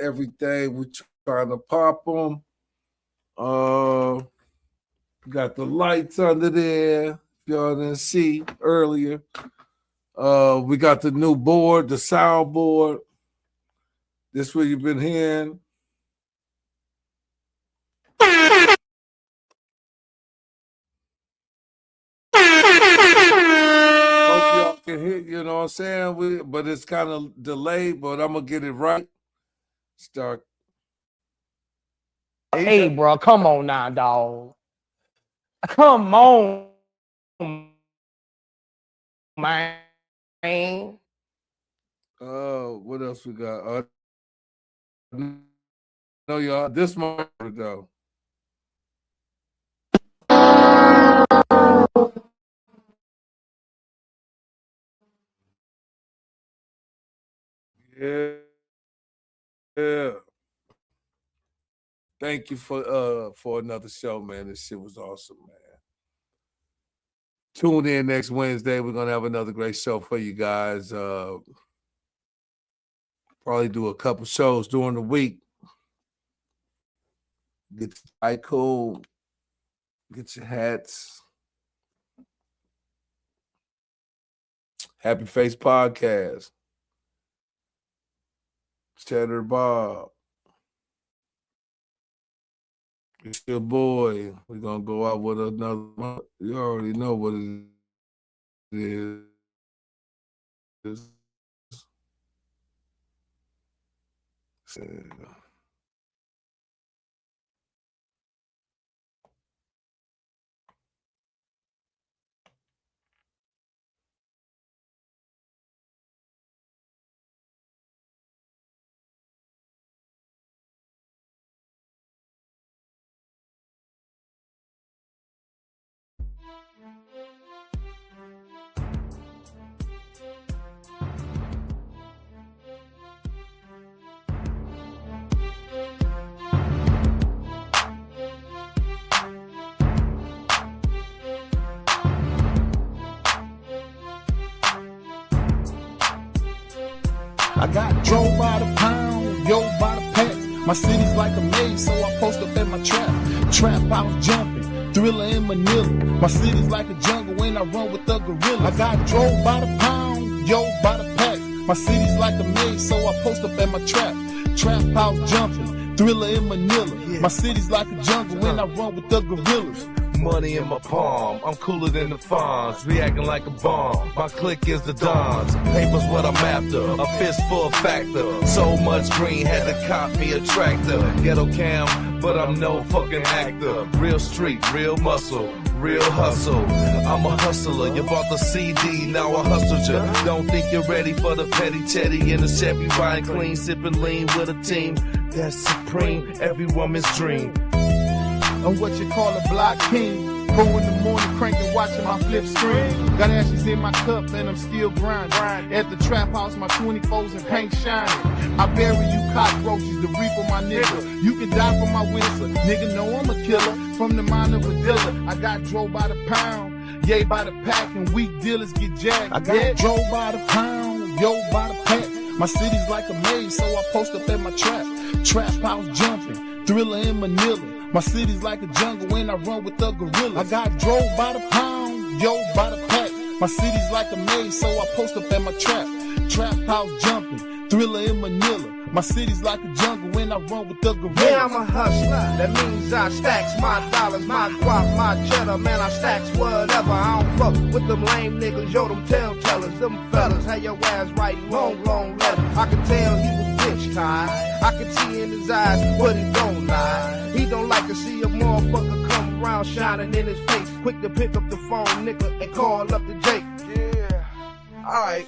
Everything we trying to pop them. Got the lights under there. If y'all didn't see earlier. We got the new board, the sound board. This what you've been hearing. Hope y'all can hear, you know what I'm saying? But it's kind of delayed, but I'm going to get it right. Start.
Hey, bro, come on now, dog. Come on, man.
What else we got? No, y'all. This month though. Yeah. Thank you for another show, man. This shit was awesome, man. Tune in next Wednesday. We're gonna have another great show for you guys. Probably do a couple shows during the week. Get your Tycoon, get your hats. Happy Face Podcast. Cheddar Bob. It's your boy. We're gonna go out with another one. You already know what it is.
I got drove by the pound, yo by the packs. My city's like a maze, so I post up at my trap house jumping, thriller in Manila. My city's like a jungle when I run with the gorilla. I got drove by the pound, yo by the packs. My city's like a maze, so I post up at my trap house jumping, thriller in Manila. My city's like a jungle when I run with the gorillas.
Money in my palm, I'm cooler than the Fonz, reacting like a bomb. My clique is the Dons, paper's what I'm after, a fistful factor. So much green, had to cop me a tractor. Ghetto cam, but I'm no fucking actor. Real street, real muscle, real hustle. I'm a hustler, you bought the CD, now I hustled ya. Don't think you're ready for the petty teddy in the Chevy, buying clean, sipping lean with a team. That's supreme, every woman's dream.
I'm what you call a block king. Go in the morning cranking, watching my flip screen. Got ashes in my cup and I'm still grinding. At the trap house, my 24s and paint shining. I bury you cockroaches, the reaper my nigga. You can die for my whistle, nigga know I'm a killer. From the mind of a dealer, I got drove by the pound, yay by the pack, and weak dealers get jacked. I got drove by the pound, yo by the pack. My city's like a maze, so I post up at my trap house jumping, thriller in Manila. My city's like a jungle when I run with the gorillas. I got drove by the pound, yo by the pack. My city's like a maze, so I post up at my trap house jumping, Thriller in Manila. My city's like a jungle when I run with the gorillas.
Yeah, I'm a hustler. That means I stacks my dollars, my guap, my cheddar. Man, I stacks whatever. I don't fuck with them lame niggas. Yo, them telltellers, them fellas. Had your ass writing long, long letter. I could tell he was bitch tired. I could see in his eyes what he don't lie. He don't like to see a motherfucker come around shining in his face. Quick to pick up the phone, nigga, and call up the Jake.
Yeah. Alright.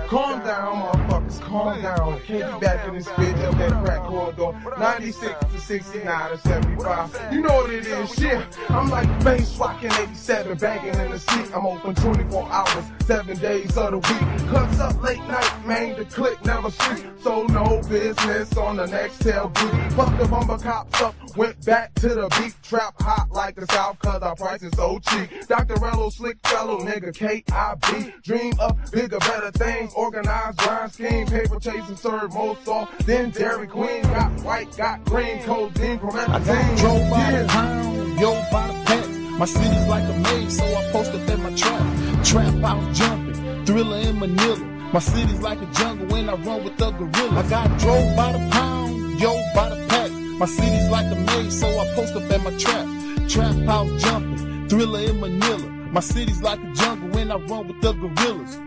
Calm down, motherfuckers. Calm down. Can't be back in this bitch up that crack corridor. 96 to 69 to 75. You know what it is, yeah. I'm like bass rocking 87, banging in the seat. I'm open 24 hours, 7 days of the week. Cuts up late night, man, the click never sleep. So no business on the next tailgate. Fuck the bumper cops up, went back to the beat. Trap hot like the South, cause our price is so cheap. Dr. Rello, slick fellow, nigga, K.I.B. Dream up bigger, better things. Organized grind scheme, paper chasing, serve more soft. Then Dairy Queen got white, got green, codeine, promethazine.
Drove by the pound, yo, by the pets. My city's like a maze, so I post up at my trap. Trap house jumping, Thriller in Manila. My city's like a jungle when I run with the gorillas. I got drove by the pound, yo, by the pack. My city's like a maze, so I post up at my trap. Trap house jumping, Thriller in Manila. My city's like a jungle when I run with the gorillas.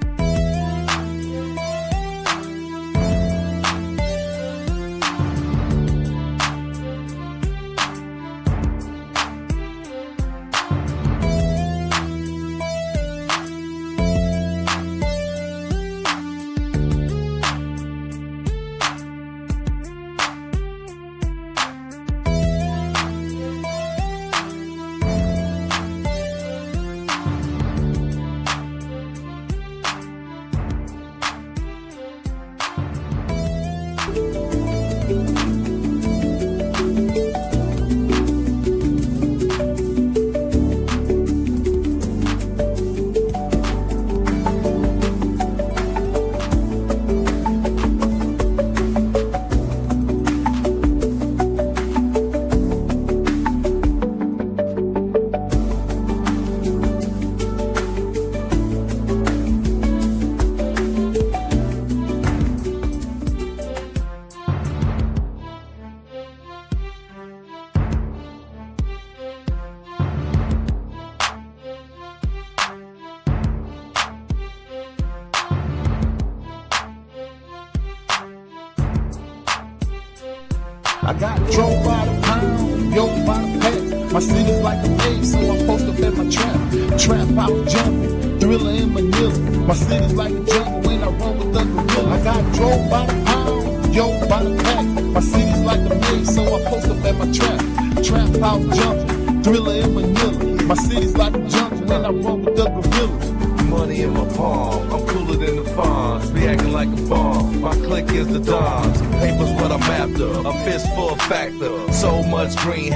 I got drove by the pound, yo, by the pack. My city's like a maze, so I post up at my trap. Trap house jumping, Thriller in Manila. My city's like a jungle when I run with the gorilla. I got drove by the pound, yo, by the pack. My city's like a maze, so I post up at my trap. Trap house jumping, Thriller in Manila. My city's like a jungle when I run with the gorillas.
Money in my palm, I'm cooler than the Fonz. Be acting like a bomb, my clique is the Dons. Papers what I'm after, a fistful factor. So much green.